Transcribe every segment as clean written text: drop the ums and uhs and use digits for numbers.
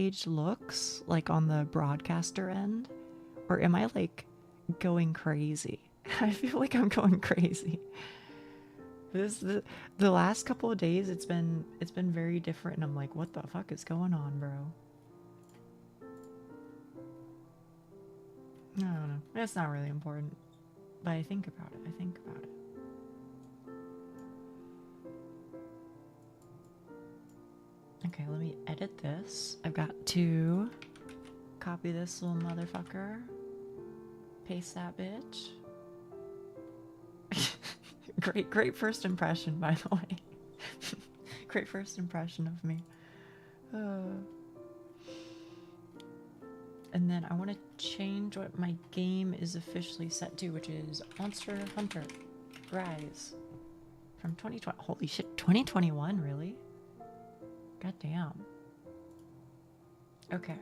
page looks like on the broadcaster end, or am I like going crazy? I feel like I'm going crazy. The last couple of days it's been very different, and I'm like, what the fuck is going on, bro? I don't know. It's not really important, but I think about it. Okay, let me edit this. I've got to copy this little motherfucker. Paste that bitch. Great first impression, by the way. Great first impression of me. And then I want to change what my game is officially set to, which is Monster Hunter Rise from 2020. Holy shit, 2021, really? God damn. Okay.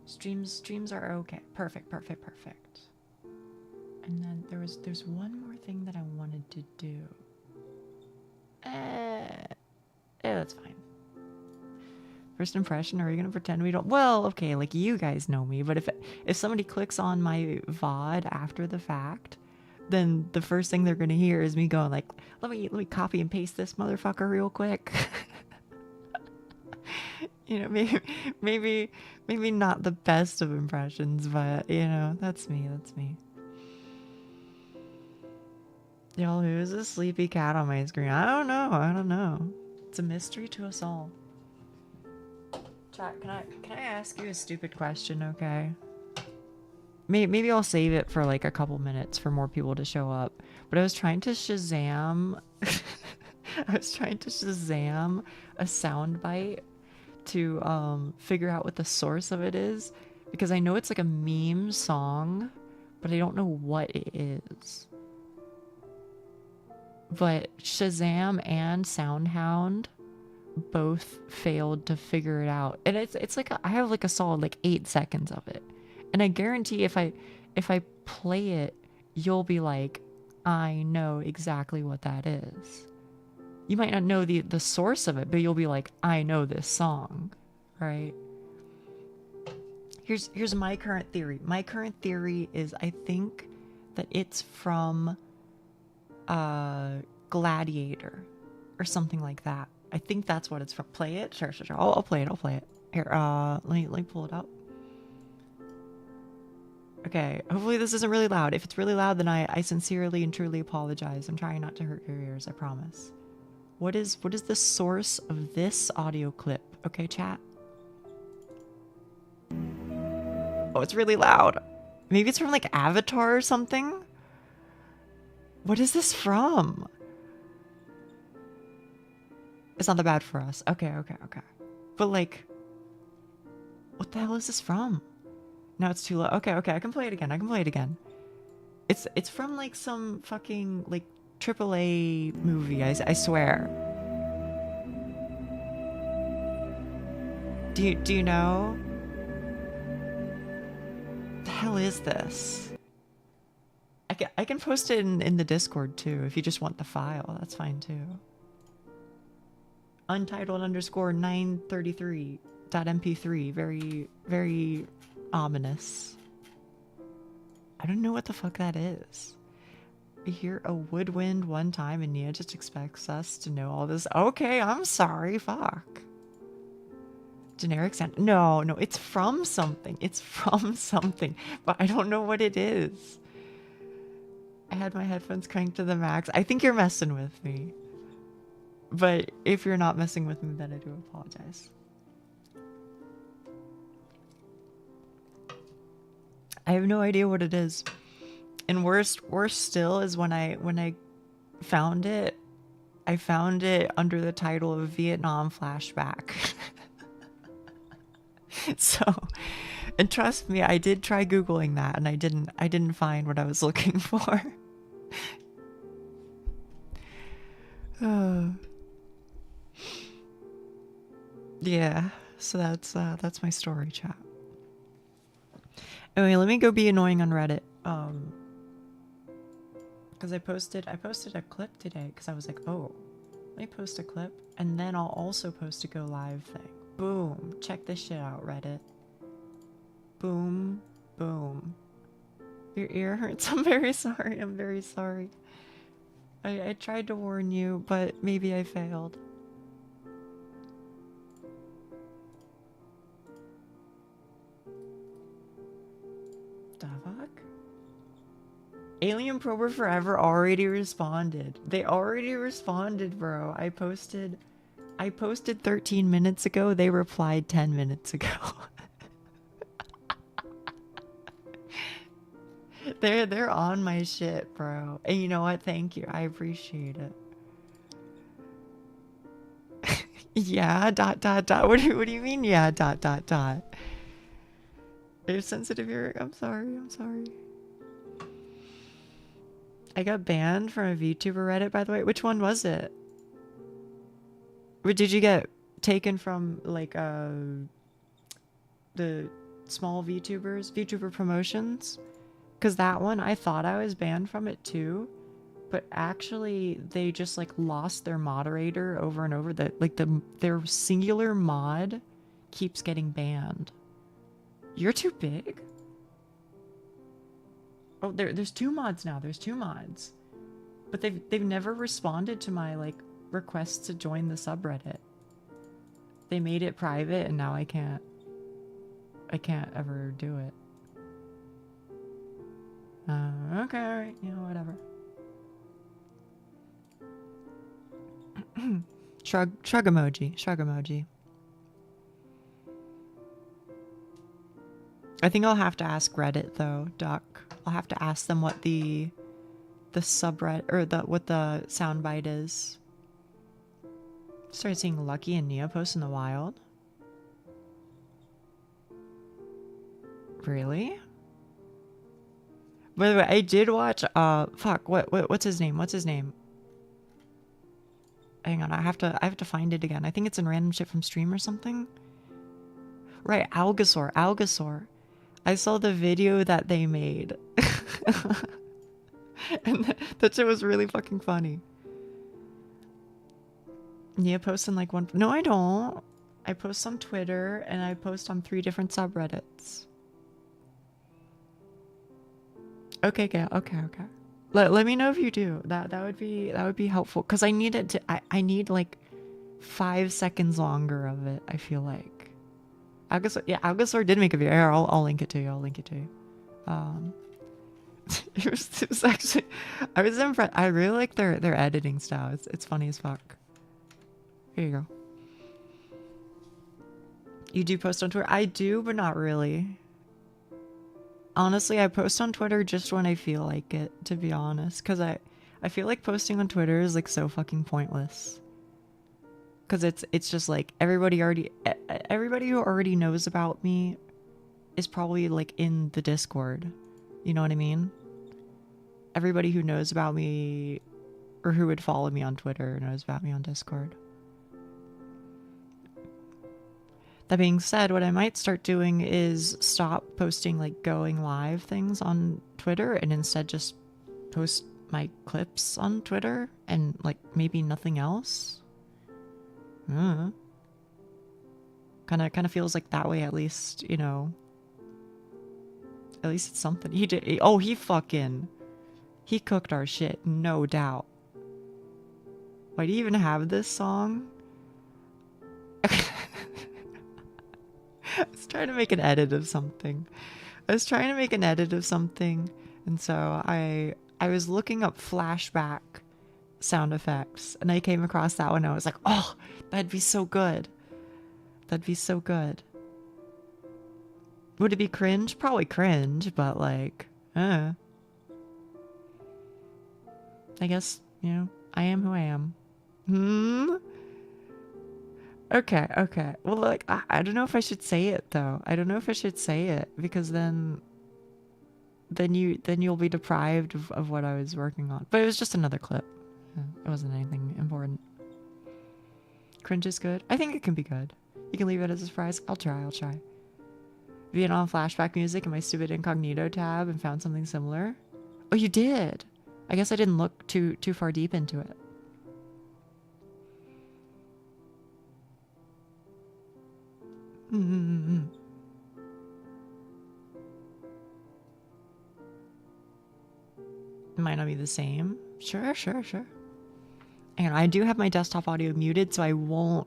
Streams are okay. Perfect. And then there's one more thing that I wanted to do. Yeah, that's fine. First impression, are you gonna pretend we don't? Well, okay, like you guys know me, but if somebody clicks on my VOD after the fact, then the first thing they're gonna hear is me going like, let me copy and paste this motherfucker real quick. You know, maybe not the best of impressions, but you know, that's me. Y'all, who is this sleepy cat on my screen? I don't know. It's a mystery to us all. Chat, can I ask you a stupid question, okay? Maybe I'll save it for like a couple minutes for more people to show up. But I was trying to Shazam a soundbite to figure out what the source of it is, because I know it's like a meme song, but I don't know what it is. But Shazam and Soundhound both failed to figure it out, and it's like I have like a solid like 8 seconds of it, and I guarantee if I play it, you'll be like, I know exactly what that is. You might not know the source of it, but you'll be like, I know this song, right? Here's my current theory. My current theory is I think that it's from Gladiator or something like that. I think that's what it's from. Play it? Sure. I'll play it. Here, let me pull it up. Okay, hopefully this isn't really loud. If it's really loud, then I sincerely and truly apologize. I'm trying not to hurt your ears, I promise. What is the source of this audio clip? Okay, chat? Oh, it's really loud. Maybe it's from like Avatar or something? What is this from? It's not that bad for us. Okay. But like, what the hell is this from? No, it's too low. Okay, I can play it again. It's from like some fucking like AAA movie, I swear. Do you know? What the hell is this? I can post it in the Discord too if you just want the file. That's fine too. Untitled_933.mp3. Very, very ominous. I don't know what the fuck that is. We hear a woodwind one time and Nia just expects us to know all this. Okay, I'm sorry. Fuck. Generic sound. No, it's from something. But I don't know what it is. I had my headphones cranked to the max. I think you're messing with me. But if you're not messing with me, then I do apologize. I have no idea what it is. And worse still is when I found it, I found it under the title of Vietnam Flashback. So, and trust me, I did try Googling that and I didn't find what I was looking for. Yeah, so that's my story, chat. Anyway, let me go be annoying on Reddit. Because I posted a clip today because I was like, oh, let me post a clip and then I'll also post a go live thing. Boom. Check this shit out, Reddit. Boom. Boom. Your ear hurts. I'm very sorry. I'm very sorry. I tried to warn you, but maybe I failed. The fuck? Alien Prober Forever already responded. They already responded, bro. I posted 13 minutes ago. They replied 10 minutes ago. They're on my shit, bro. And you know what? Thank you. I appreciate it. Yeah, dot dot dot. What do you mean? Yeah, dot dot dot. You're sensitive hearing. I'm sorry. I'm sorry. I got banned from a VTuber Reddit, by the way. Which one was it? Did you get taken from like the small VTuber promotions? Because that one, I thought I was banned from it too, but actually they just like lost their moderator over and over. That like their singular mod keeps getting banned. You're too big? Oh, there's 2 mods now. There's 2 mods, but they've never responded to my like requests to join the subreddit. They made it private, and now I can't ever do it. Okay, alright, you know, whatever. Shrug emoji. I think I'll have to ask Reddit though, Duck. I'll have to ask them what the subreddit or what the soundbite is. Started seeing Lucky and Nia post in the wild. Really? By the way, I did watch fuck, what's his name? Hang on, I have to find it again. I think it's in random shit from stream or something. Right, Algasaur. I saw the video that they made. And that shit was really fucking funny. Nia posts in like one... No, I don't. I post on Twitter and I post on 3 different subreddits. Okay, Gail. Okay. Let me know if you do. That would be helpful. Because I need it to... I need like 5 seconds longer of it, I feel like. Algasaur did make a video. Here, I'll link it to you. It was actually... I was impressed. I really like their editing style. It's funny as fuck. Here you go. You do post on Twitter? I do, but not really. Honestly, I post on Twitter just when I feel like it, to be honest. Because I feel like posting on Twitter is like so fucking pointless. Because it's just like everybody who already knows about me is probably like in the Discord. You know what I mean? Everybody who knows about me or who would follow me on Twitter knows about me on Discord. That being said, what I might start doing is stop posting like going live things on Twitter and instead just post my clips on Twitter and like maybe nothing else. Kind of feels like that way, at least, you know. At least it's something. He cooked our shit, no doubt. Why do you even have this song? I was trying to make an edit of something. And so I was looking up flashback sound effects, and I came across that one. I was like, oh, that'd be so good. Would it be cringe? Probably cringe, but like, I guess, you know, I am who I am. Okay. Well, like, I don't know if I should say it though. Because then you'll be deprived of what I was working on. But it was just another clip. It wasn't anything important. Cringe is good. I think it can be good. You can leave it as a surprise. I'll try. Being on flashback music in my stupid incognito tab and found something similar. Oh, you did? I guess I didn't look too far deep into it. Mm-hmm. It might not be the same. Sure. And I do have my desktop audio muted, so I won't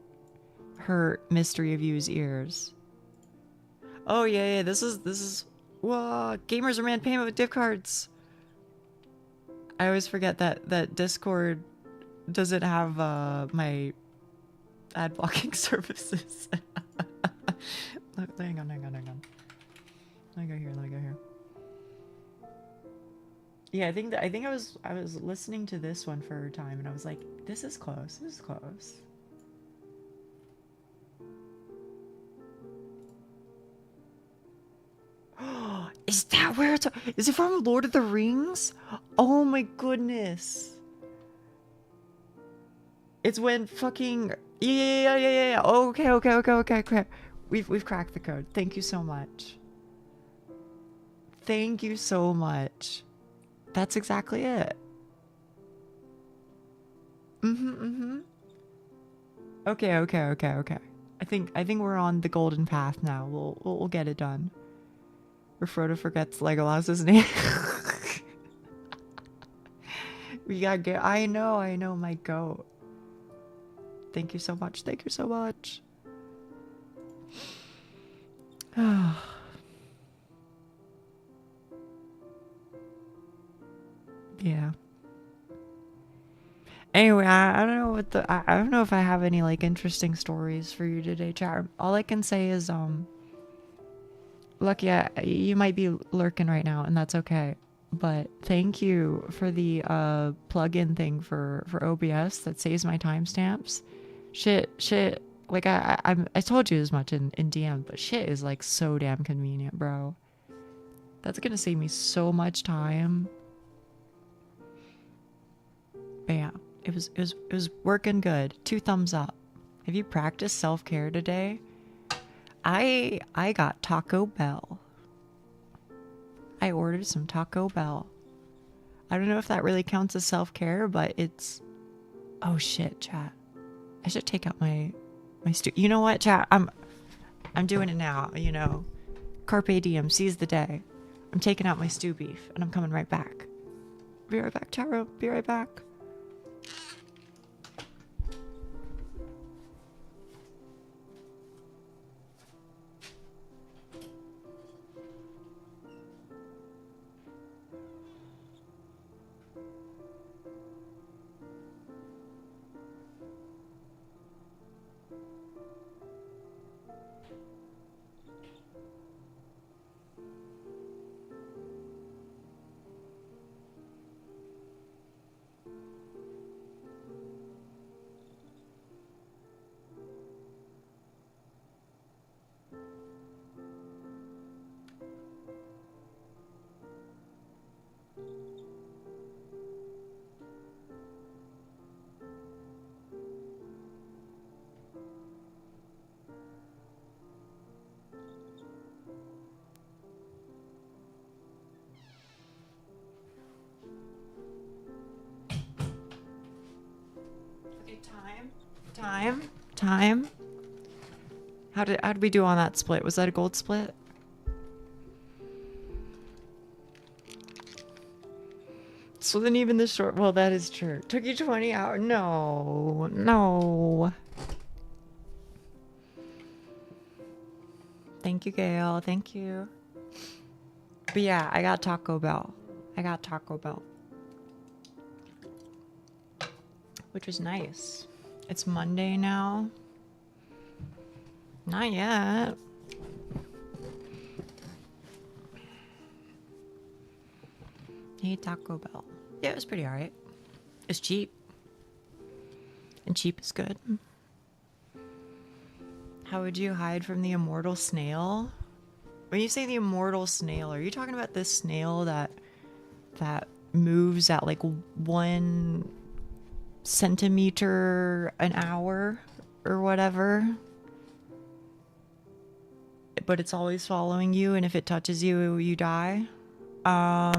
hurt Mystery of You's ears. Oh yeah, this is whoa, gamers are man payment with gift cards. I always forget that Discord doesn't have my ad blocking services. Hang on. Let me go here. Yeah, I think I was listening to this one for a time and I was like, this is close. Is that where it's? Is it from Lord of the Rings? Oh my goodness! It's when fucking yeah. Okay. We've cracked the code. Thank you so much. That's exactly it. Okay. I think we're on the golden path now. We'll get it done. Where Frodo forgets Legolas's name. We gotta get. I know, my goat. Thank you so much. Yeah. Anyway, I don't know what I don't know if I have any like interesting stories for you today, chat. All I can say is Lucky, you might be lurking right now, and that's okay. But thank you for the plug-in thing for OBS that saves my timestamps. Shit. Like I told you as much in DM, but shit is like so damn convenient, bro. That's gonna save me so much time. But yeah, it was working good. 2 thumbs up. Have you practiced self-care today? I got Taco Bell. I ordered some Taco Bell. I don't know if that really counts as self-care, but it's... Oh shit, chat. I should take out my You know what, chat? I'm doing it now, you know. Carpe diem, seize the day. I'm taking out my stew beef, and I'm coming right back. Be right back, chat room. Be right back. Time. How did we do on that split? Was that a gold split? So then even the short... Well, that is true. Took you 20 hours? No. Thank you, Gail. Thank you. But yeah, I got Taco Bell. Which was nice. It's Monday now. Not yet. Hey, Taco Bell. Yeah, it was pretty alright. It's cheap. And cheap is good. How would you hide from the immortal snail? When you say the immortal snail, are you talking about this snail that moves at like 1 centimeter an hour or whatever? But it's always following you, and if it touches you, you die? I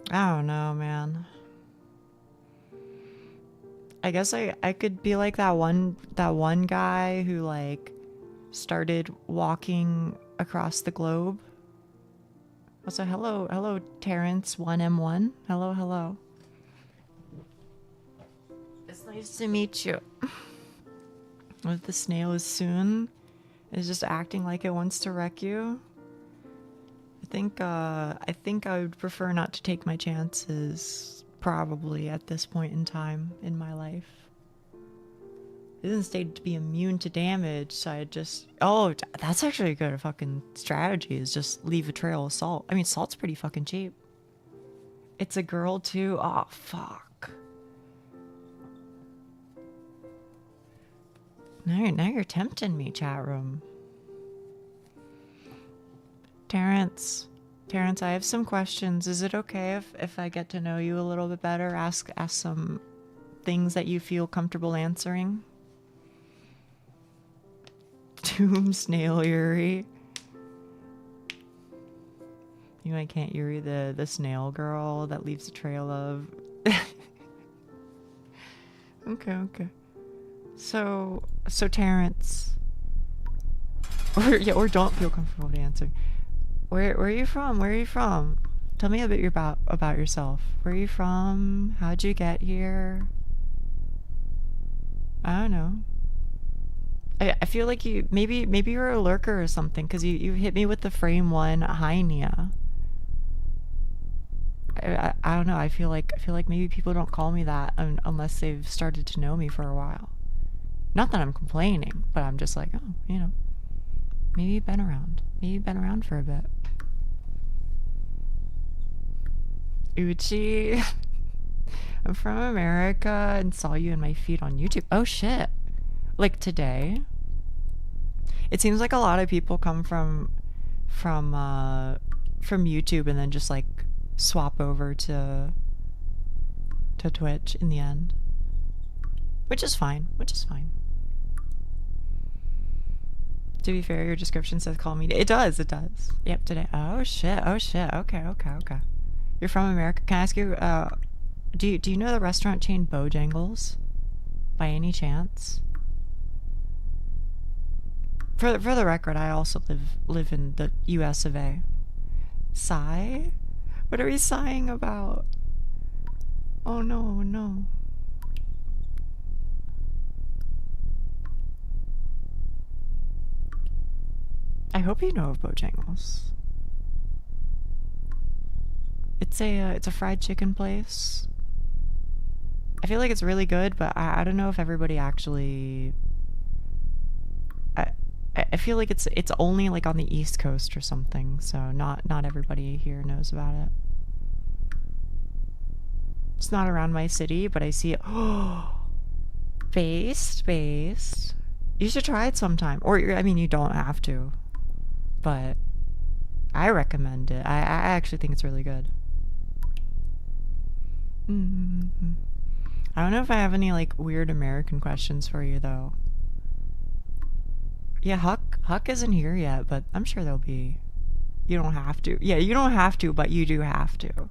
don't know, man. I guess I could be like that one guy who like started walking across the globe. Also, hello, Terrence 1M1. Hello. It's nice to meet you. If the snail is soon, is just acting like it wants to wreck you. I think I would prefer not to take my chances, probably at this point in time in my life. It isn't stated to be immune to damage, so I just... Oh, that's actually a good fucking strategy, is just leave a trail of salt. I mean, salt's pretty fucking cheap. It's a girl, too? Oh, fuck. Now you're tempting me, chat room. Terrence, I have some questions. Is it okay if I get to know you a little bit better? Ask some things that you feel comfortable answering? Doom Snail Yuri. You might can't Yuri the snail girl that leaves a trail of... Okay. So Terrence. Or don't feel comfortable with answering. Where are you from? Tell me a bit about yourself. Where are you from? How'd you get here? I don't know. I feel like maybe you're a lurker or something, because you hit me with the frame 1 hi Nia. I don't know. I feel like maybe people don't call me that unless they've started to know me for a while. Not that I'm complaining, but I'm just like, oh, you know, maybe you've been around. Maybe you've been around for a bit. Uchi, I'm from America and saw you in my feed on YouTube. Oh shit. Like today. It seems like a lot of people come from YouTube and then just like swap over to Twitch in the end. Which is fine. To be fair, your description says call me. It does. Yep, today. Oh shit. Okay. You're from America. Can I ask you, do you know the restaurant chain Bojangles? By any chance? For the record, I also live in the US of A. Sigh? What are we sighing about? Oh no. I hope you know of Bojangles. It's a fried chicken place. I feel like it's really good, but I don't know if everybody actually... I feel like it's only like on the East Coast or something, so not everybody here knows about it. It's not around my city, but I see it. Oh, based. You should try it sometime. Or, I mean, you don't have to, but I recommend it. I actually think it's really good. I don't know if I have any like weird American questions for you though. Yeah, Huck isn't here yet, but I'm sure there'll be. You don't have to. Yeah, you don't have to, but you do have to.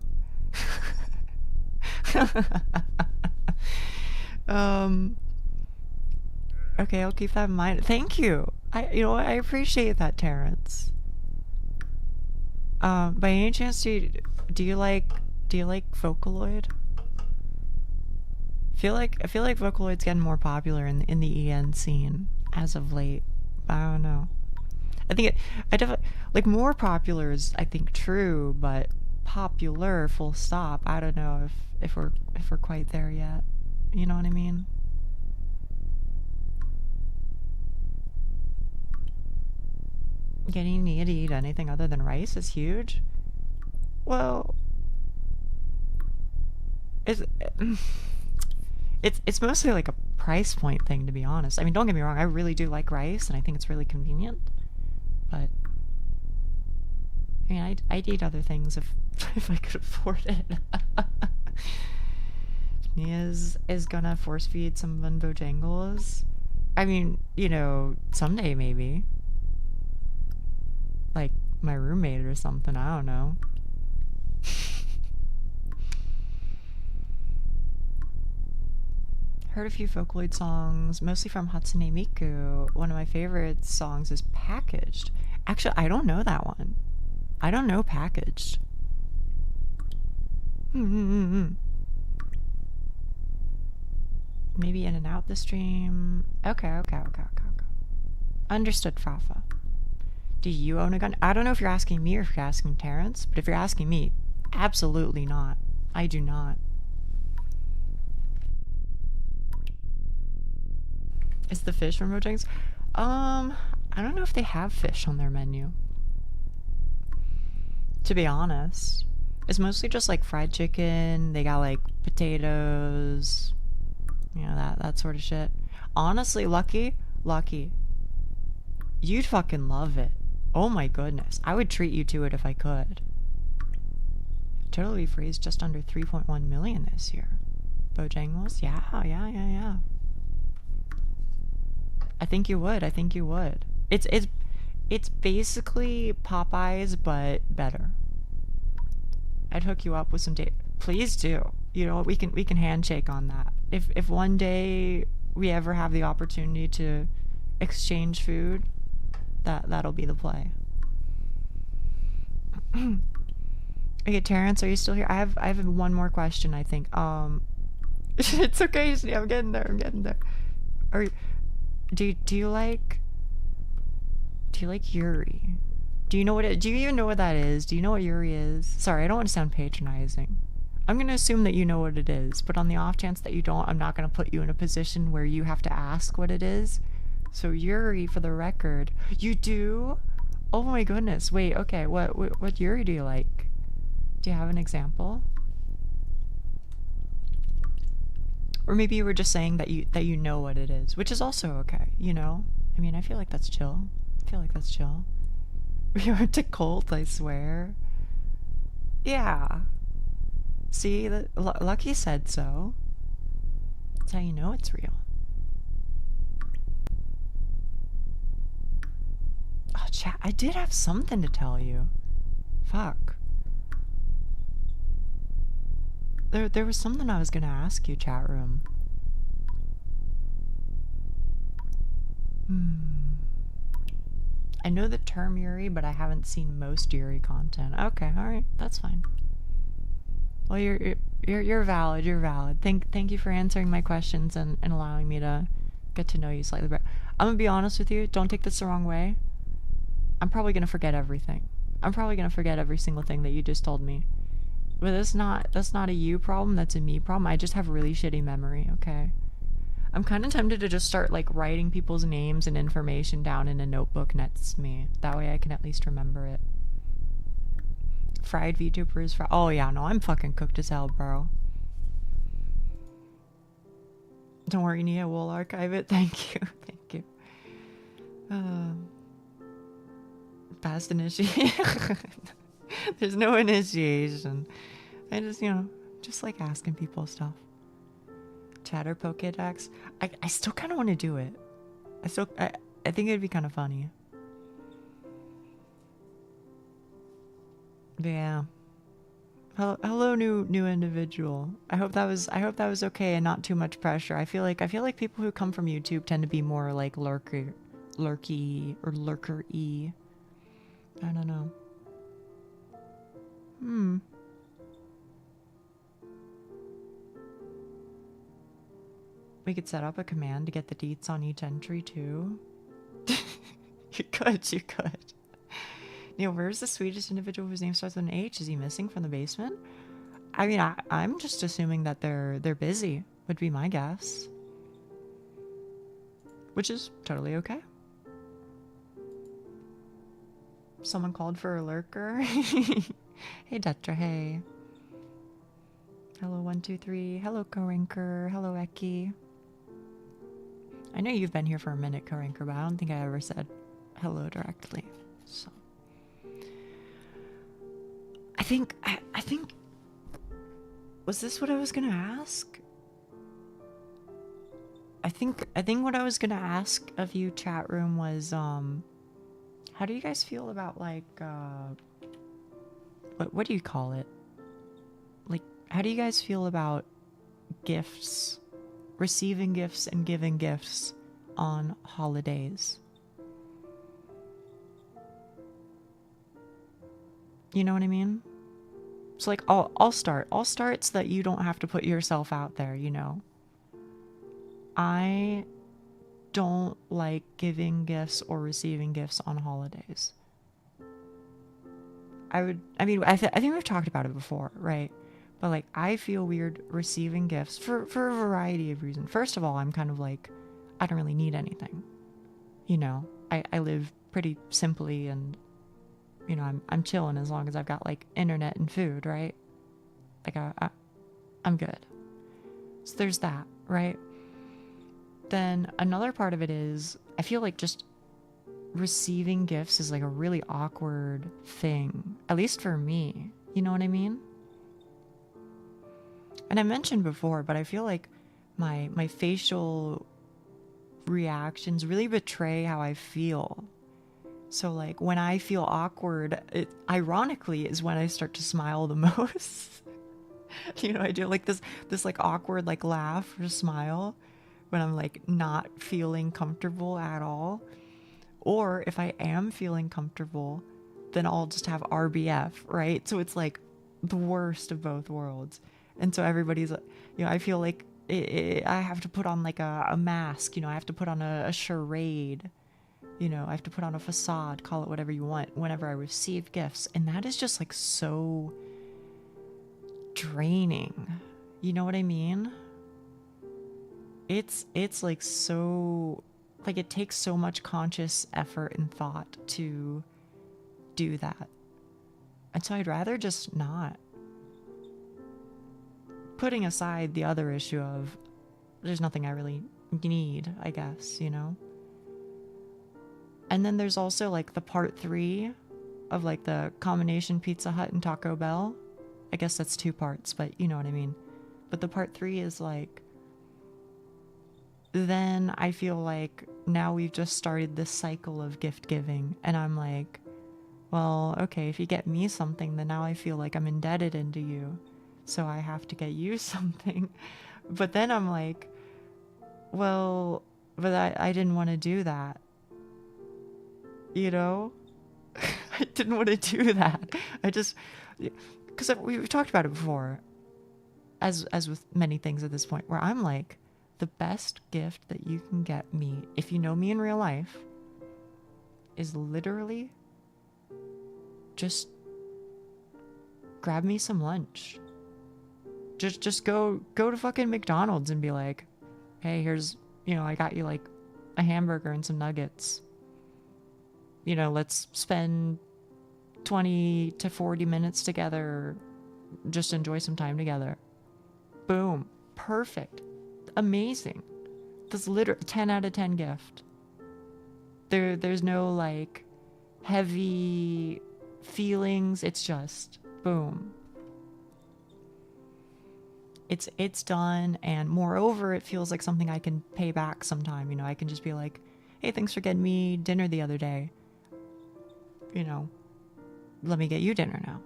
Okay, I'll keep that in mind. Thank you. I appreciate that, Terrence. By any chance, do you like Vocaloid? I feel like Vocaloid's getting more popular in the EN scene as of late. I don't know. I think I definitely like more popular is I think true, but popular full stop. I don't know if we're quite there yet. You know what I mean? Getting Nia to eat anything other than rice is huge. Well, it's mostly like a price point thing, to be honest. I mean, don't get me wrong, I really do like rice and I think it's really convenient, but I mean, I'd eat other things if I could afford it. Nia is gonna force feed some Bojangles. I mean, you know, someday maybe. Like my roommate or something, I don't know. Heard a few Vocaloid songs, mostly from Hatsune Miku. One of my favorite songs is Packaged. Actually, I don't know that one. I don't know Packaged. Maybe in and out the stream. Okay. Understood, Fafa. Do you own a gun? I don't know if you're asking me or if you're asking Terrence, but if you're asking me, absolutely not. I do not. Is the fish from Bojangles? I don't know if they have fish on their menu. To be honest. It's mostly just like fried chicken. They got like potatoes. You know, that sort of shit. Honestly, Lucky. You'd fucking love it. Oh my goodness. I would treat you to it if I could. Totally Freeze just under 3.1 million this year. Bojangles? Yeah. I think you would. It's basically Popeyes, but better. I'd hook you up with some date. Please do. You know what? We can handshake on that. If one day we ever have the opportunity to exchange food, that'll be the play. Okay, Terrence, are you still here? I have one more question, I think. It's okay. I'm getting there. Do you like Yuri? Do you even know what that is? Do you know what Yuri is? Sorry, I don't want to sound patronizing. I'm gonna assume that you know what it is, but on the off chance that you don't, I'm not gonna put you in a position where you have to ask what it is. So Yuri, for the record, you do? Oh my goodness. Wait, okay. What Yuri do you like? Do you have an example? Or maybe you were just saying that you know what it is, which is also okay, you know? I mean, I feel like that's chill. We went to Colt, I swear. Yeah. See, Lucky said so. That's how you know it's real. Oh, chat, I did have something to tell you. Fuck. There was something I was gonna ask you, chat room. I know the term Yuri, but I haven't seen most Yuri content. Okay, alright, that's fine. Well, you're valid. Thank you for answering my questions and allowing me to get to know you slightly better. I'm gonna be honest with you, don't take this the wrong way. I'm probably gonna forget everything. I'm probably gonna forget every single thing that you just told me. But that's not a you problem, that's a me problem. I just have really shitty memory, okay? I'm kind of tempted to just start like writing people's names and information down in a notebook next to me. That way I can at least remember it. Fried VTubers, oh yeah, no, I'm fucking cooked as hell, bro. Don't worry, Nia, we'll archive it. Thank you. Past initiation. There's no initiation. I just, you know, just like asking people stuff. Chatter Pokédex. I still kind of want to do it. I think it'd be kind of funny. But yeah. Hello, new individual. I hope that was okay and not too much pressure. I feel like people who come from YouTube tend to be more like lurky or lurker-y. I don't know. We could set up a command to get the deets on each entry too. You could. Neil, where's the Swedish individual whose name starts with an H? Is he missing from the basement? I mean, I'm just assuming that they're busy, would be my guess. Which is totally okay. Someone called for a lurker. Hey, Detra, hey. Hello, 123. Hello, Korinker. Hello, Eki. I know you've been here for a minute, Korinker, but I don't think I ever said hello directly. So, I think, was this what I was gonna ask? I think what I was gonna ask of you, chat room, was, how do you guys feel about, like, what do you call it? Like, how do you guys feel about gifts receiving gifts and giving gifts on holidays. You know what I mean? So like, I'll start so that you don't have to put yourself out there, you know? I don't like giving gifts or receiving gifts on holidays. I think we've talked about it before, right? But like, I feel weird receiving gifts for a variety of reasons. First of all, I'm kind of like, I don't really need anything. You know, I live pretty simply, and you know, I'm chilling as long as I've got like internet and food, right? Like I'm good. So there's that, right? Then another part of it is, I feel like just receiving gifts is like a really awkward thing, at least for me. You know what I mean? And I mentioned before, but I feel like my facial reactions really betray how I feel. So like, when I feel awkward, it ironically is when I start to smile the most. You know, I do like this like awkward like laugh or smile when I'm like not feeling comfortable at all. Or if I am feeling comfortable, then I'll just have RBF, right? So it's like the worst of both worlds. And so everybody's, you know, I feel like I have to put on like a mask, you know, I have to put on a charade, you know, I have to put on a facade, call it whatever you want, whenever I receive gifts. And that is just like so draining. You know what I mean? It's like so, like it takes so much conscious effort and thought to do that. And so I'd rather just not. Putting aside the other issue of there's nothing I really need, I guess, you know? And then there's also like the part 3 of like the combination Pizza Hut and Taco Bell. I guess that's 2 parts, but you know what I mean. But the part 3 is like, then I feel like now we've just started this cycle of gift giving, and I'm like, well, okay, if you get me something, then now I feel like I'm indebted into you, so I have to get you something. But then I'm like, well, but I didn't want to do that, you know? I didn't want to do that. I just, because we've talked about it before, as with many things at this point, where I'm like, the best gift that you can get me, if you know me in real life, is literally just grab me some lunch. Just go to fucking McDonald's and be like, hey, here's, you know, I got you like a hamburger and some nuggets. You know, let's spend 20 to 40 minutes together. Just enjoy some time together. Boom. Perfect. Amazing. That's literally 10 out of 10 gift. There's no like heavy feelings. It's just boom. It's done, and moreover, it feels like something I can pay back sometime. You know, I can just be like, hey, thanks for getting me dinner the other day. You know, let me get you dinner now.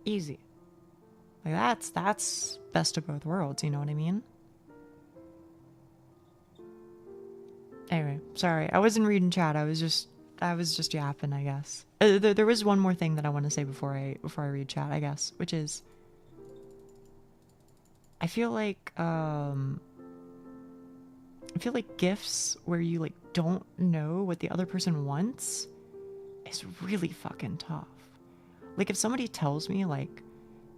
Easy. Like that's best of both worlds, you know what I mean? Anyway, sorry. I wasn't reading chat. I was just yapping, I guess. There was one more thing that I want to say before I read chat, I guess, which is, I feel like gifts where you like don't know what the other person wants is really fucking tough. Like if somebody tells me like,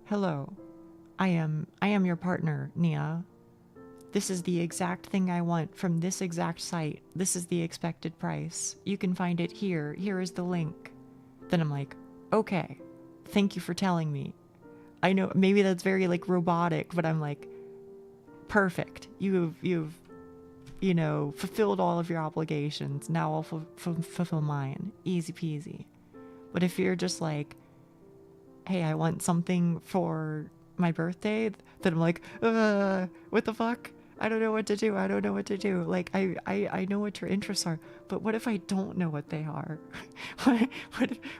hello, I am your partner, Nia. This is the exact thing I want from this exact site. This is the expected price. You can find it here. Here is the link. Then I'm like, okay, thank you for telling me. I know maybe that's very like robotic, but I'm like, perfect. You've you know, fulfilled all of your obligations. Now I'll fulfill mine. Easy peasy. But if you're just like, hey, I want something for my birthday, then I'm like, what the fuck? I don't know what to do. I don't know what to do. Like, I know what your interests are, but what if I don't know what they are? what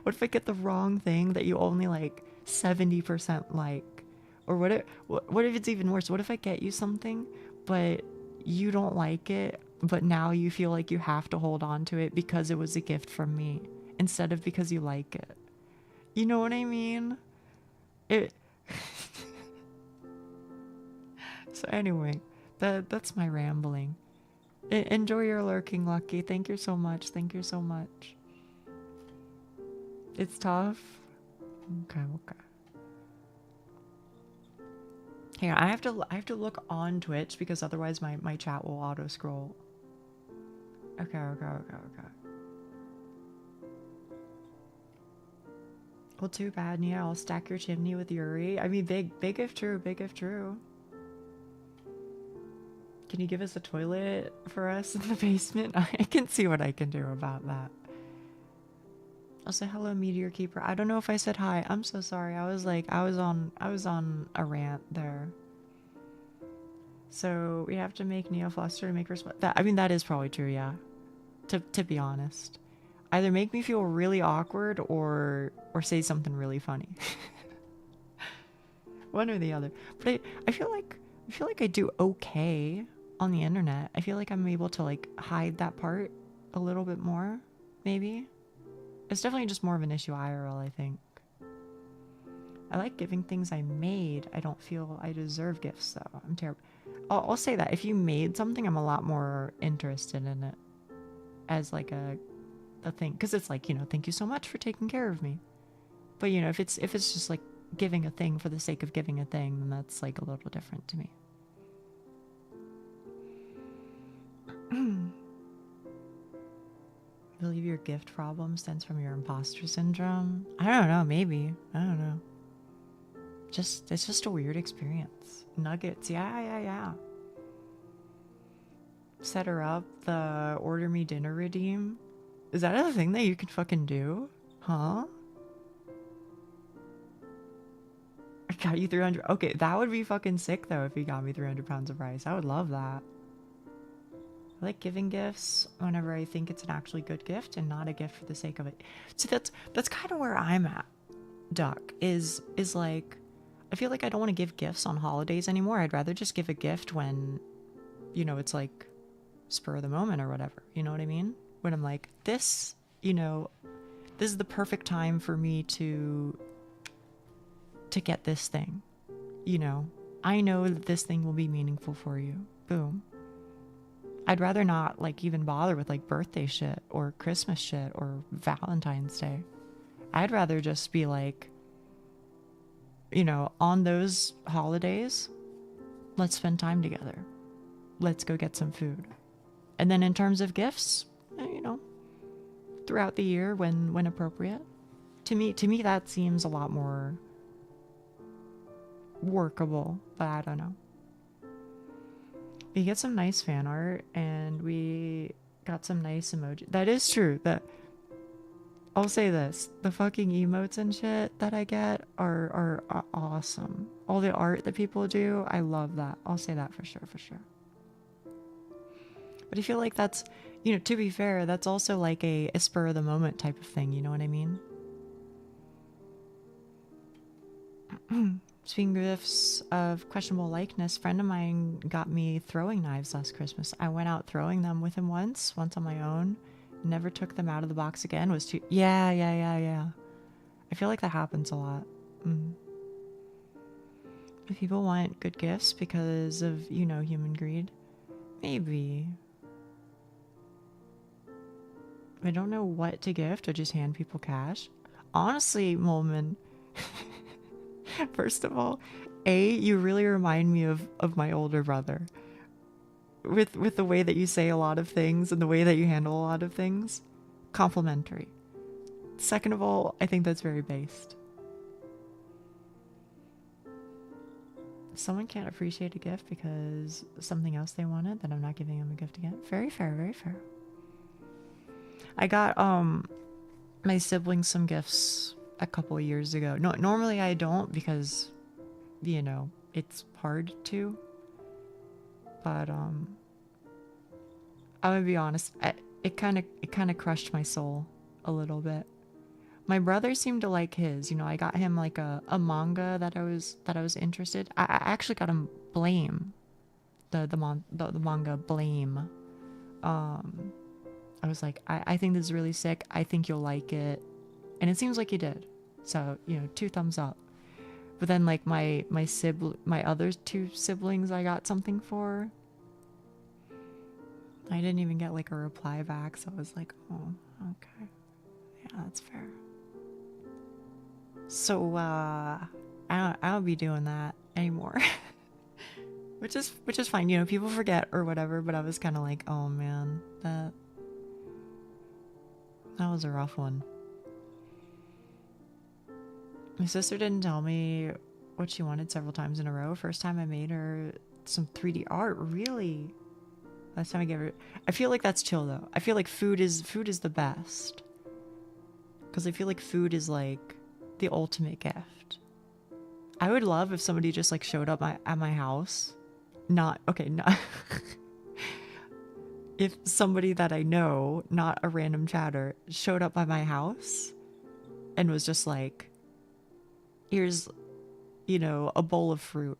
if I get the wrong thing that you only like 70% like? Or what if it's even worse? What if I get you something, but you don't like it, but now you feel like you have to hold on to it because it was a gift from me instead of because you like it. You know what I mean? It. So anyway, that's my rambling. Enjoy your lurking, Lucky. Thank you so much. Thank you so much. It's tough. Okay, okay. Here, I have to look on Twitch because otherwise my chat will auto scroll. Okay, okay, okay, okay. Well, too bad, Nia. I'll stack your chimney with Yuri. I mean, big if true, big if true. Can you give us a toilet for us in the basement? I can see what I can do about that. I'll say hello, Meteor Keeper. I don't know if I said hi. I'm so sorry. I was on a rant there. So we have to make Neo fluster to make her that. I mean, that is probably true. Yeah. To be honest, either make me feel really awkward or say something really funny. One or the other. But I feel like I do okay on the internet. I feel like I'm able to like hide that part a little bit more, maybe. It's definitely just more of an issue IRL, I think. I like giving things I made. I don't feel I deserve gifts though. I'm terrible. I'll say that if you made something, I'm a lot more interested in it as like a thing, because it's like, you know, thank you so much for taking care of me. But you know, if it's just like giving a thing for the sake of giving a thing, then that's like a little different to me. I believe your gift problem stems from your imposter syndrome. I don't know, maybe. I don't know. It's just a weird experience. Nuggets, yeah. Set her up, the order me dinner redeem. Is that a thing that you can fucking do? Huh? I got you 300. Okay, that would be fucking sick though if you got me 300 pounds of rice. I would love that. I like giving gifts whenever I think it's an actually good gift and not a gift for the sake of it. So that's kind of where I'm at, Duck, is like, I feel like I don't want to give gifts on holidays anymore. I'd rather just give a gift when, you know, it's like spur of the moment or whatever. You know what I mean? When I'm like, this, you know, this is the perfect time for me to get this thing. You know, I know that this thing will be meaningful for you. Boom. I'd rather not like even bother with like birthday shit or Christmas shit or Valentine's Day. I'd rather just be like, you know, on those holidays, let's spend time together. Let's go get some food. And then in terms of gifts, you know, throughout the year when appropriate. To me that seems a lot more workable, but I don't know. We get some nice fan art and we got some nice emoji. That is true. That I'll say this, the fucking emotes and shit that I get are awesome. All the art that people do, I love that. I'll say that for sure. But I feel like that's, you know, to be fair, that's also like a spur of the moment type of thing, you know what I mean? Speaking of gifts of questionable likeness, a friend of mine got me throwing knives last Christmas. I went out throwing them with him once on my own. Never took them out of the box again. Was too... Yeah. I feel like that happens a lot. If people want good gifts because of, you know, human greed, maybe. I don't know what to gift or just hand people cash. Honestly, Molman... First of all, you really remind me of my older brother. With the way that you say a lot of things and the way that you handle a lot of things. Complimentary. Second of all, I think that's very based. Someone can't appreciate a gift because something else they wanted, then I'm not giving them a gift again. Very fair, very fair. I got my siblings some gifts a couple of years ago. No, normally I don't because, you know, it's hard to. But I'm gonna be honest, it kind of crushed my soul a little bit. My brother seemed to like his. You know, I got him like a manga that I was interested. I actually got him Blame. the manga Blame. I was like, I think this is really sick. I think you'll like it. And it seems like you did. So, you know, 2 thumbs up. But then like my other 2 siblings I got something for, I didn't even get like a reply back. So I was like, oh, okay. Yeah, that's fair. So I don't be doing that anymore. which is fine. You know, people forget or whatever, but I was kind of like, oh man, that was a rough one. My sister didn't tell me what she wanted several times in a row. First time I made her some 3D art. Really? Last time I gave her... I feel like that's chill though. I feel like food is the best. Because I feel like food is like the ultimate gift. I would love if somebody just like showed up at my house. Not... Okay, not... If somebody that I know, not a random chatter, showed up by my house and was just like, here's, you know, a bowl of fruit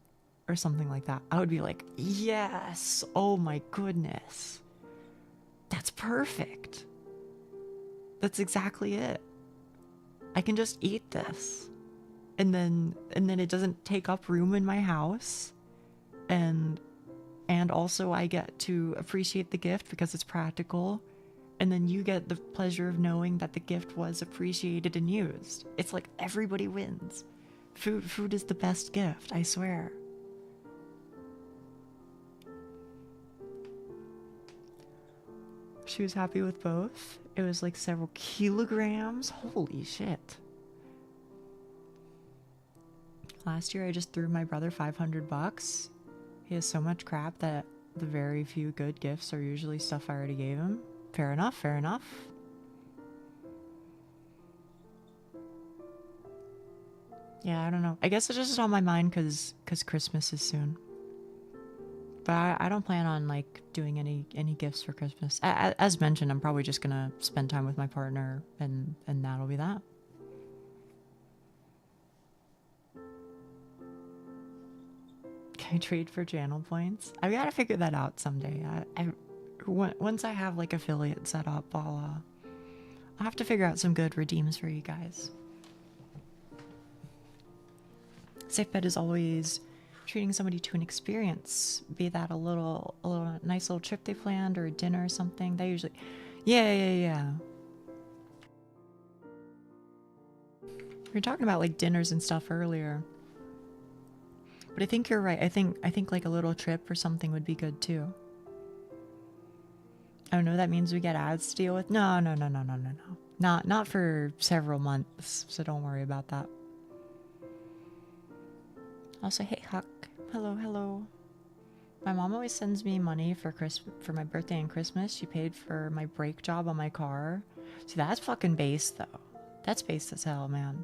or something like that, I would be like, yes, oh my goodness, that's perfect. That's exactly it. I can just eat this, and then it doesn't take up room in my house, and also I get to appreciate the gift because it's practical, and then you get the pleasure of knowing that the gift was appreciated and used. It's like everybody wins. Food is the best gift, I swear. She was happy with both. It was like several kilograms. Holy shit. Last year I just threw my brother $500. He has so much crap that the very few good gifts are usually stuff I already gave him. Fair enough, fair enough. Yeah, I don't know. I guess it's just on my mind because Christmas is soon. But I don't plan on like doing any gifts for Christmas. As mentioned, I'm probably just gonna spend time with my partner, and that'll be that. Can I trade for channel points? I gotta figure that out someday. Once I have like affiliate set up, I'll have to figure out some good redeems for you guys. Safe bet is always treating somebody to an experience, be that a little nice little trip they planned or a dinner or something. They usually, yeah. We were talking about like dinners and stuff earlier, but I think you're right. I think like a little trip or something would be good too. I don't know. That means we get ads to deal with. No. Not for several months. So don't worry about that. Also, hey Huck, hello. My mom always sends me money for my birthday and Christmas. She paid for my brake job on my car. See, that's fucking base though. That's base as hell, man.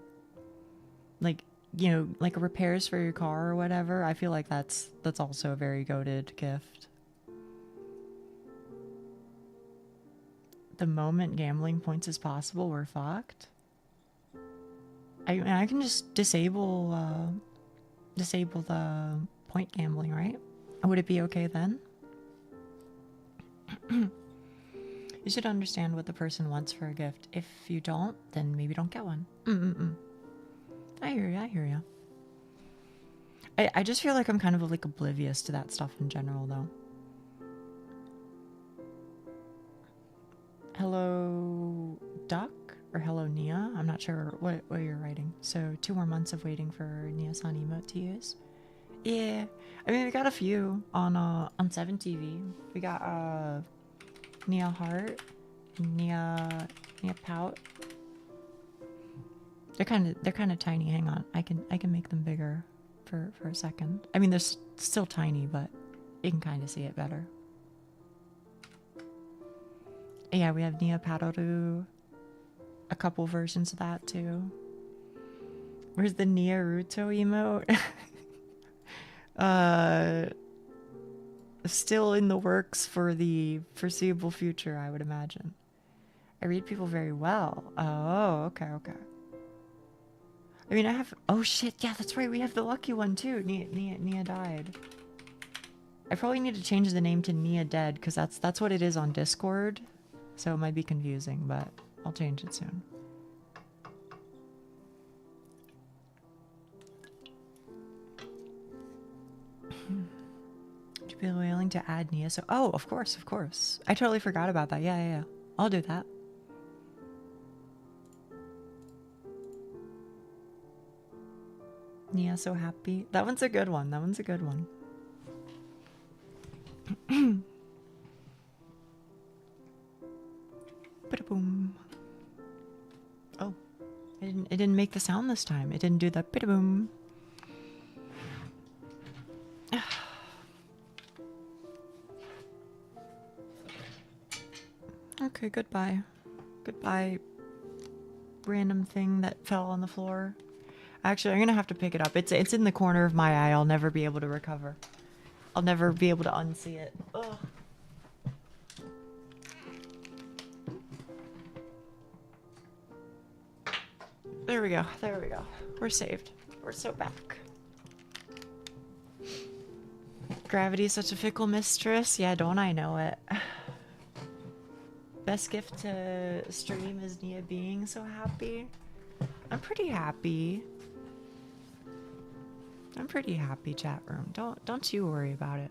Like, you know, like repairs for your car or whatever. I feel like that's also a very goated gift. The moment gambling points is possible, we're fucked. I can just disable the point gambling, right? Would it be okay then? You should understand what the person wants for a gift. If you don't, then maybe don't get one. I hear ya. I just feel like I'm kind of like oblivious to that stuff in general though. Hello Duck or hello Nia? I'm not sure what you're writing. So 2 more months of waiting for Nia-san emote to use. Yeah, I mean we got a few on 7 TV. We got Nia Heart, Nia Pout. They're kind of tiny. Hang on, I can make them bigger for a second. I mean they're still tiny, but you can kind of see it better. Yeah, we have Nia Paroru. A couple versions of that too. Where's the Naruto emote? Still in the works for the foreseeable future, I would imagine. I read people very well. Oh, okay. I mean, I have... Oh shit, yeah, that's right. We have the lucky one too. Nia died. I probably need to change the name to Nia Dead because that's what it is on Discord. So it might be confusing, but I'll change it soon. Would you be willing to add Nia? So, oh, of course, of course. I totally forgot about that. Yeah. I'll do that. Nia, so happy. That one's a good one. That one's a good one. Ba-da-boom. Oh, it didn't make the sound this time. It didn't do the ba-da-boom. Okay, goodbye. Goodbye, random thing that fell on the floor. Actually, I'm gonna have to pick it up. It's in the corner of my eye. I'll never be able to recover. I'll never be able to unsee it. Ugh. There we go. There we go. We're saved. We're so back. Gravity's such a fickle mistress. Yeah, don't I know it? Best gift to stream is Nia being so happy. I'm pretty happy. I'm pretty happy, chat room. Don't you worry about it.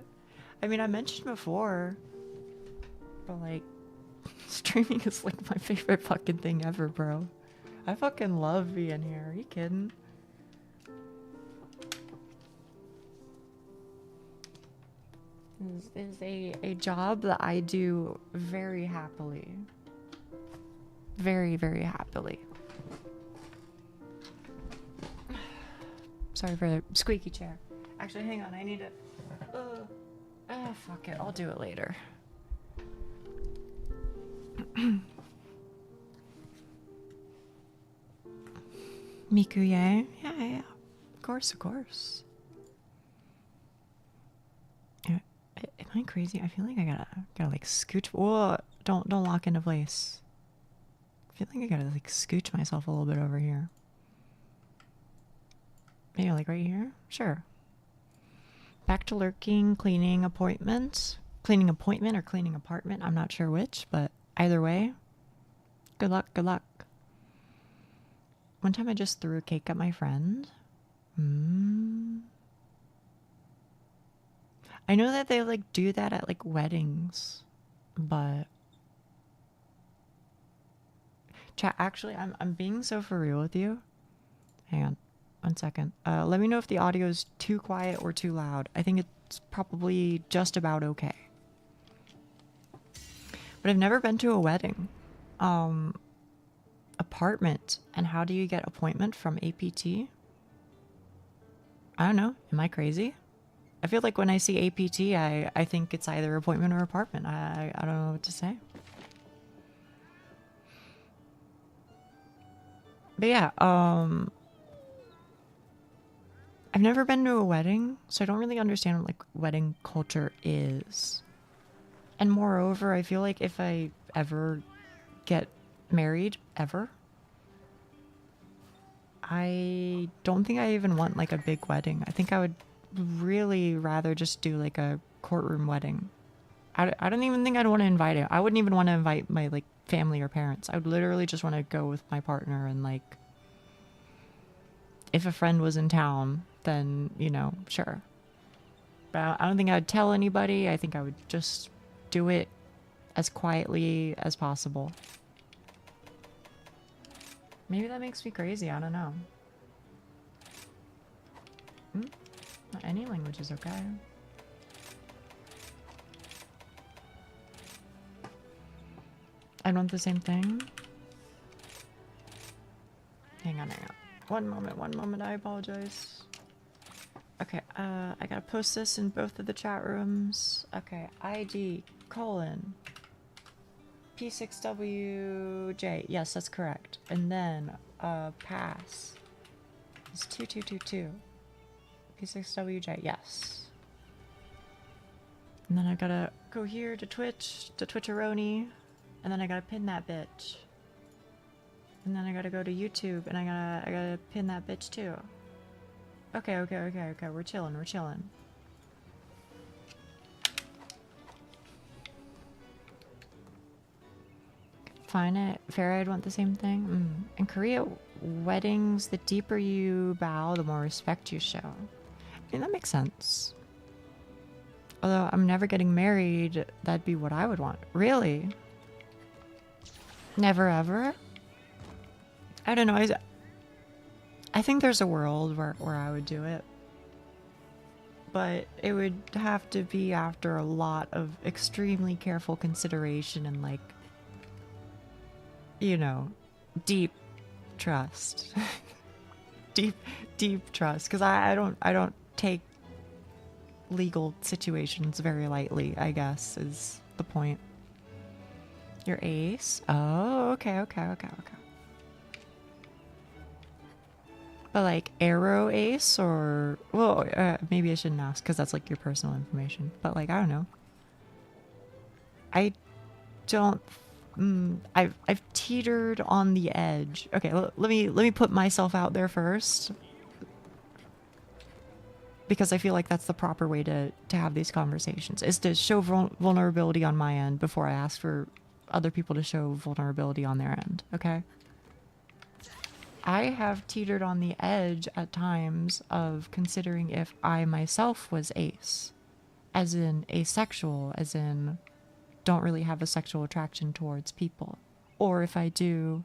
I mean, I mentioned before, but like, streaming is like my favorite fucking thing ever, bro. I fucking love being here. Are you kidding? This is a job that I do very happily. Very, very happily. Sorry for the squeaky chair. Actually, hang on. I need to... fuck it. I'll do it later. Mikuye? Yeah. Of course, of course. Am I crazy? I feel like I gotta like scooch. Whoa! Don't lock into place. I feel like I gotta like scooch myself a little bit over here. Maybe like right here? Sure. Back to lurking, cleaning appointment. Cleaning appointment or cleaning apartment. I'm not sure which, but either way. Good luck, good luck. One time I just threw a cake at my friend. I know that they like do that at like weddings, but chat, actually I'm being so for real with you. Hang on 1 second. Let me know if the audio is too quiet or too loud. I think it's probably just about okay. But I've never been to a wedding. Apartment, and how do you get appointment from APT? I don't know. Am I crazy? I feel like when I see APT, I think it's either appointment or apartment. I don't know what to say. But yeah, I've never been to a wedding, so I don't really understand what like wedding culture is. And moreover, I feel like if I ever get married, I don't think I even want like a big wedding. I think I would really rather just do like a courtroom wedding. I don't even think I'd want to invite it. I wouldn't even want to invite my like family or parents. I would literally just want to go with my partner, and like if a friend was in town, then, you know, sure. But I don't think I'd tell anybody. I think I would just do it as quietly as possible. Maybe that makes me crazy. I don't know. Any language is okay. I want the same thing. Hang on. One moment. I apologize. Okay, I gotta post this in both of the chat rooms. Okay, ID : P6WJ. Yes, that's correct. And then, pass is 2222. P6WJ, yes. And then I gotta go here to Twitch, to Twitcheroni, and then I gotta pin that bitch. And then I gotta go to YouTube, and I gotta pin that bitch too. Okay, we're chilling. fine. Fair, I'd want the same thing. In Korea, weddings, the deeper you bow, the more respect you show. I mean, that makes sense. Although I'm never getting married, that'd be what I would want. Really? Never ever? I don't know. I think there's a world where I would do it. But it would have to be after a lot of extremely careful consideration and, like, you know, deep trust. deep trust. Because I don't take legal situations very lightly, I guess, is the point. Your ace? Oh, okay. But like arrow ace or... Well, maybe I shouldn't ask because that's like your personal information. But like, I don't know. I don't... I've teetered on the edge. Okay, let me put myself out there first. Because I feel like that's the proper way to have these conversations. Is to show vulnerability on my end before I ask for other people to show vulnerability on their end. Okay? I have teetered on the edge at times of considering if I myself was ace. As in asexual, as in don't really have a sexual attraction towards people. Or if I do,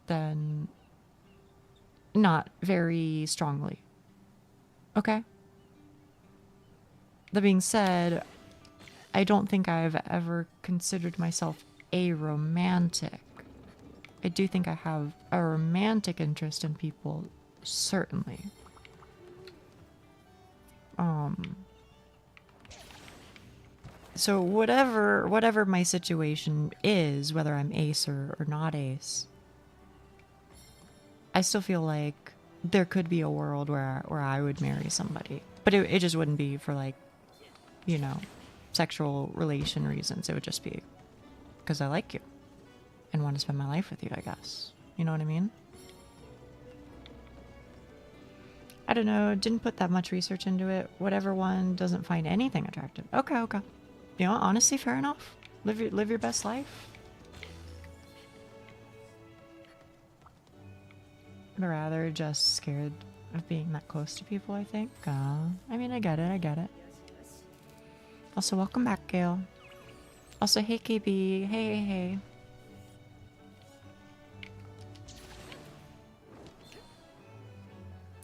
then not very strongly. Okay? That being said, I don't think I've ever considered myself aromantic. I do think I have a romantic interest in people, certainly. So whatever my situation is, whether I'm ace or not ace, I still feel like there could be a world where I would marry somebody. But it just wouldn't be for, like, you know, sexual relation reasons. It would just be because I like you and want to spend my life with you, I guess. You know what I mean? I don't know. Didn't put that much research into it. Whatever one doesn't find anything attractive. Okay. You know, honestly, fair enough. Live your best life. I'd rather just scared of being that close to people, I think. I mean, I get it. Also, welcome back, Gail. Also, hey, KB. Hey.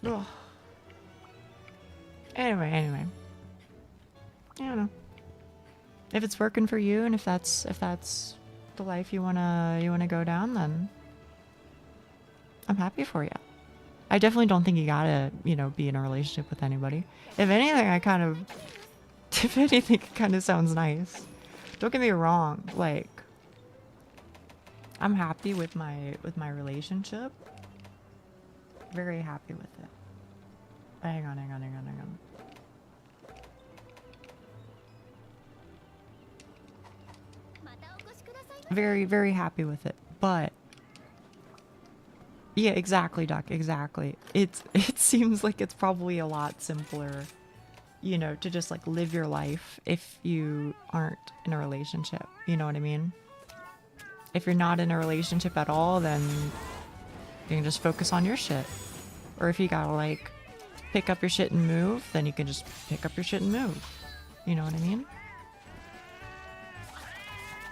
Ugh. Anyway. I don't know. If it's working for you, and if that's the life you wanna go down, then I'm happy for you. I definitely don't think you gotta, you know, be in a relationship with anybody. If anything, it kind of sounds nice. Don't get me wrong, like, I'm happy with my relationship. Very happy with it. Hang on. Very, very happy with it. But yeah, exactly, Doc, exactly. It seems like it's probably a lot simpler, you know, to just like live your life if you aren't in a relationship. You know what I mean? If you're not in a relationship at all, then you can just focus on your shit. Or if you gotta like pick up your shit and move, then you can just pick up your shit and move. You know what I mean?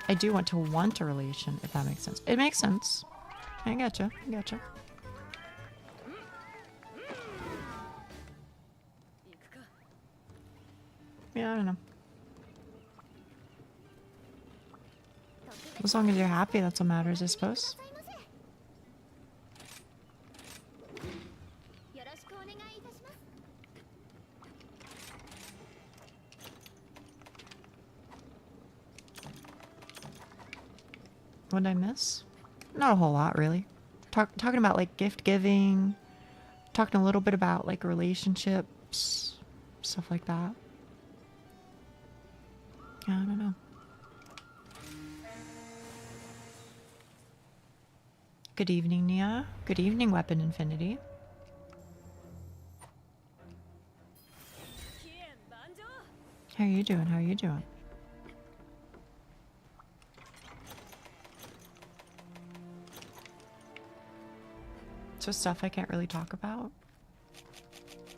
I do want a relation, if that makes sense. It makes sense. I gotcha. Yeah, I don't know. As long as you're happy, that's what matters, I suppose. What did I miss? Not a whole lot, really. Talking about like gift giving, talking a little bit about like relationships, stuff like that. Yeah, I don't know. Good evening, Nia. Good evening, Weapon Infinity. How are you doing? So stuff I can't really talk about.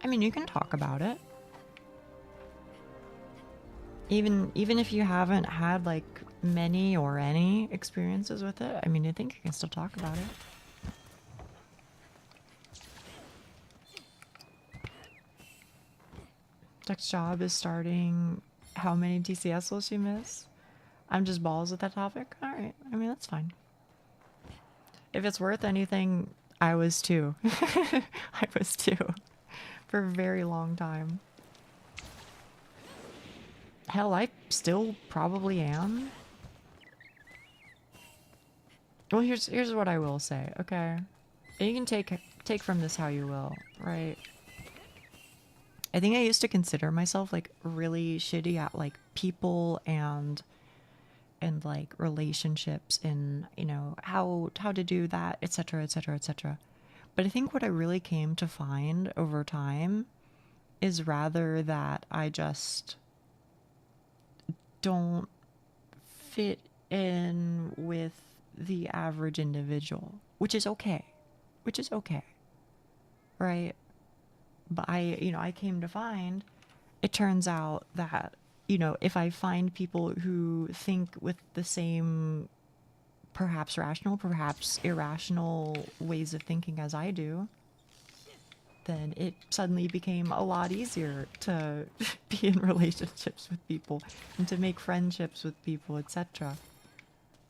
I mean, you can talk about it. Even if you haven't had like many or any experiences with it, I mean, I think you can still talk about it. Next job is starting. How many TCS will she miss? I'm just balls with that topic. All right. I mean, that's fine. If it's worth anything, I was too. I was too. For a very long time. Hell, I still probably am. Well, here's what I will say, okay? And you can take from this how you will, right? I think I used to consider myself like really shitty at like people and like relationships and, you know, how to do that, etc., etc., etc. But I think what I really came to find over time is rather that I just don't fit in with the average individual, which is okay, right? But I came to find, it turns out that, you know, if I find people who think with the same perhaps rational, perhaps irrational ways of thinking as I do, then it suddenly became a lot easier to be in relationships with people and to make friendships with people, etc.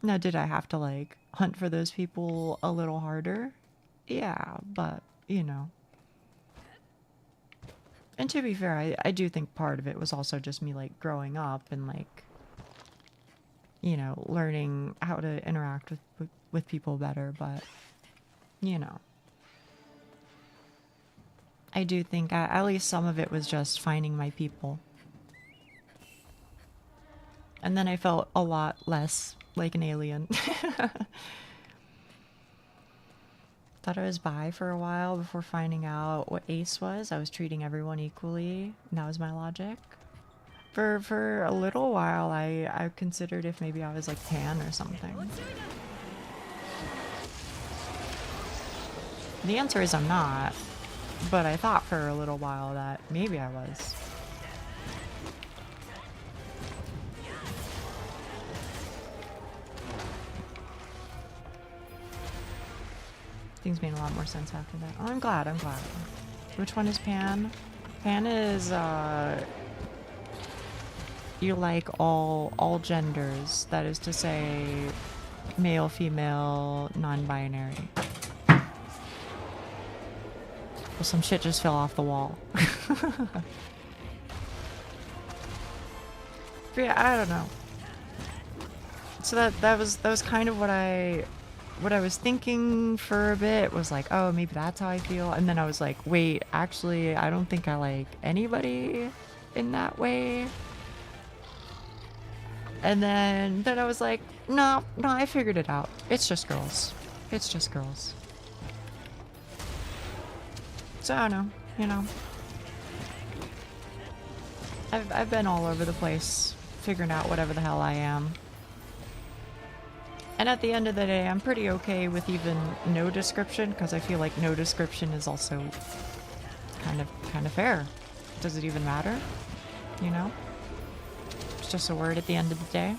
Now, did I have to like hunt for those people a little harder? Yeah, but, you know. And to be fair, I do think part of it was also just me like growing up and like, you know, learning how to interact with people better, but, you know. I do think at least some of it was just finding my people. And then I felt a lot less like an alien. Thought I was bi for a while before finding out what ace was. I was treating everyone equally, and that was my logic. For a little while, I considered if maybe I was like pan or something. The answer is I'm not, but I thought for a little while that maybe I was. Things made a lot more sense after that. Oh, I'm glad. Which one is pan? Pan is, you like all genders. That is to say, male, female, non-binary. Well, some shit just fell off the wall. But yeah, I don't know. So that was kind of what I was thinking for a bit, was like, oh, maybe that's how I feel. And then I was like, wait, actually, I don't think I like anybody in that way. And then I was like, no, I figured it out. It's just girls. It's just girls. So I don't know, you know. I've been all over the place figuring out whatever the hell I am. And at the end of the day, I'm pretty okay with even no description, because I feel like no description is also kind of fair. Does it even matter? You know? It's just a word at the end of the day.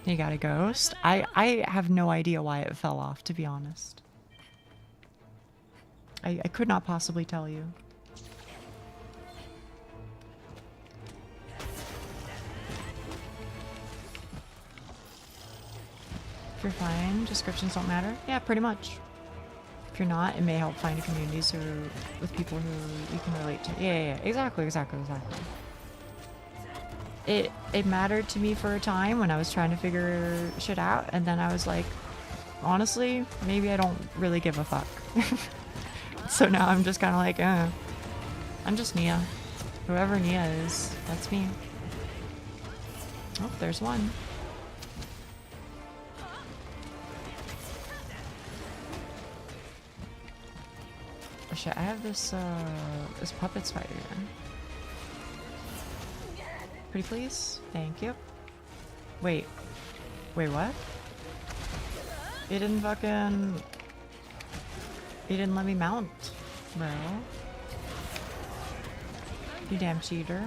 You got a ghost? I have no idea why it fell off, to be honest. I could not possibly tell you. If you're fine, descriptions don't matter? Yeah, pretty much. If you're not, it may help find communities with people who you can relate to. Yeah, exactly. It mattered to me for a time when I was trying to figure shit out, and then I was like, honestly, maybe I don't really give a fuck. So now I'm just kind of like, I'm just Nia. Whoever Nia is, that's me. Oh, there's one. Oh shit, I have this puppet spider. Pretty please? Thank you. Wait. Wait, what? You didn't fucking... You didn't let me mount, bro. You damn cheater.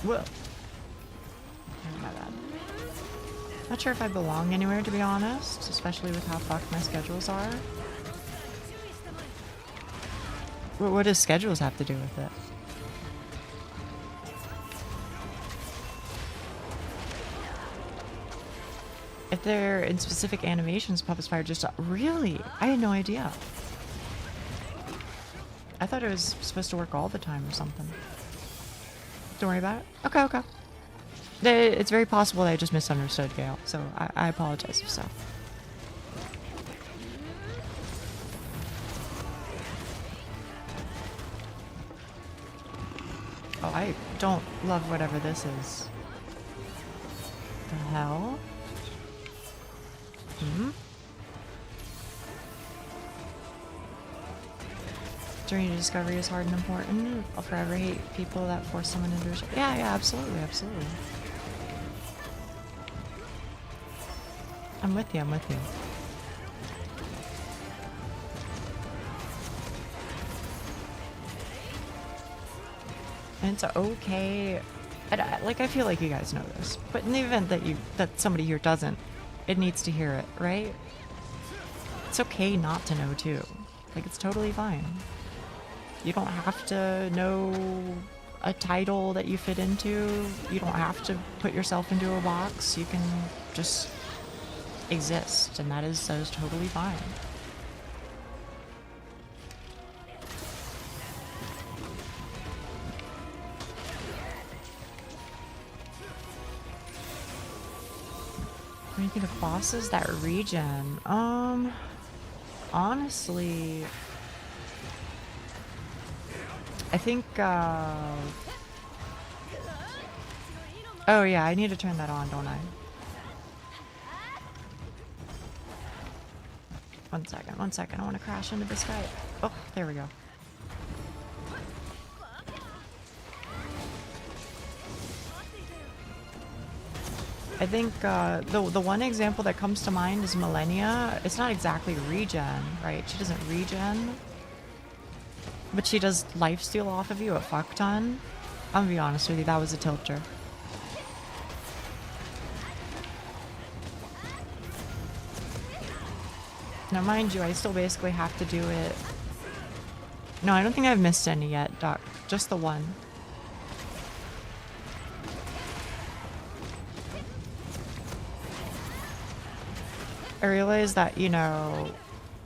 Whoa. My bad. Not sure if I belong anywhere, to be honest, especially with how fucked my schedules are. What does schedules have to do with it? If they're in specific animations, Puppet's Fire just... Really? I had no idea. I thought it was supposed to work all the time or something. Don't worry about it. Okay, okay. It's very possible that I just misunderstood Gale, so I apologize if so. Oh, I don't love whatever this is. The hell? Hmm? Journey to discovery is hard and important. I'll forever hate people that force someone into a... Yeah, yeah, absolutely, absolutely. I'm with you, I'm with you. And it's okay. Like, I feel like you guys know this, but in the event that somebody here doesn't, it needs to hear it, right? It's okay not to know too. Like, it's totally fine. You don't have to know a title that you fit into. You don't have to put yourself into a box. You can just exist, and that is totally fine. What do you think of bosses that regen? Honestly, I think, oh yeah, I need to turn that on, don't I? One second, I want to crash into this guy. Oh, there we go. I think the one example that comes to mind is Millennia. It's not exactly regen, right? She doesn't regen, but she does lifesteal off of you a fuck ton. I'm gonna be honest with you, that was a tilter. Now mind you, I still basically have to do it. No, I don't think I've missed any yet, Doc. Just the one. I realize that, you know,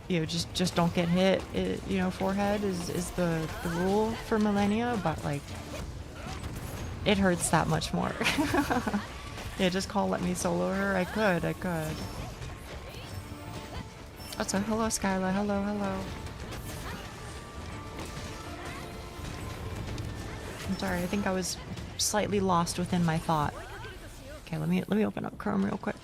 just don't get hit. You know, forehead is the rule for Millennia, but like, it hurts that much more. Yeah, just let me solo her. I could. Oh, so hello, Skyla. Hello. I'm sorry. I think I was slightly lost within my thought. Okay, let me open up Chrome real quick.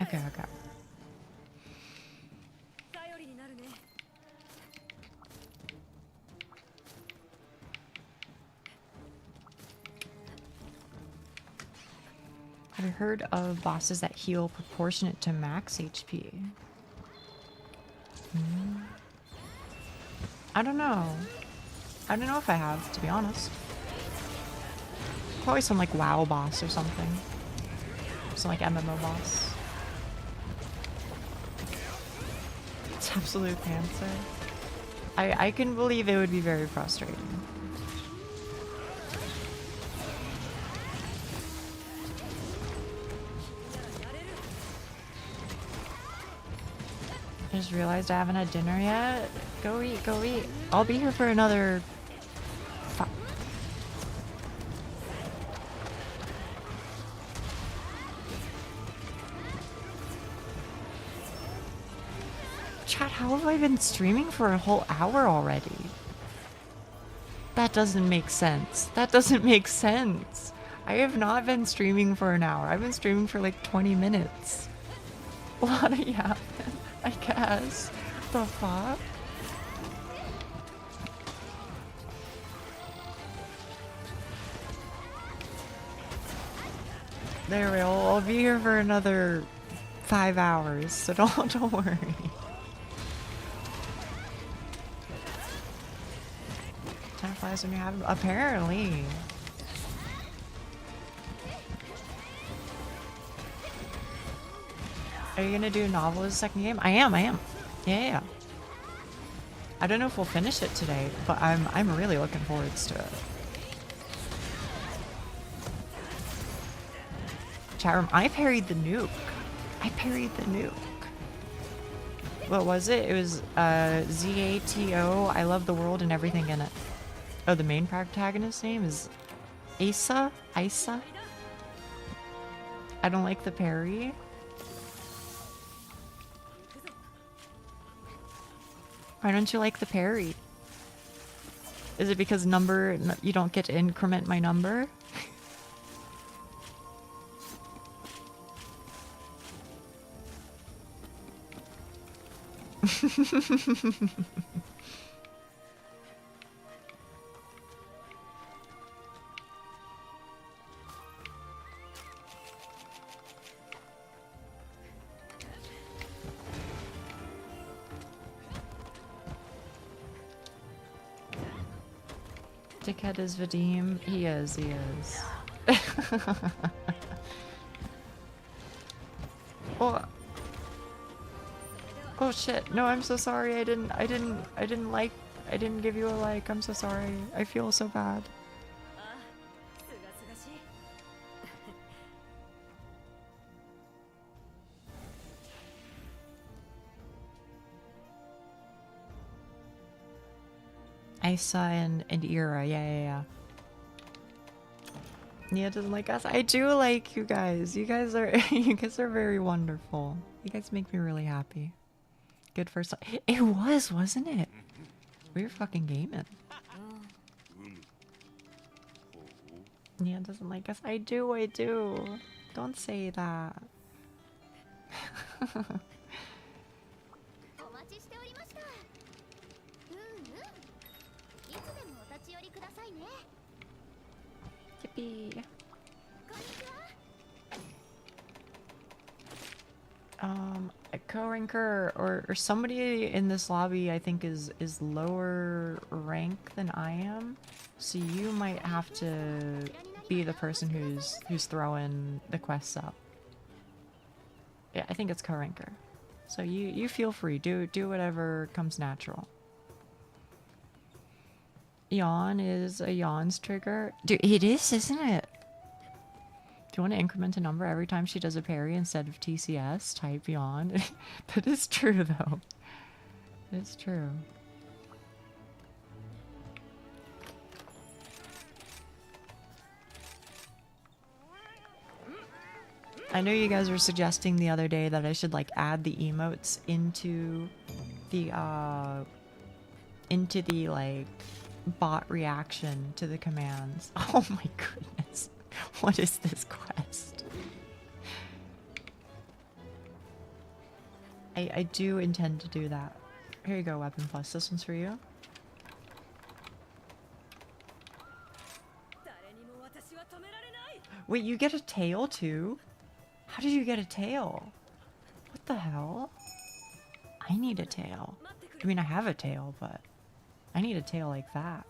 Okay. Have you heard of bosses that heal proportionate to max HP? I don't know. I don't know if I have, to be honest. Probably some like WoW boss or something. Some like MMO boss. It's absolute cancer. I can believe it would be very frustrating. I just realized I haven't had dinner yet. Go eat. I'll be here for another... Chat, how have I been streaming for a whole hour already? That doesn't make sense. I have not been streaming for an hour. I've been streaming for like 20 minutes. What do you happen? I guess. The fuck? There we go. I'll be here for another 5 hours, so don't worry. Time flies when you're having. Apparently. Are you gonna do a novel as a second game? I am. Yeah. I don't know if we'll finish it today, but I'm really looking forward to it. Chat room, I parried the nuke. What was it? It was ZATO. I love the world and everything in it. Oh, the main protagonist's name is Isa? I don't like the parry. Why don't you like the parry? Is it because you don't get to increment my number? Dickhead is Vadim. He is. Oh shit. No, I'm so sorry. I didn't give you a like. I'm so sorry. I feel so bad. Isa and Ira. Yeah. Nia doesn't like us. I do like you guys. You guys are very wonderful. You guys make me really happy. Good first time. It was, wasn't it? We were fucking gaming. Nia doesn't like us. I do. Don't say that. Yippee. A co-ranker or somebody in this lobby I think is lower rank than I am, so you might have to be the person who's throwing the quests up. Yeah, I think it's co-ranker. So you feel free, do whatever comes natural. Yawn is a yawn's trigger. Dude, it is, isn't it? Do you want to increment a number every time she does a parry instead of TCS? Type yawn. That is true, though. It's true. I know you guys were suggesting the other day that I should like add the emotes into the like bot reaction to the commands. Oh my goodness. What is this quest? I do intend to do that. Here you go, Weapon Plus. This one's for you. Wait, you get a tail too? How did you get a tail? What the hell? I need a tail. I mean, I have a tail, but I need a tail like that.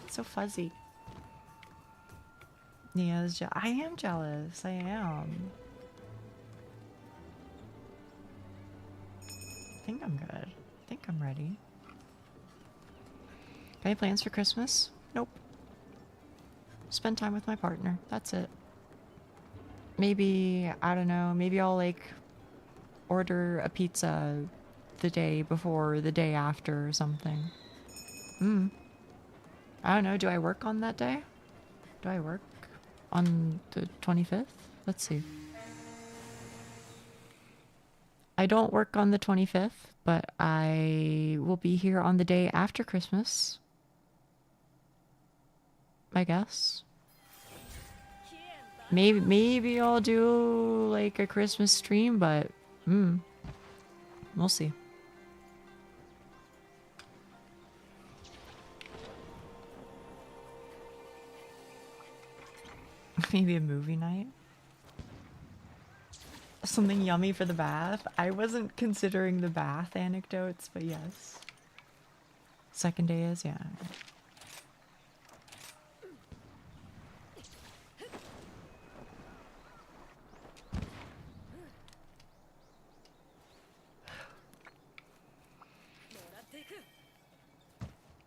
It's so fuzzy. Nia's I am jealous. I am. I think I'm good. I think I'm ready. Any plans for Christmas? Nope. Spend time with my partner. That's it. Maybe, I don't know, maybe I'll like order a pizza the day before or the day after or something. I don't know, do I work on that day? Do I work on the 25th? Let's see. I don't work on the 25th, but I will be here on the day after Christmas. I guess. Maybe I'll do like a Christmas stream, but we'll see. Maybe a movie night. Something yummy for the bath. I wasn't considering the bath anecdotes, but yes. Second day is, yeah.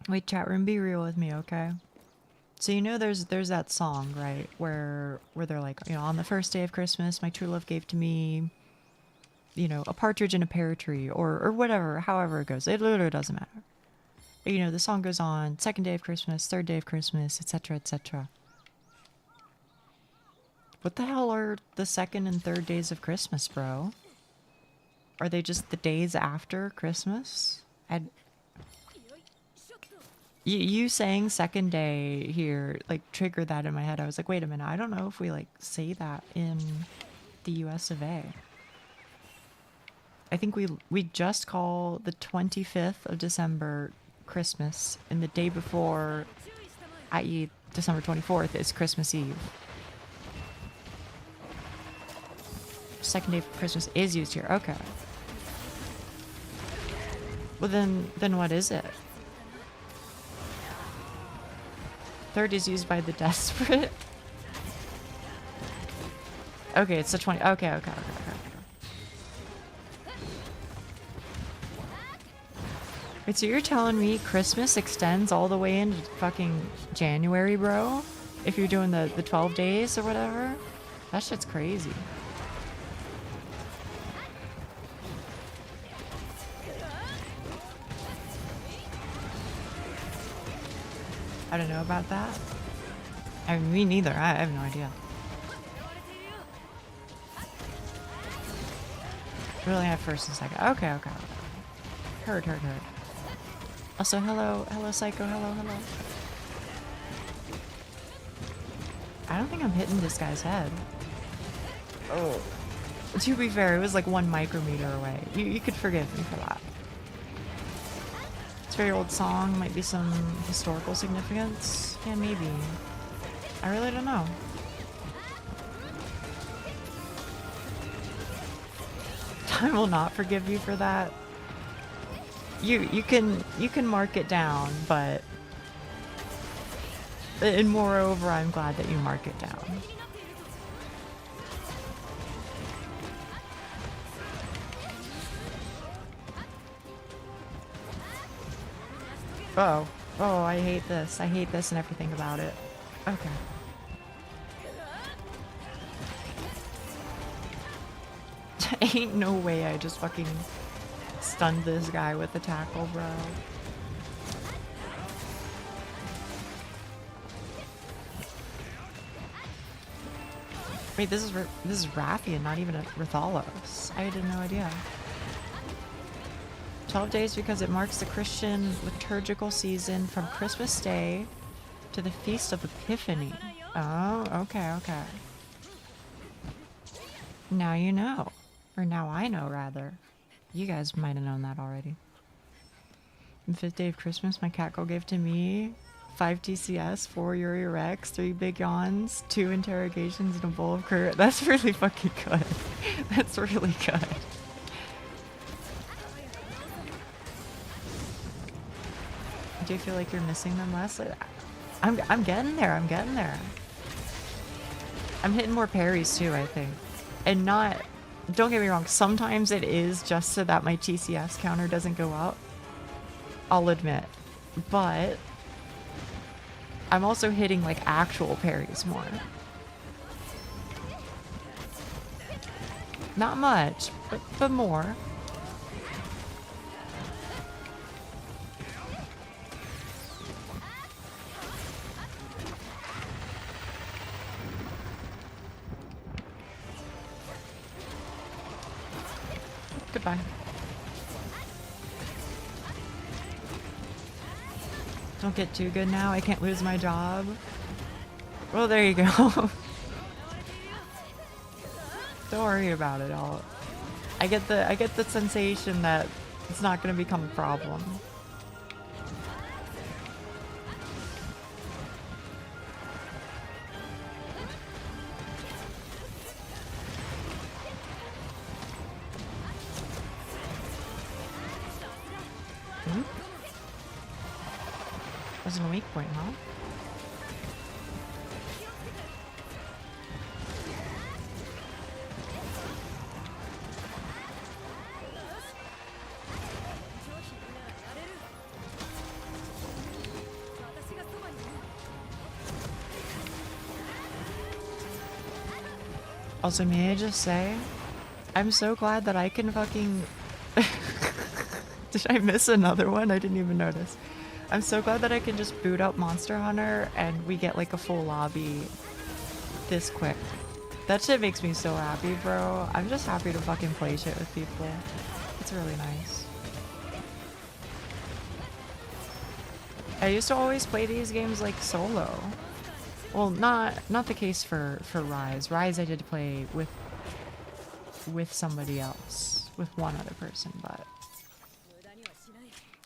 Wait, chat room, be real with me, okay? So you know there's that song, right? Where they're like, you know, on the first day of Christmas, my true love gave to me, you know, a partridge in a pear tree, or whatever, however it goes. It literally doesn't matter. You know, the song goes on, second day of Christmas, third day of Christmas, etc., etc. What the hell are the second and third days of Christmas, bro? Are they just the days after Christmas? You saying second day here, like, triggered that in my head. I was like, wait a minute, I don't know if we, like, say that in the US of A. I think we just call the 25th of December Christmas, and the day before, i.e. December 24th, is Christmas Eve. Second day of Christmas is used here, okay. Well then what is it? Third is used by the desperate. Okay, it's the 20. Okay. Wait, so you're telling me Christmas extends all the way into fucking January, bro? If you're doing the 12 days or whatever? That shit's crazy. I don't know about that. I mean, me neither. I have no idea. We only have first and second. Okay. Heard. Also, hello, Psycho. Hello. I don't think I'm hitting this guy's head. Oh. To be fair, it was like 1 micrometer away. You could forgive me for that. It's a very old song, might be some historical significance. Yeah, maybe. I really don't know. I will not forgive you for that. You can mark it down, but and moreover, I'm glad that you mark it down. Oh, I hate this. I hate this and everything about it. Okay. Ain't no way I just fucking stunned this guy with the tackle, bro. Wait, this is Rathian, not even a Rathalos. I had no idea. 12 days because it marks the Christian liturgical season from Christmas Day to the Feast of Epiphany. Oh, okay. Now you know. Or now I know, rather. You guys might have known that already. The 5th day of Christmas, my cat girl gave to me 5 TCS, 4 Yuri Rex, 3 Big Yawns, 2 interrogations, and a bowl of curd. That's really fucking good. That's really good. Do you feel like you're missing them less? I'm getting there. I'm hitting more parries too, I think. And not, don't get me wrong, sometimes it is just so that my TCS counter doesn't go up. I'll admit. But I'm also hitting like actual parries more. Not much, but more. Goodbye. Don't get too good now. I can't lose my job. Well, there you go. Don't worry about it. I get the sensation that it's not gonna become a problem. Wasn't a weak point, huh? Also, may I just say, I'm so glad that I can fucking... Did I miss another one? I didn't even notice. I'm so glad that I can just boot up Monster Hunter and we get like a full lobby this quick. That shit makes me so happy, bro. I'm just happy to fucking play shit with people. It's really nice. I used to always play these games like solo. Well, not the case for Rise. Rise I did play with somebody else, with one other person, but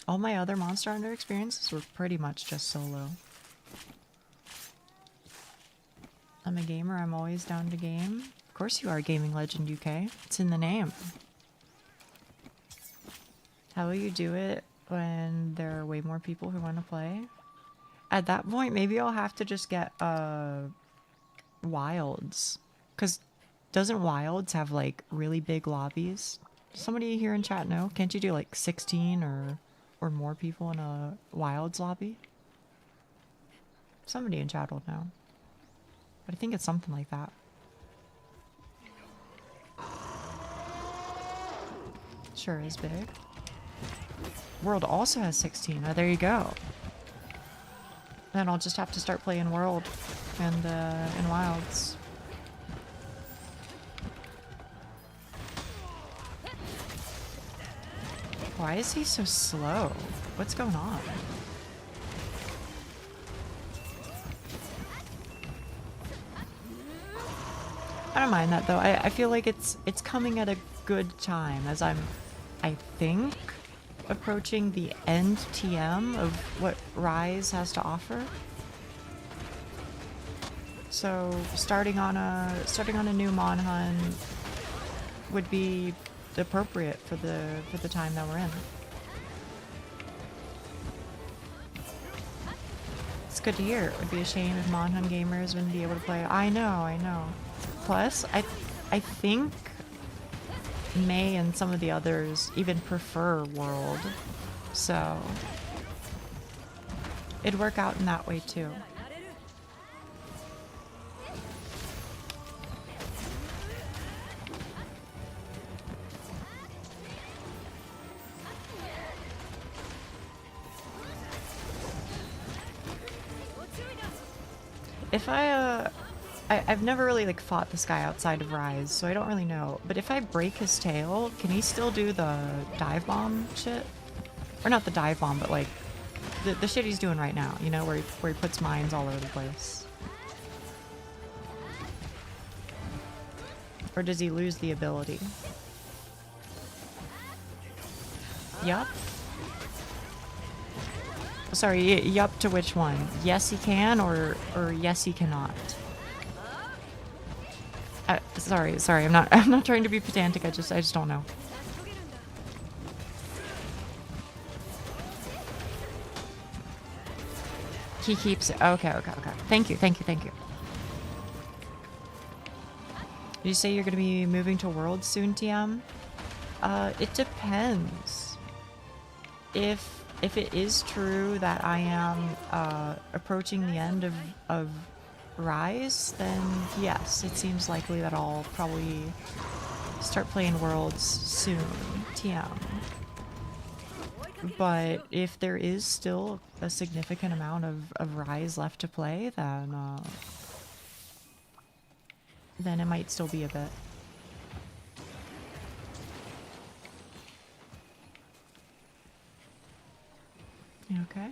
all my other Monster Hunter experiences were pretty much just solo. I'm a gamer, I'm always down to game. Of course you are, Gaming Legend UK. It's in the name. How will you do it when there are way more people who want to play? At that point, maybe I'll have to just get Wilds. Because doesn't Wilds have like really big lobbies? Somebody here in chat know? Can't you do like 16 or more people in a Wilds lobby? Somebody in chat will know. But I think it's something like that. Sure is big. World also has 16. Oh, there you go. Then I'll just have to start playing World and in Wilds. Why is he so slow? What's going on? I don't mind that though. I feel like it's coming at a good time as I think approaching the end TM of what Rise has to offer. So starting on a new Mon Hun would be appropriate for the time that we're in. It's good to hear. It would be a shame if Mon Hun gamers wouldn't be able to play. I know. Plus, I think May and some of the others even prefer World, so it'd work out in that way too. If I've never really like fought this guy outside of Rise, so I don't really know. But if I break his tail, can he still do the dive bomb shit? Or not the dive bomb, but like the shit he's doing right now, you know, where he puts mines all over the place. Or does he lose the ability? Yup. Sorry, yup to which one? Yes he can, or yes he cannot? Sorry, I'm not trying to be pedantic, I just don't know. He keeps it. Okay. Thank you. Did you say you're gonna be moving to World soon, TM? It depends. If it is true that I am approaching the end of Rise, then yes, it seems likely that I'll probably start playing Worlds soon, TM. But if there is still a significant amount of Rise left to play, then it might still be a bit. You okay?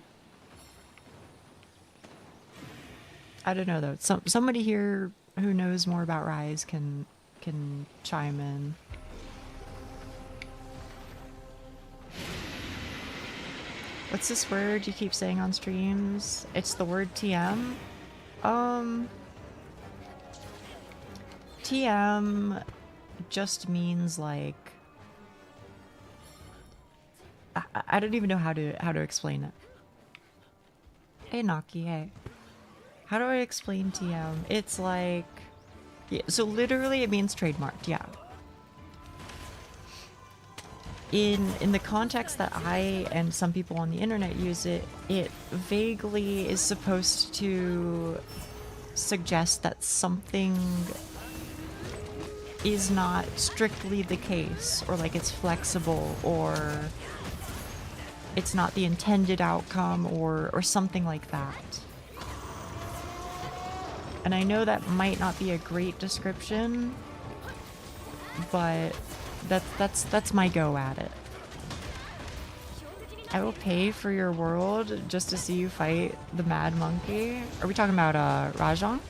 I don't know though. Somebody here who knows more about Rise can can chime in. What's this word you keep saying on streams? It's the word TM. TM just means like I don't even know how to explain it. Hey Naki, hey. How do I explain TM? It's like, yeah, so literally it means trademarked, yeah. In the context that I and some people on the internet use it, it vaguely is supposed to suggest that something is not strictly the case, or like it's flexible, or it's not the intended outcome, or something like that. And I know that might not be a great description, but that's my go at it. I will pay for your world just to see you fight the mad monkey. Are we talking about Rajang?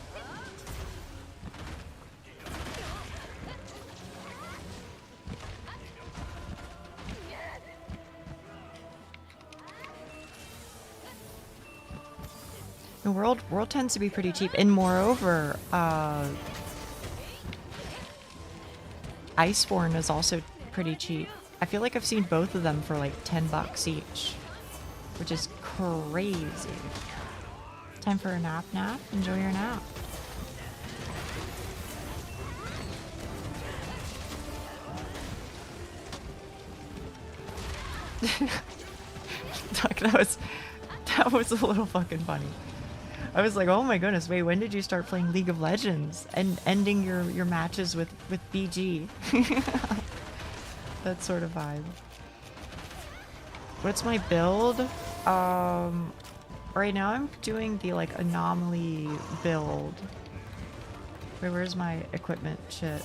The world tends to be pretty cheap, and moreover, Iceborne is also pretty cheap. I feel like I've seen both of them for like $10 each, which is crazy. Time for a nap. Enjoy your nap. That was a little fucking funny. I was like, oh my goodness, wait, when did you start playing League of Legends and ending your matches with BG? That sort of vibe. What's my build? Right now I'm doing the like anomaly build. Wait, where's my equipment shit?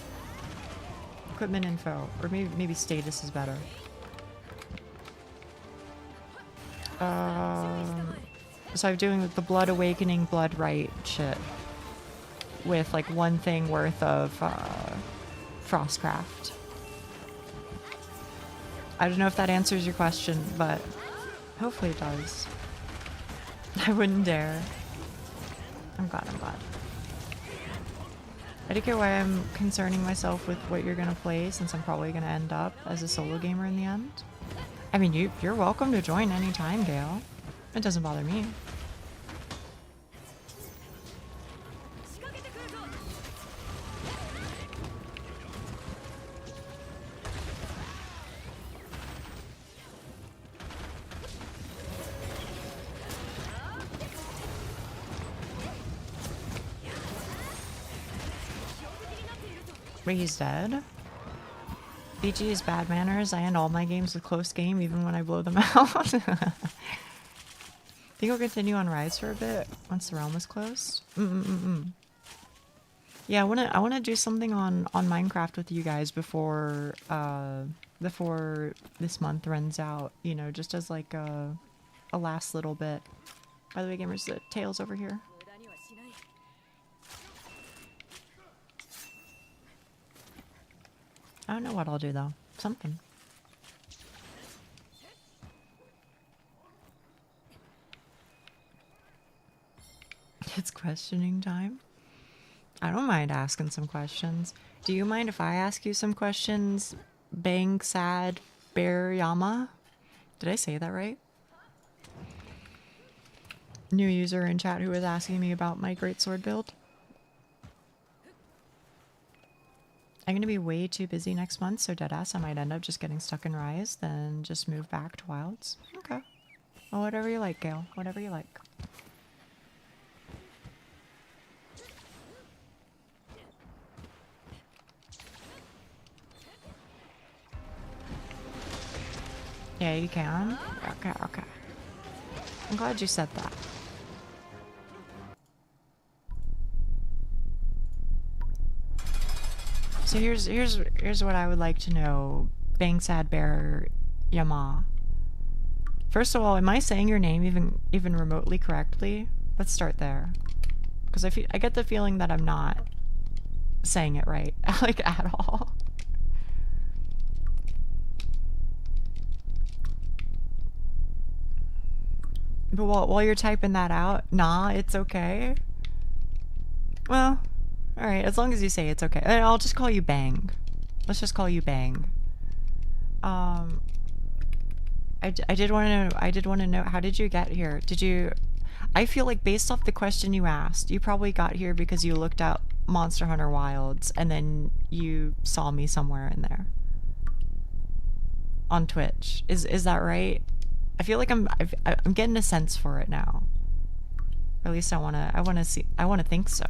Equipment info, or maybe status is better. So I'm doing the Blood Awakening, Blood Right shit with like one thing worth of Frostcraft. I don't know if that answers your question, but hopefully it does. I wouldn't dare. I'm glad. I don't care why I'm concerning myself with what you're gonna play, since I'm probably gonna end up as a solo gamer in the end. I mean, you're welcome to join anytime, Gale. It doesn't bother me. Wait, he's dead? BG is bad manners. I end all my games with close game, even when I blow them out. Think we'll continue on Rise for a bit once the realm is closed. Yeah, I wanna do something on Minecraft with you guys before this month runs out. You know, just as like a last little bit. By the way, gamers, the tail's over here. I don't know what I'll do though. Something. It's questioning time. I don't mind asking some questions. Do you mind if I ask you some questions? Bang Sad Bear Yama? Did I say that right? New user in chat who was asking me about my greatsword build. I'm gonna be way too busy next month, so deadass I might end up just getting stuck in Rise, then just move back to Wilds. Okay. Well, whatever you like, Gale. Whatever you like. Yeah, you can? Okay. I'm glad you said that. So here's what I would like to know, Bang Sad Bear Yama. First of all, am I saying your name even remotely correctly? Let's start there, because I get the feeling that I'm not. saying it right, like, at all. But while you're typing that out, nah, it's okay. Well, alright, as long as you say it's okay. I'll just call you Bang. Let's just call you Bang. I did want to know, how did you get here? I feel like based off the question you asked, you probably got here because you looked up Monster Hunter Wilds and then you saw me somewhere in there. On Twitch. Is that right? I feel like I'm getting a sense for it now. Or at least I want to think so.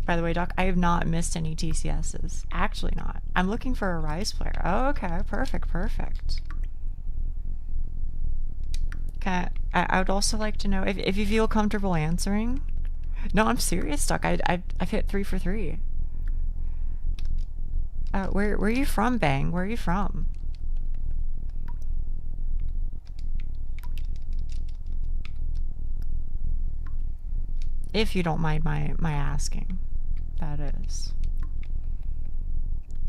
By the way, Doc, I have not missed any TCSs. Actually not. I'm looking for a Rise player. Oh, okay. Perfect. Okay. I would also like to know if you feel comfortable answering. No, I'm serious, Doc. I've hit 3 for 3. Where are you from, Bang? Where are you from? If you don't mind my asking. That is.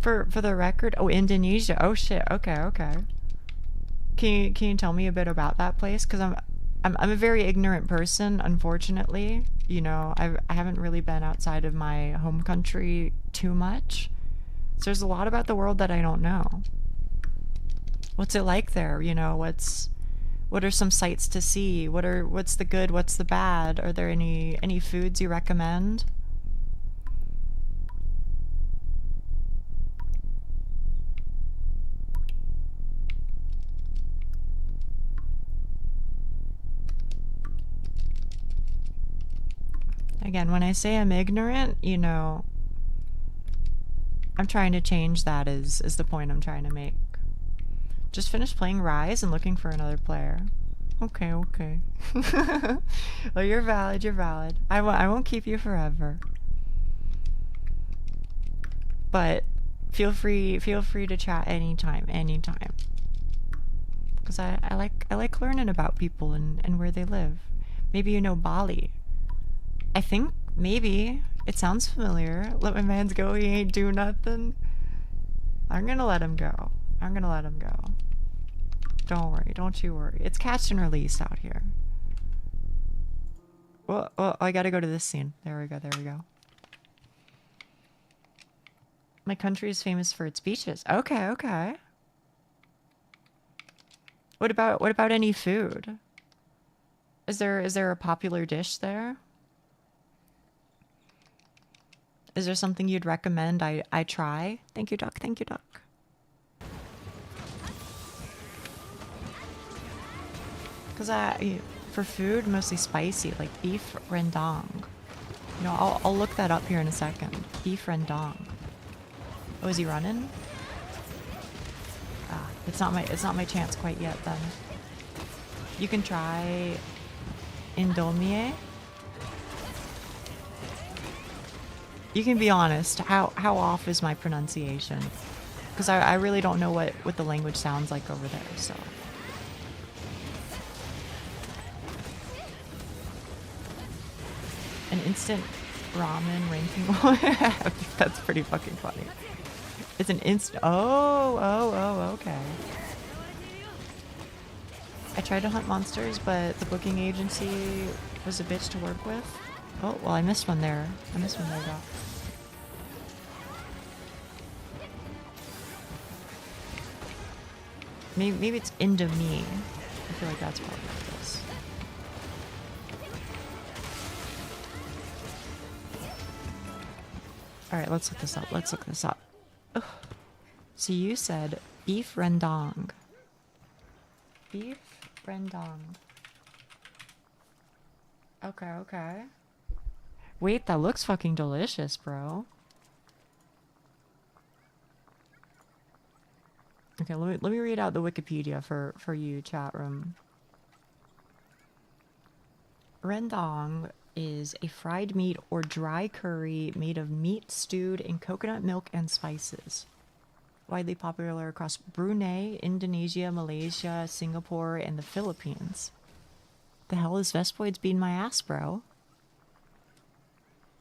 For the record, oh, Indonesia. Oh shit. Okay. Can you tell me a bit about that place? Because I'm a very ignorant person, unfortunately. You know, I haven't really been outside of my home country too much. So there's a lot about the world that I don't know. What's it like there? You know, what are some sights to see? What's the good? What's the bad? Are there any foods you recommend? Again, when I say I'm ignorant, you know, I'm trying to change that is the point I'm trying to make. Just finished playing Rise and looking for another player. Okay. Well, you're valid. I won't keep you forever. But feel free to chat anytime. Because I like learning about people and where they live. Maybe you know Bali. I think maybe it sounds familiar. Let my mans go, he ain't do nothing. I'm gonna let him go. Don't worry, don't you worry. It's catch and release out here. Oh, I gotta go to this scene. There we go. My country is famous for its beaches. Okay. What about any food? Is there a popular dish there? Is there something you'd recommend I try? Thank you, Duck. Because for food, mostly spicy, like beef rendang. You know, I'll look that up here in a second. Beef rendang. Oh, is he running? Ah, it's not my chance quite yet then. You can try Indomie. You can be honest. How off is my pronunciation? Because I really don't know what the language sounds like over there, so. An instant ramen ranking one? That's pretty fucking funny. It's an instant. Oh, okay. I tried to hunt monsters, but the booking agency was a bitch to work with. Oh, well, I missed one there. Doc. Maybe it's Indomie. I feel like that's probably what it is. Alright, let's look this up. Ugh. So you said beef rendang. Beef rendang. Okay. Wait, that looks fucking delicious, bro. Okay, let me read out the Wikipedia for you, chat room. Rendang is a fried meat or dry curry made of meat stewed in coconut milk and spices. Widely popular across Brunei, Indonesia, Malaysia, Singapore, and the Philippines. The hell is Vespoids being my ass, bro?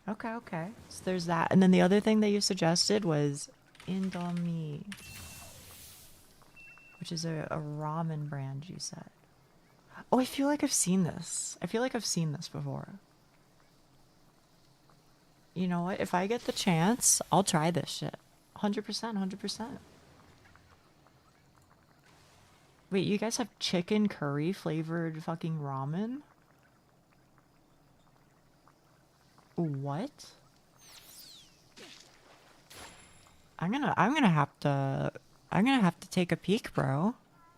Okay, okay. So there's that. And then the other thing that you suggested was Indomie, which is a ramen brand, you said. Oh, I feel like I've seen this. I feel like I've seen this before. You know what? If I get the chance, I'll try this shit. 100%, 100%. Wait, you guys have chicken curry flavored fucking ramen? What? I'm gonna have to take a peek, bro.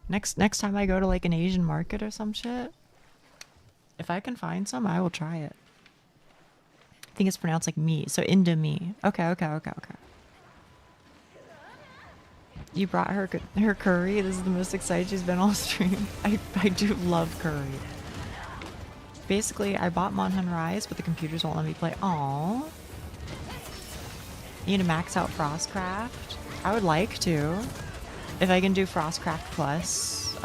Next time I go to like an Asian market or some shit, if I can find some, I will try it. I think it's pronounced like me, so Indomie. Okay, okay, okay, okay. You brought her curry. This is the most excited she's been all stream. I do love curry. Basically, I bought Monhan Rise, but the computers won't let me play. Aww. You need to max out Frostcraft. I would like to. If I can do Frostcraft Plus,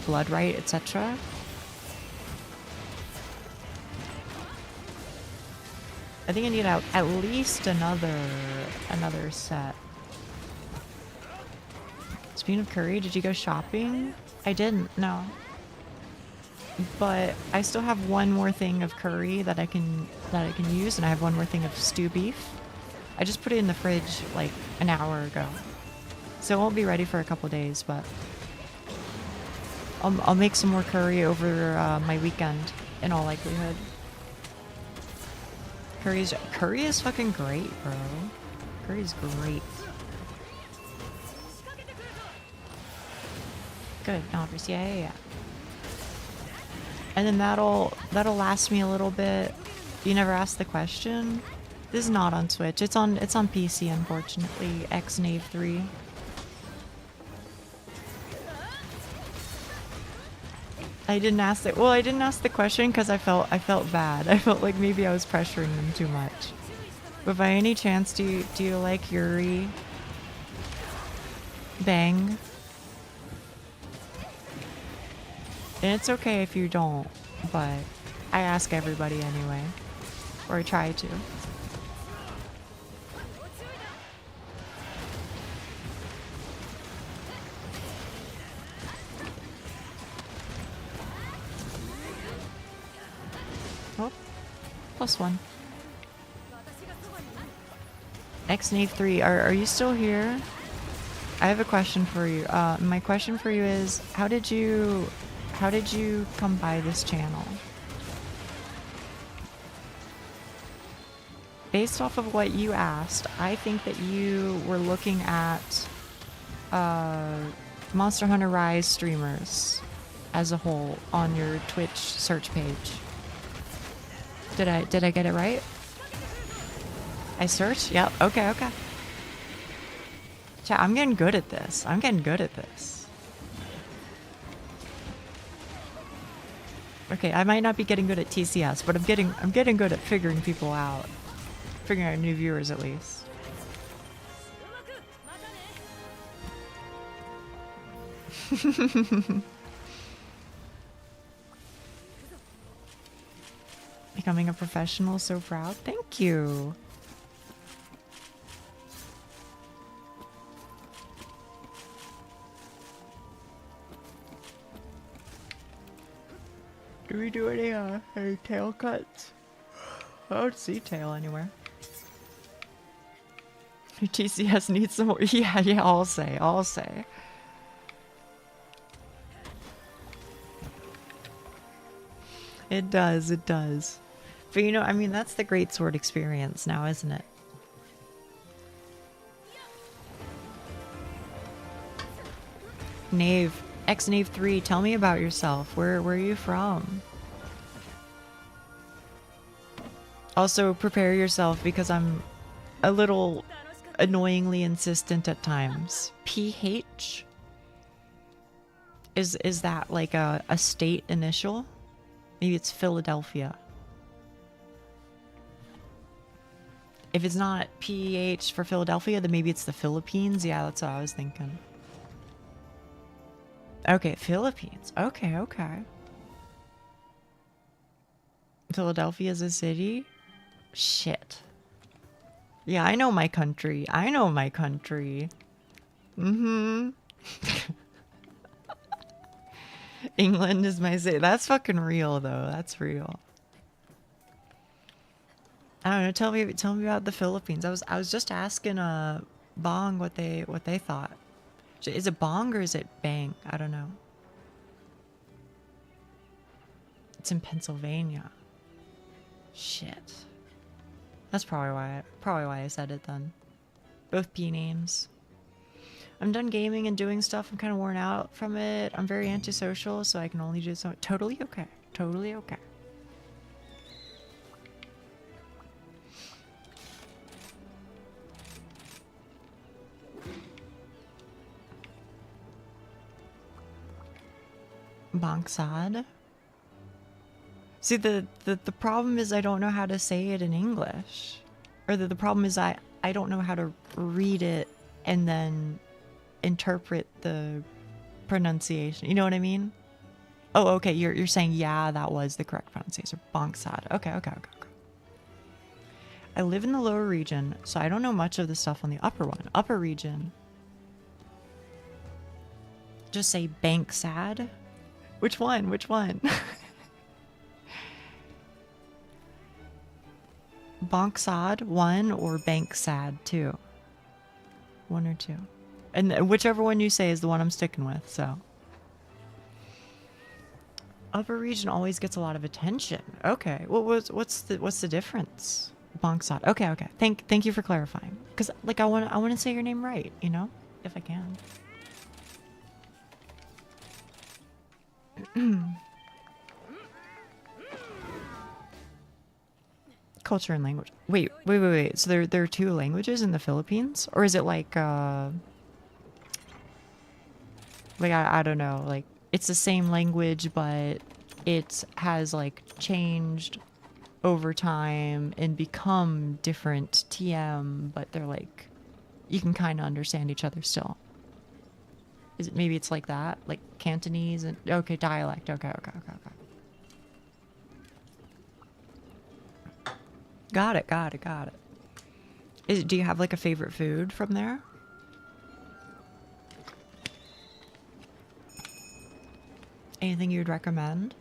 Bloodright, etc. I think I need at least another set. Speaking of curry, did you go shopping? I didn't, no. But I still have one more thing of curry that I can use, and I have one more thing of stew beef. I just put it in the fridge like an hour ago, so it won't be ready for a couple days. But I'll make some more curry over my weekend, in all likelihood. Curry is fucking great, bro. Curry is great. Good, Nobbers. Yeah. And then that'll last me a little bit. You never asked the question. This is not on Switch. It's on PC, unfortunately. Knave 3. I didn't ask the question because I felt bad. I felt like maybe I was pressuring them too much. But by any chance, do you like Yuri? Bang. And it's okay if you don't, but I ask everybody anyway. Or I try to. Oh, +1. Knave 3, are you still here? I have a question for you. My question for you is, how did you come by this channel? Based off of what you asked, I think that you were looking at Monster Hunter Rise streamers as a whole on your Twitch search page. Did I get it right? I searched? Yep. Okay. Chat, I'm getting good at this. Okay, I might not be getting good at TCS, but I'm getting good at figuring people out. Figuring out new viewers at least. Becoming a professional, so proud. Thank you. Do we do any tail cuts? I don't see tail anywhere. Your TCS needs some more. Yeah, I'll say. It does. But you know, I mean, that's the great sword experience now, isn't it? Knave. Knave 3, tell me about yourself. Where are you from? Also, prepare yourself because I'm a little annoyingly insistent at times. PH? Is that like a state initial? Maybe it's Philadelphia. If it's not PH for Philadelphia, then maybe it's the Philippines. Yeah, that's what I was thinking. Okay, Philippines. Okay. Philadelphia is a city. Shit. Yeah, I know my country. I know my country. Mm-hmm. England is my city. That's fucking real, though. That's real. I don't know. Tell me about the Philippines. I was just asking Bong what they thought. Is it Bong or is it Bang? I don't know. It's in Pennsylvania. Shit. That's probably why I said it then. Both P names. I'm done gaming and doing stuff. I'm kind of worn out from it. I'm very antisocial, so I can only do so. Totally okay. Totally okay. Bangsad. See, the problem is I don't know how to say it in English. Or the problem is I don't know how to read it and then interpret the pronunciation. You know what I mean? Oh, okay. You're saying, yeah, that was the correct pronunciation. Bangsad. Okay. I live in the lower region, so I don't know much of the stuff on the upper one. Upper region. Just say Banksad. Which one? Bonksad 1 or Banksad 2? 1 or 2. And whichever one you say is the one I'm sticking with, so. Upper region always gets a lot of attention. Okay. What's the difference? Bonksad. Okay. Thank you for clarifying. Cuz like I want to say your name right, you know? If I can. Culture and language. Wait. So there are 2 languages in the Philippines? Or is it like I don't know, like it's the same language but it has like changed over time and become different TM, but they're like you can kind of understand each other still. Is it maybe it's like that? Like Cantonese and okay, dialect. Okay. Got it. Do you have like a favorite food from there? Anything you'd recommend?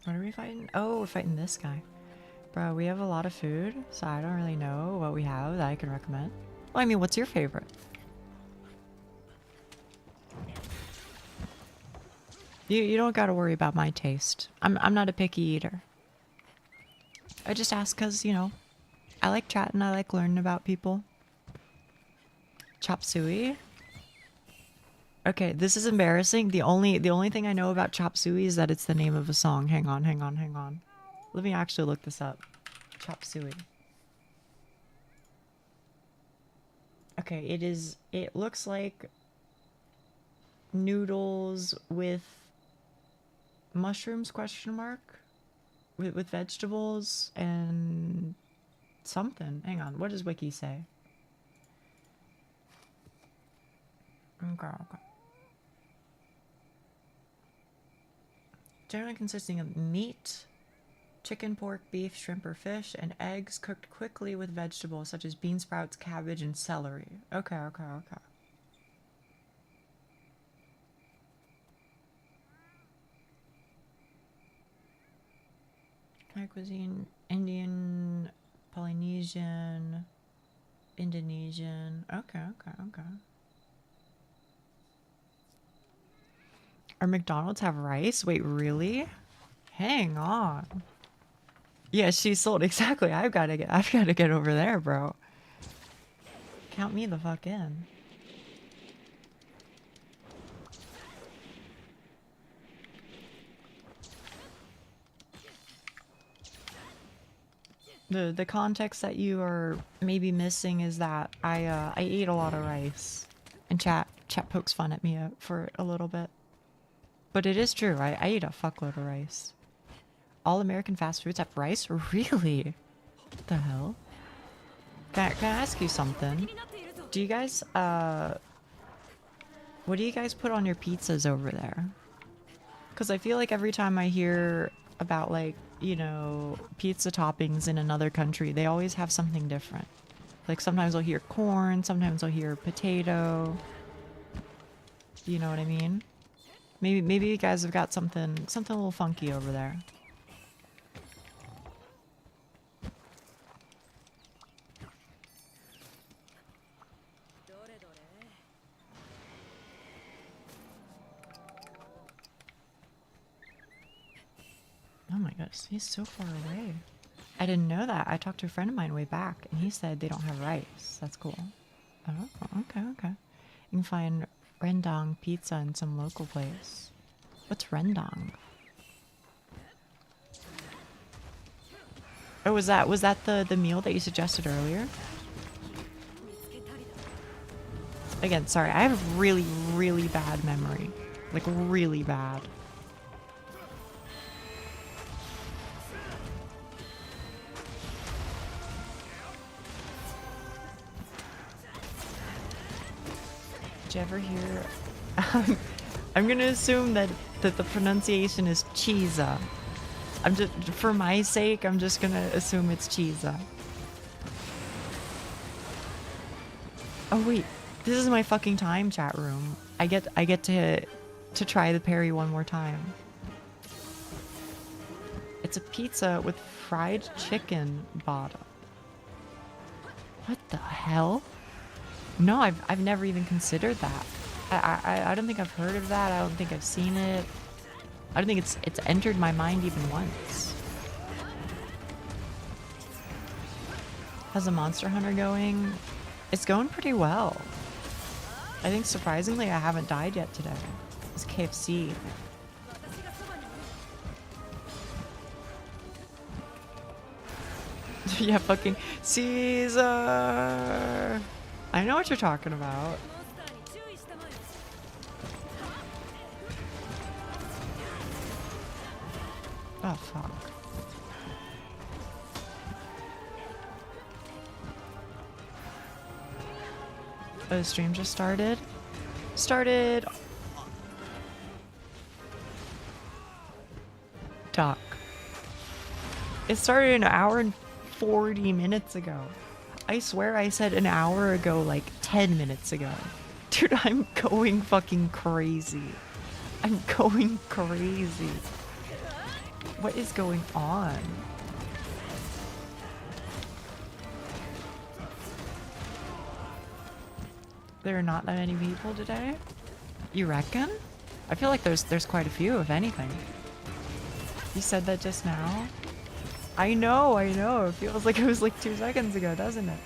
What are we fighting? Oh, we're fighting this guy. Bro, we have a lot of food, so I don't really know what we have that I can recommend. Well, I mean, what's your favorite? You don't gotta worry about my taste. I'm not a picky eater. I just ask cause, you know, I like chatting, I like learning about people. Chop suey? Okay, this is embarrassing. The only thing I know about chop suey is that it's the name of a song. Hang on. Let me actually look this up. Chop suey. Okay, it looks like noodles with mushrooms, question mark? With vegetables and something. Hang on, what does Wiki say? Okay. Generally consisting of meat, chicken, pork, beef, shrimp, or fish, and eggs cooked quickly with vegetables such as bean sprouts, cabbage, and celery. Okay. Thai cuisine, Indian, Polynesian, Indonesian. Okay. Our McDonald's have rice? Wait, really? Hang on. Yeah, she sold. Exactly. I've got to get over there, bro. Count me the fuck in. The context that you are maybe missing is that I eat a lot of rice, and chat pokes fun at me for a little bit. But it is true. I eat a fuckload of rice. All American fast foods have rice? Really? What the hell? Can I ask you something? Do you guys, what do you guys put on your pizzas over there? Because I feel like every time I hear about, like, you know, pizza toppings in another country, they always have something different. Like, sometimes I'll hear corn, sometimes I'll hear potato. You know what I mean? Maybe you guys have got something a little funky over there. Oh my goodness, he's so far away. I didn't know that. I talked to a friend of mine way back, and he said they don't have rice. That's cool. Oh, okay. You can find rendang pizza in some local place. What's rendang? Oh, was that the meal that you suggested earlier? Again, sorry, I have really, really bad memory. Like, really bad. Did you ever hear... I'm gonna assume that the pronunciation is Chiza. I'm just, for my sake, I'm just gonna assume it's Chiza. Oh wait, this is my fucking time, chat room. I get to try the parry one more time. It's a pizza with fried chicken bottom. What the hell? No, I've never even considered that. I don't think I've heard of that. I don't think I've seen it. I don't think it's entered my mind even once. How's the Monster Hunter going? It's going pretty well. I think surprisingly I haven't died yet today. It's KFC. Yeah, fucking Caesar! I know what you're talking about. Oh, fuck. Oh, the stream just started? Doc. It started an hour and 40 minutes ago. I swear I said an hour ago, like 10 minutes ago. Dude, I'm going fucking crazy. I'm going crazy. What is going on? There are not that many people today? You reckon? I feel like there's quite a few, if anything. You said that just now? I know. It feels like it was like 2 seconds ago, doesn't it?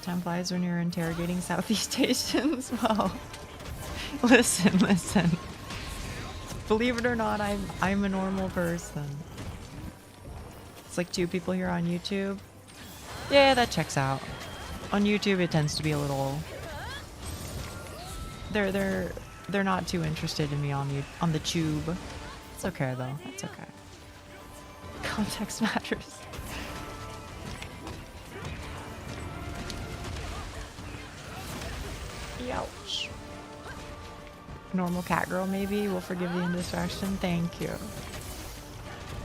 Time flies when you're interrogating Southeast Asians. Well, listen. Believe it or not, I'm a normal person. It's like 2 people here on YouTube. Yeah, that checks out. On YouTube, it tends to be a little. They're not too interested in me on the tube. It's okay though. That's okay. Context matters. Ouch. Normal cat girl, maybe. We'll forgive the indiscretion. Thank you.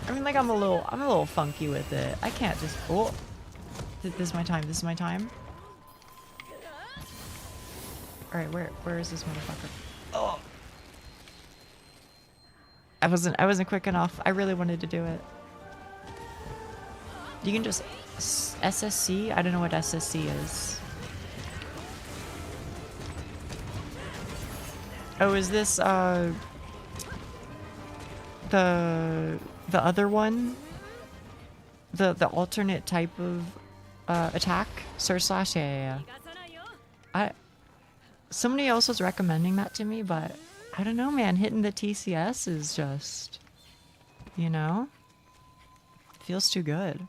I mean, like, I'm a little funky with it. I can't just. Oh, this is my time. All right, where is this motherfucker? Oh. I wasn't quick enough. I really wanted to do it. You can just SSC? I don't know what SSC is. Oh, is this the other one? The alternate type of attack? Surslash, yeah. Somebody else was recommending that to me, but I don't know, man. Hitting the TCS is just, you know, feels too good.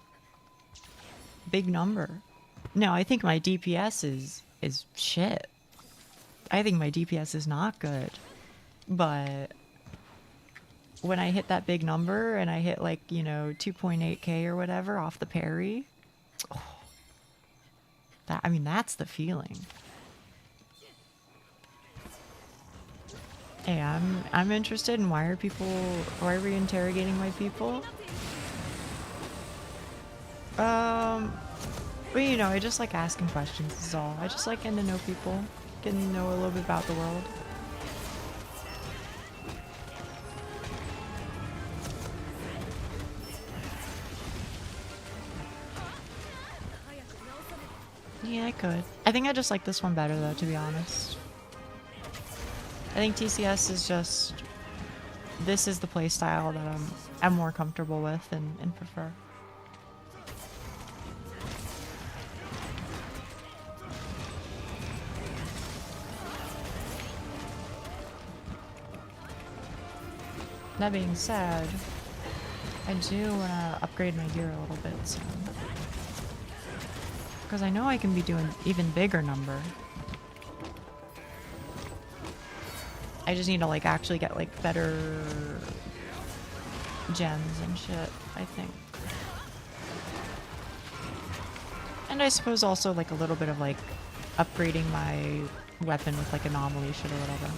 Big number. No, I think my DPS is shit. I think my DPS is not good. But when I hit that big number and I hit like, you know, 2.8k or whatever off the parry, oh, that, I mean, that's the feeling. Hey, I'm interested in why are we interrogating my people? Well, you know, I just like asking questions is all. I just like getting to know people, getting to know a little bit about the world. Yeah, I could. I think I just like this one better though, to be honest. I think TCS is just... This is the playstyle that I'm more comfortable with and prefer. That being said, I do want to upgrade my gear a little bit soon. Because I know I can be doing even bigger number. I just need to like actually get like better gems and shit, I think. And I suppose also like a little bit of like upgrading my weapon with like anomaly shit or whatever.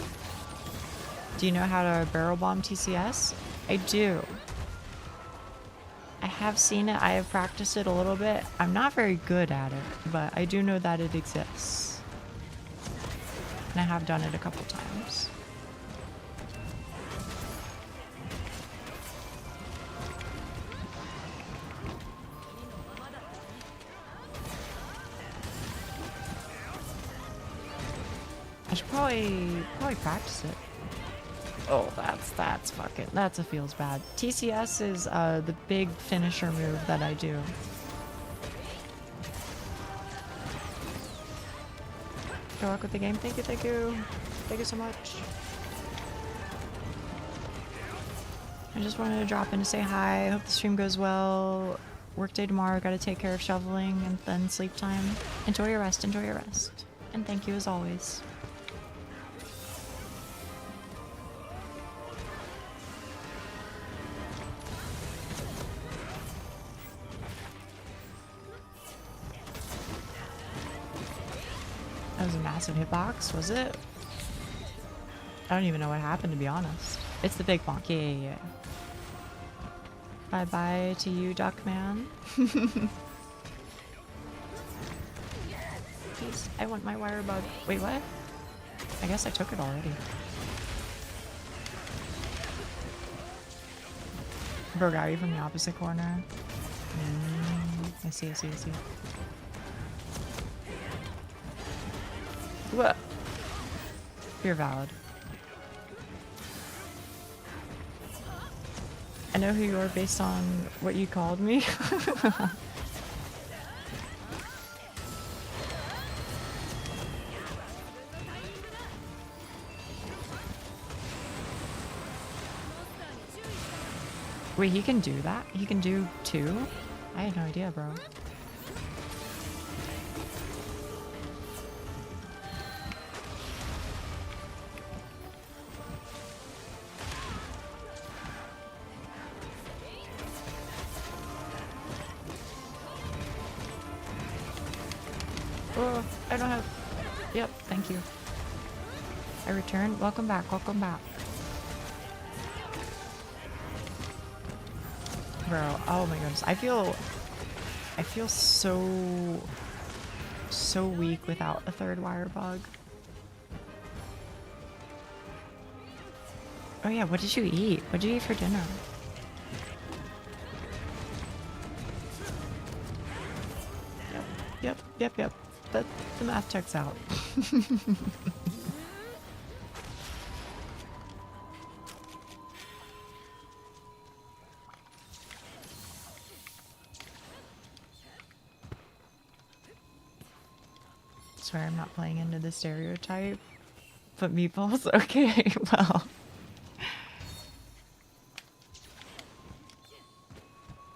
Do you know how to barrel bomb TCS? I do. I have seen it, I have practiced it a little bit. I'm not very good at it, but I do know that it exists. And I have done it a couple times. I should probably practice it. Oh, that's fucking, that feels bad. TCS is the big finisher move that I do. Good luck with the game. Thank you, thank you. Thank you so much. I just wanted to drop in to say hi. I hope the stream goes well. Workday tomorrow, gotta take care of shoveling and then sleep time. Enjoy your rest, enjoy your rest. And thank you as always. That was a massive hitbox, was it? I don't even know what happened, to be honest. It's the big bonk. Yeah. Bye bye to you, Duckman. Please, I want my wire bug. Wait, what? I guess I took it already. Bro got you from the opposite corner. I see. What? You're valid. I know who you are based on what you called me. Wait, he can do that? He can do two? I had no idea, bro. Oh, I don't have... Yep, thank you. I returned. Welcome back, welcome back. Bro, oh my goodness. I feel so weak without a third wire bug. Oh yeah, what did you eat? What did you eat for dinner? Yep. The math checks out. Swear I'm not playing into the stereotype. But meatballs? Okay, well.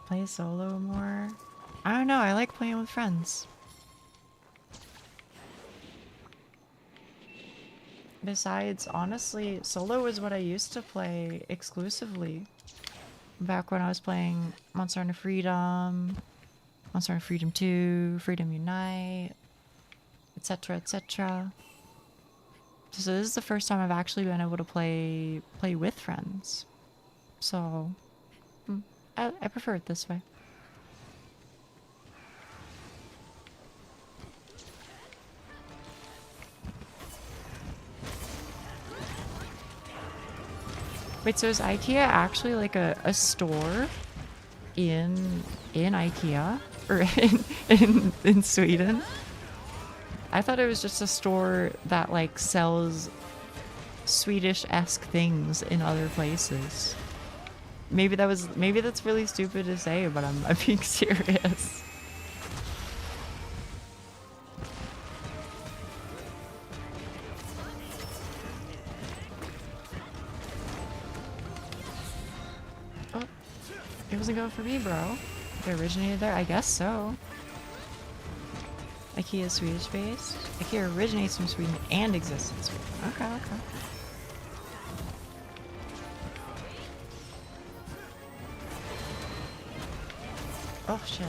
Play solo more? I don't know, I like playing with friends. Besides, honestly, solo was what I used to play exclusively. Back when I was playing Monster Hunter Freedom, Monster Hunter Freedom 2, Freedom Unite, etc, etc. So this is the first time I've actually been able to play with friends. So, I prefer it this way. Wait, so is IKEA actually like a store in IKEA or in Sweden? I thought it was just a store that like sells Swedish-esque things in other places. Maybe that's really stupid to say, but I'm being serious. Oh, it wasn't going for me, bro. It originated there? I guess so. IKEA is Swedish-based. IKEA originates from Sweden and exists in Sweden. Okay, okay. Oh shit.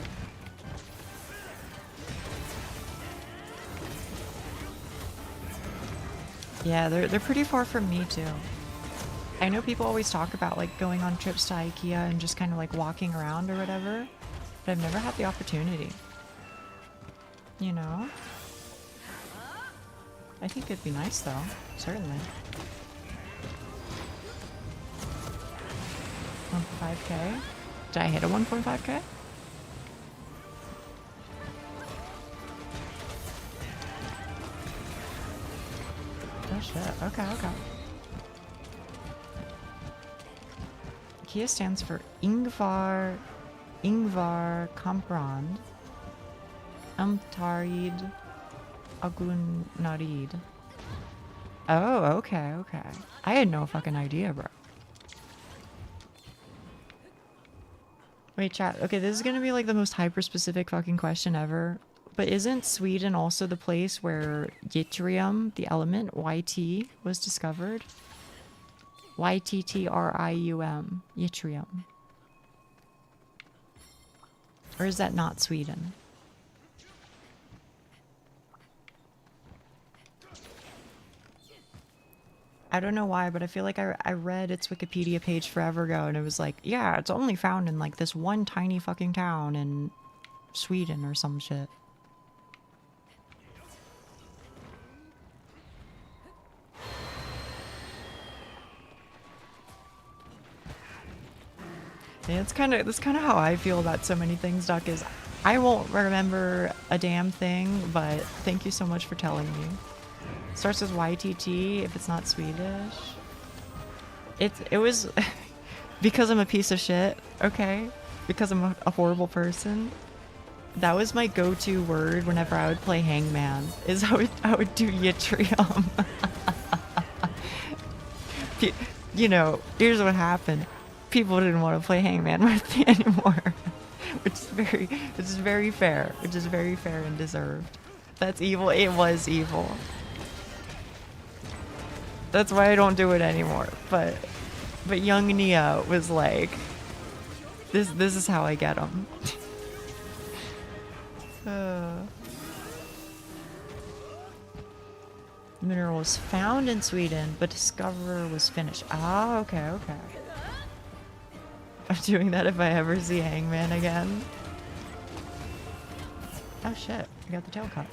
Yeah, they're pretty far from me too. I know people always talk about like going on trips to IKEA and just kind of like walking around or whatever, but I've never had the opportunity. You know? I think it'd be nice though, certainly. 1.5k? Did I hit a 1.5k? Oh shit, okay, okay. IKEA stands for Ingvar Kamprand Amtarid Agunarid. Oh, okay, okay. I had no fucking idea, bro. Wait, chat. Okay, this is gonna be like the most hyper-specific fucking question ever. But isn't Sweden also the place where yttrium, the element, YT, was discovered? YTTRIUM, yttrium. Or is that not Sweden? I don't know why, but I feel like I read its Wikipedia page forever ago and it was like, yeah, it's only found in like this one tiny fucking town in Sweden or some shit. Yeah, that's kind of how I feel about so many things, Duck, is I won't remember a damn thing, but thank you so much for telling me. Starts with YTT if it's not Swedish. It was because I'm a piece of shit, okay? Because I'm a horrible person. That was my go-to word whenever I would play Hangman, is I would do yttrium. You know, here's what happened. People didn't want to play Hangman with me anymore. Which is very fair. Which is very fair and deserved. That's evil. It was evil. That's why I don't do it anymore. But young Nia was like, this is how I get them. Mineral was found in Sweden, but discoverer was Finnish. Ah, okay, okay. I'm doing that if I ever see Hangman again. Oh shit, I got the tail cut.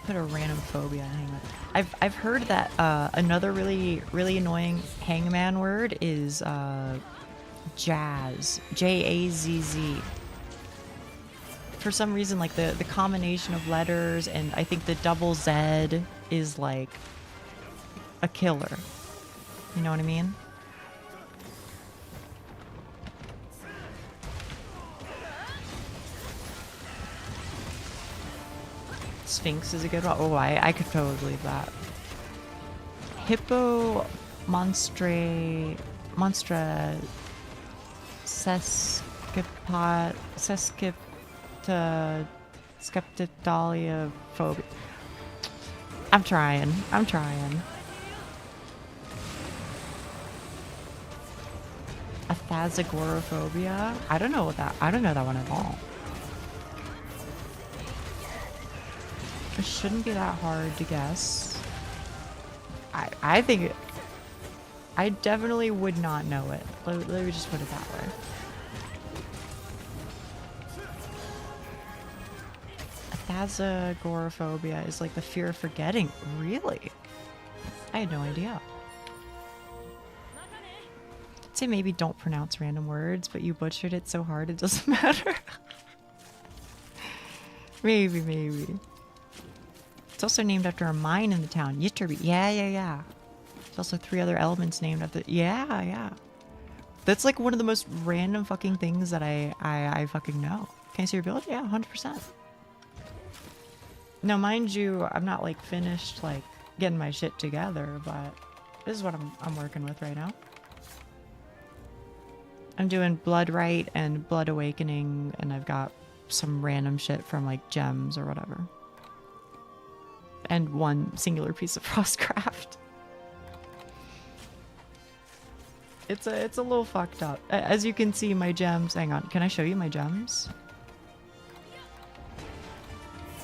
Put a random phobia on Hangman. I've heard that another really annoying Hangman word is jazz. J-A-Z-Z. For some reason, like the combination of letters and I think the double Z is like a killer. You know what I mean? Sphinx is a good one. Oh, I could totally believe that. Hippo monstra skeptidalia phobia. I'm trying. I'm trying. Agoraphobia? I don't know that one at all. It shouldn't be that hard to guess. I think I definitely would not know it. Let me just put it that way. Agoraphobia is like the fear of forgetting. Really? I had no idea. I'd say maybe don't pronounce random words, but you butchered it so hard it doesn't matter. Maybe. It's also named after a mine in the town. Ytterby. Yeah. There's also 3 other elements named after... Yeah. That's like one of the most random fucking things that I fucking know. Can I see your build? Yeah, 100%. Now, mind you, I'm not like finished like getting my shit together, but this is what I'm working with right now. I'm doing Blood Rite and Blood Awakening, and I've got some random shit from like gems or whatever. And 1 singular piece of Frostcraft. It's a little fucked up. As you can see, my gems... Hang on, can I show you my gems?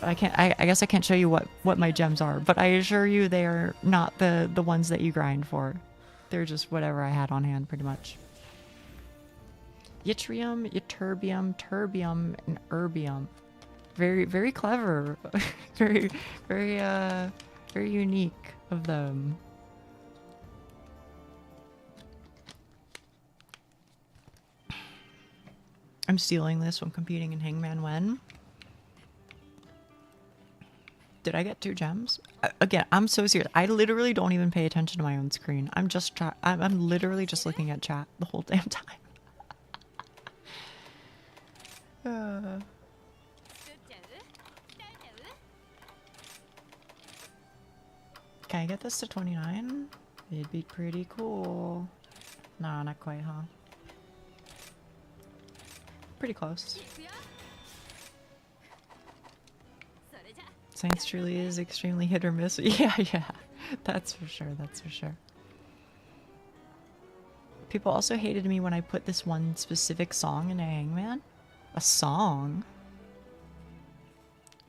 I guess I can't show you what my gems are, but I assure you they are not the ones that you grind for. They're just whatever I had on hand, pretty much. Yttrium, Ytterbium, Terbium, and Erbium. Very, very clever. very unique of them. I'm stealing this when competing in Hangman When. Did I get 2 gems? Again, I'm so serious. I literally don't even pay attention to my own screen. I'm literally just looking at chat the whole damn time. Can I get this to 29? It'd be pretty cool. No, not quite, huh? Pretty close. Science truly is extremely hit or miss. Yeah, that's for sure. People also hated me when I put this one specific song in a Hangman. A song?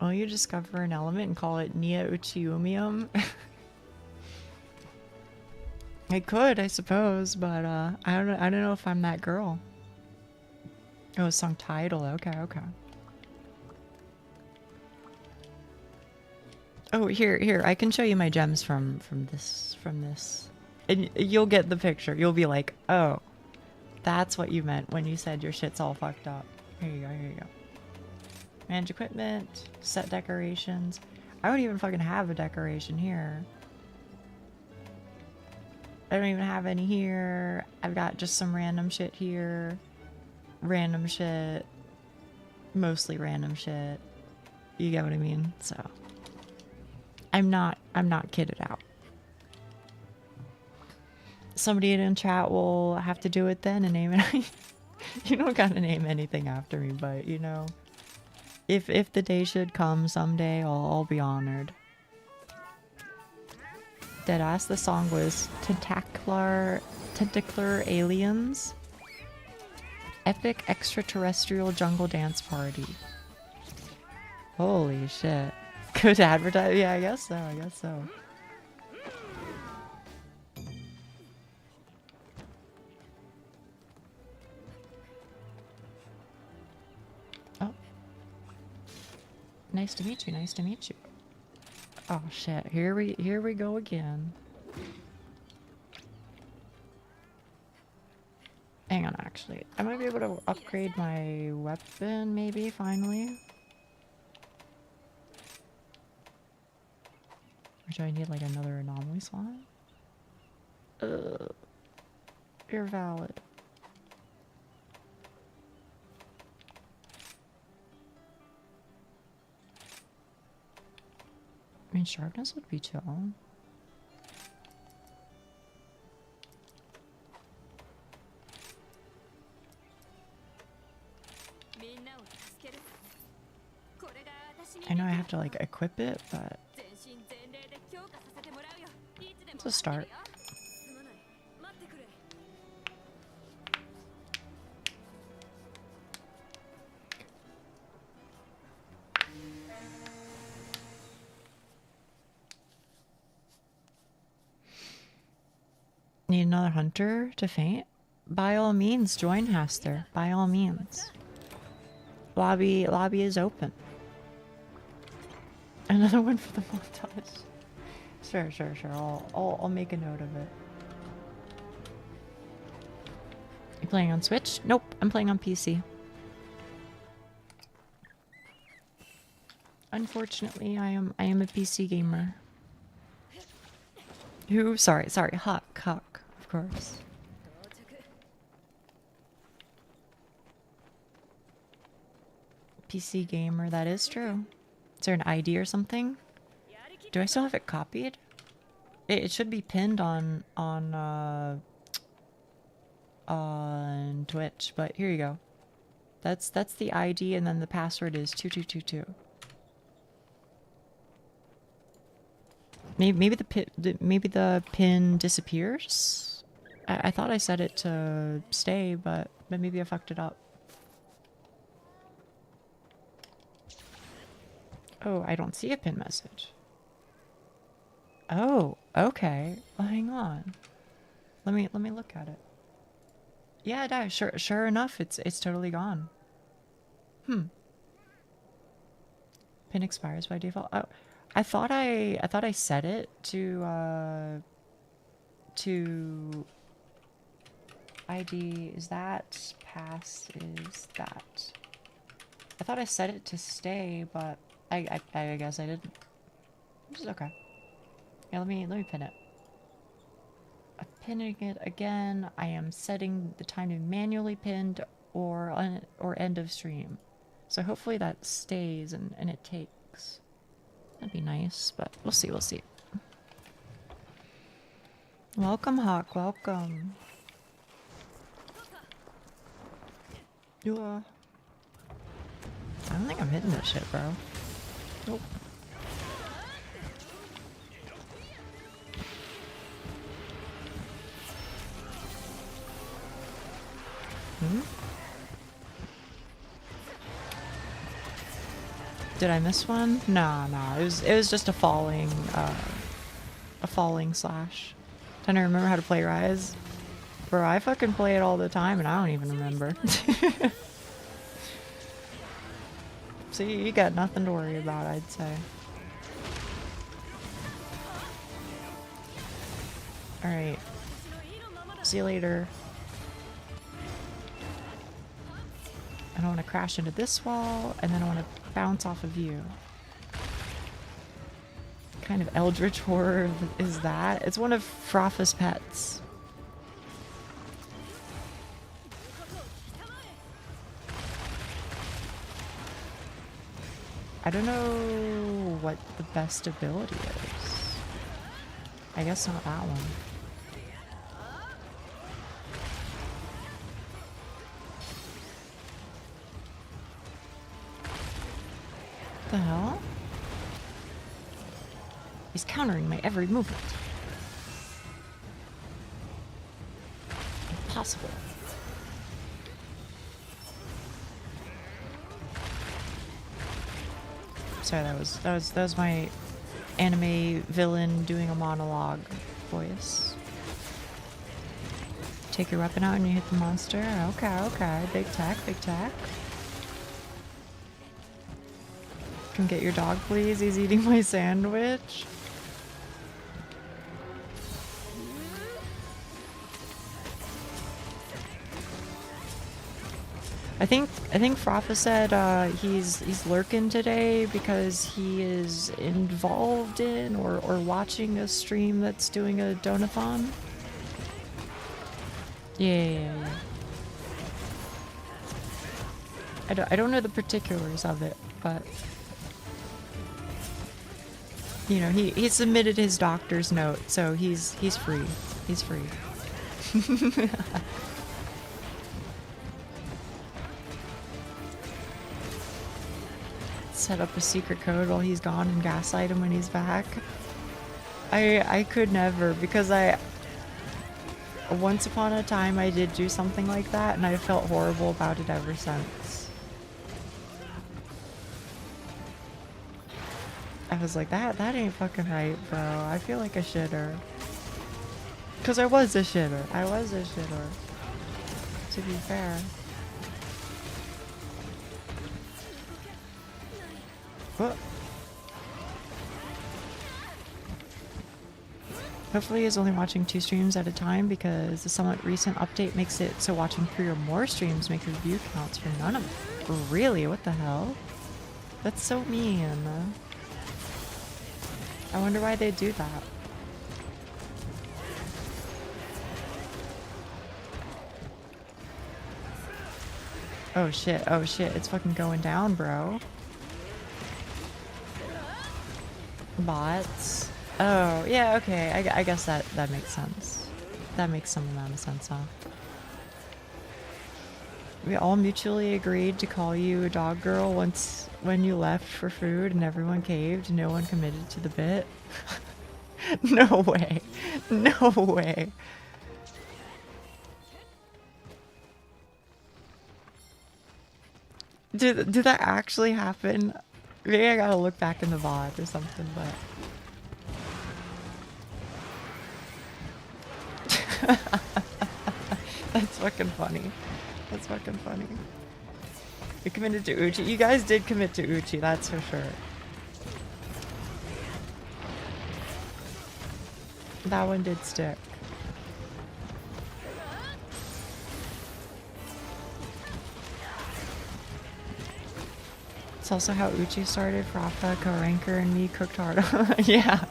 Oh, you discover an element and call it Nia Uchiumium? I could, I suppose, but I don't know if I'm that girl. Oh, song title. Okay. Oh, here, I can show you my gems from this. And you'll get the picture. You'll be like, oh, that's what you meant when you said your shit's all fucked up. Here you go. Manage equipment, set decorations. I don't even fucking have a decoration here. I don't even have any here. I've got just some random shit here. Random shit. Mostly random shit. You get what I mean? So I'm not kitted out. Somebody in chat will have to do it then and name it. You don't gotta name anything after me, but you know, if the day should come someday, I'll be honored. Deadass, the song was Tentacular Aliens. Epic extraterrestrial jungle dance party. Holy shit. Good advertise. Yeah, I guess so. Oh. Nice to meet you. Oh shit. Here we go again. Hang on, actually. I might be able to upgrade my weapon, maybe, finally. Or do I need, like, another anomaly slot? You're valid. I mean, sharpness would be chill. I know I have to like equip it, but It's a start. Need another hunter to faint? By all means, join Haster. By all means. Lobby is open. Another one for the montage. Sure. I'll make a note of it. You playing on Switch? Nope, I'm playing on PC. Unfortunately, I am a PC gamer. Who? Sorry, Huck, of course. PC gamer, that is true. Is there an ID or something? Do I still have it copied? It should be pinned on Twitch, but here you go. That's the ID, and then the password is 2222. Maybe the pin disappears. I thought I set it to stay, but maybe I fucked it up. Oh, I don't see a pin message. Oh, okay. Well, hang on. Let me look at it. Yeah, it does. Sure enough, it's totally gone. Pin expires by default. Oh, I thought I set it to ID is that, pass is that. I thought I set it to stay, but I guess I didn't. Which is okay. Yeah, let me pin it. I'm pinning it again. I am setting the time to manually pinned or end of stream. So hopefully that stays and it takes. That'd be nice, but we'll see. Welcome, Hawk. Welcome. I don't think I'm hitting this shit, bro. Nope. Did I miss one? No. It was just a falling slash. Trying to remember how to play Rise. Bro, I fucking play it all the time and I don't even remember. See, you got nothing to worry about, I'd say. Alright. See you later. I don't want to crash into this wall, and then I want to bounce off of you. What kind of eldritch horror is that? It's one of Froffa's pets. I don't know what the best ability is. I guess not that one. What the hell? He's countering my every movement. Impossible. Sorry, that was my anime villain doing a monologue voice. Take your weapon out and you hit the monster. Okay. Big tech. Come get your dog, please. He's eating my sandwich. I think Froffa said he's lurking today because he is involved in or watching a stream that's doing a donathon. Yeah. I don't know the particulars of it, but you know, he submitted his doctor's note, so he's free. He's free. Set up a secret code while he's gone and gaslight him when he's back. I could never, because once upon a time I did do something like that and I felt horrible about it ever since. I was like, that ain't fucking right, bro. I feel like a shitter. Cause I was a shitter. I was a shitter. To be fair. What? Hopefully he's only watching 2 streams at a time because the somewhat recent update makes it so watching 3 or more streams makes his view counts for none of them. Really? What the hell? That's so mean. I wonder why they do that. Oh shit, it's fucking going down, bro. Bots. Oh, yeah, okay. I guess that makes sense. That makes some amount of sense, huh? We all mutually agreed to call you a dog girl when you left for food and everyone caved. No one committed to the bit. No way. No way. Did that actually happen? Maybe I gotta look back in the VOD or something, but... That's fucking funny. That's fucking funny. You committed to Uchi. You guys did commit to Uchi, that's for sure. That one did stick. It's also how Uchi started. Rafa, Co-Ranker, and me cooked hard. Yeah.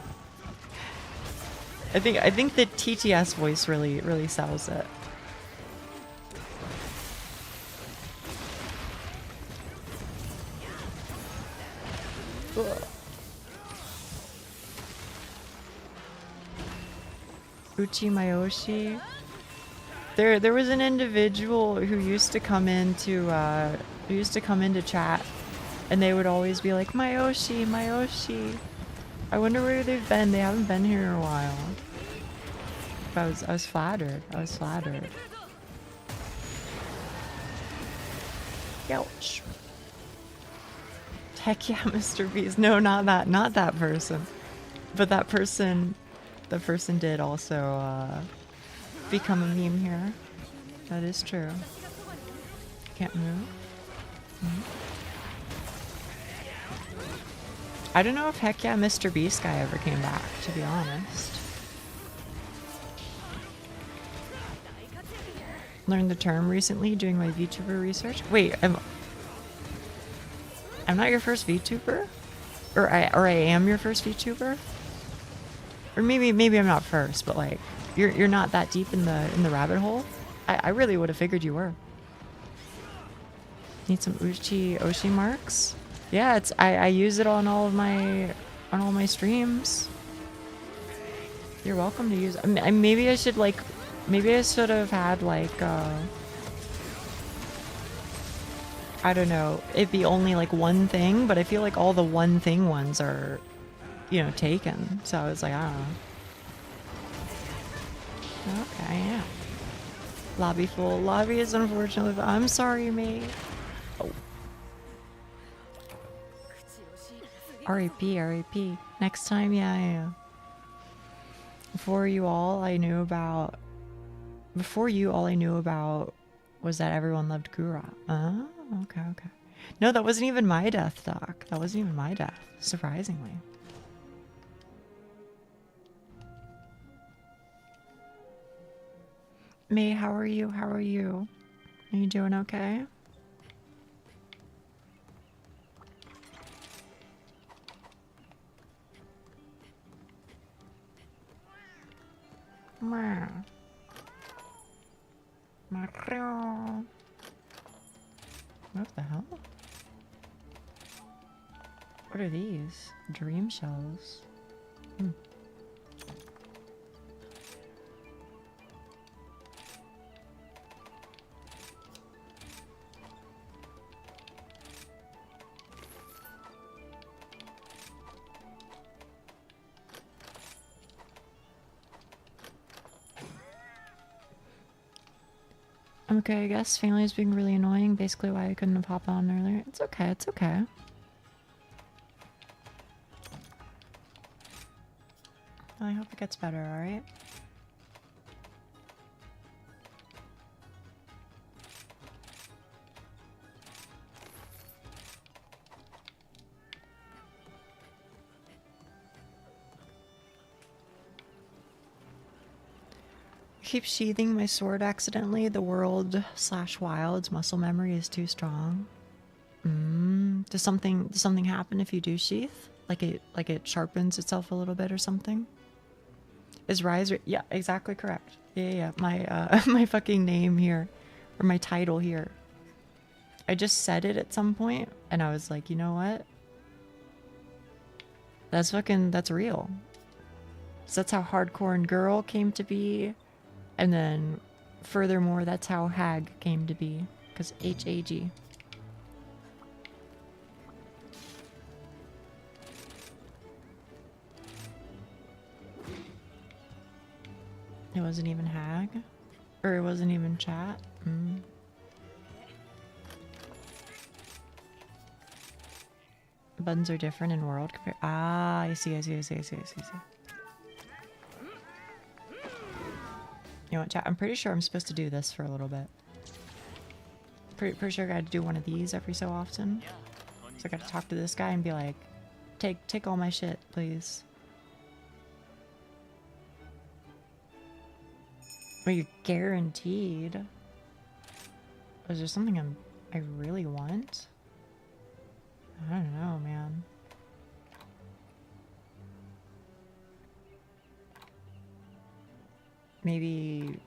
I think the TTS voice really sells it. Ugh. Uchi Mayoshi. There was an individual who used to come into chat, and they would always be like, Mayoshi, Mayoshi. I wonder where they've been. They haven't been here in a while. But I was flattered. I was flattered. Ouch. Heck yeah, Mr. Beast. No, not that person. But that person did also become a meme here. That is true. Can't move. I don't know if Heck yeah, Mr. Beast guy ever came back, to be honest. Learned the term recently doing my VTuber research. Wait, I'm not your first VTuber? Or I am your first VTuber? Or maybe I'm not first, but like you're not that deep in the rabbit hole? I really would have figured you were. Need some Uchi Oshi marks? Yeah, I use it on all my streams. You're welcome to use it. Maybe I should have had like I don't know, it'd be only like one thing, but I feel like all the one thing ones are, you know, taken. So I was like, I don't know. Okay, yeah. Lobby full. Lobby is unfortunately, but I'm sorry, mate. Oh. R.I.P. Next time, yeah. Before you, all I knew about was that everyone loved Gura. Oh, okay. No, that wasn't even my death, Doc. That wasn't even my death, surprisingly. May, how are you? Are you doing okay? What the hell? What are these? Dream shells. Okay, I guess family is being really annoying. Basically why I couldn't have hopped on earlier. It's okay, it's okay. I hope it gets better, alright? Keep sheathing my sword accidentally. The world/wild's muscle memory is too strong. Does something happen if you do sheath? Like it sharpens itself a little bit or something? Is Rise? Yeah, exactly correct. Yeah. My my fucking name here, or my title here. I just said it at some point, and I was like, you know what? That's real. So that's how Hardcore and Girl came to be. And then, furthermore, that's how Hag came to be. Because H-A-G. It wasn't even Hag? Or it wasn't even chat? Buttons are different in world compared. Ah, I see. You know what, chat? I'm pretty sure I'm supposed to do this for a little bit. Pretty sure I gotta do one of these every so often. So I gotta talk to this guy and be like, take all my shit, please. Well, you're guaranteed. Is there something I really want? I don't know, man. Maybe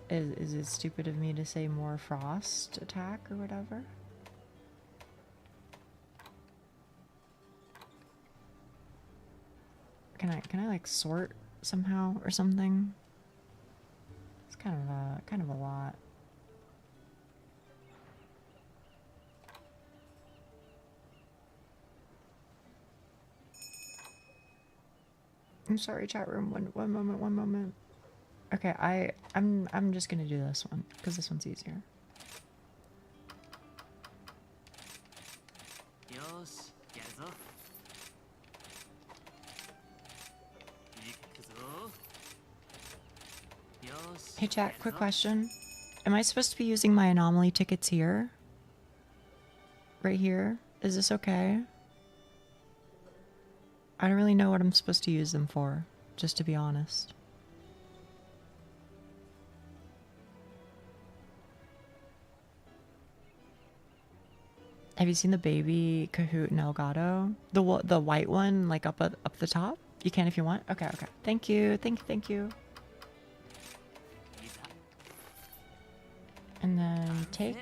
is it stupid of me to say more frost attack or whatever? Can I like sort somehow or something? It's kind of a lot. I'm sorry, chat room. One moment. Okay, I'm just gonna do this one because this one's easier. Hey chat, quick question. Am I supposed to be using my anomaly tickets here? Right here? Is this okay? I don't really know what I'm supposed to use them for, just to be honest. Have you seen the baby Kahoot and Elgato? The white one, like up the top? You can if you want. Okay. Thank you. And then take.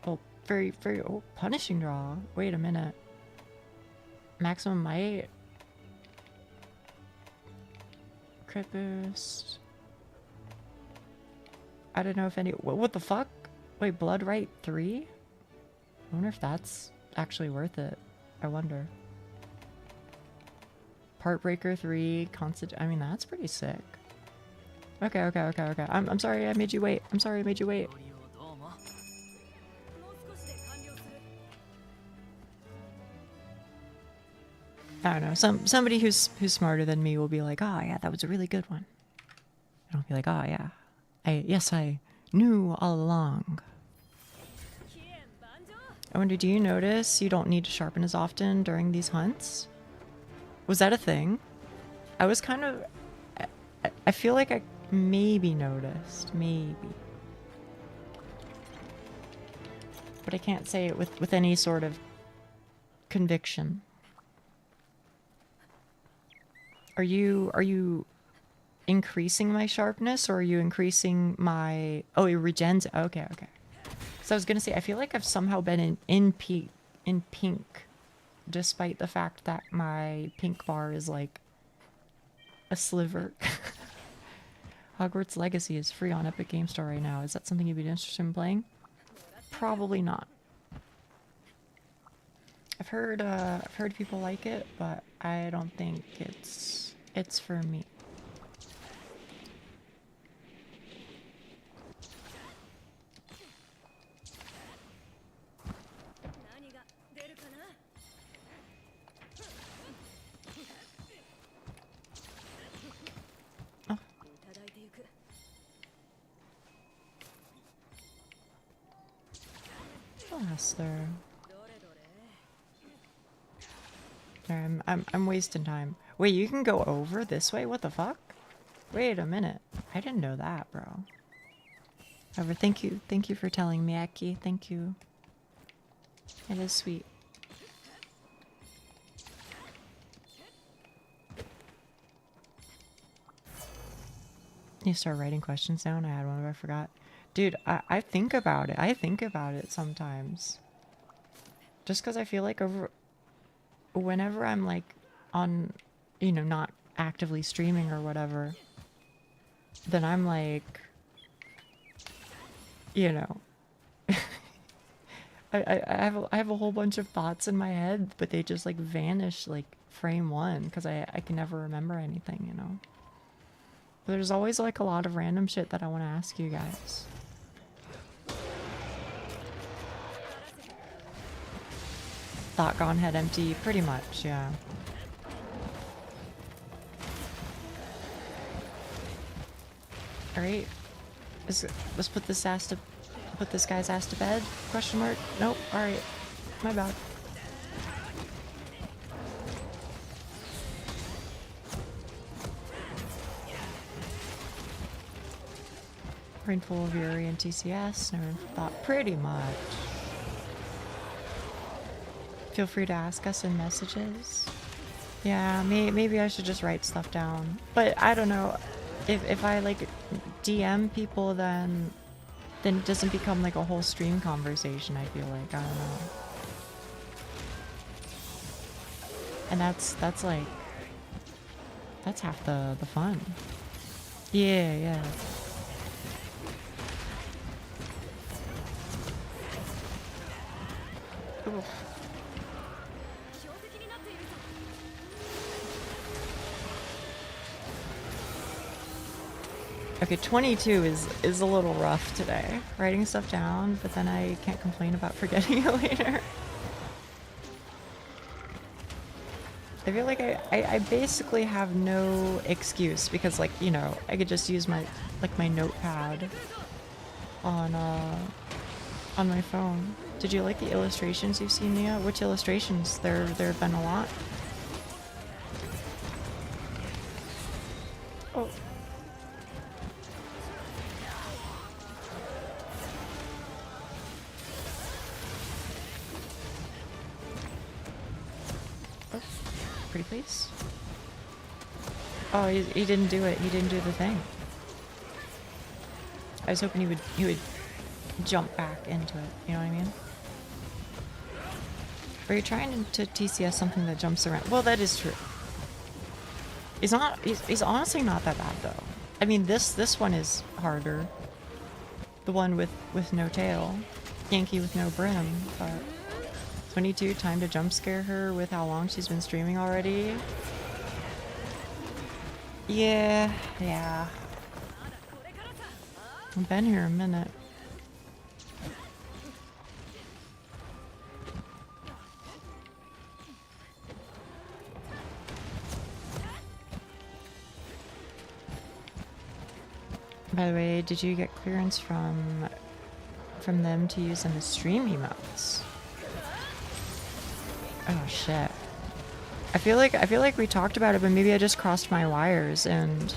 Oh, very. Oh, punishing draw. Wait a minute. Maximum might. Crit boost. I don't know if any. What the fuck? Wait, Blood Right 3? I wonder if that's actually worth it. I wonder. Partbreaker 3. Constant. I mean, that's pretty sick. Okay. I'm sorry I made you wait. I don't know. Somebody who's smarter than me will be like, oh yeah, that was a really good one. And I'll be like, oh yeah. I knew all along. I wonder, do you notice you don't need to sharpen as often during these hunts? Was that a thing? I was kind of... I feel like I maybe noticed. Maybe. But I can't say it with any sort of conviction. Are you increasing my sharpness, or are you increasing my... Oh, it regens... Okay. So I was gonna say, I feel like I've somehow been in pink, despite the fact that my pink bar is like a sliver. Hogwarts Legacy is free on Epic Game Store right now. Is that something you'd be interested in playing? Probably not. I've heard people like it, but I don't think it's for me. faster. Sorry, I'm wasting time. Wait, you can go over this way? What the fuck? Wait a minute. I didn't know that, bro. However, thank you for telling me, Aki. Thank you. It is sweet. You start writing questions down? I had one, but I forgot. Dude, I think about it. I think about it sometimes. Just because I feel like whenever I'm like on, you know, not actively streaming or whatever, then I'm like, you know, I have a whole bunch of thoughts in my head, but they just like vanish like frame one because I can never remember anything, you know. But there's always like a lot of random shit that I want to ask you guys. Thought gone, head empty, pretty much, yeah. Alright. Let's put this guy's ass to bed? Question mark? Nope. Alright. My bad. Rainfall of Yuri and TCS. Never thought. Pretty much. Feel free to ask us in messages. Yeah, maybe I should just write stuff down. But I don't know. If I like DM people, then it doesn't become like a whole stream conversation, I feel like. I don't know. And that's like, that's half the fun. Yeah. Oof. Okay, 22 is a little rough today. Writing stuff down, but then I can't complain about forgetting it later. I feel like I basically have no excuse because, like, you know, I could just use my notepad on my phone. Did you like the illustrations you've seen, Nia? Which illustrations? There have been a lot. Oh. Pretty please. Oh, he didn't do it. He didn't do the thing. I was hoping he would jump back into it. You know what I mean? Are you trying to TCS something that jumps around? Well, that is true. He's honestly not that bad though. I mean, this one is harder. The one with no tail, Yankee with no brim, but 22, time to jump scare her with how long she's been streaming already. Yeah. I've been here a minute. By the way, did you get clearance from them to use them as stream emotes? Oh shit. I feel like we talked about it, but maybe I just crossed my wires and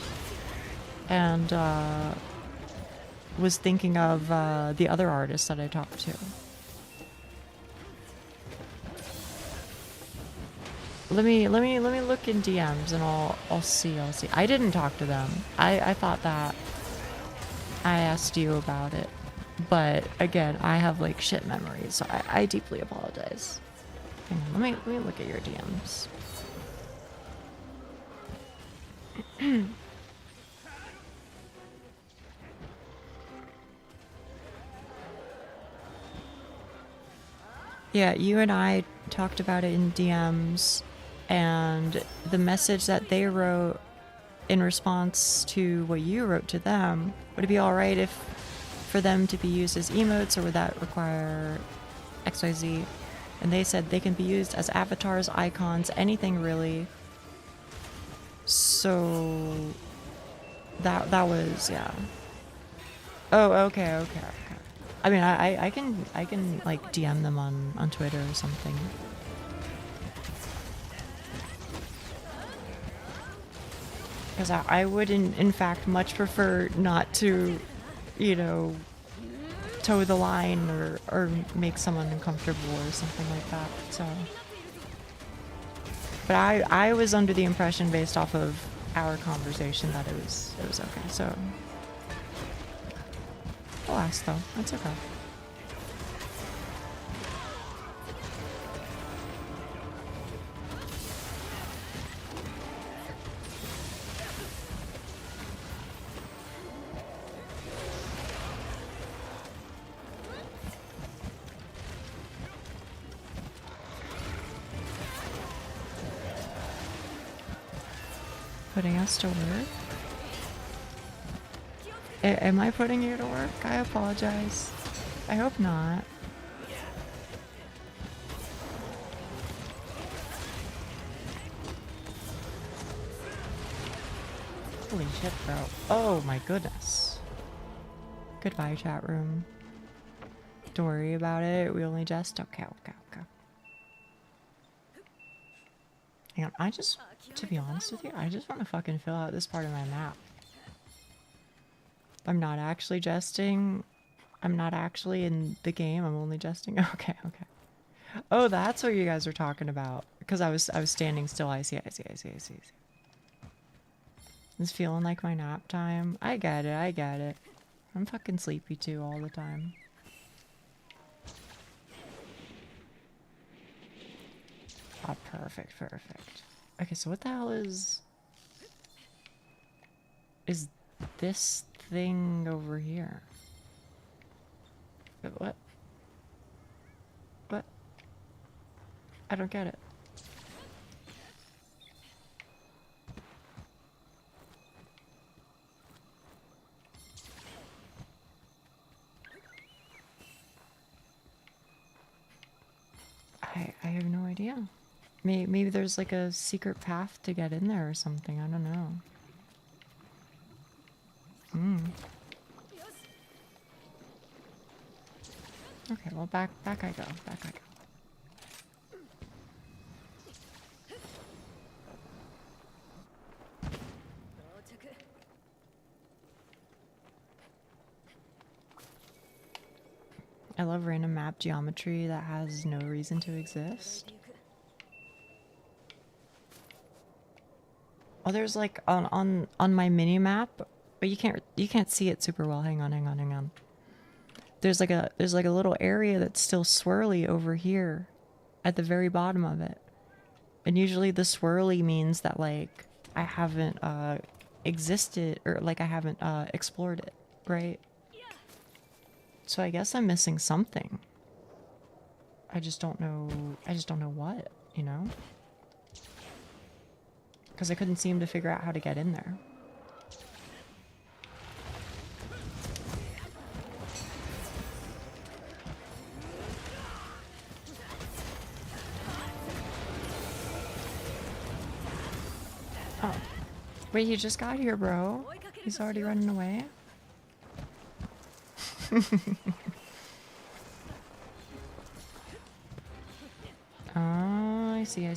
was thinking of the other artist that I talked to. Let me look in DMs and I'll see. I didn't talk to them. I thought that I asked you about it, but again, I have like shit memories, so I deeply apologize. Hang on, let me look at your DMs. Yeah, you and I talked about it in DMs, and the message that they wrote in response to what you wrote to them, would it be alright if for them to be used as emotes, or would that require XYZ? And they said they can be used as avatars, icons, anything really. So that was, yeah. Oh, okay. I mean, I can like DM them on Twitter or something. Because I would in fact much prefer not to, you know, toe the line or make someone uncomfortable or something like that. So, but I was under the impression based off of our conversation that it was okay. So, I'll ask though. That's okay. Putting us to work? Am I putting you to work? I apologize. I hope not. Holy shit, bro. Oh my goodness. Goodbye, chat room. Don't worry about it. We only just... Okay. Hang on, I just... To be honest with you, I just want to fucking fill out this part of my map. I'm not actually jesting. I'm not actually in the game. I'm only jesting. Okay. Oh, that's what you guys were talking about. Because I was standing still. I see. It's feeling like my nap time. I get it. I'm fucking sleepy too all the time. Oh, perfect. Okay, so what the hell is this thing over here? What? I don't get it. I have no idea. Maybe there's like a secret path to get in there or something. I don't know. Okay, well back I go. I love random map geometry that has no reason to exist. Oh, there's like on my mini map, but you can't see it super well. Hang on. There's like a little area that's still swirly over here at the very bottom of it. And usually the swirly means that like I haven't existed or like I haven't explored it, right? So I guess I'm missing something. I just don't know what, you know? Because I couldn't seem to figure out how to get in there. Oh. Wait, he just got here, bro. He's already running away. Oh, I see.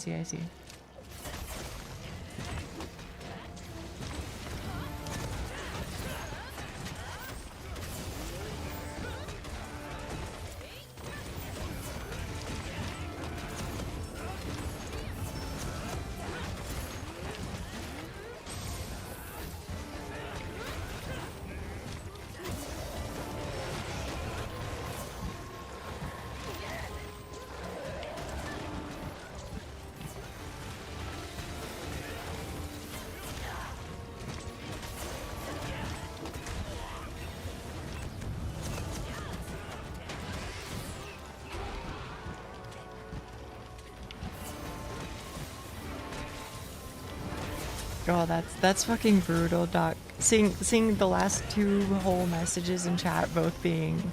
Oh, that's fucking brutal, Doc. Seeing the last two whole messages in chat both being,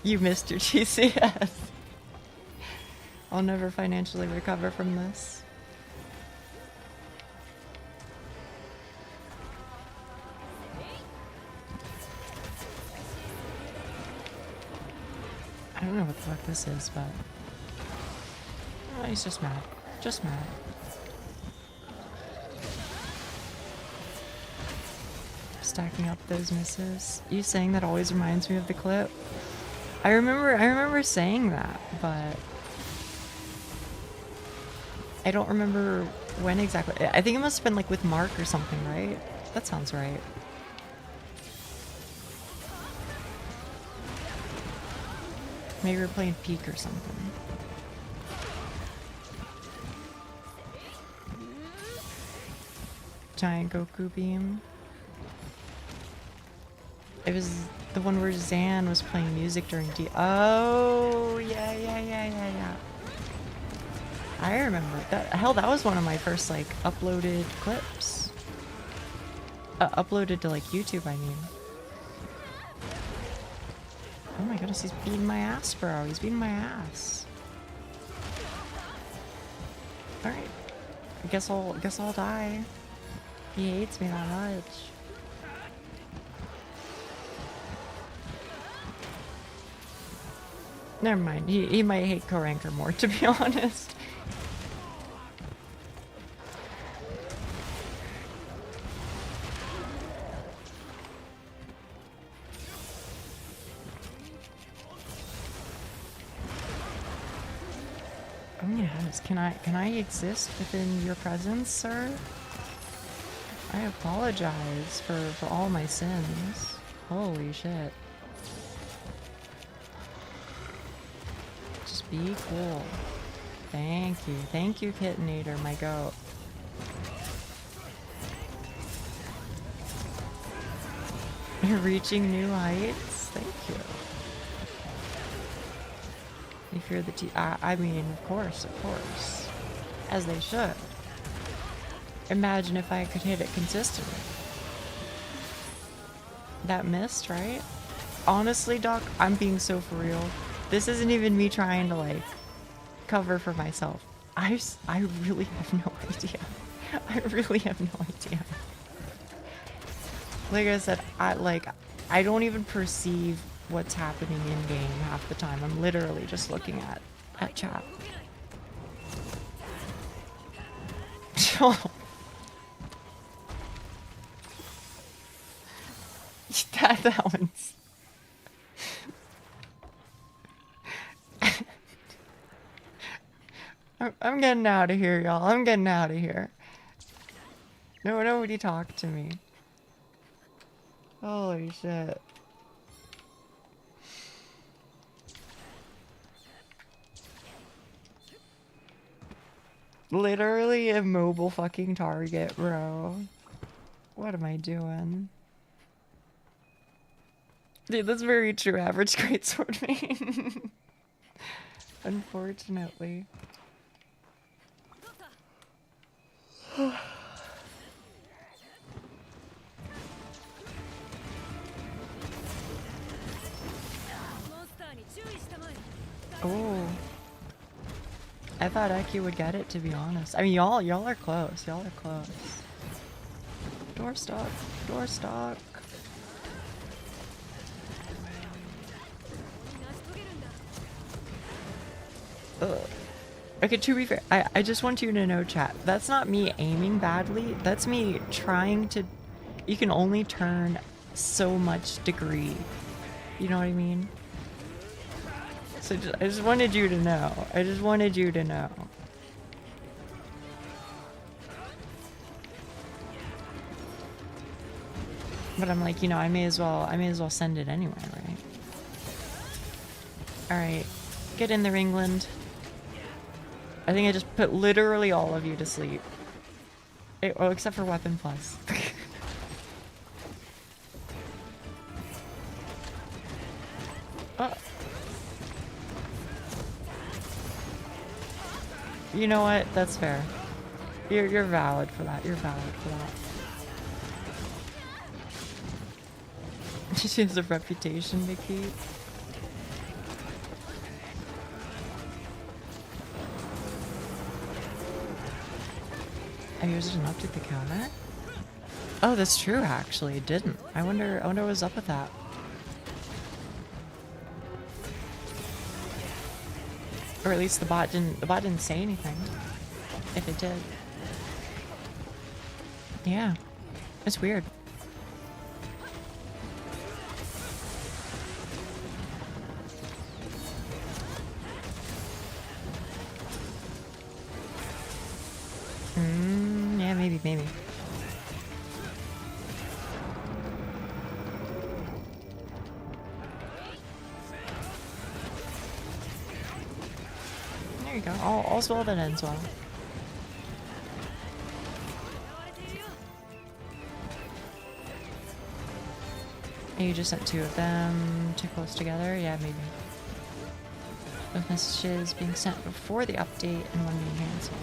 "You missed your GCS." I'll never financially recover from this. know what the fuck this is, but... Oh, he's just mad. Just mad. Stacking up those misses. You saying that always reminds me of the clip. I remember saying that, but I don't remember when exactly. I think it must have been like with Mark or something, right? That sounds right. Maybe we're playing Peak or something. Giant Goku beam. It was the one where Zan was playing music during Oh, yeah. I remember that. Hell, that was one of my first like uploaded clips. Uploaded to like YouTube, I mean. Oh my goodness, he's beating my ass, bro. He's beating my ass. All right. I guess I'll die. He hates me that much. Never mind. He might hate Koranker more, to be honest. Oh yes. Can I exist within your presence, sir? I apologize for all my sins. Holy shit. Just be cool. Thank you. Thank you, Kittenator, my goat. You're reaching new heights? Thank you. You fear the I mean, of course. As they should. Imagine if I could hit it consistently. That missed, right? Honestly, Doc, I'm being so for real. This isn't even me trying to, like, cover for myself. I really have no idea. I really have no idea. Like I said, I don't even perceive what's happening in-game half the time. I'm literally just looking at chat. that one's... I'm getting out of here, y'all. I'm getting out of here. Nobody talk to me. Holy shit. Literally a mobile fucking target, bro. What am I doing? Dude, that's very true. Average greatsword main. Unfortunately. Oh. I thought Eki would get it, to be honest. I mean, y'all are close. Y'all are close. Door stock. Door stock. Ugh. Okay, to be fair, I just want you to know, chat, that's not me aiming badly. That's me trying to... You can only turn so much degree. You know what I mean? So I just wanted you to know. I just wanted you to know. But I'm like, you know, I may as well send it anyway, right? Alright. Get in there, England. I think I just put literally all of you to sleep. Oh, except for Weapon Plus. Oh. You know what? That's fair. You're valid for that. You're valid for that. She has a reputation to keep. Oh, yours didn't update the counter? Oh, that's true, actually. It didn't. I wonder what was up with that. Or at least the bot didn't say anything. If it did. Yeah. It's weird. Yeah, maybe. There you go. All's well that ends well. You just sent 2 of them too close together? Yeah, maybe. Both messages being sent before the update and one being cancelled.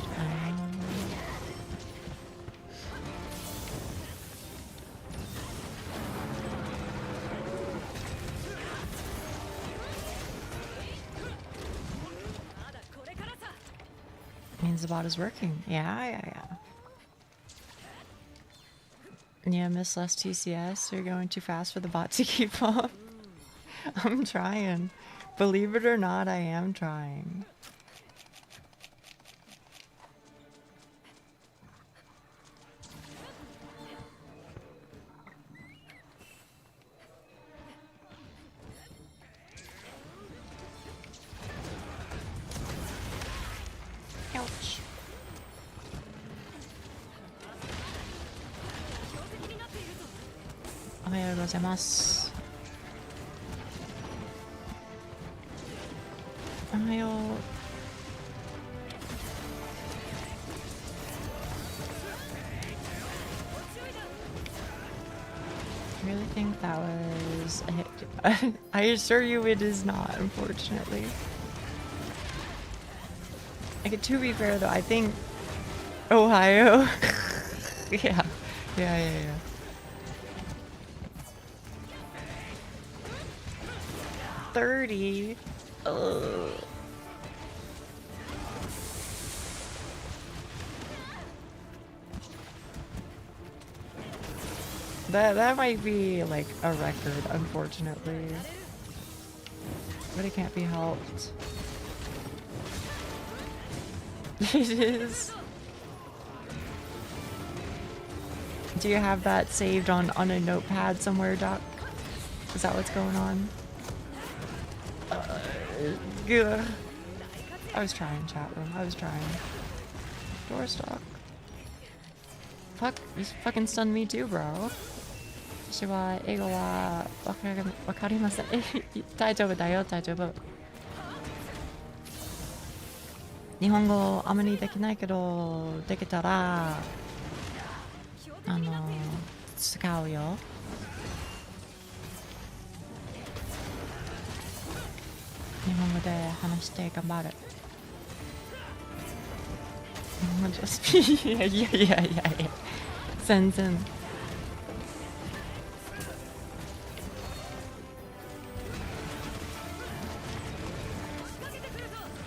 Means the bot is working. Yeah. Yeah, miss less TCS. You're going too fast for the bot to keep up. I'm trying. Believe it or not, I am trying. Ouch. Ohayou gozaimasu. Ohayou. I really think that was a hit. I assure you it is not, unfortunately. Like, to be fair though, I think Ohio. Yeah. 30. Ugh. That might be like a record, unfortunately. But it can't be helped. It is. Do you have that saved on a notepad somewhere, Doc? Is that what's going on? Ugh. I was trying, chat room. I was trying. Doorstock. Fuck, you fucking stunned me too, bro. 私は英語はわかりません。大丈夫だよ、大丈夫。日本語あまりできないけど、できたら使うよ。日本語で話して頑張る。日本語justいや全然。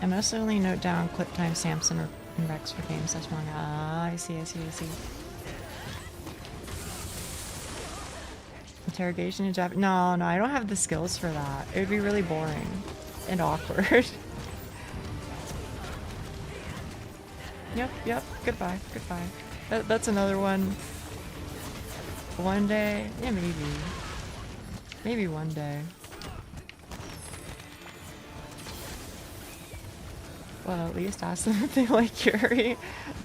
I mostly only note down clip timestamps and recs for games such manga. Ah, I see. Interrogation in Japanese? No, I don't have the skills for that. It would be really boring and awkward. Yep. Goodbye. That's another one. One day? Yeah, maybe. Maybe one day. Well, at least ask them if they like Yuri.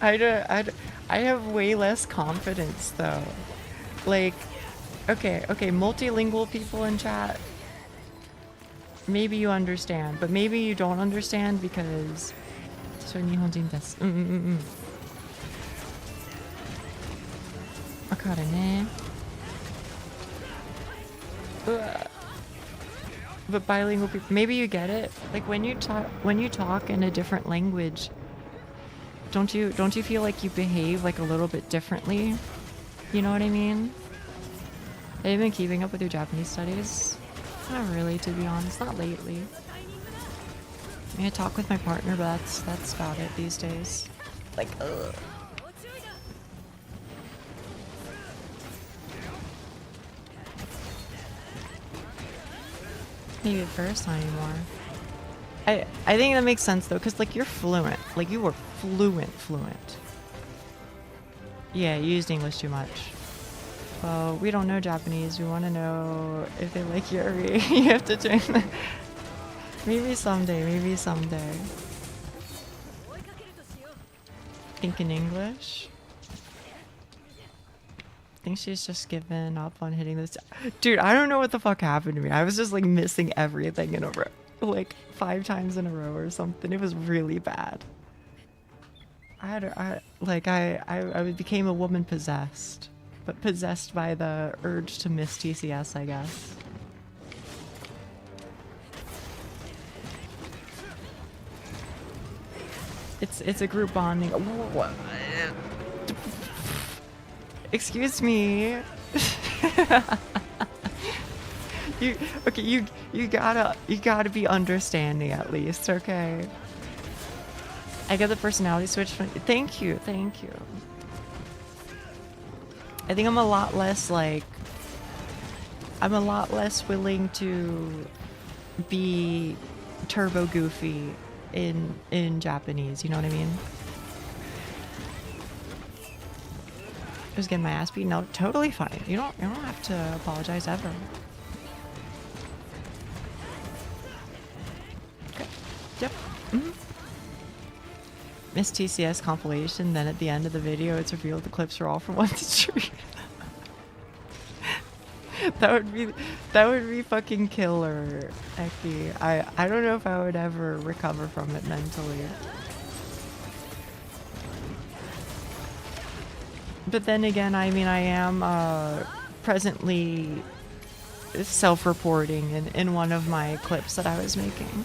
I have way less confidence though. Like, okay, multilingual people in chat, maybe you understand, but maybe you don't understand because それ日本人です。わかるね。But bilingual people, maybe you get it. Like when you talk in a different language, don't you feel like you behave like a little bit differently? You know what I mean? Have you been keeping up with your Japanese studies? Not really, to be honest. Not lately. I mean, I talk with my partner, but that's about it these days. Like, ugh. Maybe at first, not anymore. I think that makes sense though, because like you're fluent. Like you were fluent. Yeah, you used English too much. Well, we don't know Japanese. We want to know if they like Yuri. You have to join them. Maybe someday. Think in English? I think she's just given up on hitting this. Dude, I don't know what the fuck happened to me. I was just like missing everything in a row. Like 5 times in a row or something. It was really bad. I became a woman possessed. But possessed by the urge to miss TCS, I guess. It's a group bonding. What? Excuse me. You gotta be understanding at least, okay? I got the personality switch from. Thank you. I think I'm a lot less willing to be turbo goofy in Japanese, you know what I mean? I was getting my ass beat. No, totally fine. You don't have to apologize ever. Okay. Yep. Miss TCS compilation, then at the end of the video it's revealed the clips are all from one stream. That would be fucking killer, Eki. I don't know if I would ever recover from it mentally. But then again, I mean, I am presently self-reporting in one of my clips that I was making.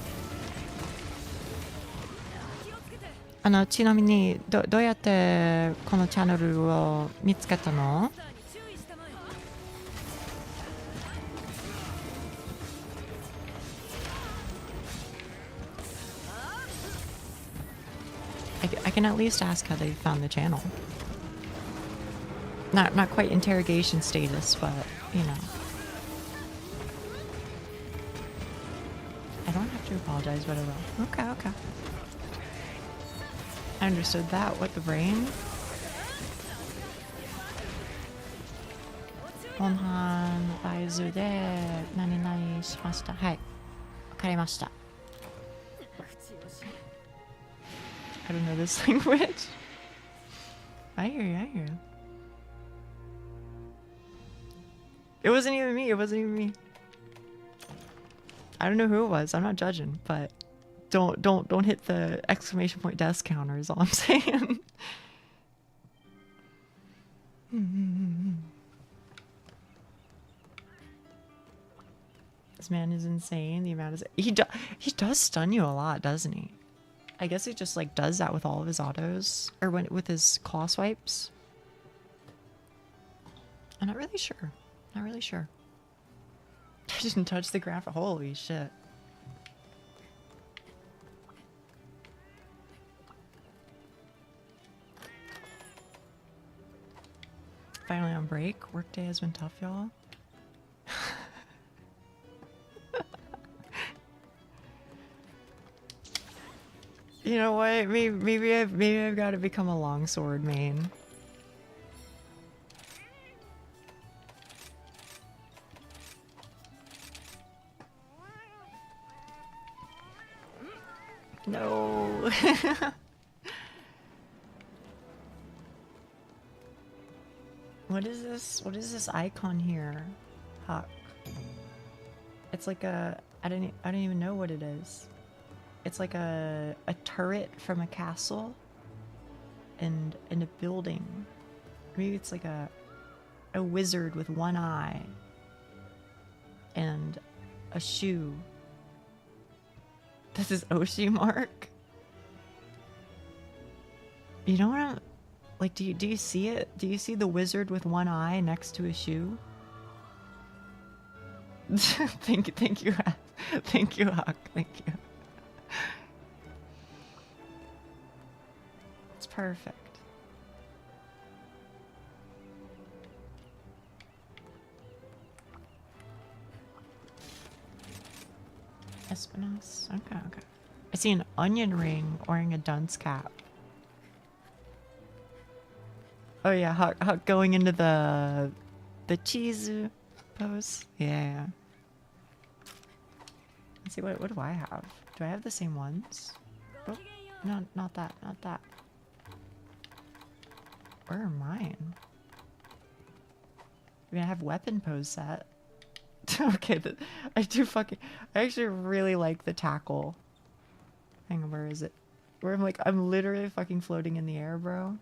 ちなみにどうやってこのチャンネルを見つけたの? I can at least ask how they found the channel. Not quite interrogation status, but you know. I don't have to apologize, but I will. Okay. I understood that. What, the brain? 本番合図で何々しました。はい。わかりました。I don't know this language. I hear you. It wasn't even me. I don't know who it was. I'm not judging, but don't hit the exclamation point death counter is all I'm saying. This man is insane. The amount of he does stun you a lot, doesn't he? I guess he just like does that with all of his autos or with his claw swipes. I'm not really sure. I didn't touch the ground. Holy shit. Finally on break. Workday has been tough, y'all. You know what? Maybe I've got to become a longsword main. No. What is this? What is this icon here? Huck. It's like a I don't even know what it is. It's like a turret from a castle and a building. Maybe it's like a wizard with one eye and a shoe. This is Oshi mark. You know what I'm like? Do you see it? Do you see the wizard with one eye next to a shoe? Thank you, Huck. Thank you. It's perfect. Espinos. Okay. I see an onion ring wearing a dunce cap. Oh yeah, Huck going into the cheese pose. Yeah. Let's see, what do I have? Do I have the same ones? Oh, no, not that, not that. Where are mine? I mean, I have weapon pose set. Okay, I actually really like the tackle. Hang on, where is it? Where I'm literally fucking floating in the air, bro.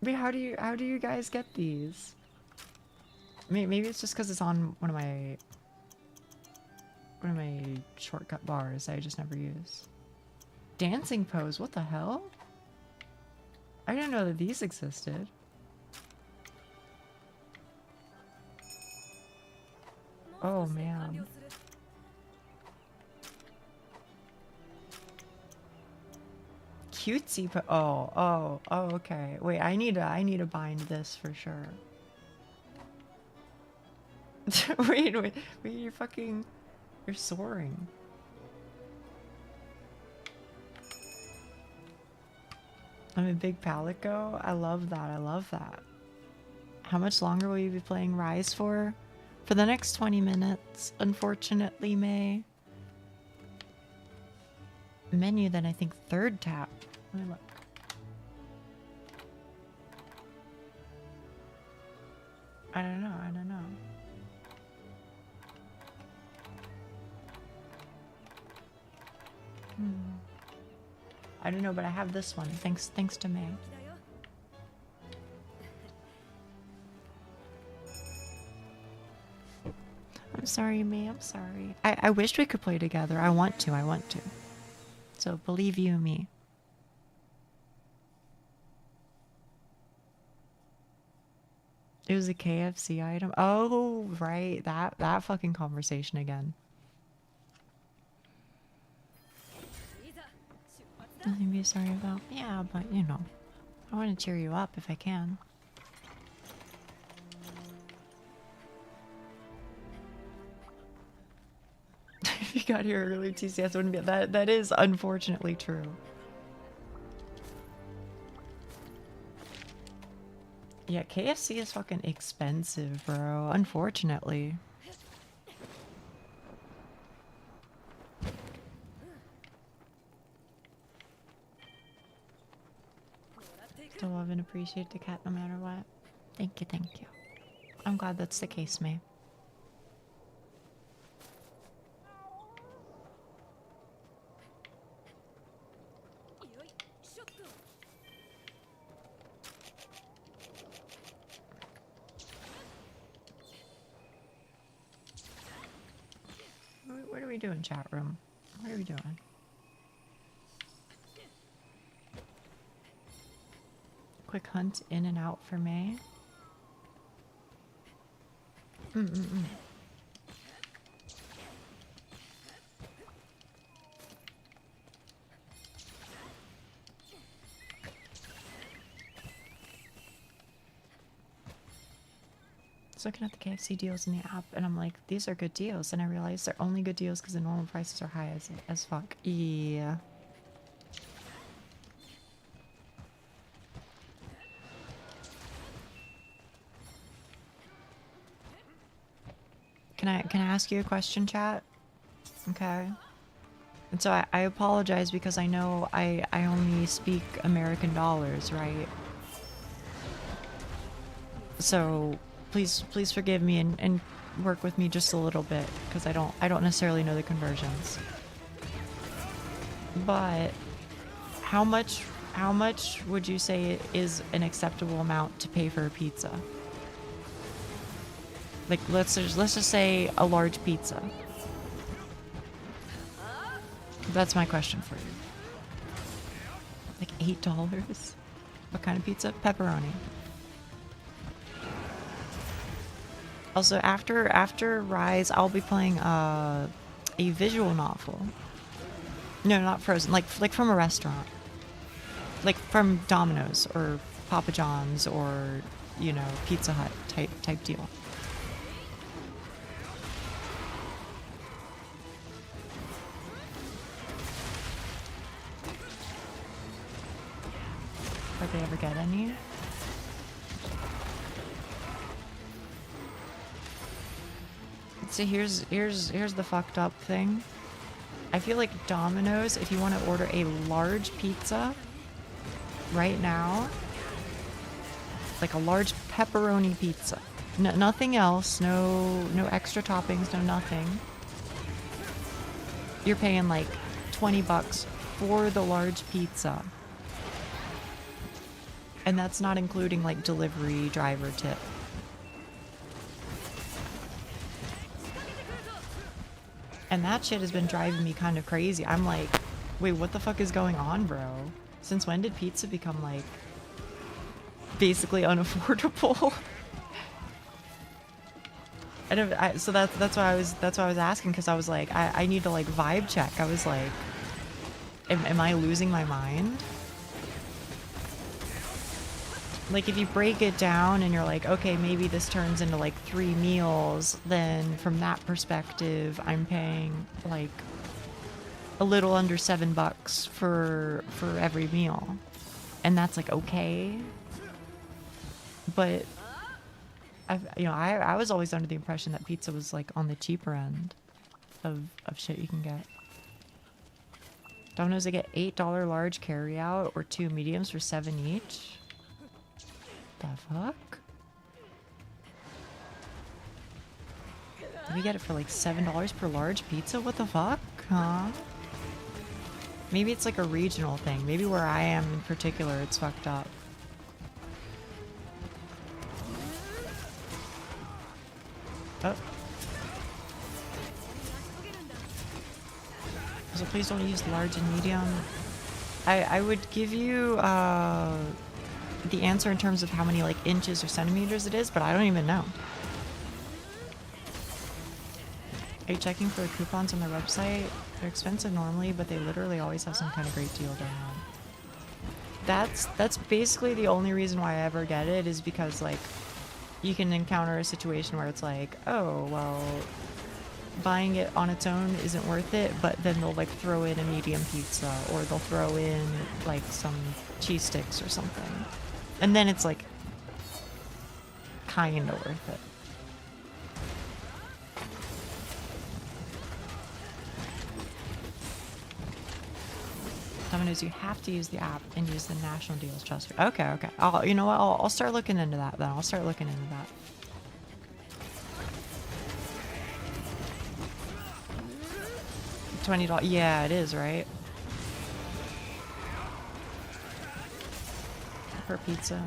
I mean, how do you guys get these? Maybe it's just because it's on one of my shortcut bars I just never use. Dancing pose, what the hell? I didn't know that these existed. Oh man. Cutesy oh, okay. Wait, I need to bind this for sure. wait, you're soaring. I'm a big palico. I love that. How much longer will you be playing Rise for? For the next 20 minutes, unfortunately, May. Menu, then I think third tap. Let me look. I don't know. I don't know, but I have this one. Thanks to May. I'm sorry, May. I'm sorry. I wish we could play together. I want to. So believe you me. It was a KFC item. Oh, right. That fucking conversation again. Nothing to be sorry about. Yeah, but you know, I want to cheer you up if I can. If you got here early, TCS wouldn't be that is unfortunately true. Yeah, KFC is fucking expensive, bro. Unfortunately. Still love and appreciate the cat no matter what. Thank you. I'm glad that's the case, May. What are we doing, chat room? What are we doing? Quick hunt in and out for May. I was looking at the KFC deals in the app and I'm like, these are good deals. And I realized they're only good deals because the normal prices are high as fuck. Yeah. Can I ask you a question, chat? Okay. And so I apologize because I know I only speak American dollars, right? So please forgive me and work with me just a little bit because I don't necessarily know the conversions. But how much would you say is an acceptable amount to pay for a pizza? Like let's just say a large pizza. That's my question for you. Like $8? What kind of pizza? Pepperoni. Also, after Rise, I'll be playing a visual novel. No, not Frozen. Like from a restaurant. Like from Domino's or Papa John's or, you know, Pizza Hut type deal. hardly ever get any. So here's the fucked up thing. I feel like Domino's, if you want to order a large pizza right now, like a large pepperoni pizza, nothing else, no extra toppings, no nothing. You're paying like $20 for the large pizza. And that's not including like delivery driver tip. And that shit has been driving me kind of crazy. I'm like, wait, what the fuck is going on, bro? Since when did pizza become like basically unaffordable? So that's why I was asking, because I was like, I need to like vibe check. I was like, am I losing my mind? Like, if you break it down and you're like, okay, maybe this turns into like 3 meals, then from that perspective, I'm paying like a little under $7 for every meal. And that's like, okay. But I was always under the impression that pizza was like on the cheaper end of shit you can get. Domino's, they get $8 large carryout or 2 mediums for $7 each. The fuck? We get it for like $7 per large pizza? What the fuck? Huh? Maybe it's like a regional thing. Maybe where I am in particular, it's fucked up. Oh. So please don't use large and medium. I would give you the answer in terms of how many like inches or centimeters it is, but I don't even know. Are you checking for the coupons on their website? They're expensive normally, but they literally always have some kind of great deal going on. That's basically the only reason why I ever get it, is because like you can encounter a situation where it's like, oh, well, buying it on its own isn't worth it, but then they'll like throw in a medium pizza, or they'll throw in like some cheese sticks or something. And then it's like kinda worth it. Domino's, you have to use the app and use the national deals trust. Okay. You know what? I'll start looking into that then. I'll start looking into that. $20. Yeah, it is, right? Per pizza.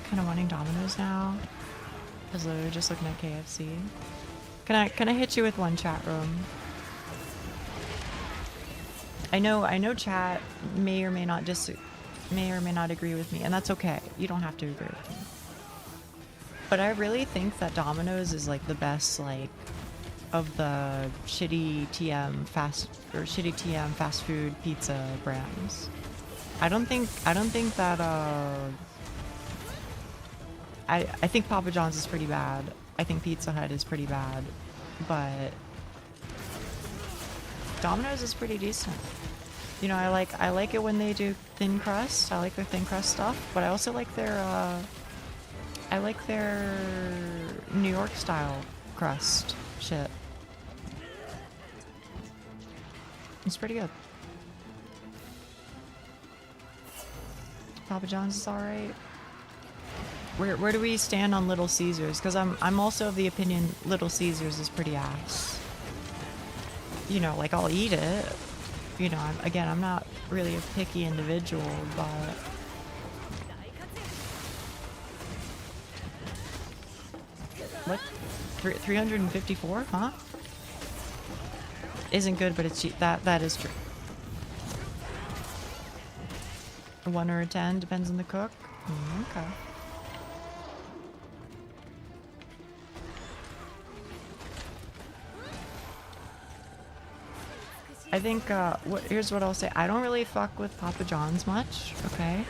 Kind of wanting Domino's now. I was literally just looking at KFC. Can I hit you with one, chat room? I know chat may or may not agree with me, and that's okay. You don't have to agree with me. But I really think that Domino's is like the best, like, of the shitty TM fast food pizza brands. I don't think that I think Papa John's is pretty bad. I think Pizza Hut is pretty bad, but Domino's is pretty decent. You know, I like it when they do thin crust. I like their thin crust stuff, but I also like their New York style crust shit. It's pretty good. Papa John's is alright. Where do we stand on Little Caesars? Because I'm also of the opinion Little Caesars is pretty ass. You know, like, I'll eat it. You know, I'm not really a picky individual, but what? 354? Huh? Isn't good, but it's cheap. That is true. A 1 or a 10 depends on the cook. Okay. I think, here's what I'll say. I don't really fuck with Papa John's much, okay?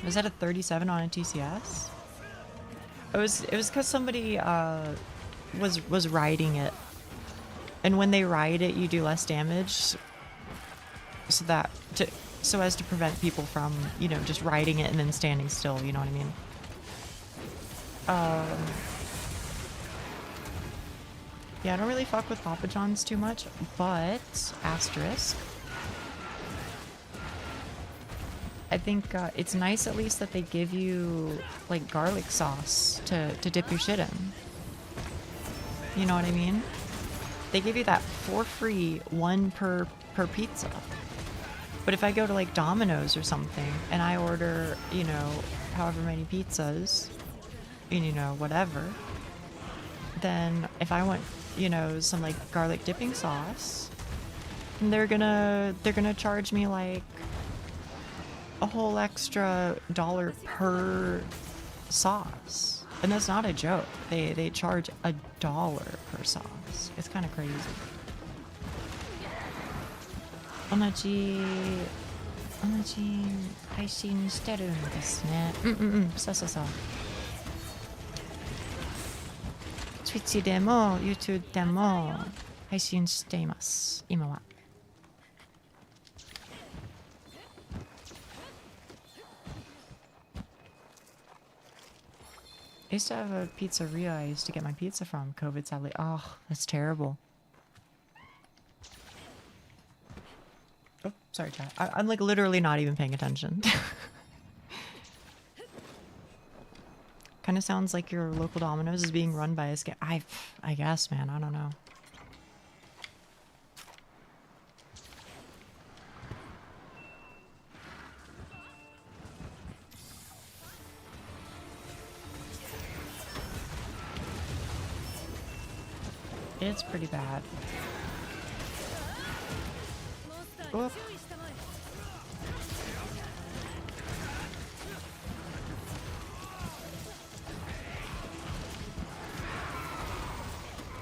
I was at a 37 on a TCS. It was because somebody, was riding it. And when they ride it, you do less damage. So as to prevent people from, you know, just riding it and then standing still, you know what I mean? Yeah, I don't really fuck with Papa John's too much, but asterisk. I think it's nice at least that they give you like garlic sauce to dip your shit in. You know what I mean? They give you that for free, one per pizza. But if I go to like Domino's or something and I order, you know, however many pizzas, and you know, whatever, then if I want, you know, some like garlic dipping sauce, they're gonna charge me like a whole extra $1 per sauce. And that's not a joke. They charge $1 per sauce. It's kind of crazy. 同じ配信してるんですね。そうそうそう。Twitch でも YouTube でも配信しています。今は。I used to have a pizzeria I used to get my pizza from. COVID sadly. Oh, that's terrible. Oh, sorry, chat. I'm like literally not even paying attention. Kind of sounds like your local Domino's is being run by a scam. I guess, man. I don't know. It's pretty bad. Whoop.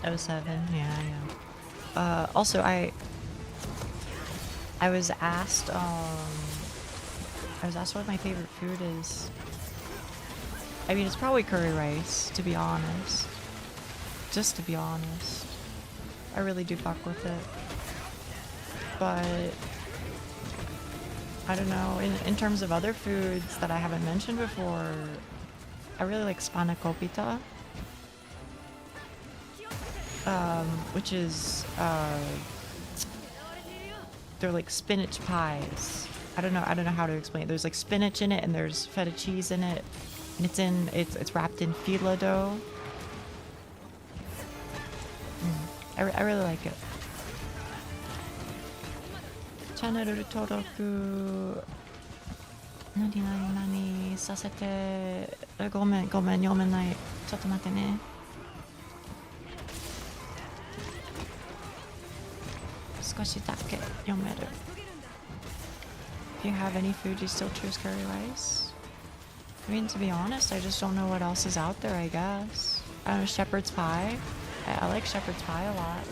Oh, 07, yeah. Also, I was asked what my favorite food is. I mean, it's probably curry rice, to be honest. Just to be honest. I really do fuck with it. But I don't know, in terms of other foods that I haven't mentioned before, I really like spanakopita. Which is they're like spinach pies. I don't know how to explain it. There's like spinach in it and there's feta cheese in it, and it's wrapped in filo dough. I really like it. Channel 登録何させてごめん読めない。ちょっと待ってね。少しだけ読める。If you have any food, you still choose curry rice? I mean, to be honest, I just don't know what else is out there, I guess. I don't know, shepherd's pie. I like shepherd's pie a lot.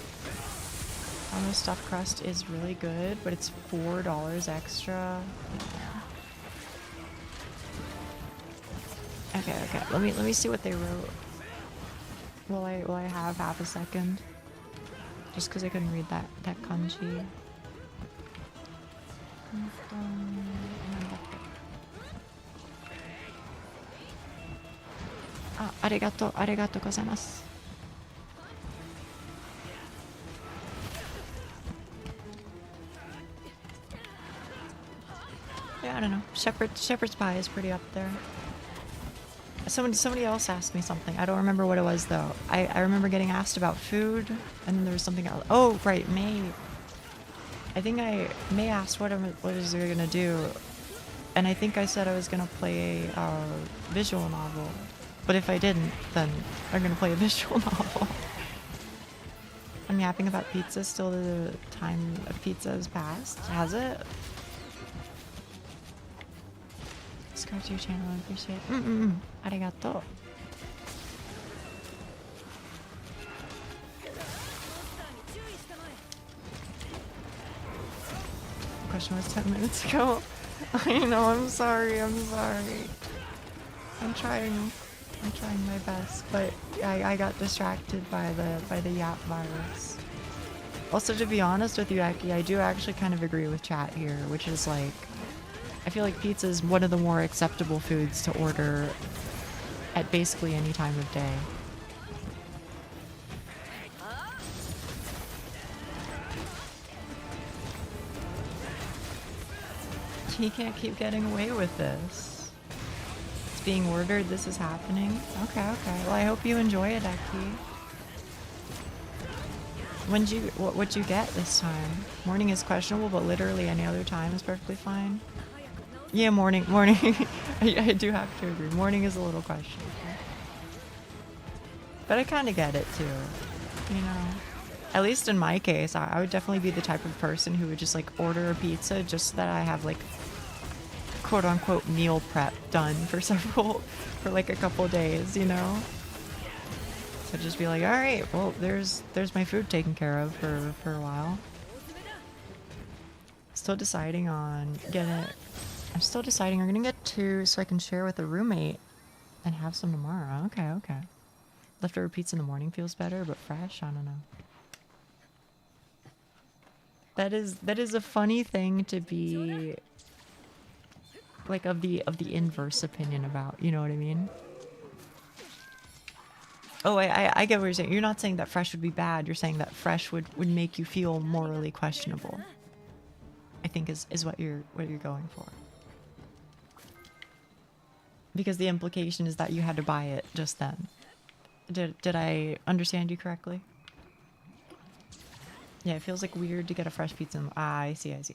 The stuffed crust is really good, but it's $4 extra. Okay. Let me see what they wrote. Will I have half a second? Just because I couldn't read that kanji. Arigato gozaimasu. Yeah, I don't know. Shepherd's pie is pretty up there. Somebody else asked me something. I don't remember what it was though. I remember getting asked about food, and then there was something else. Oh, right, May. I think May asked what is there gonna do, and I think I said I was gonna play a visual novel. But if I didn't, then I'm gonna play a visual novel. I'm yapping about pizza. Still, the time of pizza has passed. Has it? Subscribe to your channel. I appreciate it. Arigato. question was 10 minutes ago. I know, I'm sorry, I'm sorry. I'm trying my best, but I got distracted by the yap virus. Also, to be honest with you, Aki, I do actually kind of agree with chat here, which is like, I feel like pizza is one of the more acceptable foods to order at basically any time of day. He can't keep getting away with this. It's being ordered, this is happening. Okay, okay. Well, I hope you enjoy it, Aki. What'd you get this time? Morning is questionable, but literally any other time is perfectly fine. Yeah, morning. I do have to agree. Morning is a little questionable. But I kind of get it too, you know? At least in my case, I would definitely be the type of person who would just like order a pizza just so that I have like quote unquote meal prep done for like a couple days, you know? So just be like, all right, well, there's my food taken care of for a while. Still deciding on I'm still deciding I'm gonna get 2 so I can share with a roommate and have some tomorrow. Okay, okay. Leftover pizza in the morning feels better, but fresh, I don't know. That is a funny thing to be like of the inverse opinion about, you know what I mean? Oh, I get what you're saying. You're not saying that fresh would be bad, you're saying that fresh would make you feel morally questionable. I think is what you're going for. Because the implication is that you had to buy it just then. Did I understand you correctly? Yeah, it feels like weird to get a fresh pizza. I see. Is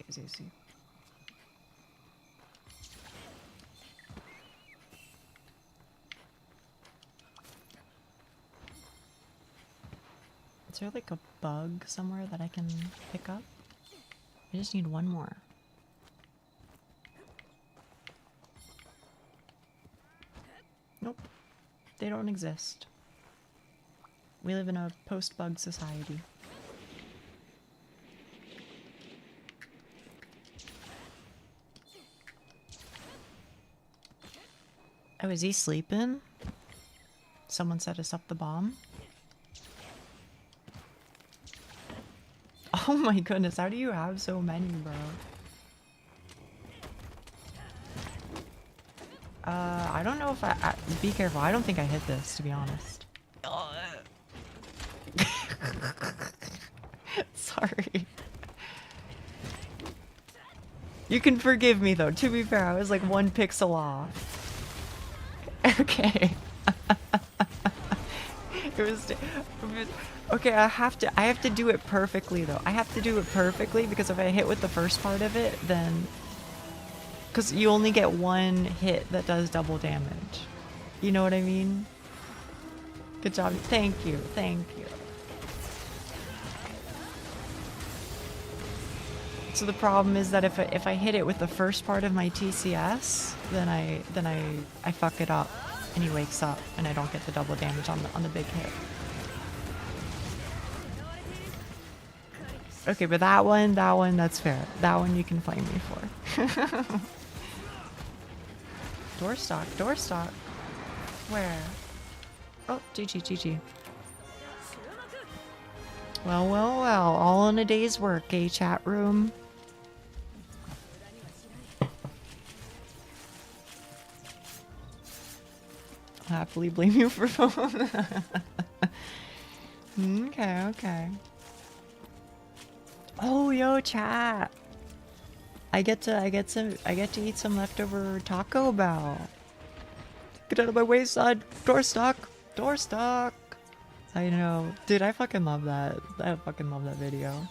there like a bug somewhere that I can pick up? I just need one more. Nope. They don't exist. We live in a post-bug society. Oh, is he sleeping? Someone set us up the bomb? Oh my goodness, how do you have so many, bro? I don't know if be careful, I don't think I hit this, to be honest. Sorry. You can forgive me though, to be fair, I was like 1 pixel off. Okay. it was okay, I have to do it perfectly though. I have to do it perfectly because if I hit with the first part of it, then because you only get 1 hit that does double damage. You know what I mean? Good job. Thank you. So the problem is that if I hit it with the first part of my TCS, then I fuck it up and he wakes up and I don't get the double damage on the big hit. Okay, but that one, that's fair. That one you can flame me for. Doorstock. Where? Oh, GG. Well, all in a day's work, eh, chat room? I'll happily blame you for phone. Okay. Oh, yo, chat. I get to eat some leftover Taco Bell. Get out of my way, son. Doorstock. I know. Dude, I fucking love that. I fucking love that video.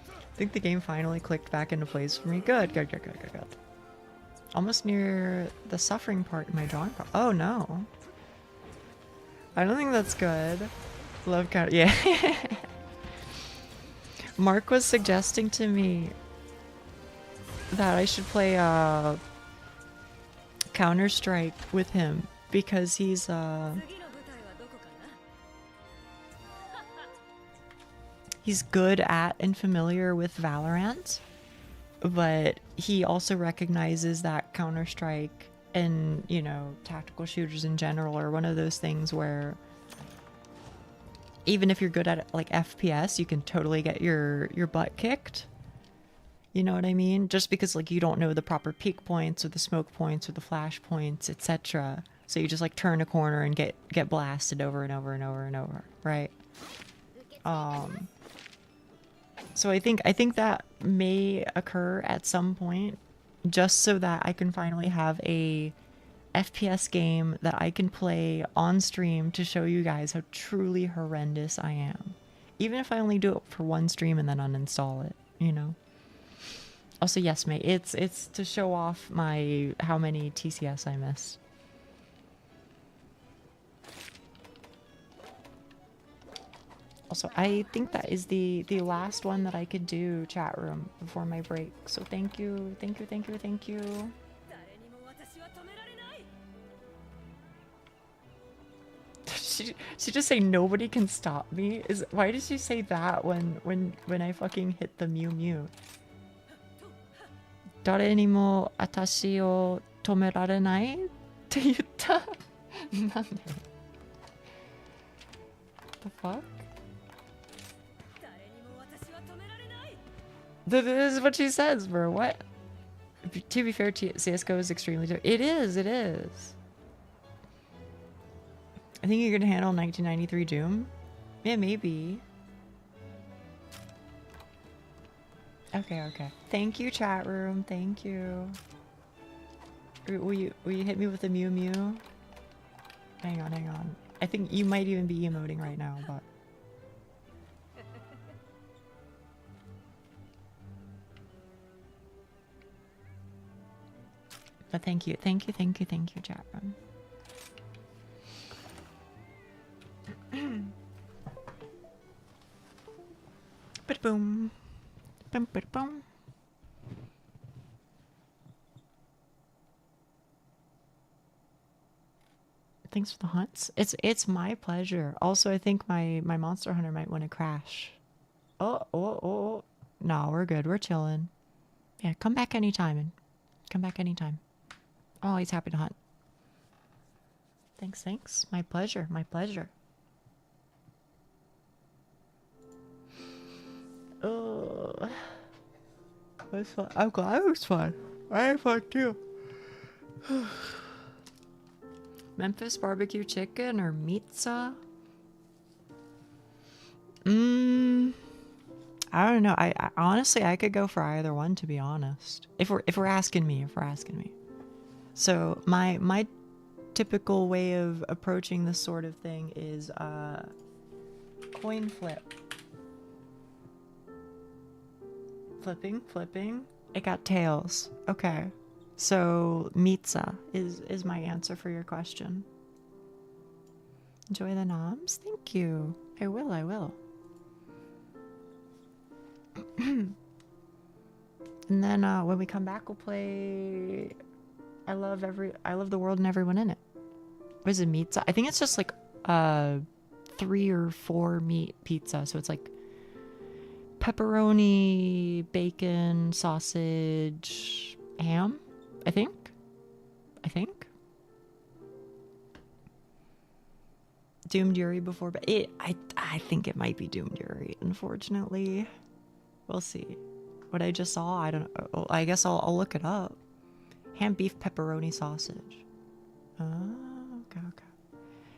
I think the game finally clicked back into place for me. Good. Almost near the suffering part in my drawing part. Oh, no. I don't think that's good. Love count. Yeah. Mark was suggesting to me that I should play Counter-Strike with him because he's good at and familiar with Valorant. but he also recognizes that Counter-Strike and, you know, tactical shooters in general are one of those things where even if you're good at like FPS, you can totally get your butt kicked. You know what I mean? Just because like you don't know the proper peak points or the smoke points or the flash points, etc. So you just like turn a corner and get blasted over and over and over and over, right? So I think that may occur at some point, just so that I can finally have a FPS game that I can play on stream to show you guys how truly horrendous I am. Even if I only do it for one stream and then uninstall it, you know? Also, yes, mate, it's to show off my how many TCS I missed. Also, I think that is the last one that I could do, chat room, before my break. So thank you, thank you, thank you, thank you. She just say nobody can stop me? Why did she say that when I fucking hit the Mew Mew? 誰にも私を止められないって言った。なんで The fuck? This is what she says, bro. What? To be fair, CSGO is extremely tough. It is, it is. I think you're gonna handle 1993 Doom? Yeah, maybe. Okay, okay. Thank you, chat room. Thank you. Will you hit me with a Mew Mew? Hang on, hang on. I think you might even be emoting right now, but... But thank you, thank you, thank you, thank you, chat room. But boom. Boom, boom, boom. Thanks for the hunts. It's my pleasure. Also, I think my Monster Hunter might want to crash. Oh. No, we're good. We're chilling. Yeah, come back anytime. And come back anytime. Always happy to hunt. Thanks, thanks. My pleasure, my pleasure. Oh, it was fun. I'm glad it was fun. I had fun too. Memphis barbecue chicken or pizza? I don't know. I honestly I could go for either one, to be honest. If we're asking me, So my typical way of approaching this sort of thing is coin flip. Flipping. It got tails. Okay. So pizza is my answer for your question. Enjoy the noms? Thank you. I will. And then when we come back we'll play I love the world and everyone in it. What is it, pizza? I think it's just like 3 or 4 meat pizza. So it's like pepperoni, bacon, sausage, ham, I think. Doomed Yuri before, but I think it might be Doomed Yuri, unfortunately. We'll see. What I just saw, I don't know. I guess I'll look it up. Ham, beef, pepperoni, sausage. Oh, okay.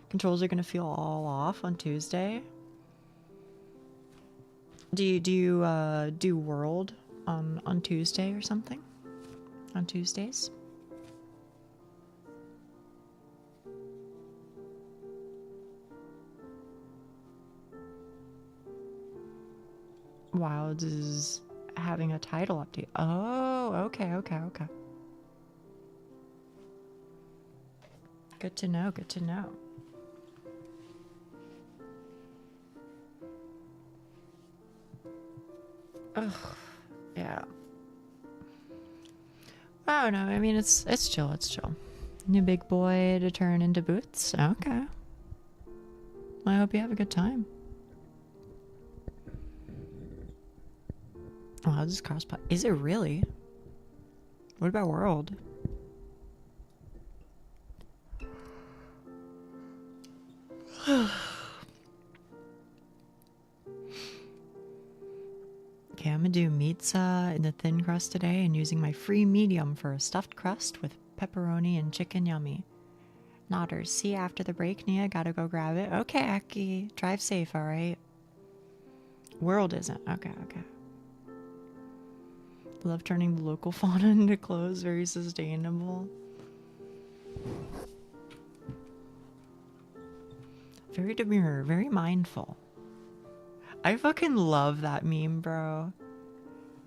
Controls are gonna feel all off on Tuesday. Do you do World on Tuesday or something? On Tuesdays? Wilds is having a title update. Oh, okay. Good to know. Ugh, yeah. I don't know. I mean, it's chill. New big boy to turn into boots. Okay. I hope you have a good time. Wow, this is crossplay. Is it really? What about World? Okay, I'm gonna do pizza in the thin crust today and using my free medium for a stuffed crust with pepperoni and chicken. Yummy. Nodders. See you after the break, Nia. Gotta go grab it. Okay, Aki. Drive safe, alright? World isn't. Okay, okay. Love turning the local fauna into clothes. Very sustainable. Very demure. Very mindful. I fucking love that meme, bro.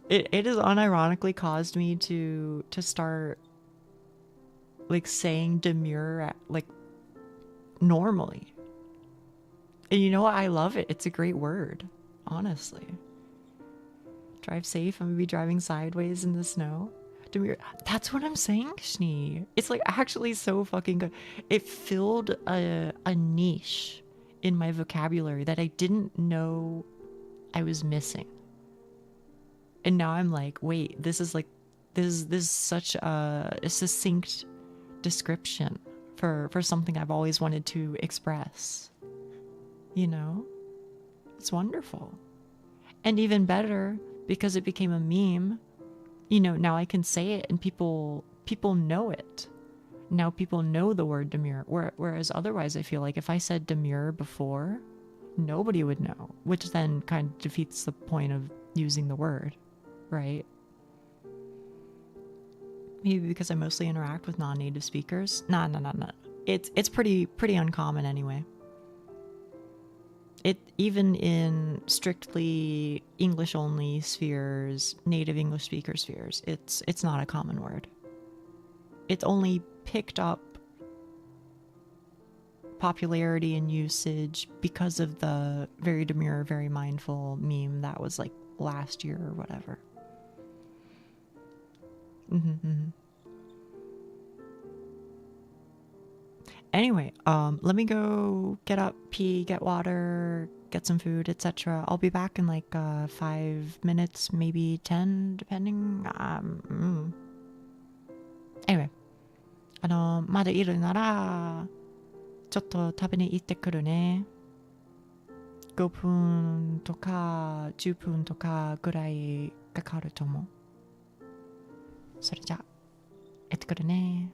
It has unironically caused me to start like saying demure like normally. And you know what? I love it. It's a great word, honestly. Drive safe. I'm gonna be driving sideways in the snow. Demure. That's what I'm saying, Schnee. It's like actually so fucking good. It filled a niche in my vocabulary that I didn't know I was missing. And now I'm like, wait, this is such a succinct description for something I've always wanted to express. You know? It's wonderful. And even better, because it became a meme, you know, now I can say it and people know it. Now people know the word demure. Whereas otherwise I feel like if I said demure before, nobody would know, which then kind of defeats the point of using the word, right? Maybe because I mostly interact with non-native speakers. No. It's pretty uncommon anyway. It even in strictly English only spheres, native English speaker spheres, it's not a common word. It's only picked up popularity and usage because of the very demure, very mindful meme that was like last year or whatever. Anyway, let me go get up, pee, get water, get some food, etc. I'll be back in like 5 minutes, maybe 10, depending. Anyway, まだいるならちょっと食べに行ってくるね。5分とか10分とかぐらいかかると思う。それじゃあ行ってくるね。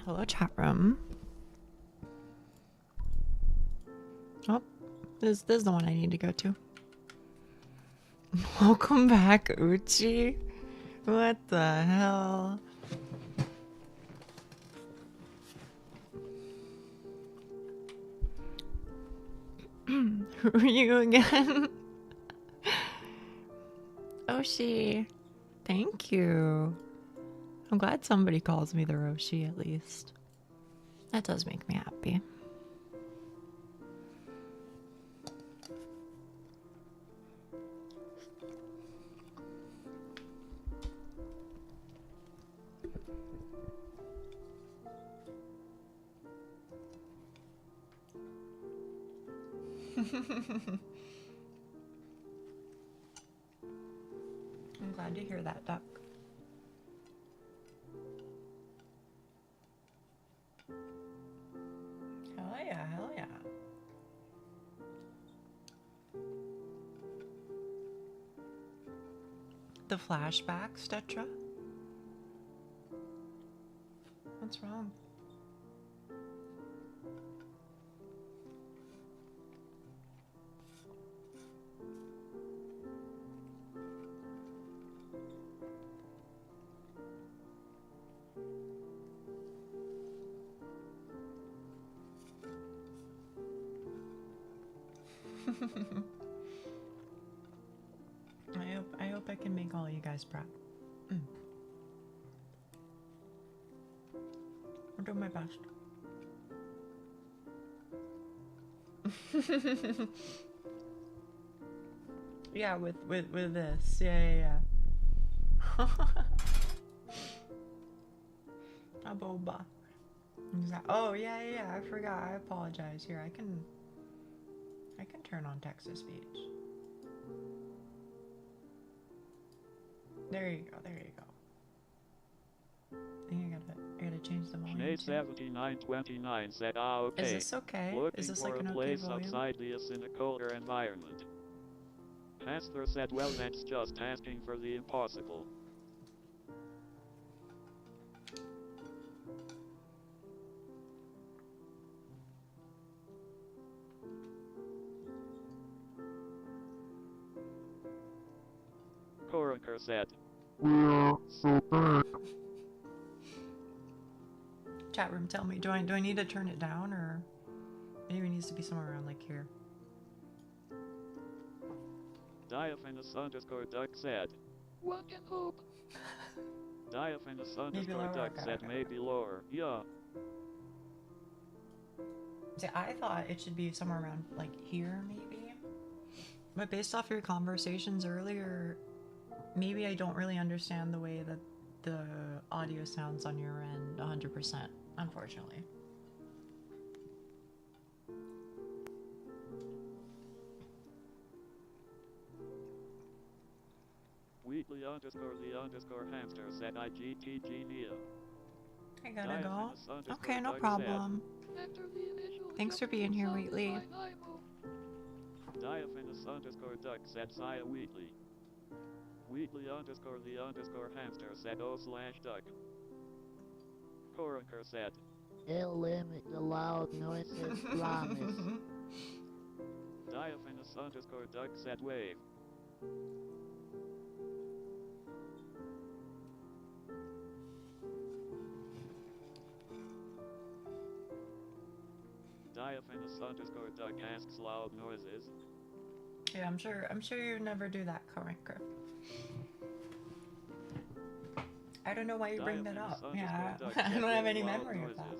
Hello, chat room. Oh, this is the one I need to go to. Welcome back, Uchi. What the hell? Who are you again? Oshi. Thank you. I'm glad somebody calls me the Roshi at least. That does make me happy. I'm glad to hear that, Duck. Hell yeah, hell yeah. The flashbacks, Tetra? What's wrong? I hope I can make all you guys proud. I'll do my best. Yeah, with this. Yeah. A boba. Oh yeah. I forgot. I apologize. Here, I can turn on text to speech. There you go. I think I gotta change the volume. Nate 7929 said, okay. Is this okay? Looking Is this for like an a okay place volume? outside this in a colder environment. Pastor said, well, that's just asking for the impossible. Koraker said, we're so bad. Chat room, tell me, do I need to turn it down, or maybe it needs to be somewhere around like here? Diaphanous_duck said, One can hope. Diaphanous_duck said, maybe lower. Yeah. See, I thought it should be somewhere around like here, maybe. But based off your conversations earlier, maybe I don't really understand the way that the audio sounds on your end 100%, unfortunately. Wheatley_the_hamster said IGTG Nia. I gotta go. Okay, no problem. Thanks for being here, Wheatley. Diaphanous_duck said Saya Wheatley. Wheatley_the_hamster said O/duck. Koraker said, They'll limit the loud noises, promise. Diaphanous_duck said wave. Diaphanous_duck asks loud noises. Yeah, I'm sure you never do that, Koraker. I don't know why you bring that up. Yeah, I don't have any memory of that.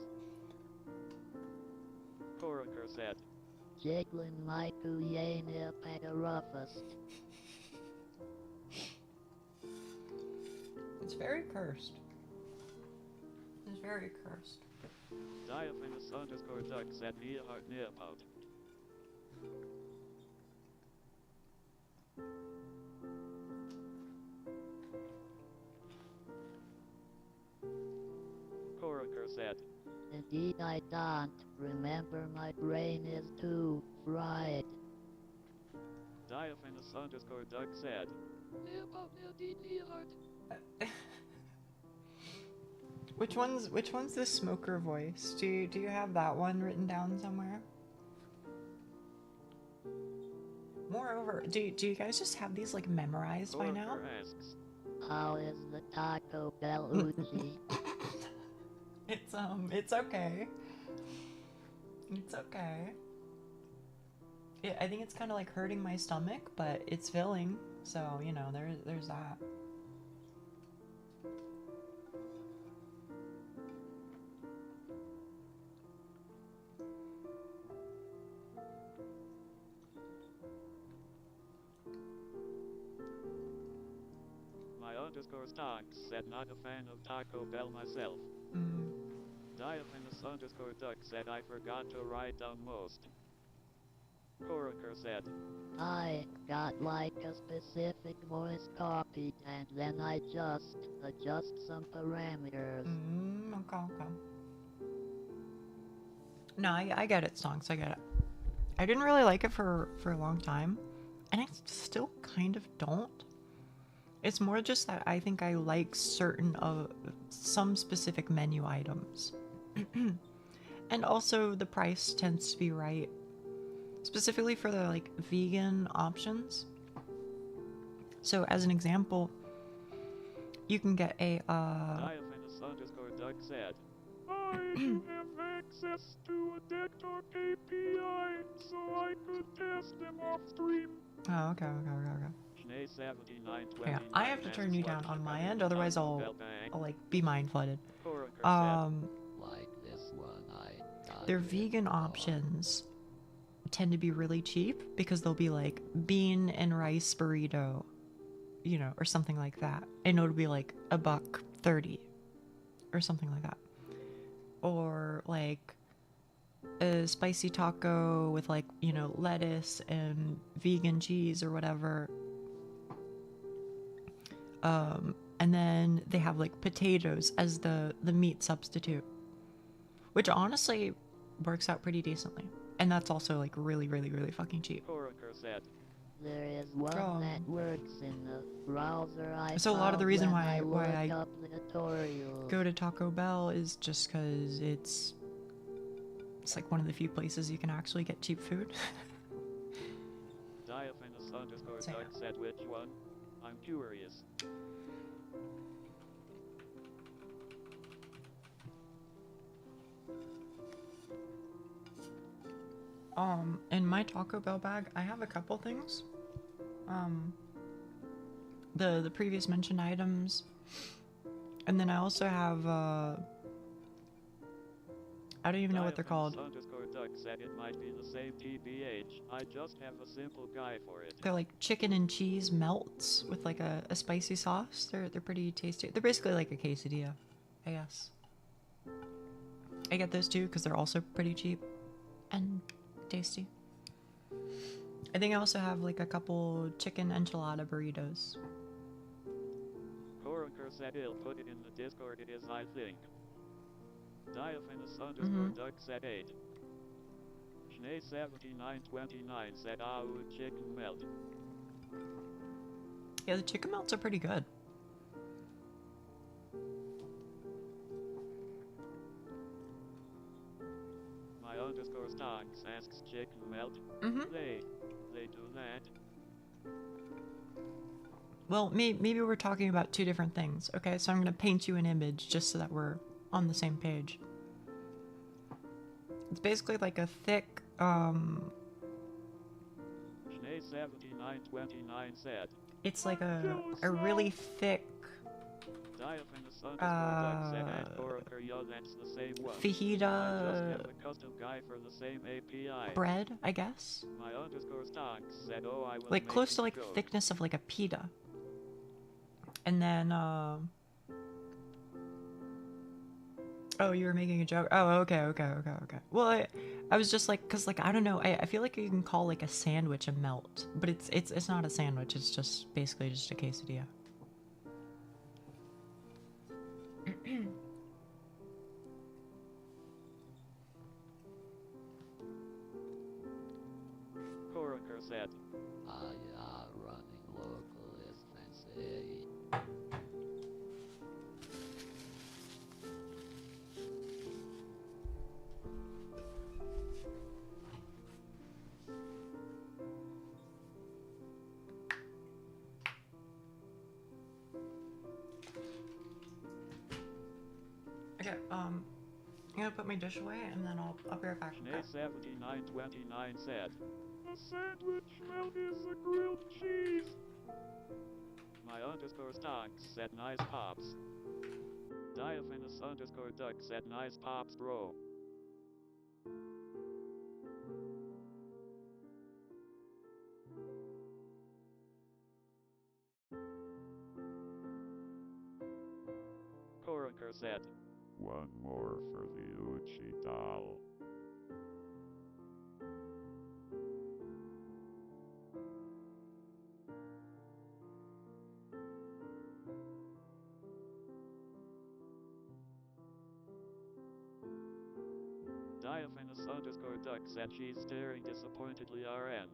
Koraker said, Jiggling like Uyane up at the roughest. It's very cursed. It's very cursed. Diaphanous_duck said Nia heart near out. Koraker said, Indeed I don't. Remember, my brain is too fried. Diaphanous_duck said, Which one's the smoker voice? Do you have that one written down somewhere? Moreover, do you guys just have these like memorized by now? Oracle asks, How is the Taco Bell Uchi? It's okay. It's okay. I think it's kind of like hurting my stomach, but it's filling. So, you know, there's that. my underscore stocks said not a fan of Taco Bell myself. Mm. Diaphanous underscore duck said I forgot to write down most. Koraker said, I got like a specific voice copied and then I just adjust some parameters. Okay. No, I get it, Stonks, I get it. I didn't really like it for a long time, and I still kind of don't. It's more just that I think I like some specific menu items. And also the price tends to be right. Specifically for the like vegan options. So as an example, you can get a Diaphanous underscore duck said, I have access to a DeckTalk API, so I could test them off stream. Oh, okay. Yeah, I have to turn you down on my end, otherwise I'll like be mind flooded. Like this one I got. Their vegan options tend to be really cheap because they'll be like bean and rice burrito, you know, or something like that, and it'll be like $1.30 or something like that, or like a spicy taco with like, you know, lettuce and vegan cheese or whatever. And then they have like potatoes as the meat substitute, which honestly works out pretty decently. And that's also like really, really, really fucking cheap. Koraker said, There is one that works in the browser I So a lot of the reason found when why I I looked up the tutorials. go to Taco Bell is just because it's like one of the few places you can actually get cheap food. Diaphanous underscore So, duck said which one? I'm curious. In my Taco Bell bag, I have a couple things. The previous mentioned items, and then I also have I don't even know what they're called. Underscore duck said it might be the same TBH. I just have a simple guy for it. They're like chicken and cheese melts with like a spicy sauce. They're pretty tasty. They're basically like a quesadilla, I guess. I get those too because they're also pretty cheap and tasty. I think I also have like a couple chicken enchilada burritos. Koraker said he'll put it in the Discord. It is, I think. Diaphanous underscore duck said 8. Schnee7929 said chicken melt. Yeah, the chicken melts are pretty good. My underscore stocks asks chicken melt. They do that. Well, maybe we're talking about two different things. Okay, so I'm gonna paint you an image just so that we're on the same page. It's basically like a thick, Schnee7929 said. it's like a really thick Diaphanous underscore duck said at Koraker, yeah, that's the same one. I just fajita have a custom guy for the same API. bread, I guess. My underscore stocks said, oh, I will Like make close it to like the code. thickness of like a pita. And then, oh, you were making a joke? Oh, okay. Well, I was just like, cause like, I don't know, I feel like you can call like a sandwich a melt, but it's not a sandwich, it's just basically just a quesadilla. Koraker said, Running local is fancy. gonna put my dish away and then I'll be right back. Okay. Schnee7929 said, "The sandwich smell is a grilled cheese." My underscore stonks said, "Nice pops." Diaphanous underscore duck said, "Nice pops, bro." Koranker said, One more for the Uchi doll. Diaphanous underscore duck said, "She's staring disappointedly RN."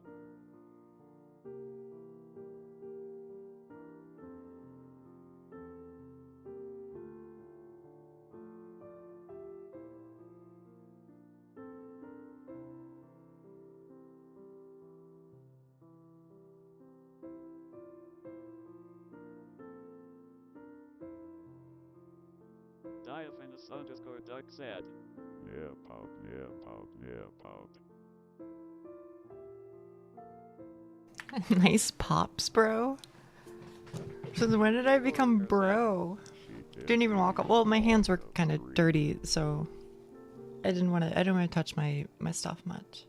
Diaphanous underscore duck said, Nip out, nip out, nip out. Nice pops, bro. Since when did I become bro? Didn't even walk up. Well, my hands were kind of dirty, so I didn't want to touch my stuff much.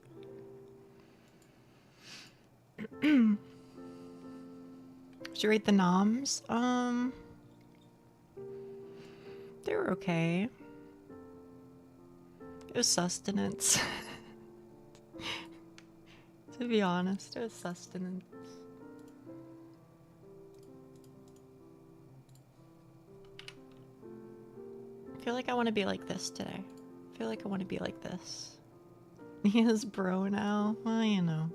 Should you rate the noms? They were okay. It was sustenance. To be honest, it was sustenance. I feel like I want to be like this today. I feel like I want to be like this. He is bro now. Well, you know.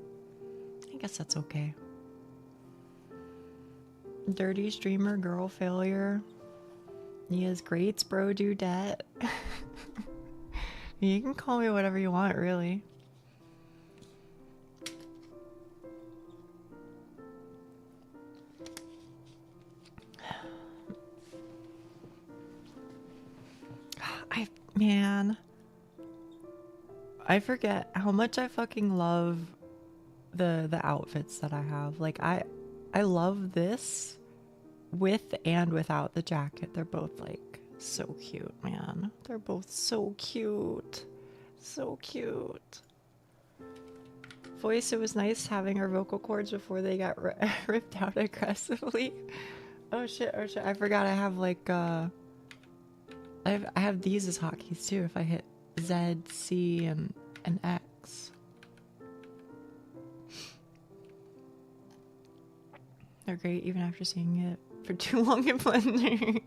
I guess that's okay. Dirty streamer girl failure. Nia's greats bro dudette. You can call me whatever you want, really. Man, I forget how much I fucking love the outfits that I have. Like I love this with and without the jacket. They're both like so cute, man. They're both so cute. So cute. Voice, it was nice having our vocal cords before they got ripped out aggressively. Oh shit, I forgot I have like I have these as hotkeys too if I hit Z, C, and X. They're great even after seeing it for too long in Blender.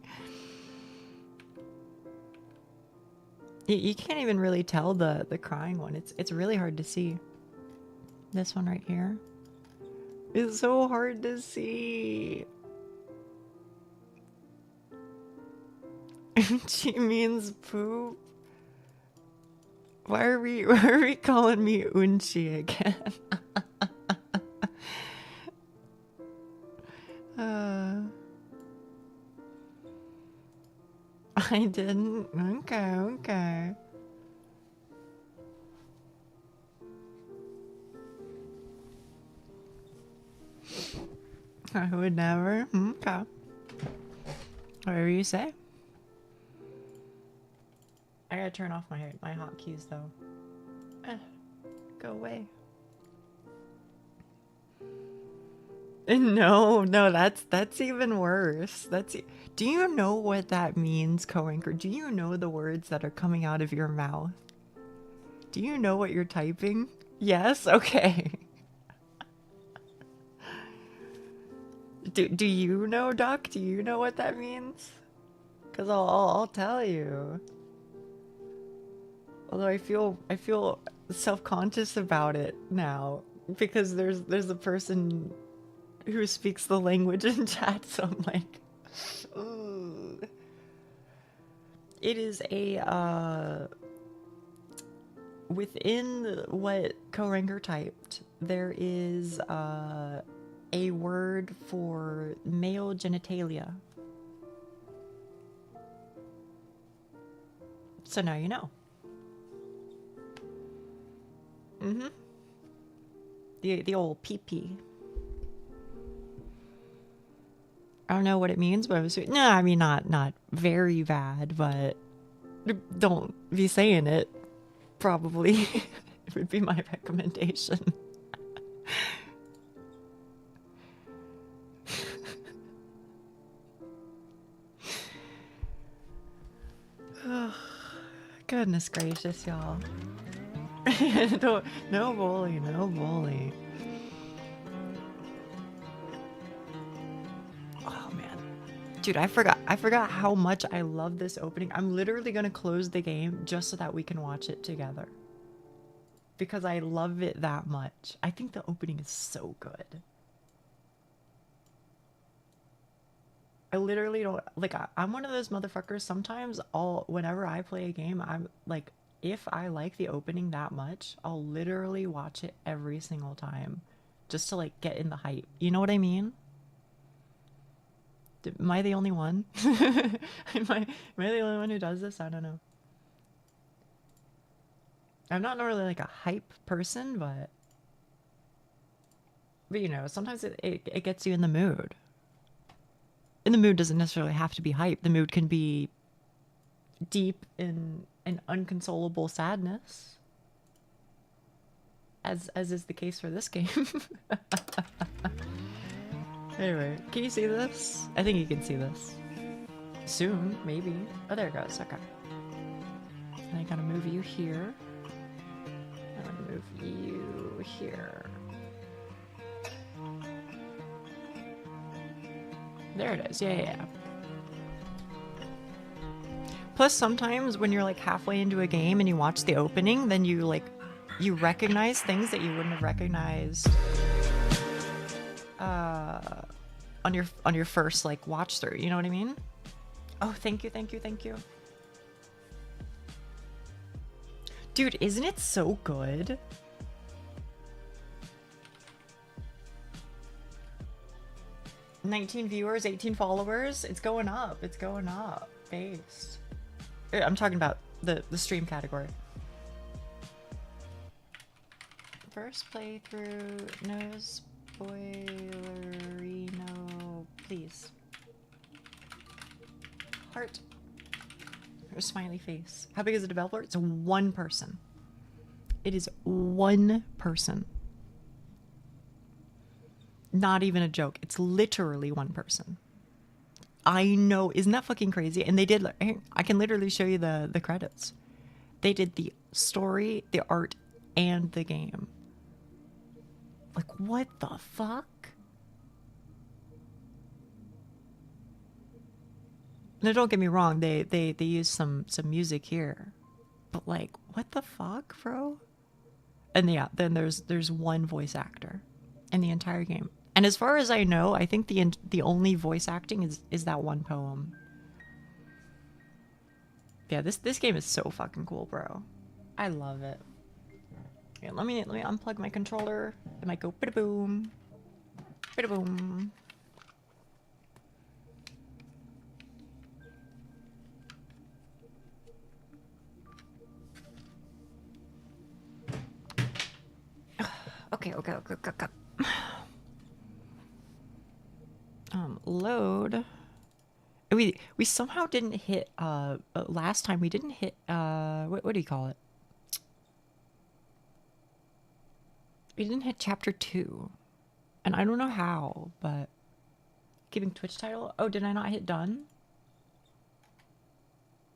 You can't even really tell the crying one. It's really hard to see. This one right here. It's so hard to see. She means poop. Why are we calling me Unchi again? I didn't. Okay. I would never. Okay. Whatever you say. I gotta turn off my hotkeys though. Go away. No, that's even worse. Do you know what that means, Coanchor? Do you know the words that are coming out of your mouth? Do you know what you're typing? Yes? Okay. Do you know, Doc? Do you know what that means? Cause I'll tell you. Although I feel self-conscious about it now because there's a person who speaks the language in chat, so I'm like, ooh. It is a within what Koranger typed, there is a word for male genitalia. So now you know. Mm-hmm. The old pee-pee. I don't know what it means, but it was, no, I mean not very bad, but don't be saying it. Probably it would be my recommendation. Oh, goodness gracious, y'all. No bully, no bully. Oh man, dude, I forgot how much I love this opening. I'm literally gonna close the game just so that we can watch it together, because I love it that much. I think the opening is so good. I literally don't like. I'm one of those motherfuckers. Sometimes whenever I play a game, I'm like, if I like the opening that much, I'll literally watch it every single time, just to like get in the hype. You know what I mean? Am I the only one? Am I the only one who does this? I don't know. I'm not normally like a hype person, but you know, sometimes it gets you in the mood. And the mood doesn't necessarily have to be hype. The mood can be deep in an unconsolable sadness, as is the case for this game. Anyway, can you see this? I think you can see this. Soon, maybe. Oh, there it goes. Okay. And I gotta move you here. I'm gonna move you here. There it is. Yeah. Plus, sometimes when you're like halfway into a game and you watch the opening, then you recognize things that you wouldn't have recognized on your first like watch through. You know what I mean? Oh, thank you. Dude, isn't it so good? $19 viewers, 18 followers. It's going up. Based. I'm talking about the stream category. First playthrough, no spoilery, no, please. Heart. Or smiley face. How big is the developer? It's one person. It is one person. Not even a joke. It's literally one person. I know. Isn't that fucking crazy? And they did, I can literally show you the credits. They did the story, the art, and the game. Like, what the fuck? Now, don't get me wrong. They use some music here. But like, what the fuck, bro? And yeah, then there's one voice actor in the entire game. And as far as I know, I think the only voice acting is that one poem. Yeah, this game is so fucking cool, bro. I love it. Yeah, let me unplug my controller. It might go bida boom, bida boom. Okay. Load. We somehow didn't hit last time we didn't hit what do you call it? We didn't hit chapter 2. And I don't know how, but keeping Twitch title. Oh, did I not hit done?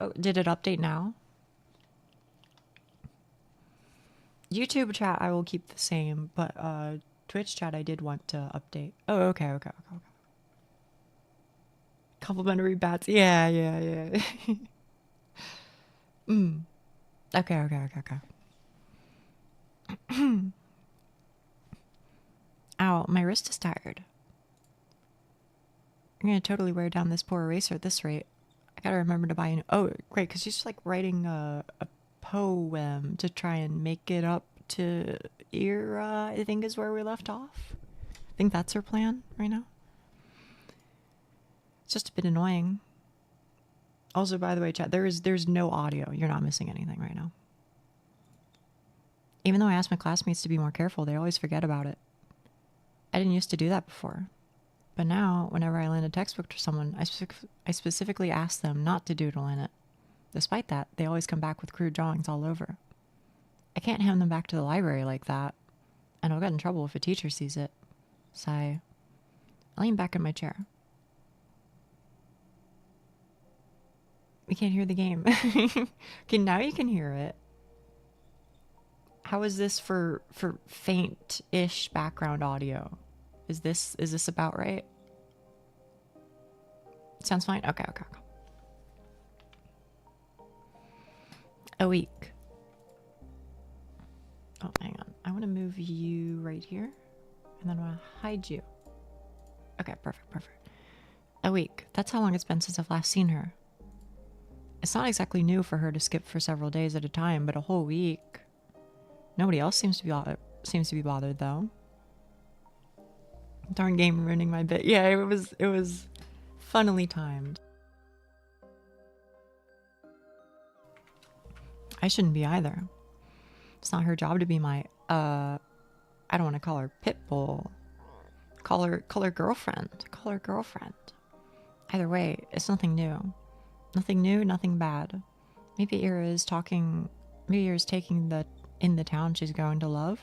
Oh, did it update now? YouTube chat I will keep the same, but Twitch chat I did want to update. Oh, okay. Complimentary bats. Yeah. Okay. Ow, my wrist is tired. I'm gonna totally wear down this poor eraser at this rate. I gotta remember to buy an... Oh, great, because she's like writing a poem to try and make it up to Era, I think is where we left off. I think that's her plan right now. It's just a bit annoying. Also, by the way, chat, there's no audio. You're not missing anything right now. Even though I asked my classmates to be more careful, they always forget about it. I didn't used to do that before. But now, whenever I lend a textbook to someone, I specifically ask them not to doodle in it. Despite that, they always come back with crude drawings all over. I can't hand them back to the library like that, and I'll get in trouble if a teacher sees it. Sigh. I lean back in my chair. We can't hear the game. Okay, now you can hear it. How is this for faint-ish background audio? Is this about right? Sounds fine? Okay. A week. Oh, hang on. I want to move you right here. And then I want to hide you. Okay, perfect. A week. That's how long it's been since I've last seen her. It's not exactly new for her to skip for several days at a time, but a whole week. Nobody else seems to be bothered, though. Darn game ruining my bit. Yeah, it was funnily timed. I shouldn't be either. It's not her job to be my I don't want to call her pit bull. Call her girlfriend. Call her girlfriend. Either way, it's nothing new. Nothing new, nothing bad. Maybe Ira is taking in the town she's going to love.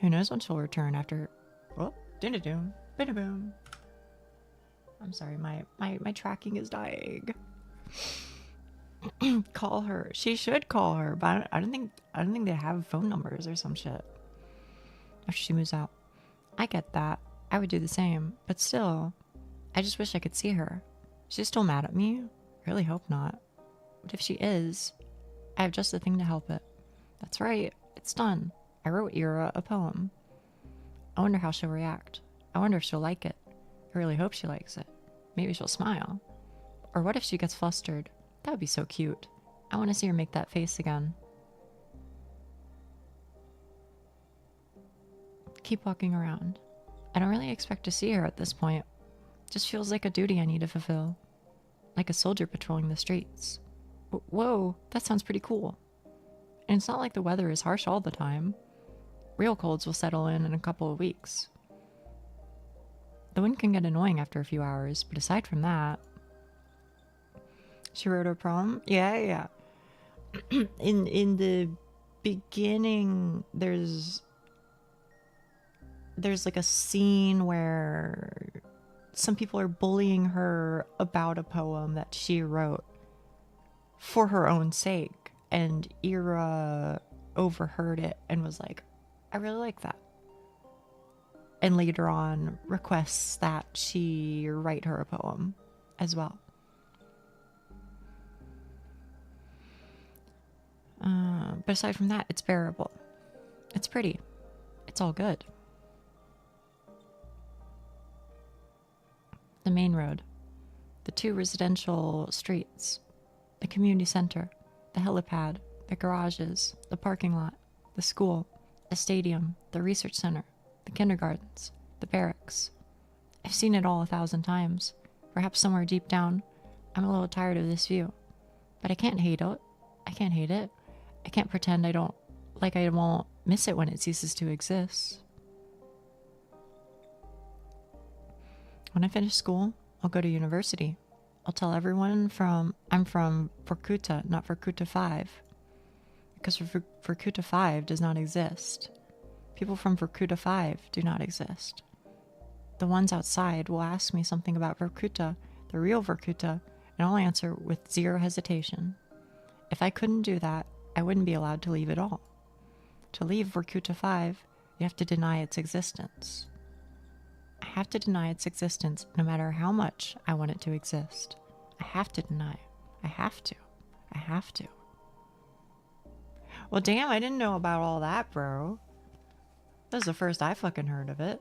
Who knows when she'll return after. Oh, din-a-doom, bida-boom. I'm sorry, my tracking is dying. Call her. She should call her, but I don't think they have phone numbers or some shit. After she moves out. I get that. I would do the same, but still, I just wish I could see her. She's still mad at me? I really hope not. But if she is, I have just the thing to help it. That's right. It's done. I wrote Ira a poem. I wonder how she'll react. I wonder if she'll like it. I really hope she likes it. Maybe she'll smile. Or what if she gets flustered? That would be so cute. I want to see her make that face again. Keep walking around. I don't really expect to see her at this point. Just feels like a duty I need to fulfill. Like a soldier patrolling the streets. Whoa, that sounds pretty cool. And it's not like the weather is harsh all the time. Real colds will settle in a couple of weeks. The wind can get annoying after a few hours, but aside from that... She wrote her poem? Yeah. In the beginning, there's like a scene where some people are bullying her about a poem that she wrote for her own sake, and Ira overheard it and was like, I really like that. And later on requests that she write her a poem as well. But aside from that, it's bearable. It's pretty. It's all good. The main road. The 2 residential streets. The community center. The helipad. The garages. The parking lot. The school. The stadium. The research center. The kindergartens. The barracks. I've seen it all 1,000 times. Perhaps somewhere deep down, I'm a little tired of this view. But I can't hate it. I can't pretend I won't miss it when it ceases to exist. When I finish school, I'll go to university. I'll tell everyone I'm from Vorkuta, not Vorkuta 5. Because Vorkuta 5 does not exist. People from Vorkuta 5 do not exist. The ones outside will ask me something about Vorkuta, the real Vorkuta, and I'll answer with zero hesitation. If I couldn't do that, I wouldn't be allowed to leave at all. To leave Vorkuta 5, you have to deny its existence. I have to deny its existence no matter how much I want it to exist. I have to deny. I have to. Well, damn, I didn't know about all that, bro. That was the first I fucking heard of it.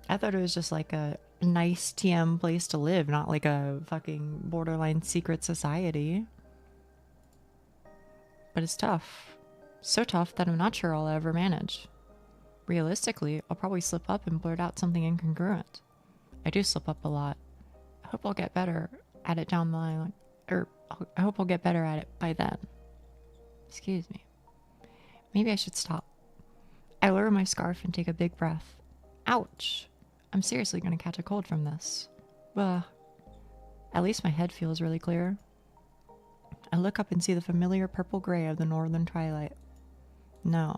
I thought it was just like a nice TM place to live, not like a fucking borderline secret society. But it's tough. So tough that I'm not sure I'll ever manage. Realistically, I'll probably slip up and blurt out something incongruent. I do slip up a lot. I hope I'll get better at it down the line. I hope I'll get better at it by then. Excuse me. Maybe I should stop. I lower my scarf and take a big breath. Ouch. I'm seriously going to catch a cold from this. Ugh. At least my head feels really clear. I look up and see the familiar purple-gray of the northern twilight. No,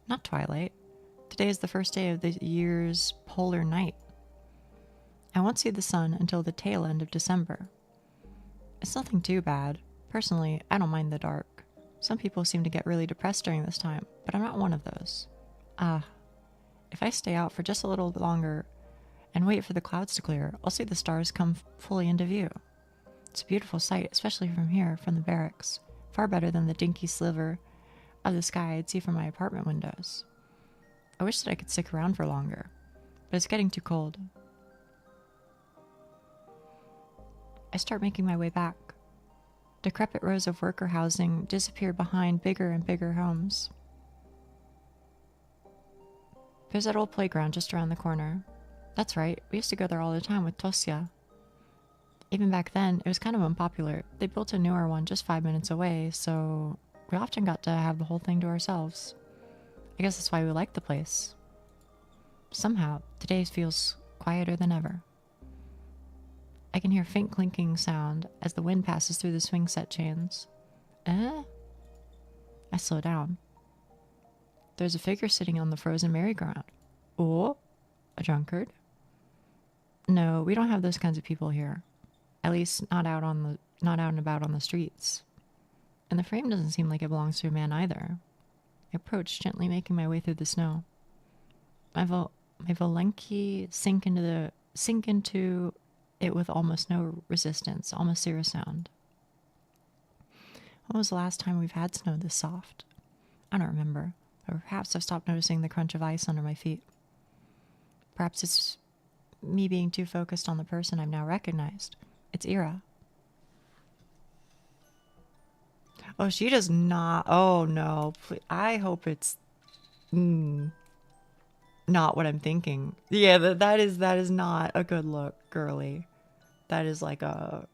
not twilight. Today is the first day of the year's polar night. I won't see the sun until the tail end of December. It's nothing too bad. Personally, I don't mind the dark. Some people seem to get really depressed during this time, but I'm not one of those. If I stay out for just a little longer and wait for the clouds to clear, I'll see the stars come fully into view. It's a beautiful sight, especially from here, from the barracks. Far better than the dinky sliver of the sky I'd see from my apartment windows. I wish that I could stick around for longer, but it's getting too cold. I start making my way back. Decrepit rows of worker housing disappear behind bigger and bigger homes. There's that old playground just around the corner. That's right, we used to go there all the time with Tosia. Even back then, it was kind of unpopular. They built a newer one just 5 minutes away, so we often got to have the whole thing to ourselves. I guess that's why we liked the place. Somehow, today feels quieter than ever. I can hear faint clinking sound as the wind passes through the swing set chains. I slow down. There's a figure sitting on the frozen merry-go-round. Oh, a drunkard? No, we don't have those kinds of people here. At least not out and about on the streets. And the frame doesn't seem like it belongs to a man either. I approach, gently making my way through the snow. My Volenki sink into it with almost no resistance, almost zero sound. When was the last time we've had snow this soft? I don't remember. Or perhaps I've stopped noticing the crunch of ice under my feet. Perhaps it's me being too focused on the person I've now recognized. It's Ira. Oh, she does not. Oh, no. I hope it's not what I'm thinking. Yeah, that is not a good look, girly. That is like a...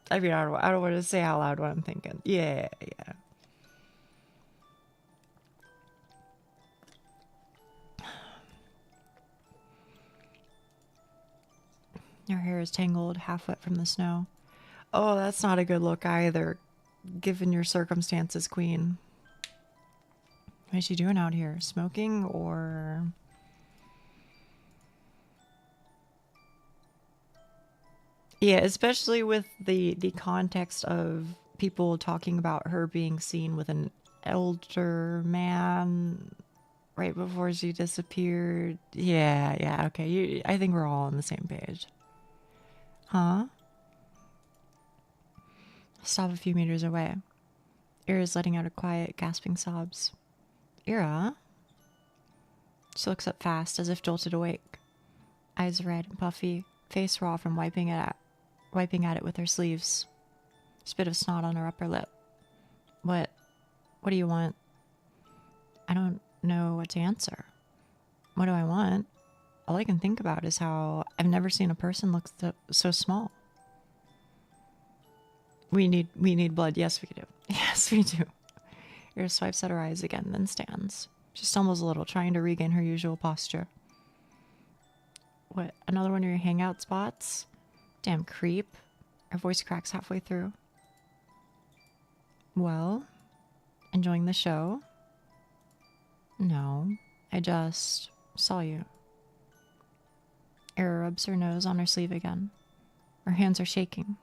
I mean, I don't want to say out loud what I'm thinking. Yeah. Her hair is tangled, half wet from the snow. Oh, that's not a good look either, given your circumstances, queen. What is she doing out here? Smoking or... Yeah, especially with the context of people talking about her being seen with an elder man right before she disappeared. Yeah, okay. I think we're all on the same page. Huh? Stop a few meters away. Ira's letting out a quiet, gasping sobs. Ira? She looks up fast, as if jolted awake. Eyes red and puffy, face raw from wiping at it with her sleeves. Spit of snot on her upper lip. What do you want? I don't know what to answer. What do I want? All I can think about is how I've never seen a person look so small. We need blood. Yes, we do. Yes, we do. Ira swipes at her eyes again, then stands. She stumbles a little, trying to regain her usual posture. What, another one of your hangout spots? Damn creep. Her voice cracks halfway through. Well, enjoying the show? No, I just saw you. Ira rubs her nose on her sleeve again. Her hands are shaking.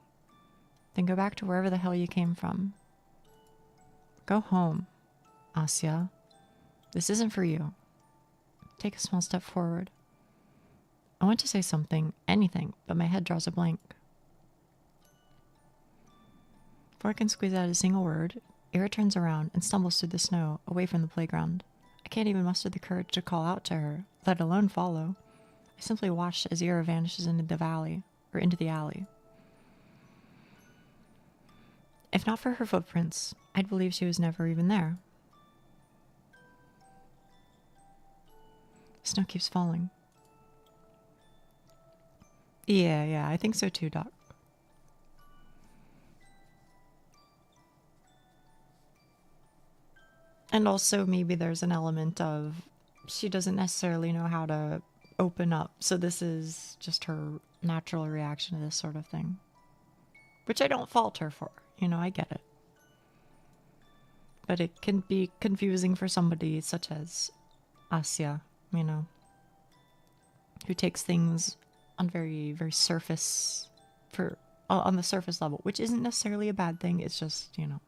Then go back to wherever the hell you came from. Go home, Asya. This isn't for you. Take a small step forward. I want to say something, anything, but my head draws a blank. Before I can squeeze out a single word, Ira turns around and stumbles through the snow, away from the playground. I can't even muster the courage to call out to her, let alone follow. I simply watch as Ira vanishes into the alley. If not for her footprints, I'd believe she was never even there. Snow keeps falling. Yeah, I think so too, Doc. And also maybe there's an element of she doesn't necessarily know how to open up. So this is just her natural reaction to this sort of thing. Which I don't fault her for. You know, I get it. But it can be confusing for somebody such as Asya, you know, who takes things on very, very surface, on the surface level, which isn't necessarily a bad thing. It's just, you know.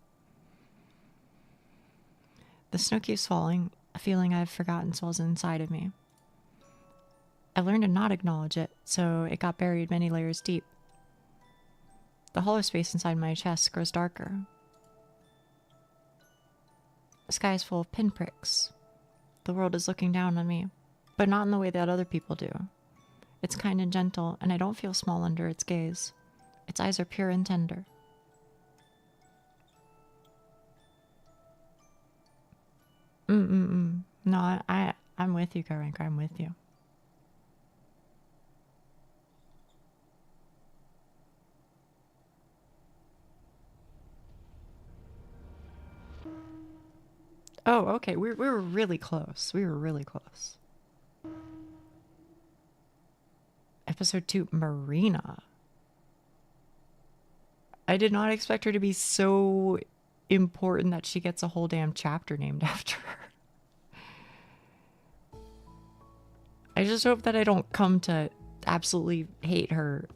The snow keeps falling. A feeling I've forgotten swells inside of me. I learned to not acknowledge it, so it got buried many layers deep. The hollow space inside my chest grows darker. The sky is full of pinpricks. The world is looking down on me, but not in the way that other people do. It's kind and gentle, and I don't feel small under its gaze. Its eyes are pure and tender. No, I'm with you, Karenka. I'm with you. Oh, okay. We were really close. We were really close. Episode 2, Marina. I did not expect her to be so important that she gets a whole damn chapter named after her. I just hope that I don't come to absolutely hate her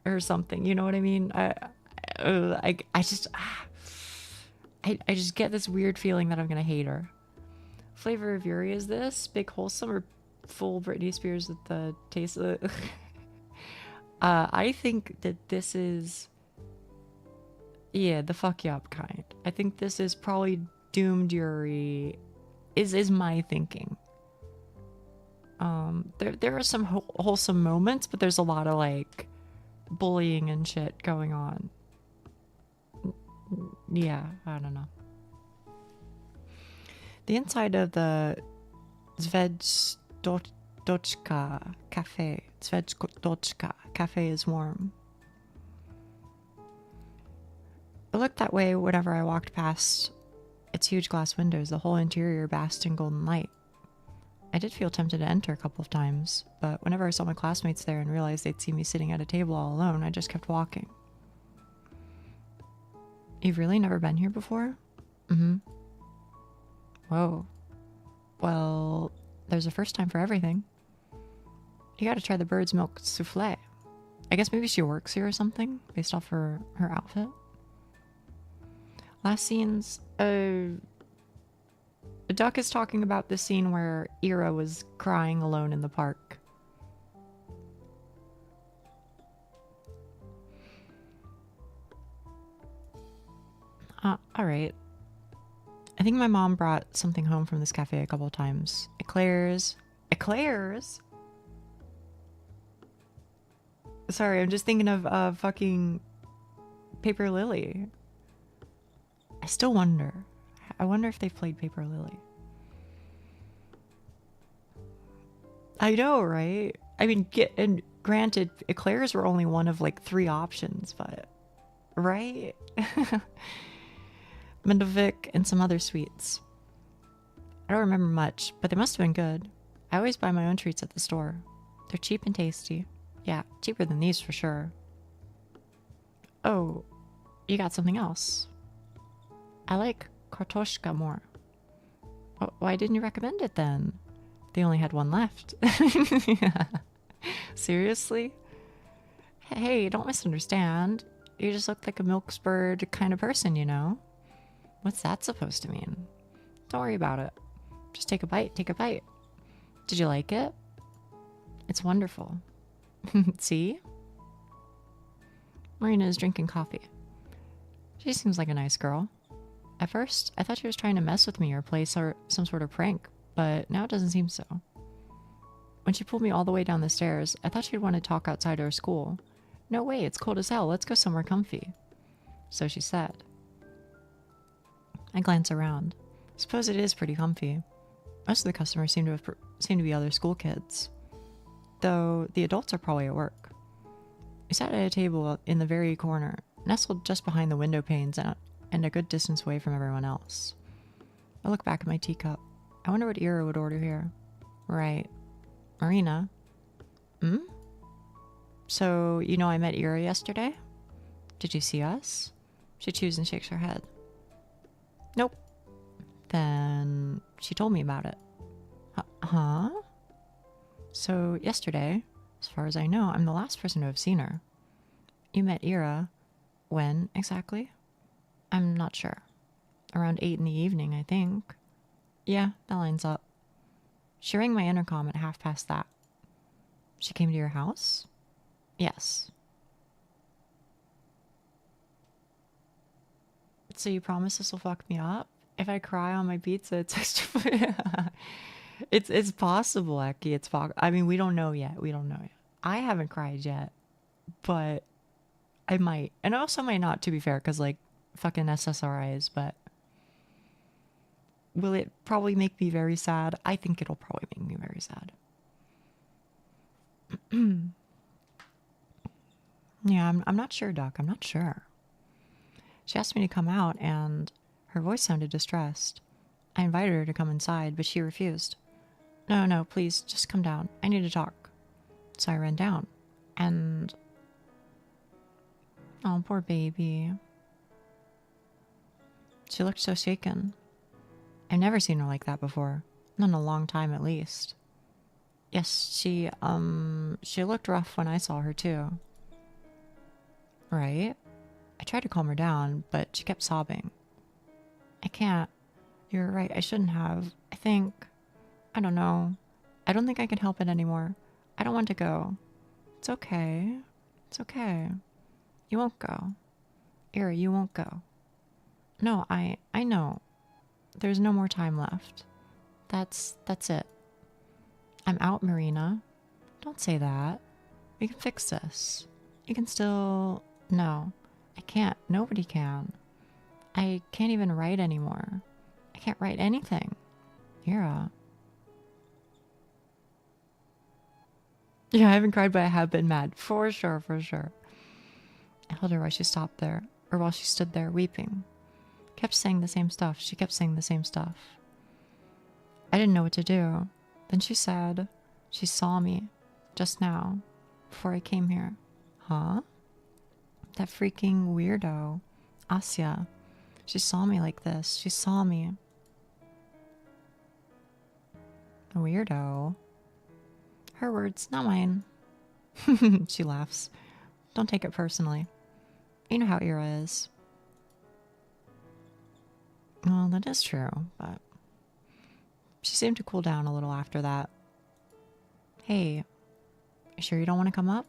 or something. You know what I mean? I just get this weird feeling that I'm gonna hate her. Flavor of Yuri is this? Big wholesome or full Britney Spears with the taste of the... I think that this is... Yeah, the fuck you up kind. I think this is probably doomed Yuri. Is my thinking. There are some wholesome moments, but there's a lot of like bullying and shit going on. Yeah, I don't know. The inside of the Zvezdochka cafe is warm. It looked that way whenever I walked past its huge glass windows, the whole interior basked in golden light. I did feel tempted to enter a couple of times, but whenever I saw my classmates there and realized they'd see me sitting at a table all alone, I just kept walking. You've really never been here before? Mm-hmm. Whoa. Well, there's a first time for everything. You gotta try the bird's milk souffle. I guess maybe she works here or something, based off her outfit. Last scenes, Duck is talking about the scene where Ira was crying alone in the park. Alright. I think my mom brought something home from this cafe a couple of times. Eclairs. Eclairs? Sorry, I'm just thinking of fucking Paper Lily. I still wonder. I wonder if they've played Paper Lily. I know, right? I mean, and granted, eclairs were only one of like 3 options, but... Right? Mendovic and some other sweets. I don't remember much, but they must have been good. I always buy my own treats at the store. They're cheap and tasty. Yeah, cheaper than these for sure. Oh, you got something else? I like kartoshka more. Why didn't you recommend it then? They only had one left. Yeah. Seriously? Hey, don't misunderstand. You just look like a milk-spurred kind of person, you know? What's that supposed to mean? Don't worry about it. Just take a bite, take a bite. Did you like it? It's wonderful. See? Marina is drinking coffee. She seems like a nice girl. At first, I thought she was trying to mess with me or play some sort of prank, but now it doesn't seem so. When she pulled me all the way down the stairs, I thought she'd want to talk outside our school. No way, it's cold as hell. Let's go somewhere comfy. So she said. I glance around. I suppose it is pretty comfy. Most of the customers seem to be other school kids, though the adults are probably at work. We sat at a table in the very corner, nestled just behind the window panes and a good distance away from everyone else. I look back at my teacup. I wonder what Ira would order here. Right. Marina? Hmm? So, you know I met Ira yesterday? Did you see us? She chews and shakes her head. Nope. Then she told me about it. Huh? So, yesterday, as far as I know, I'm the last person to have seen her. You met Ira. When exactly? I'm not sure. Around 8 in the evening, I think. Yeah, that lines up. She rang my intercom at that. She came to your house? Yes. So you promise this will fuck me up? If I cry on my pizza, it's extra. It's possible, Eki. It's I mean, we don't know yet. We don't know yet. I haven't cried yet, but I might, and I also might not. To be fair, because like fucking SSRIs. But will it probably make me very sad? I think it'll probably make me very sad. Yeah, I'm not sure, Doc. I'm not sure. She asked me to come out, and her voice sounded distressed. I invited her to come inside, but she refused. No, please, just come down. I need to talk. So I ran down, and... Oh, poor baby. She looked so shaken. I've never seen her like that before. Not in a long time, at least. Yes, she looked rough when I saw her, too. Right? I tried to calm her down, but she kept sobbing. I can't. You're right, I shouldn't have. I don't know. I don't think I can help it anymore. I don't want to go. It's okay. It's okay. You won't go. Ira, you won't go. No, I know. There's no more time left. That's it. I'm out, Marina. Don't say that. We can fix this. You can still... No, I can't. Nobody can. I can't even write anymore. I can't write anything. Ira. Yeah, I haven't cried, but I have been mad. For sure, for sure. I held her while she stopped there, or while she stood there weeping. Kept saying the same stuff. She kept saying the same stuff. I didn't know what to do. Then she said she saw me just now, before I came here. Huh? That freaking weirdo, Asya. She saw me like this. She saw me. A weirdo. Her words, not mine. She laughs. Don't take it personally. You know how Ira is. Well, that is true, but... She seemed to cool down a little after that. Hey, you sure you don't want to come up?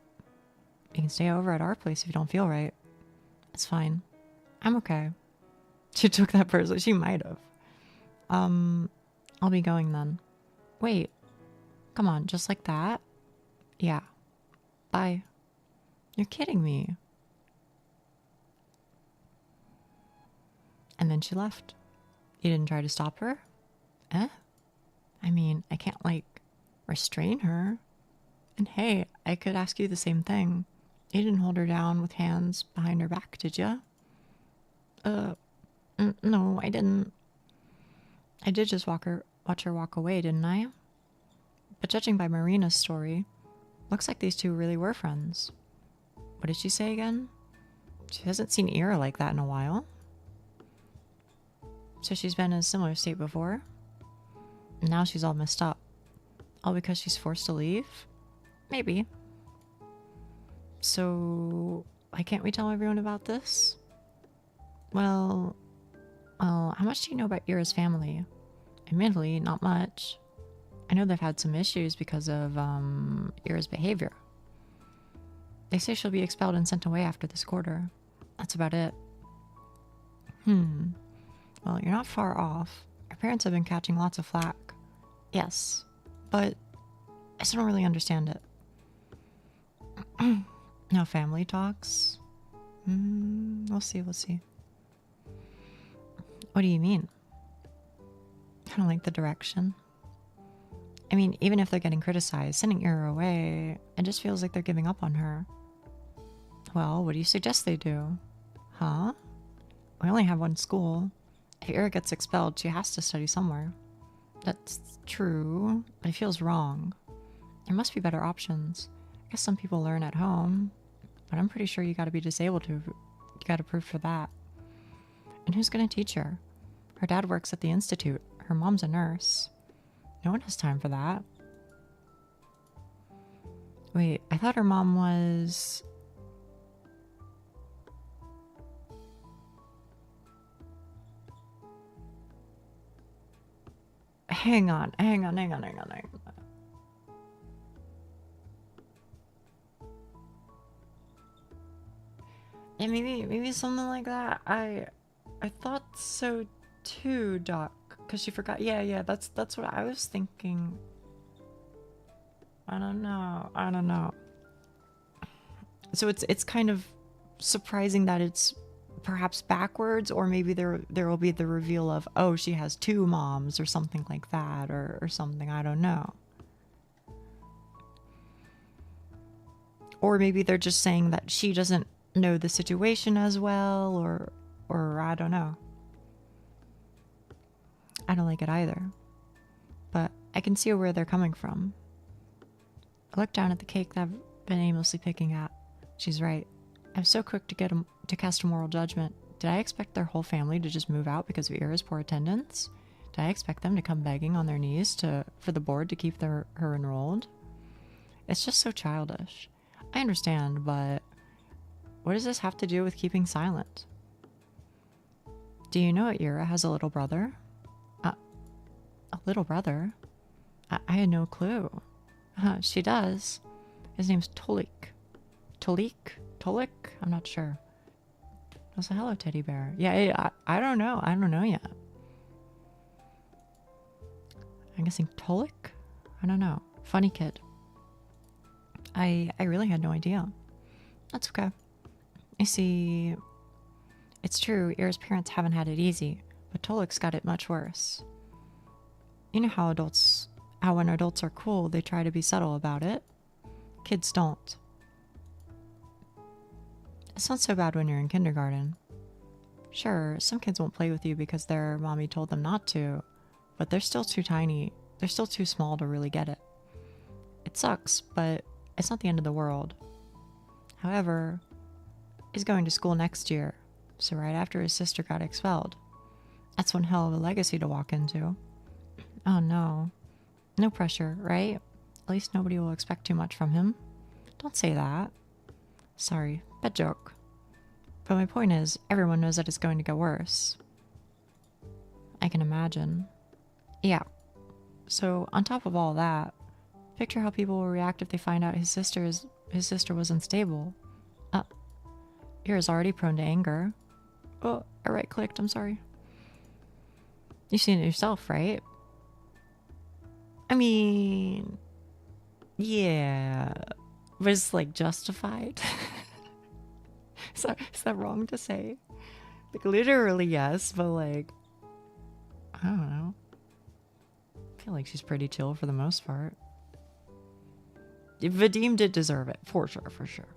You can stay over at our place if you don't feel right. It's fine. I'm okay. She took that personally. She might have. I'll be going then. Wait. Come on, just like that? Yeah. Bye. You're kidding me. And then she left. You didn't try to stop her? Eh? I mean, I can't, like, restrain her. And hey, I could ask you the same thing. You didn't hold her down with hands behind her back, did ya? No, I didn't. I did just watch her walk away, didn't I? But judging by Marina's story, looks like these two really were friends. What did she say again? She hasn't seen Ira like that in a while. So she's been in a similar state before? And now she's all messed up. All because she's forced to leave? Maybe. So, why can't we tell everyone about this? Well, how much do you know about Ira's family? Admittedly, not much. I know they've had some issues because of, Ira's behavior. They say she'll be expelled and sent away after this quarter. That's about it. Well, you're not far off. Our parents have been catching lots of flack. Yes, but I still don't really understand it. No family talks? We'll see. What do you mean? Kind of like the direction. I mean, even if they're getting criticized, sending Ira away, it just feels like they're giving up on her. Well, what do you suggest they do? Huh? We only have one school. If Ira gets expelled, she has to study somewhere. That's true, but it feels wrong. There must be better options. I guess some people learn at home, but I'm pretty sure you gotta be disabled to. You gotta prove for that. And who's gonna teach her? Her dad works at the institute. Her mom's a nurse. No one has time for that. Wait, I thought her mom was... Hang on. Yeah, maybe something like that. I thought so too, Doc. Cause she forgot. Yeah. That's what I was thinking. I don't know. So it's kind of surprising that it's perhaps backwards, or maybe there will be the reveal of, oh, she has two moms or something like that, or something. I don't know. Or maybe they're just saying that she doesn't know the situation as well, or I don't know. I don't like it either, but I can see where they're coming from. I look down at the cake that I've been aimlessly picking at. She's right. I was so quick to cast a moral judgment. Did I expect their whole family to just move out because of Ira's poor attendance? Did I expect them to come begging on their knees for the board to keep her enrolled? It's just so childish. I understand, but what does this have to do with keeping silent? Do you know Ira has a little brother? A little brother? I had no clue. She does. His name's Tolik. Tolik? I'm not sure. Also, hello, teddy bear. Yeah, I don't know. I don't know yet. I'm guessing Tolik? I don't know. Funny kid. I really had no idea. That's okay. You see, it's true, Ira's parents haven't had it easy, but Tolik's got it much worse. You know how when adults are cool, they try to be subtle about it. Kids don't. It's not so bad when you're in kindergarten. Sure, some kids won't play with you because their mommy told them not to, but they're still too tiny. They're still too small to really get it. It sucks, but it's not the end of the world. However, he's going to school next year, so right after his sister got expelled. That's one hell of a legacy to walk into. Oh no. No pressure, right? At least nobody will expect too much from him. Don't say that. Sorry, bad joke. But my point is, everyone knows that it's going to get worse. I can imagine. Yeah. So, on top of all that, picture how people will react if they find out his sister was unstable. Ira's already prone to anger. Oh, I right-clicked, I'm sorry. You've seen it yourself, right? I mean, yeah, but it's like justified. Is that wrong to say? Like literally yes, but like, I don't know. I feel like she's pretty chill for the most part. Vadim did deserve it, for sure.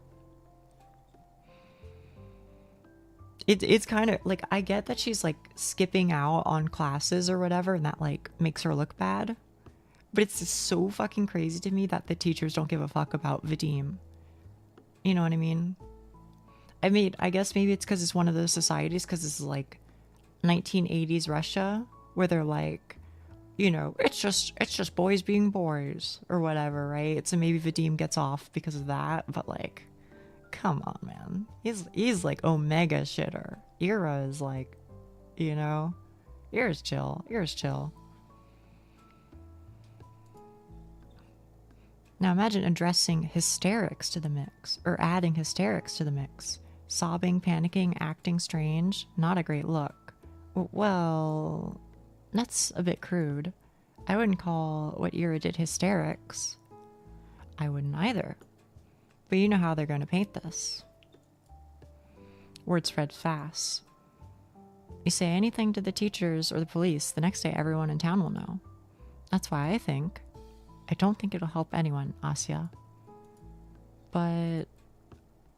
It's kind of like, I get that she's like skipping out on classes or whatever, and that like makes her look bad. But it's just so fucking crazy to me that the teachers don't give a fuck about Vadim. You know what I mean? I guess maybe it's because it's one of those societies, because this is like 1980s Russia, where they're like, you know, it's just boys being boys or whatever, right? So maybe Vadim gets off because of that, but like, come on, man. He's like omega shitter. Ira is like, you know, Ira's chill. Now imagine addressing hysterics to the mix, or adding hysterics to the mix. Sobbing, panicking, acting strange. Not a great look. Well, that's a bit crude. I wouldn't call what Ira did hysterics. I wouldn't either. But you know how they're going to paint this. Word spread fast. You say anything to the teachers or the police, the next day everyone in town will know. That's why I don't think it'll help anyone, Asya. But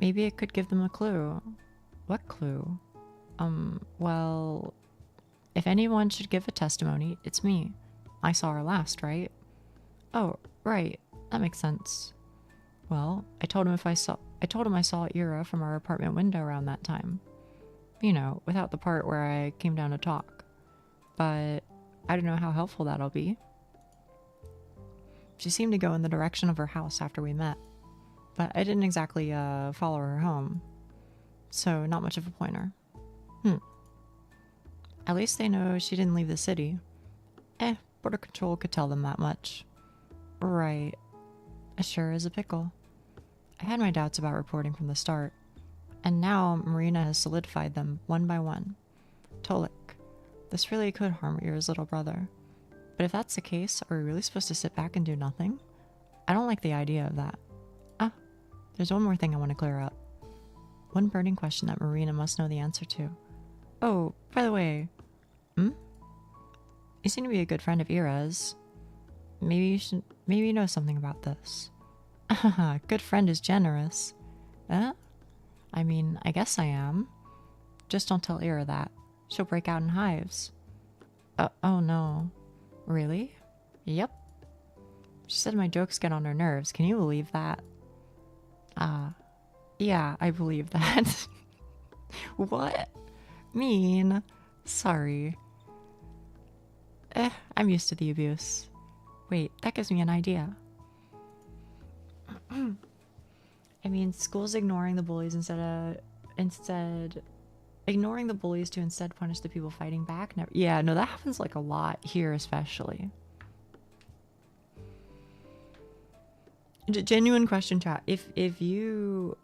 maybe it could give them a clue. What clue? Well, If anyone should give a testimony, it's me. I saw her last, right? Oh, right. That makes sense. Well, I told him I saw Ira from our apartment window around that time. You know, without the part where I came down to talk. But I don't know how helpful that'll be. She seemed to go in the direction of her house after we met. But I didn't exactly follow her home. So not much of a pointer. At least they know she didn't leave the city. Border Control could tell them that much. Right. As sure as a pickle. I had my doubts about reporting from the start. And now Marina has solidified them one by one. Tolik, this really could harm Ira's little brother. But if that's the case, are we really supposed to sit back and do nothing? I don't like the idea of that. There's one more thing I want to clear up. One burning question that Marina must know the answer to. Oh, by the way, you seem to be a good friend of Ira's. Maybe you know something about this. Good friend is generous. I mean, I guess I am. Just don't tell Ira that. She'll break out in hives. Oh no. Really? Yep. She said my jokes get on her nerves. Can you believe that? Yeah, I believe that. What? Mean. Sorry. I'm used to the abuse. Wait, that gives me an idea. I mean, school's ignoring the bullies ignoring the bullies to instead punish the people fighting back. Yeah, no, that happens like a lot here, especially. Genuine question, chat. If you,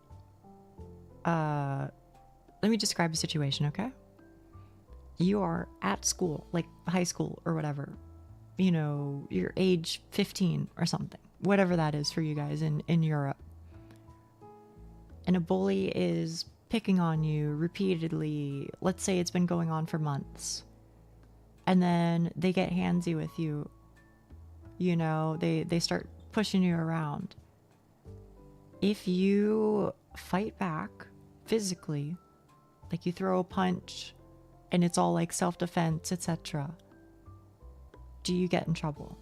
let me describe a situation, okay? You are at school, like high school or whatever. You know, you're age 15 or something, whatever that is for you guys in Europe. And a bully is picking on you repeatedly. Let's say it's been going on for months. And then they get handsy with you. You know, they start pushing you around. If you fight back physically, like you throw a punch and it's all like self-defense, etc., do you get in trouble?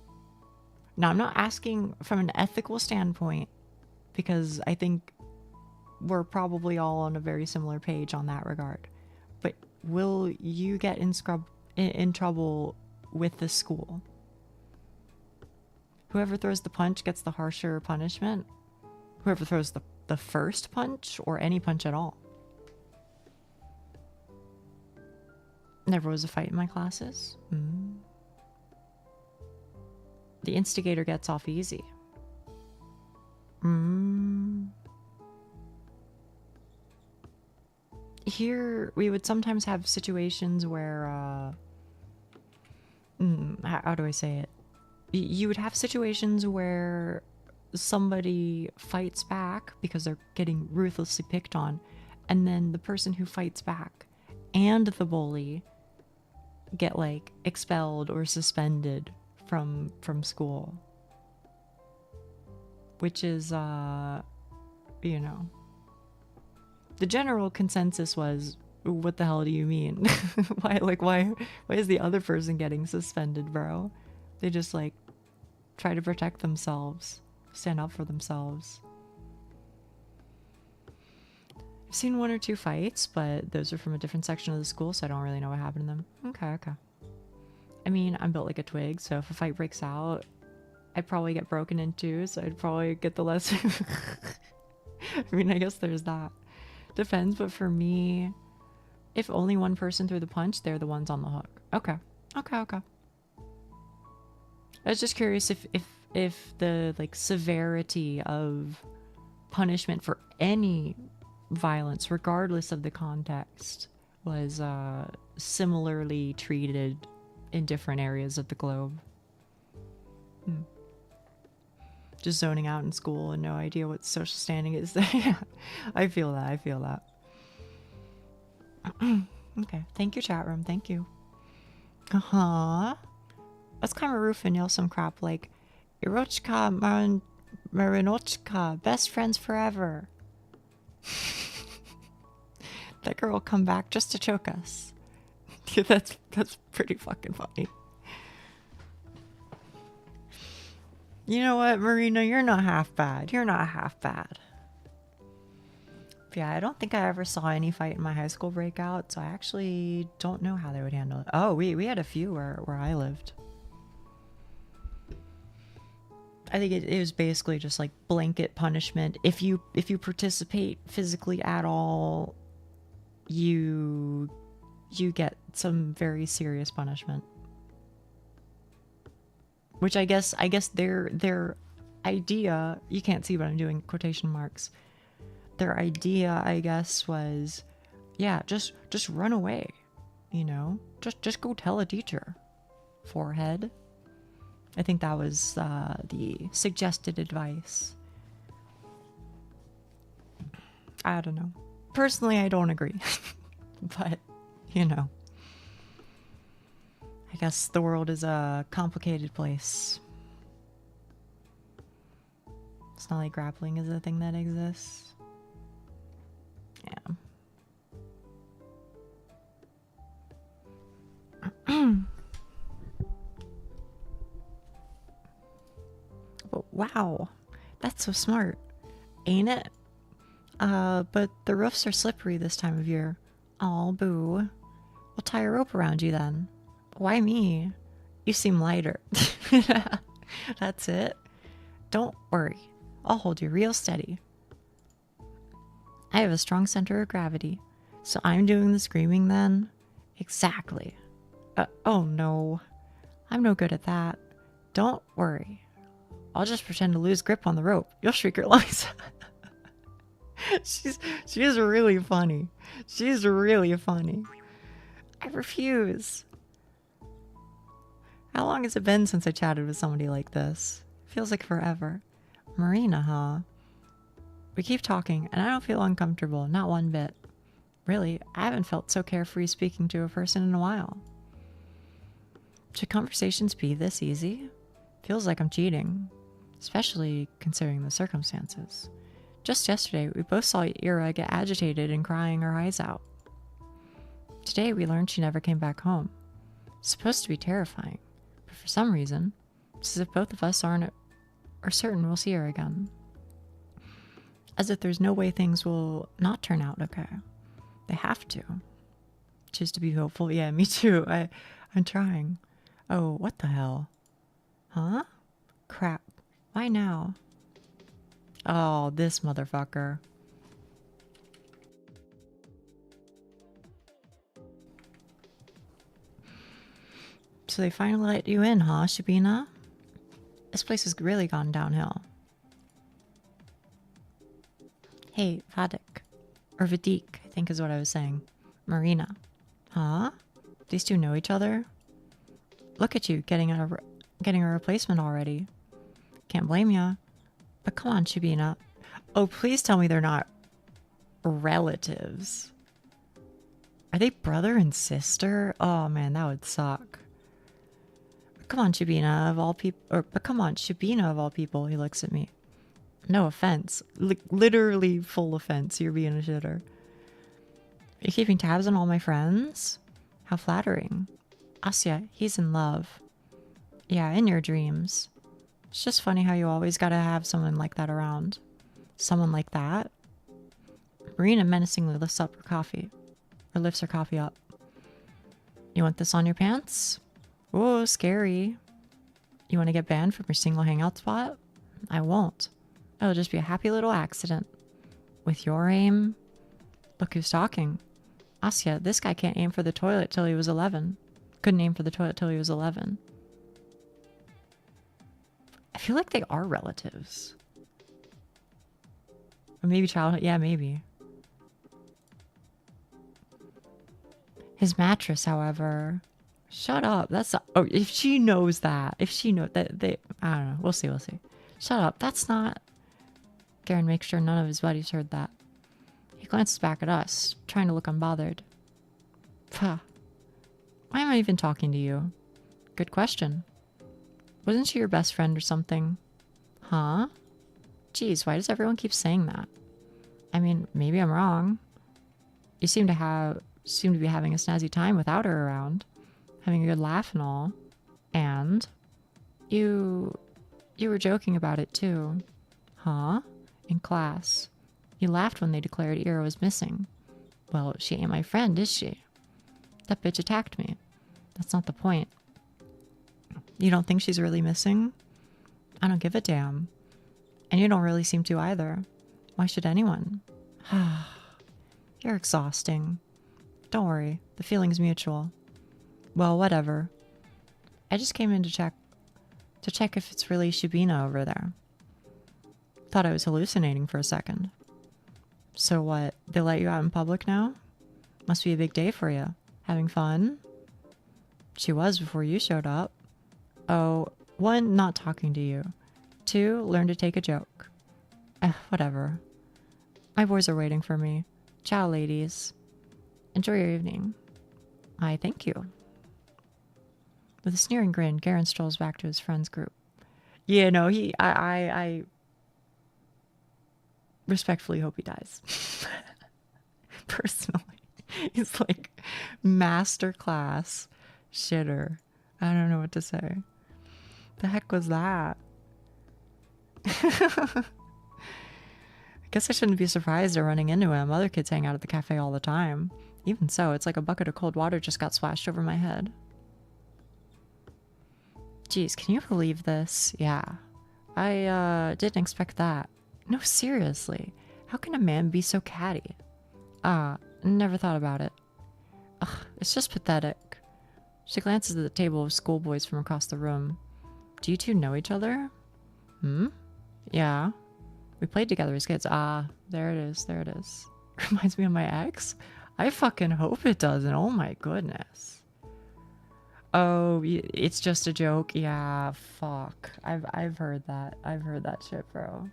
Now, I'm not asking from an ethical standpoint, because I think we're probably all on a very similar page on that regard. But will you get in trouble with the school? Whoever throws the punch gets the harsher punishment. Whoever throws the first punch, or any punch at all. Never was a fight in my classes. The instigator gets off easy. Here, we would sometimes have situations where, how do I say it? You would have situations where somebody fights back because they're getting ruthlessly picked on, and then the person who fights back and the bully get like expelled or suspended from school, which is you know, the general consensus was, what the hell do you mean? why is the other person getting suspended, bro? They just like try to protect themselves, stand up for themselves. I've seen one or two fights, but those are from a different section of the school, so I don't really know what happened to them. Okay. I mean, I'm built like a twig, so if a fight breaks out, I'd probably get broken into, so I'd probably get the lesser. I mean, I guess there's that. Depends, but for me, if only one person threw the punch, they're the ones on the hook. Okay. I was just curious if the like severity of punishment for any violence, regardless of the context, was similarly treated in different areas of the globe. Just zoning out in school and no idea what social standing is there. I feel that. Okay, thank you, chat room. Thank you. Let's climb a roof and yell some crap like, Irochka Marinochka, best friends forever. That girl will come back just to choke us. That's pretty fucking funny. You know what, Marina? You're not half bad. You're not half bad. But yeah, I don't think I ever saw any fight in my high school breakout, so I actually don't know how they would handle it. Oh, we had a few where I lived. I think it was basically just like blanket punishment. If you participate physically at all, you get some very serious punishment. Which I guess their idea, you can't see what I'm doing, quotation marks. Their idea, I guess, was, yeah, just run away, you know? Just go tell a teacher. Forehead. I think that was the suggested advice. I don't know. Personally, I don't agree. But, you know. I guess the world is a complicated place. It's not like grappling is a thing that exists. Yeah. But wow, that's so smart, ain't it? But the roofs are slippery this time of year. Aw, boo. We'll tie a rope around you then. Why me? You seem lighter. That's it. Don't worry. I'll hold you real steady. I have a strong center of gravity. So I'm doing the screaming then? Exactly. Oh no. I'm no good at that. Don't worry. I'll just pretend to lose grip on the rope. You'll shriek your lungs. She's really funny. She's really funny. I refuse. How long has it been since I chatted with somebody like this? Feels like forever. Marina, huh? We keep talking, and I don't feel uncomfortable, not one bit. Really, I haven't felt so carefree speaking to a person in a while. Should conversations be this easy? Feels like I'm cheating, especially considering the circumstances. Just yesterday, we both saw Ira get agitated and crying her eyes out. Today, we learned she never came back home. It's supposed to be terrifying, but for some reason, it's as if both of us are certain we'll see her again. As if there's no way things will not turn out okay. They have to. Choose to be hopeful. Yeah, me too. I'm trying. Oh, what the hell? Huh? Crap. Why now? Oh, this motherfucker. So they finally let you in, huh, Shabina? This place has really gone downhill. Hey, Vadik. Or Vadik, I think is what I was saying. Marina. Huh? These two know each other? Look at you, getting a replacement already. Can't blame ya. But come on, Shabina. Oh, please tell me they're not relatives. Are they brother and sister? Oh man, that would suck. Come on, Shabina of all people. But come on, Shabina of all people. He looks at me. No offense. Literally full offense. You're being a shitter. You're keeping tabs on all my friends? How flattering. Asya, he's in love. Yeah, in your dreams. It's just funny how you always gotta have someone like that around. Someone like that? Marina menacingly lifts up her coffee. Or lifts her coffee up. You want this on your pants? Whoa, scary. You want to get banned from your single hangout spot? I won't. It'll just be a happy little accident. With your aim? Look who's talking. Asya, this guy can't aim for the toilet till he was 11. Couldn't aim for the toilet till he was 11. I feel like they are relatives. Or maybe childhood. Yeah, maybe. His mattress, however... Shut up. That's not... Oh, if she knows that. If she knows that they... I don't know. We'll see. We'll see. Shut up. That's not... Garen makes sure none of his buddies heard that. He glances back at us, trying to look unbothered. Pah. Why am I even talking to you? Good question. Wasn't she your best friend or something? Huh? Geez, why does everyone keep saying that? I mean, maybe I'm wrong. You seem to have She seemed to be having a snazzy time without her around, having a good laugh and all. And you were joking about it too. Huh? In class. You laughed when they declared Ira was missing. Well, she ain't my friend, is she? That bitch attacked me. That's not the point. You don't think she's really missing? I don't give a damn. And you don't really seem to either. Why should anyone? You're exhausting. Don't worry, the feeling's mutual. Well, whatever. I just came in to check if it's really Shibina over there. Thought I was hallucinating for a second. So what, they let you out in public now? Must be a big day for you. Having fun? She was before you showed up. Oh, 1, not talking to you. 2, learn to take a joke. Whatever. My boys are waiting for me. Ciao, ladies. Enjoy your evening. I thank you. With a sneering grin, Garen strolls back to his friend's group. Yeah, no, I respectfully hope he dies. Personally. He's like masterclass shitter. I don't know what to say. The heck was that? I guess I shouldn't be surprised at running into him. Other kids hang out at the cafe all the time. Even so, it's like a bucket of cold water just got splashed over my head. Geez, can you believe this? Yeah. I didn't expect that. No, seriously. How can a man be so catty? Never thought about it. Ugh, it's just pathetic. She glances at the table of schoolboys from across the room. Do you two know each other? Yeah. We played together as kids. There it is. There it is. Reminds me of my ex? I fucking hope it doesn't. Oh my goodness. Oh, it's just a joke. Yeah, fuck. I've heard that. I've heard that shit, bro.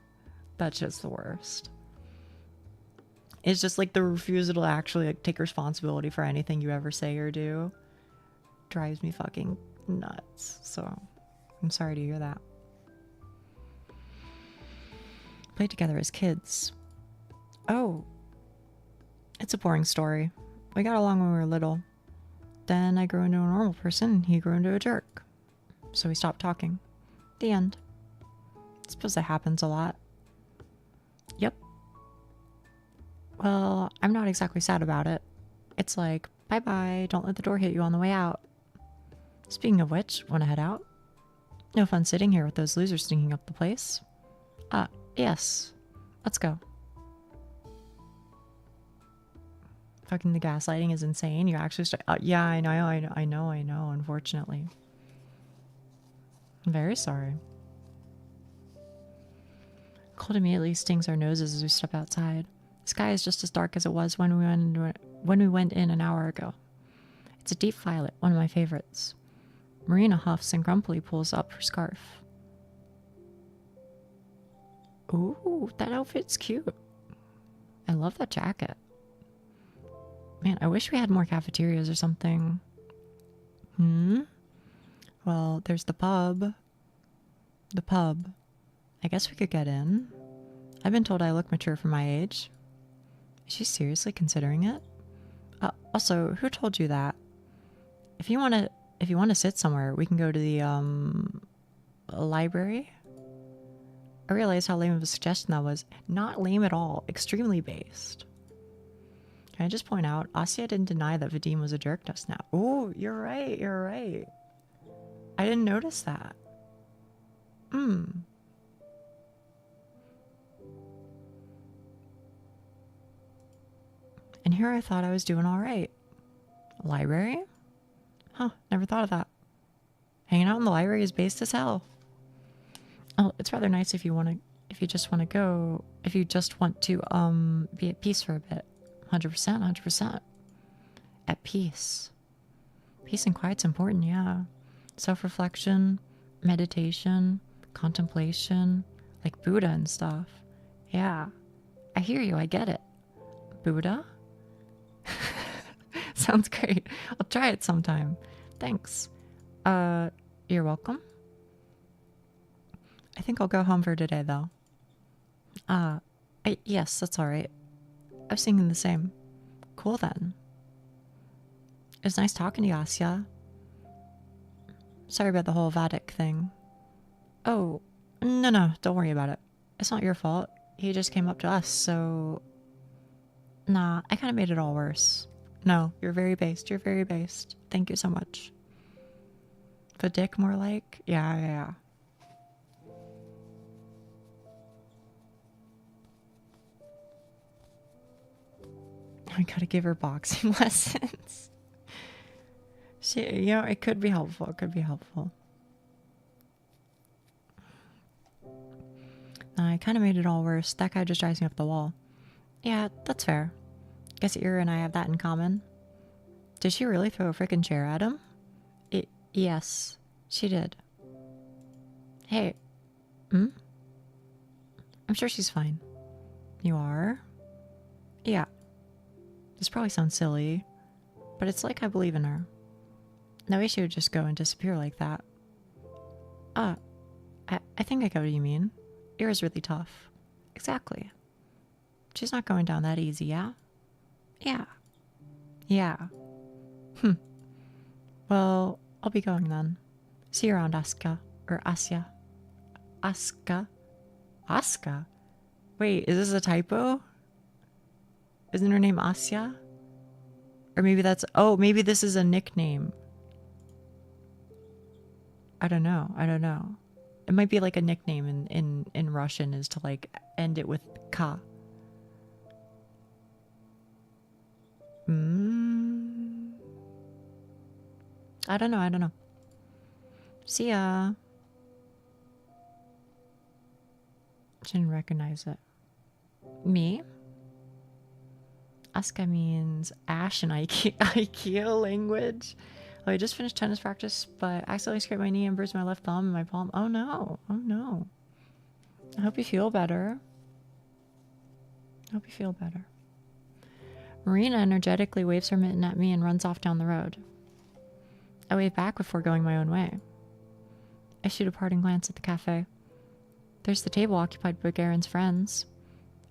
That's just the worst. It's just like the refusal to actually like take responsibility for anything you ever say or do drives me fucking nuts. So I'm sorry to hear that. Played together as kids. Oh. It's a boring story. We got along when we were little. Then I grew into a normal person and he grew into a jerk. So we stopped talking. The end. I suppose that happens a lot. Yep. Well, I'm not exactly sad about it. It's like, bye-bye, don't let the door hit you on the way out. Speaking of which, wanna head out? No fun sitting here with those losers stinking up the place. Yes. Let's go. Fucking the gaslighting is insane. You actually start... yeah, I know, unfortunately. I'm very sorry. Cold immediately stings our noses as we step outside. The sky is just as dark as it was when we went in an hour ago. It's a deep violet, one of my favorites. Marina huffs and grumpily pulls up her scarf. Ooh, that outfit's cute. I love that jacket. Man, I wish we had more cafeterias or something. Well, there's the pub. The pub. I guess we could get in. I've been told I look mature for my age. Is she seriously considering it? Also, who told you that? If you want to sit somewhere, we can go to the library. I realized how lame of a suggestion that was. Not lame at all. Extremely based. Can I just point out, Asya didn't deny that Vadim was a jerk just now. Oh, you're right. You're right. I didn't notice that. And here I thought I was doing all right. Library? Huh, never thought of that. Hanging out in the library is based as hell. Oh, it's rather nice if you just want to be at peace for a bit. 100%. At peace. Peace and quiet's important, yeah. Self-reflection, meditation, contemplation, like Buddha and stuff. Yeah. I hear you, I get it. Buddha? Sounds great. I'll try it sometime. Thanks. You're welcome. I think I'll go home for today, though. Yes, that's alright. I was thinking the same. Cool, then. It was nice talking to you, Asya. Sorry about the whole Vadik thing. Oh, no, don't worry about it. It's not your fault. He just came up to us, so... Nah, I kind of made it all worse. No, you're very based. You're very based. Thank you so much. Vadik, more like? Yeah. I gotta give her boxing lessons. It could be helpful. It could be helpful. I kind of made it all worse. That guy just drives me up the wall. Yeah, that's fair. Guess Ira and I have that in common. Did she really throw a frickin' chair at him? Yes, she did. Hey. I'm sure she's fine. You are? Yeah. This probably sounds silly, but it's like I believe in her. No way she would just go and disappear like that. I think I get what you mean. Ira's really tough. Exactly. She's not going down that easy, yeah? Yeah. Well, I'll be going then. See you around, Aska. Or Asya. Aska? Wait, is this a typo? Isn't her name Asya? Or maybe that's... Oh, maybe this is a nickname. I don't know. It might be like a nickname in Russian is to like end it with ka. I don't know. See ya. Didn't recognize it. Me? Aska means ash in IKEA language. Oh, I just finished tennis practice, but accidentally scraped my knee and bruised my left thumb and my palm. Oh no. I hope you feel better. Marina energetically waves her mitten at me and runs off down the road. I wave back before going my own way. I shoot a parting glance at the cafe. There's the table occupied by Garen's friends.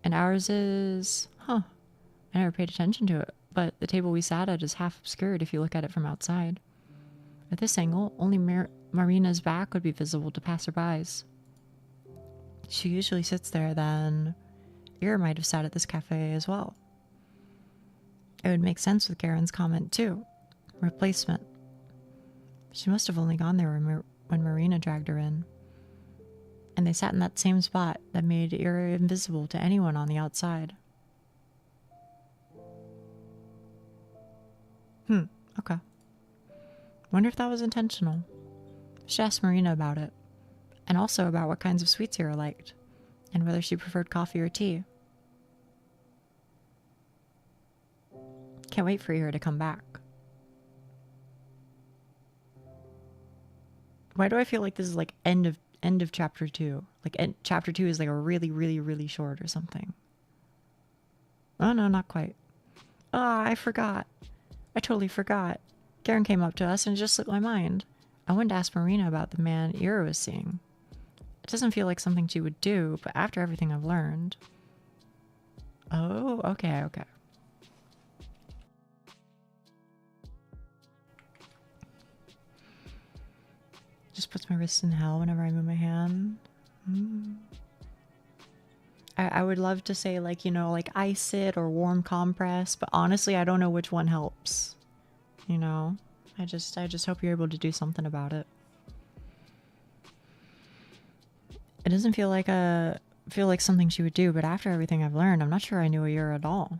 And ours is... I never paid attention to it, but the table we sat at is half obscured if you look at it from outside. At this angle, only Marina's back would be visible to passerbys. She usually sits there, then Ira might have sat at this cafe as well. It would make sense with Garen's comment too. Replacement. She must have only gone there when Marina dragged her in. And they sat in that same spot that made Ira invisible to anyone on the outside. Okay. Wonder if that was intentional. Should ask Marina about it. And also about what kinds of sweets Ira liked. And whether she preferred coffee or tea. Can't wait for Ira to come back. Why do I feel like this is like end of chapter 2? Like chapter 2 is like a really short or something. Oh no, not quite. I forgot. I totally forgot. Garen came up to us and it just slipped my mind. I wanted to ask Marina about the man Ira was seeing. It doesn't feel like something she would do, but after everything I've learned... Oh, okay. Just puts my wrist in hell whenever I move my hand. I would love to say like, like ice it or warm compress, but honestly, I don't know which one helps. I just hope you're able to do something about it. It doesn't feel like something she would do, but after everything I've learned, I'm not sure I knew Ira at all.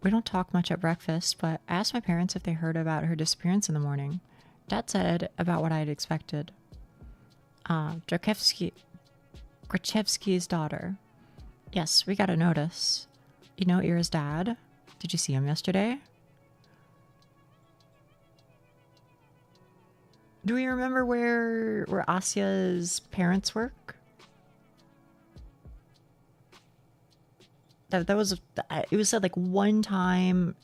We don't talk much at breakfast, but I asked my parents if they heard about her disappearance in the morning. Dad said about what I had expected. Grachevsky's daughter. Yes, we got a notice. You know Ira's dad? Did you see him yesterday? Do we remember where Asya's parents work? It was said like one time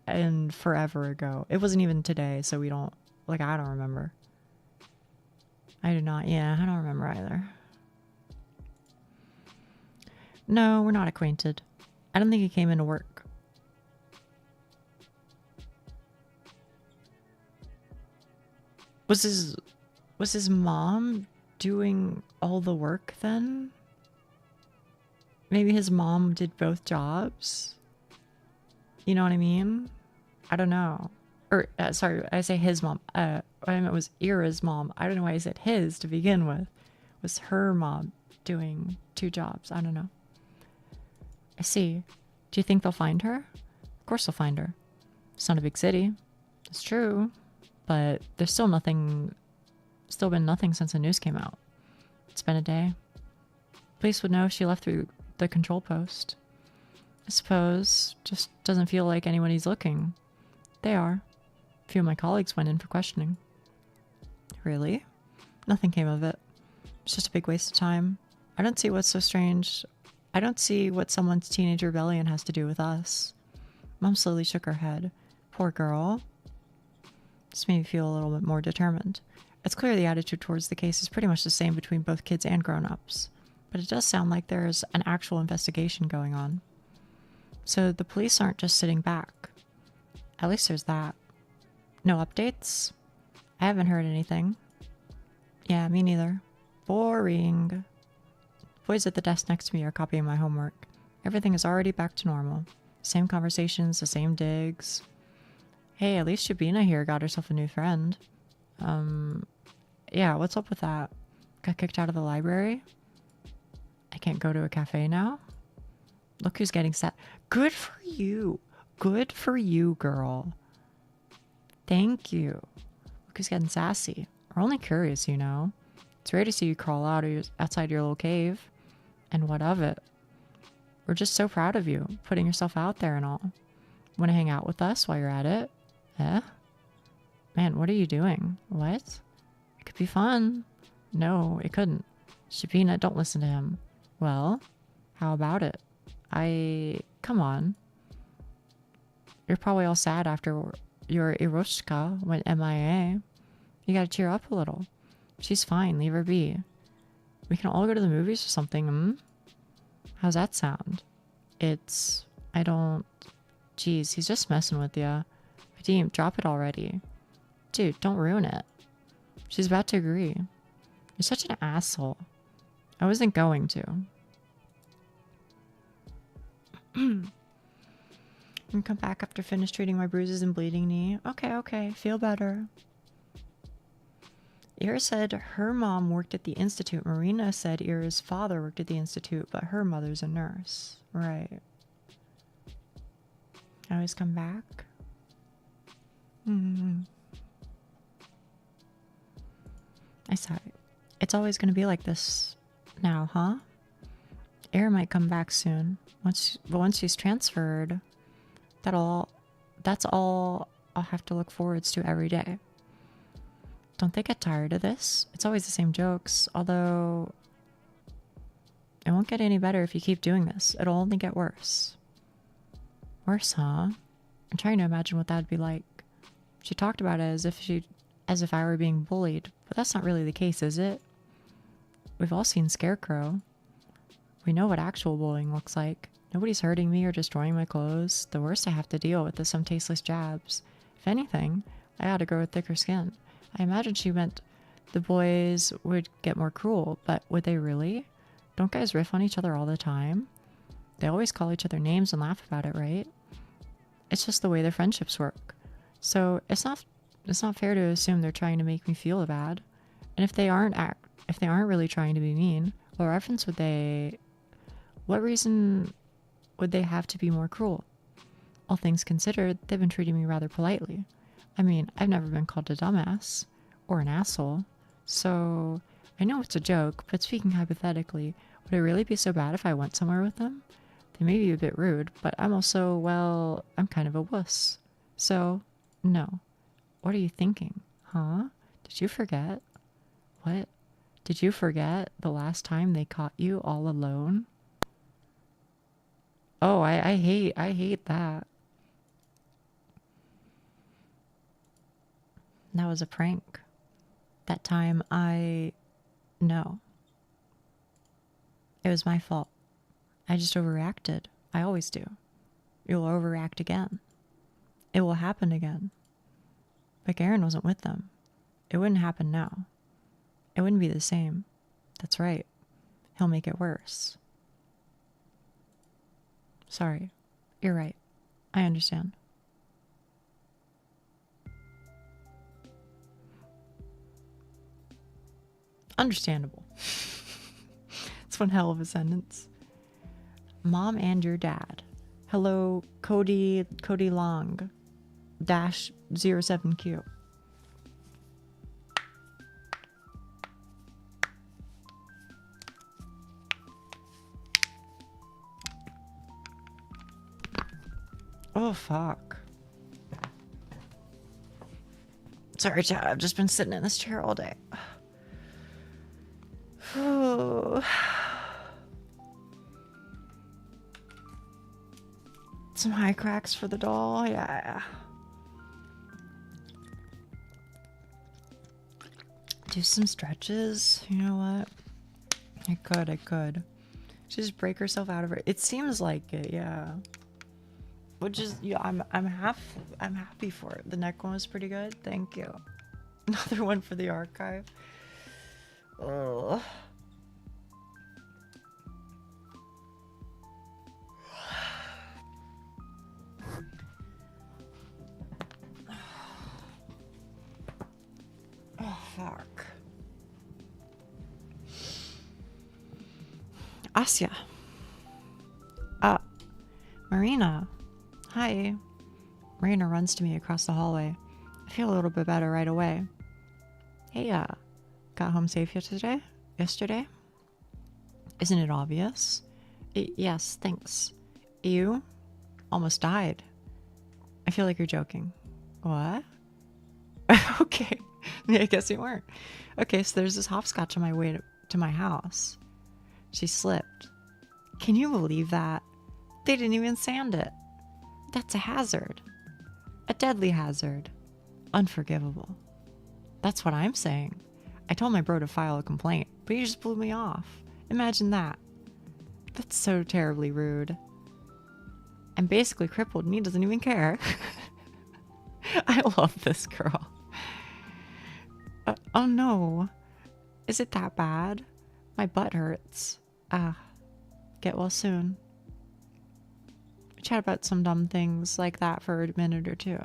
and forever ago. It wasn't even today, so I don't remember. I don't remember either. No, we're not acquainted. I don't think he came into work. Was his mom doing all the work then? Maybe his mom did both jobs? You know what I mean? I don't know. Or, sorry, I say his mom. What I meant was Ira's mom. I don't know why I said his to begin with. Was her mom doing 2 jobs? I don't know. I see. Do you think they'll find her? Of course they'll find her. It's not a big city. It's true. But there's still been nothing since the news came out. It's been a day. Police would know if she left through the control post. I suppose. Just doesn't feel like anybody's looking. They are. A few of my colleagues went in for questioning. Really? Nothing came of it. It's just a big waste of time. I don't see what's so strange. I don't see what someone's teenage rebellion has to do with us. Mom slowly shook her head. Poor girl. This made me feel a little bit more determined. It's clear the attitude towards the case is pretty much the same between both kids and grown-ups. But it does sound like there's an actual investigation going on. So the police aren't just sitting back. At least there's that. No updates? I haven't heard anything. Yeah, me neither. Boring. Boys at the desk next to me are copying my homework. Everything is already back to normal. Same conversations, the same digs. Hey, at least Shabina here got herself a new friend. Yeah, what's up with that? Got kicked out of the library? I can't go to a cafe now? Look who's getting set. Good for you. Good for you, girl. Thank you. Look who's getting sassy. We're only curious, you know. It's rare to see you crawl outside your little cave. And what of it? We're just so proud of you, putting yourself out there and all. Want to hang out with us while you're at it? Eh? Man, what are you doing? What? It could be fun. No, it couldn't. Shabina, don't listen to him. Well, how about it? Come on. You're probably all sad after your Iroshka went MIA. You gotta cheer up a little. She's fine, leave her be. We can all go to the movies or something, How's that sound? Jeez, he's just messing with ya. Vadim, drop it already. Dude, don't ruin it. She's about to agree. You're such an asshole. I wasn't going to. And come back after finish treating my bruises and bleeding knee. Okay, feel better. Ira said her mom worked at the institute. Marina said Ira's father worked at the institute, but her mother's a nurse. Right. I always come back. I saw it. It's always going to be like this now, huh? Ira might come back soon. Once she's transferred, that's all I'll have to look forwards to every day. Don't they get tired of this? It's always the same jokes, although it won't get any better if you keep doing this. It'll only get worse. Worse, huh? I'm trying to imagine what that'd be like. She talked about it as if I were being bullied, but that's not really the case, is it? We've all seen Scarecrow. We know what actual bullying looks like. Nobody's hurting me or destroying my clothes. The worst I have to deal with is some tasteless jabs. If anything, I ought to grow a thicker skin. I imagine she meant the boys would get more cruel, but would they really? Don't guys riff on each other all the time? They always call each other names and laugh about it, right? It's just the way their friendships work. So it's not fair to assume they're trying to make me feel bad. And if they aren't really trying to be mean, what reason would they have to be more cruel? All things considered, they've been treating me rather politely. I mean, I've never been called a dumbass or an asshole, so I know it's a joke, but speaking hypothetically, would it really be so bad if I went somewhere with them? They may be a bit rude, but I'm kind of a wuss. So, no. What are you thinking? Huh? Did you forget? What? Did you forget the last time they caught you all alone? Oh, I hate that. That was a prank. That time no. It was my fault. I just overreacted. I always do. You'll overreact again. It will happen again. But Garen wasn't with them. It wouldn't happen now. It wouldn't be the same. That's right. He'll make it worse. Sorry. You're right. I understand. Understandable. It's one hell of a sentence. Mom and your dad. Hello, Cody Long dash 07Q. Oh, fuck. Sorry, Chad. I've just been sitting in this chair all day. Some high cracks for the doll. Yeah. Do some stretches. You know what? I could. She just break herself out of it. It seems like it, yeah. Which is, yeah, I'm happy for it. The neck one was pretty good. Thank you. Another one for the archive. Oh. Oh, fuck. Asya. Marina. Hi. Marina runs to me across the hallway. I feel a little bit better right away. Hey, got home safe yesterday? Isn't it obvious? Yes, thanks. You? Almost died. I feel like you're joking. What? Okay. I guess you weren't. Okay, so there's this hopscotch on my way to my house. She slipped. Can you believe that? They didn't even sand it. That's a hazard. A deadly hazard. Unforgivable. That's what I'm saying. I told my bro to file a complaint, but he just blew me off. Imagine that. That's so terribly rude. I'm basically crippled and he doesn't even care. I love this girl. Oh no. Is it that bad? My butt hurts. Get well soon. We chat about some dumb things like that for a minute or two.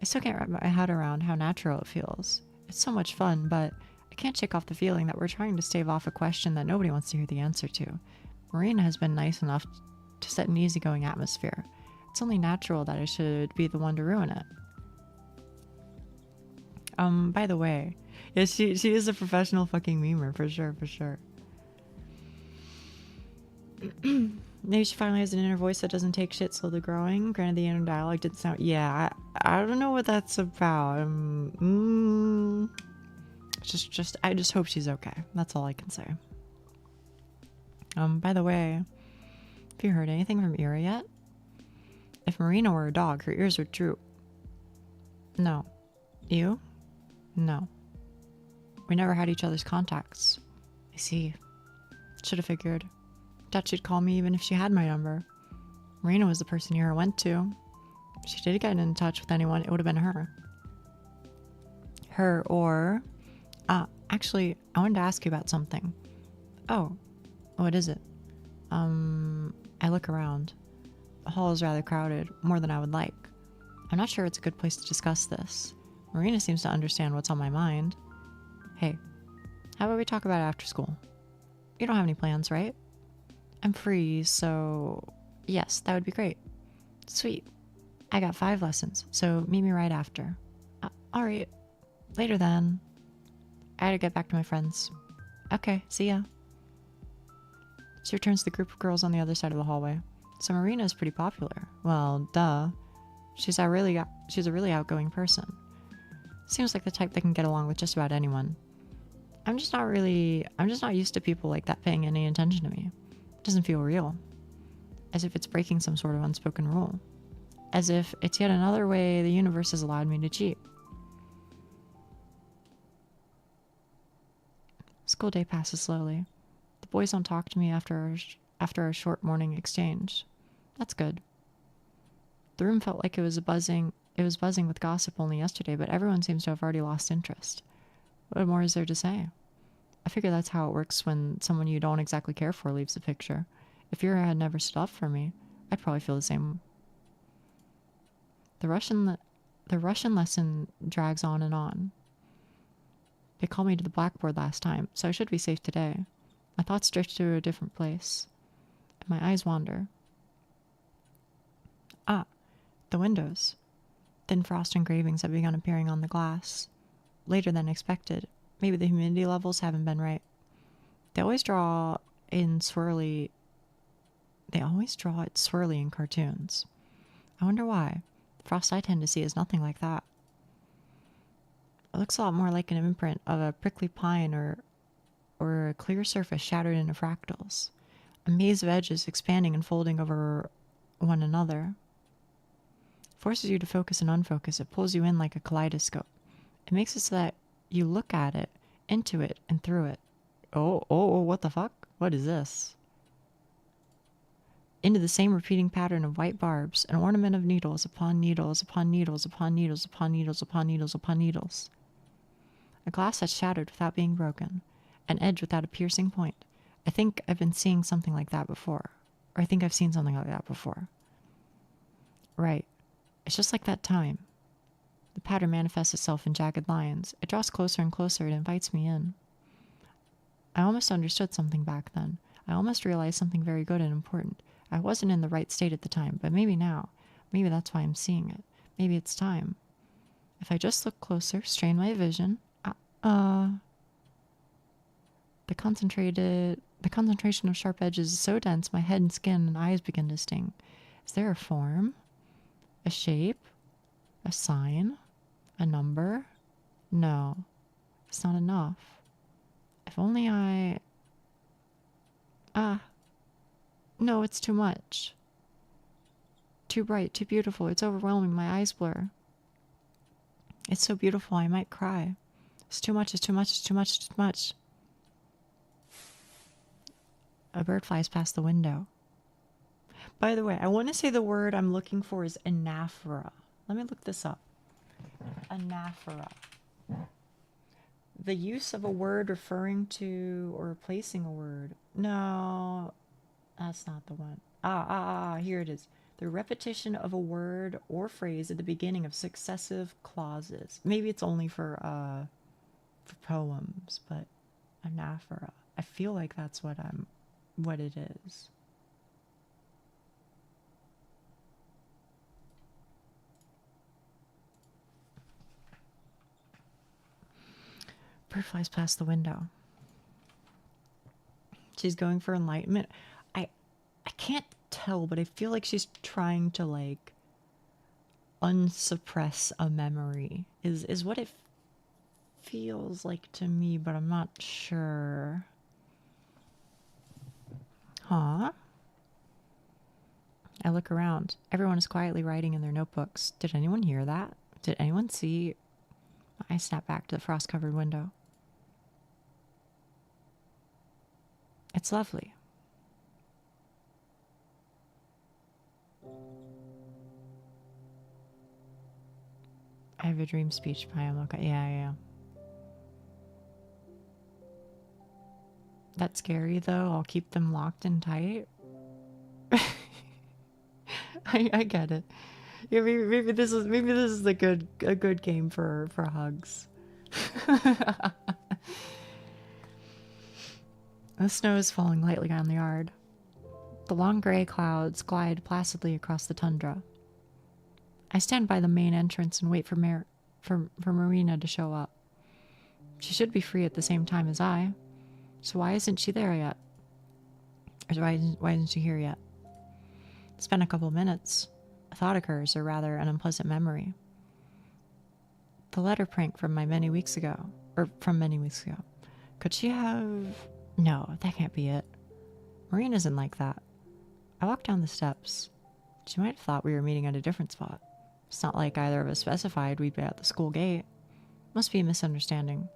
I still can't wrap my head around how natural it feels. It's so much fun, but I can't shake off the feeling that we're trying to stave off a question that nobody wants to hear the answer to. Marina has been nice enough to set an easygoing atmosphere. It's only natural that I should be the one to ruin it. By the way, yeah, she is a professional fucking memer, for sure. Maybe she finally has an inner voice that doesn't take shit slowly growing. Granted, the inner dialogue didn't sound... Yeah, I don't know what that's about. I just hope she's okay. That's all I can say. By the way, have you heard anything from Ira yet? If Marina were a dog, her ears would droop. No. You? No. We never had each other's contacts. I see. Should have figured. Thought she'd call me even if she had my number. Marina was the person Ira went to. If she did get in touch with anyone, it would have been her. Her or... actually, I wanted to ask you about something. Oh, what is it? I look around. The hall is rather crowded, more than I would like. I'm not sure it's a good place to discuss this. Marina seems to understand what's on my mind. Hey, how about we talk about it after school? You don't have any plans, right? I'm free, so... Yes, that would be great. Sweet. I got 5 lessons, so meet me right after. Alright. Later then. I gotta get back to my friends. Okay, see ya. She returns to the group of girls on the other side of the hallway. So Marina is pretty popular. Well, duh. She's a really outgoing person. Seems like the type that can get along with just about anyone. I'm just not used to people like that paying any attention to me. It doesn't feel real. As if it's breaking some sort of unspoken rule. As if it's yet another way the universe has allowed me to cheat. School day passes slowly. The boys don't talk to me after our short morning exchange. That's good. The room felt like it was buzzing It was buzzing with gossip only yesterday, but everyone seems to have already lost interest. What more is there to say? I figure that's how it works when someone you don't exactly care for leaves the picture. If Yura had never stood up for me, I'd probably feel the same. The Russian lesson drags on and on. They called me to the blackboard last time, so I should be safe today. My thoughts drift to a different place, and my eyes wander. Ah, the windows. Thin frost engravings have begun appearing on the glass. Later than expected. Maybe the humidity levels haven't been right. They always draw it swirly in cartoons. I wonder why. The frost I tend to see is nothing like that. It looks a lot more like an imprint of a prickly pine or a clear surface shattered into fractals. A maze of edges expanding and folding over one another. It forces you to focus and unfocus. It pulls you in like a kaleidoscope. It makes it so that you look at it, into it, and through it. Oh, what the fuck? What is this? Into the same repeating pattern of white barbs, an ornament of needles upon needles upon needles upon needles upon needles upon needles upon needles. A glass that's shattered without being broken, an edge without a piercing point. I think I've been seeing something like that before. Or I think I've seen something like that before. Right. It's just like that time. The pattern manifests itself in jagged lines. It draws closer and closer. It invites me in. I almost understood something back then. I almost realized something very good and important. I wasn't in the right state at the time, but maybe now. Maybe that's why I'm seeing it. Maybe it's time. If I just look closer, strain my vision. The concentration of sharp edges is so dense, my head and skin and eyes begin to sting. Is there a form? A shape? A sign? A number? No. It's not enough. If only I... No, it's too much. Too bright, too beautiful. It's overwhelming. My eyes blur. It's so beautiful, I might cry. It's too much, it's too much, it's too much, it's too much. A bird flies past the window. By the way, I want to say the word I'm looking for is anaphora. Let me look this up. Anaphora. The use of a word referring to or replacing a word. No, that's not the one. Here it is. The repetition of a word or phrase at the beginning of successive clauses. Maybe it's only for poems, but anaphora. I feel like that's what it is. Bird flies past the window. She's going for enlightenment. I can't tell, but I feel like she's trying to like unsuppress a memory. Is what it feels like to me, but I'm not sure. Huh? I look around. Everyone is quietly writing in their notebooks. Did anyone hear that? Did anyone see? I snap back to the frost-covered window. It's lovely. I have a dream speech by him. Okay, yeah. That's scary though. I'll keep them locked and tight. I get it. Yeah, maybe this is a good game for hugs. The snow is falling lightly on the yard. The long gray clouds glide placidly across the tundra. I stand by the main entrance and wait for Marina to show up. She should be free at the same time as I. So why isn't she there yet? Or why isn't she here yet? It's been a couple of minutes. A thought occurs, or rather an unpleasant memory. The letter prank from many weeks ago. Could she have... No, that can't be it. Marina isn't like that. I walked down the steps. She might have thought we were meeting at a different spot. It's not like either of us specified we'd be at the school gate. Must be a misunderstanding.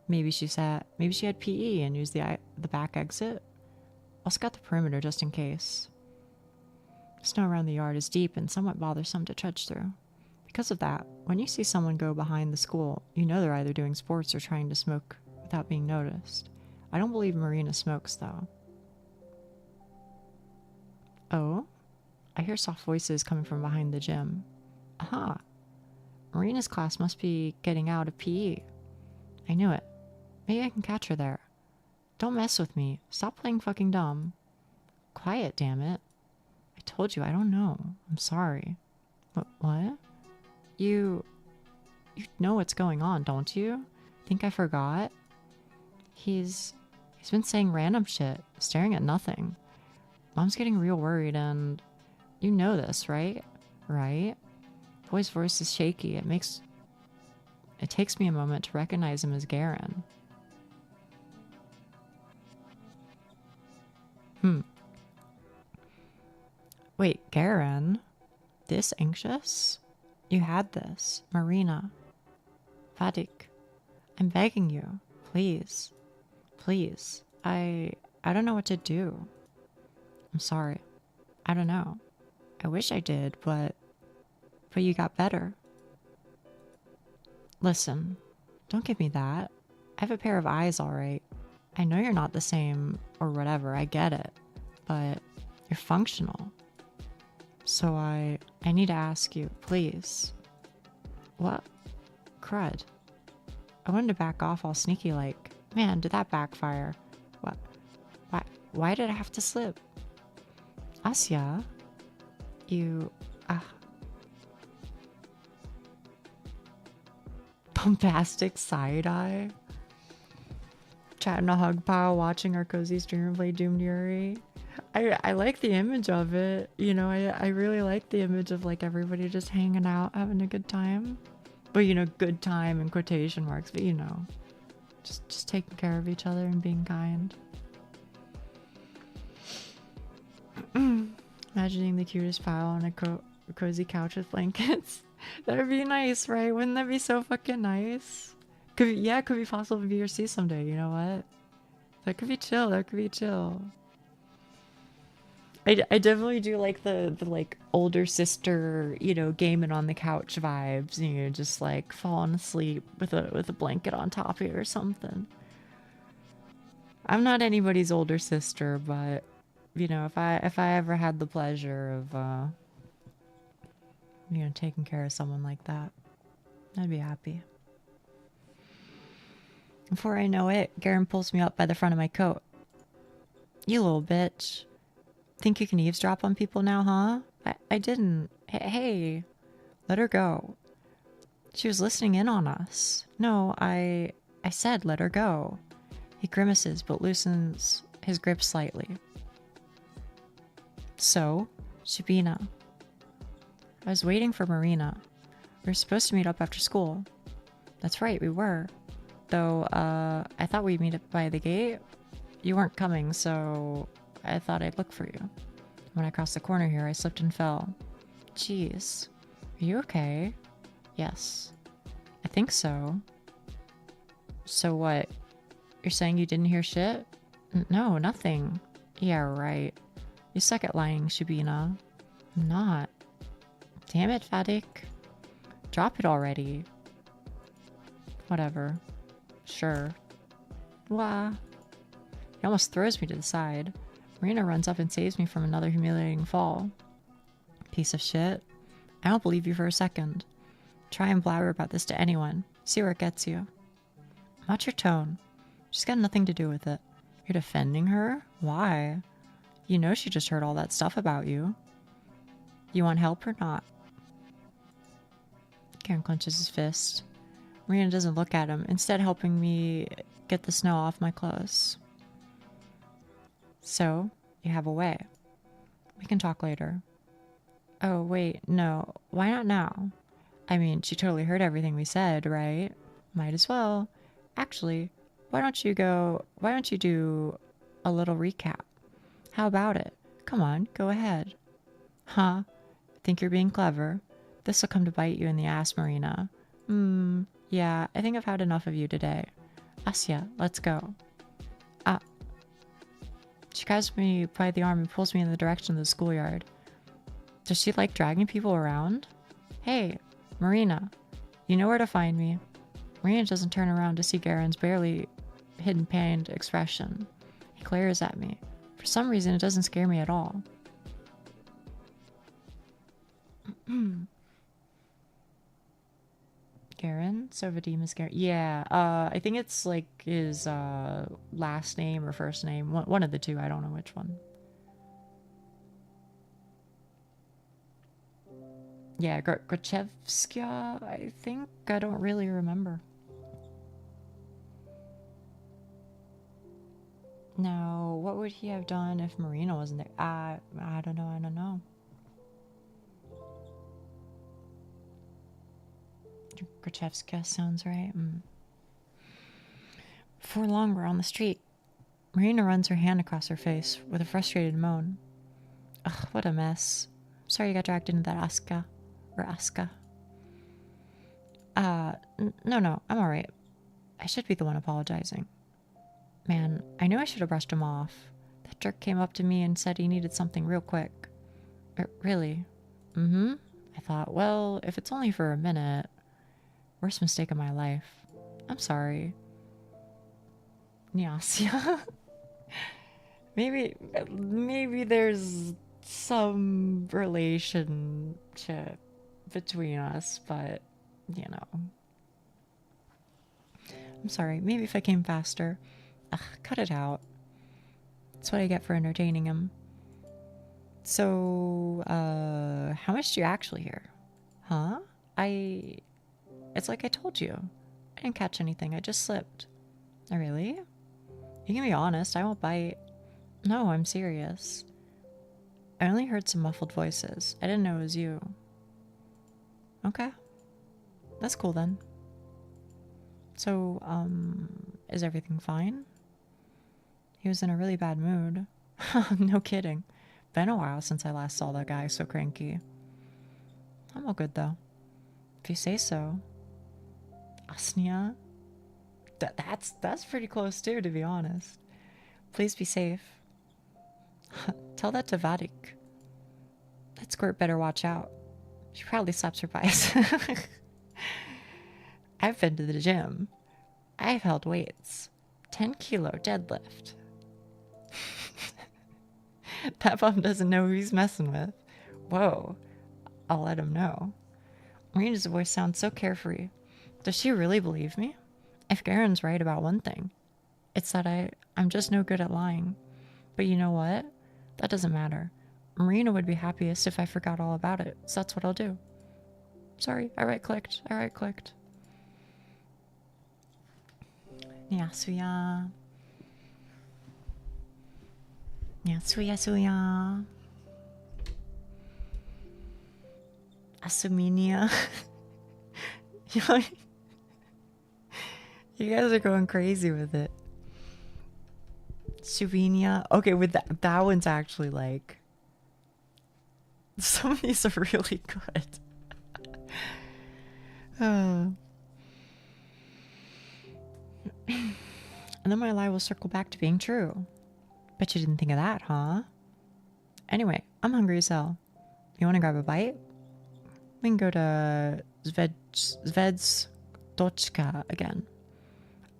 Maybe she had PE and used the back exit. I'll scout the perimeter just in case. Snow around the yard is deep and somewhat bothersome to trudge through. Because of that, when you see someone go behind the school, you know they're either doing sports or trying to smoke without being noticed. I don't believe Marina smokes, though. Oh? I hear soft voices coming from behind the gym. Aha! Marina's class must be getting out of PE. I knew it. Maybe I can catch her there. Don't mess with me. Stop playing fucking dumb. Quiet, damn it. I told you, I don't know. I'm sorry. What? You know what's going on, don't you? Think I forgot? He's been saying random shit, staring at nothing. Mom's getting real worried and you know this, right? Right? Boy's voice is shaky. It takes me a moment to recognize him as Garen. Wait, Garen? This anxious? You had this. Marina. Vadik. I'm begging you. Please. Please. I don't know what to do. I'm sorry. I don't know. I wish I did, but you got better. Listen, don't give me that. I have a pair of eyes, all right. I know you're not the same or whatever, I get it, but you're functional. So I need to ask you, please. What? Crud. I wanted to back off all sneaky like. Man, did that backfire? What? Why did I have to slip? Asya? You... Bombastic side-eye. Chat in a hug pile, watching our cozy streamer play Doomed Yuri. I like the image of it. You know, I really like the image of like everybody just hanging out, having a good time. But you know, good time in quotation marks, but you know, just taking care of each other and being kind. Imagining the cutest pile on a cozy couch with blankets. That'd be nice, right? Wouldn't that be so fucking nice? Could be possible to be your C someday, you know what? That could be chill, that could be chill. I definitely do like the like older sister, you know, gaming on the couch vibes, you know, just like falling asleep with a blanket on top of you or something. I'm not anybody's older sister, but you know, if I ever had the pleasure of you know, taking care of someone like that, I'd be happy. Before I know it, Garen pulls me up by the front of my coat. You little bitch. Think you can eavesdrop on people now, huh? I didn't. Hey, let her go. She was listening in on us. No, I said let her go. He grimaces but loosens his grip slightly. So, Shabina. I was waiting for Marina. We were supposed to meet up after school. That's right, we were. Though, I thought we'd meet up by the gate. You weren't coming, so I thought I'd look for you. When I crossed the corner here, I slipped and fell. Jeez. Are you okay? Yes. I think so. So what? You're saying you didn't hear shit? No, nothing. Yeah, right. You suck at lying, Shabina. I'm not. Damn it, Vadik. Drop it already. Whatever. Sure. Wah. He almost throws me to the side. Marina runs up and saves me from another humiliating fall. Piece of shit. I don't believe you for a second. Try and blabber about this to anyone. See where it gets you. Watch your tone. She's got nothing to do with it. You're defending her? Why? You know she just heard all that stuff about you. You want help or not? Karen clenches his fist. Marina doesn't look at him, instead helping me get the snow off my clothes. So, you have a way. We can talk later. Oh, wait, no. Why not now? I mean, she totally heard everything we said, right? Might as well. Actually, why don't you do a little recap? How about it? Come on, go ahead. Huh? Think you're being clever? This'll come to bite you in the ass, Marina. Yeah, I think I've had enough of you today. Asya, let's go. She grabs me by the arm and pulls me in the direction of the schoolyard. Does she like dragging people around? Hey, Marina, you know where to find me. Marina doesn't turn around to see Garen's barely hidden pained expression. He glares at me. For some reason, it doesn't scare me at all. Garen? So Vadim is Garen. Yeah, I think it's like his last name or first name. One of the two. I don't know which one. Yeah, Grachevskia, I think. I don't really remember. Now, what would he have done if Marina wasn't there? I don't know. Grachevska sounds right. Before long, we're on the street. Marina runs her hand across her face with a frustrated moan. Ugh, what a mess. Sorry you got dragged into that Aska. No, I'm alright. I should be the one apologizing. Man, I knew I should have brushed him off. That jerk came up to me and said he needed something real quick. Really? I thought, well, if it's only for a minute. Worst mistake of my life. I'm sorry. Nyasia. Maybe there's some relationship between us, but, you know. I'm sorry. Maybe if I came faster. Ugh, cut it out. That's what I get for entertaining him. So, how much do you actually hear? Huh? It's like I told you. I didn't catch anything. I just slipped. Oh, really? You can be honest. I won't bite. No, I'm serious. I only heard some muffled voices. I didn't know it was you. Okay. That's cool then. So, is everything fine? He was in a really bad mood. No kidding. Been a while since I last saw that guy so cranky. I'm all good though. If you say so. Asnia? That's pretty close too, to be honest. Please be safe. Tell that to Vadik. That squirt better watch out. She probably slaps her bias. I've been to the gym. I've held weights. 10-kilo deadlift. That bum doesn't know who he's messing with. Whoa. I'll let him know. Marina's voice sounds so carefree. Does she really believe me? If Garen's right about one thing, it's that I'm just no good at lying. But you know what? That doesn't matter. Marina would be happiest if I forgot all about it, so that's what I'll do. Sorry, I right-clicked. Nyasuya. Asuminia. You guys are going crazy with it. Suvinia. Okay, with that one's actually like... Some of these are really good. And then my lie will circle back to being true. Bet you didn't think of that, huh? Anyway, I'm hungry as hell. You want to grab a bite? We can go to Zvezdochka again.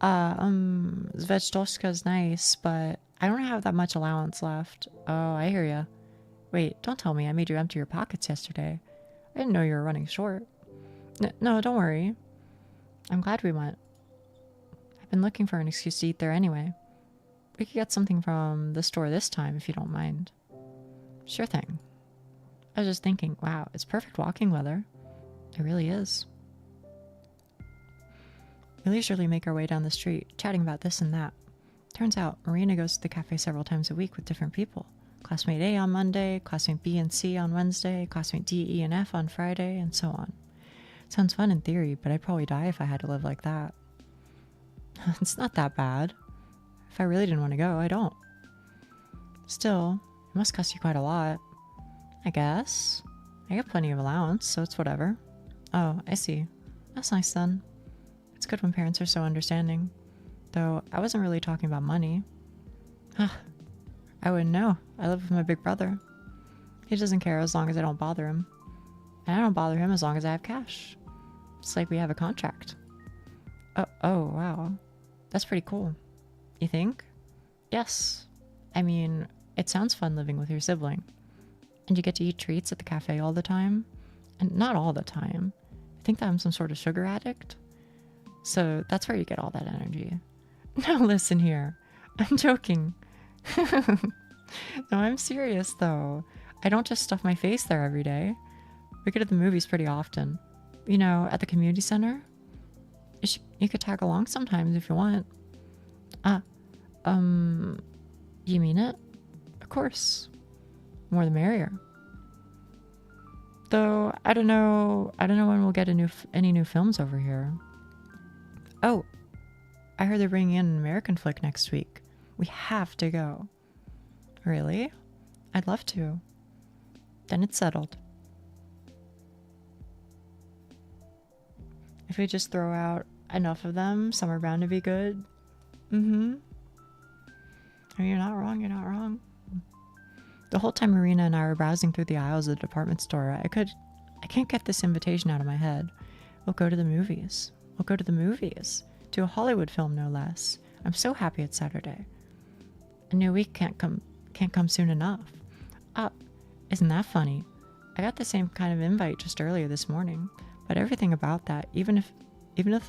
Zvezdochka's nice, but I don't have that much allowance left. Oh, I hear ya. Wait, don't tell me I made you empty your pockets yesterday. I didn't know you were running short. No, don't worry. I'm glad we went. I've been looking for an excuse to eat there anyway. We could get something from the store this time if you don't mind. Sure thing. I was just thinking, wow, it's perfect walking weather. It really is. We leisurely make our way down the street, chatting about this and that. Turns out, Marina goes to the cafe several times a week with different people. Classmate A on Monday, classmate B and C on Wednesday, classmate D, E, and F on Friday, and so on. Sounds fun in theory, but I'd probably die if I had to live like that. It's not that bad. If I really didn't want to go, I don't. Still, it must cost you quite a lot. I guess. I get plenty of allowance, so it's whatever. Oh, I see. That's nice then. It's good when parents are so understanding. Though, I wasn't really talking about money. I wouldn't know. I live with my big brother. He doesn't care as long as I don't bother him. And I don't bother him as long as I have cash. It's like we have a contract. Oh, wow. That's pretty cool. You think? Yes. I mean, it sounds fun living with your sibling. And you get to eat treats at the cafe all the time. And not all the time. I think that I'm some sort of sugar addict. So that's where you get all that energy. Now listen here. I'm joking. No, I'm serious though. I don't just stuff my face there every day. We go to the movies pretty often. You know, at the community center. You could tag along sometimes if you want. You mean it? Of course. More the merrier. Though, I don't know when we'll get any new films over here. Oh, I heard they're bringing in an American flick next week. We have to go. Really? I'd love to. Then it's settled. If we just throw out enough of them, some are bound to be good. Mm-hmm. I mean, you're not wrong. The whole time Marina and I were browsing through the aisles of the department store, I can't get this invitation out of my head. We'll go to the movies. To a Hollywood film, no less. I'm so happy it's Saturday. A new week can't come soon enough. Isn't that funny? I got the same kind of invite just earlier this morning, but everything about that, even if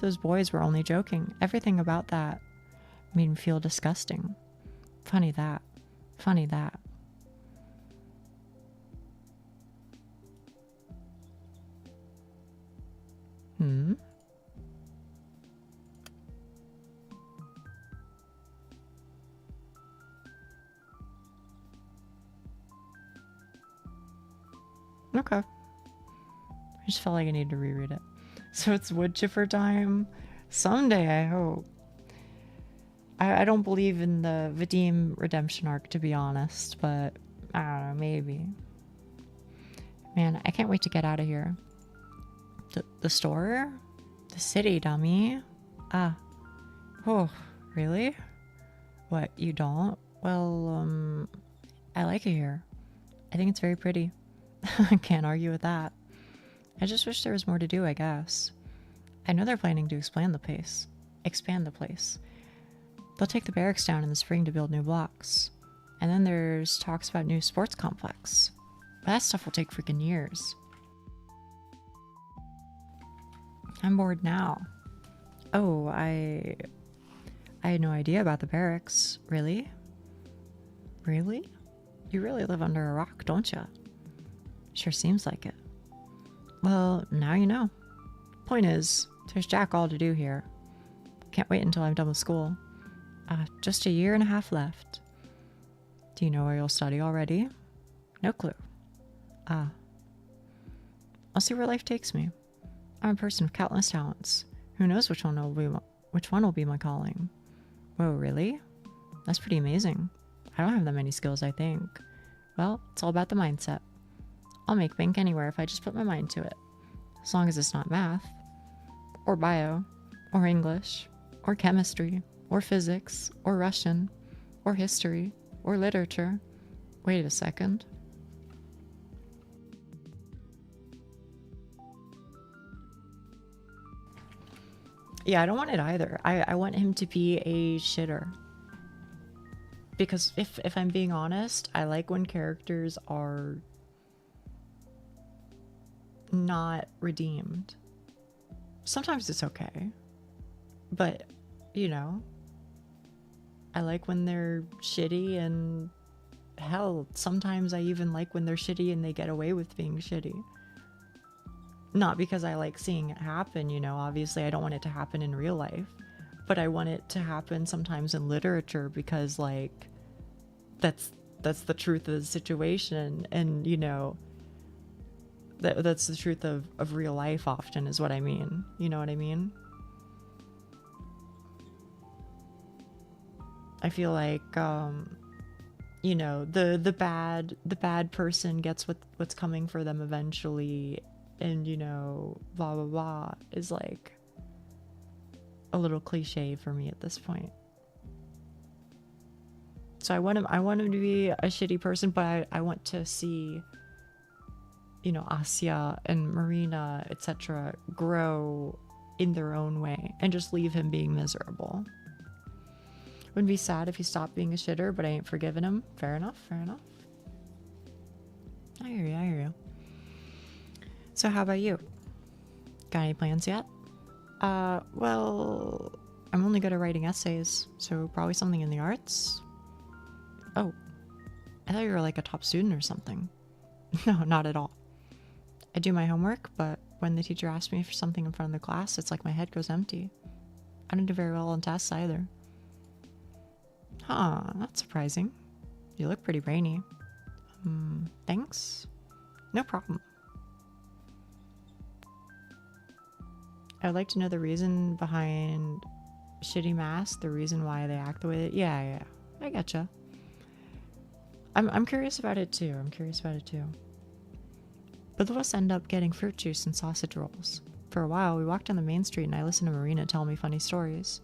those boys were only joking, everything about that made me feel disgusting. Funny that. Okay. I just felt like I needed to reread it. So it's wood chipper time. Someday, I hope. I don't believe in the Vadim redemption arc, to be honest, but I don't know, maybe. Man, I can't wait to get out of here. The store? The city, dummy. Oh, really? What, you don't? Well, I like it here. I think it's very pretty. I can't argue with that. I just wish there was more to do, I guess. I know they're planning to expand the place. They'll take the barracks down in the spring to build new blocks. And then there's talks about new sports complex. But that stuff will take freaking years. I'm bored now. Oh, I had no idea about the barracks. Really? Really? You really live under a rock, don't you? Sure seems like it. Well, now you know. Point is, there's jack all to do here. Can't wait until I'm done with school. Just a year and a half left. Do you know where you'll study already? No clue. I'll see where life takes me. I'm a person of countless talents. Who knows which one will be my calling? Whoa, really? That's pretty amazing. I don't have that many skills, I think. Well, it's all about the mindset. I'll make bank anywhere if I just put my mind to it. As long as it's not math, or bio, or English, or chemistry, or physics, or Russian, or history, or literature. Wait a second. Yeah, I don't want it either. I want him to be a shitter. Because if I'm being honest, I like when characters are not redeemed. Sometimes it's okay. But, you know, I like when they're shitty, and hell, sometimes I even like when they're shitty and they get away with being shitty. Not because I like seeing it happen, you know, obviously I don't want it to happen in real life, but I want it to happen sometimes in literature because, like, that's the truth of the situation, and, you know, that's the truth of real life often is what I mean. You know what I mean? I feel like, you know, the bad person gets what's coming for them eventually, and, you know, blah blah blah is like a little cliche for me at this point. So I want him to be a shitty person, but I want to see you know, Asya and Marina, etc., grow in their own way and just leave him being miserable. Wouldn't be sad if he stopped being a shitter, but I ain't forgiven him. Fair enough, fair enough. I hear you, I hear you. So how about you? Got any plans yet? Well, I'm only good at writing essays, so probably something in the arts. Oh, I thought you were like a top student or something. No, not at all. I do my homework, but when the teacher asks me for something in front of the class, it's like my head goes empty. I don't do very well on tests either. Huh, that's surprising. You look pretty brainy. Thanks. No problem. I'd like to know the reason behind shitty masks, the reason why they act the way that... Yeah, I getcha. I'm curious about it too. Both of us end up getting fruit juice and sausage rolls. For a while, we walked down the main street and I listened to Marina tell me funny stories.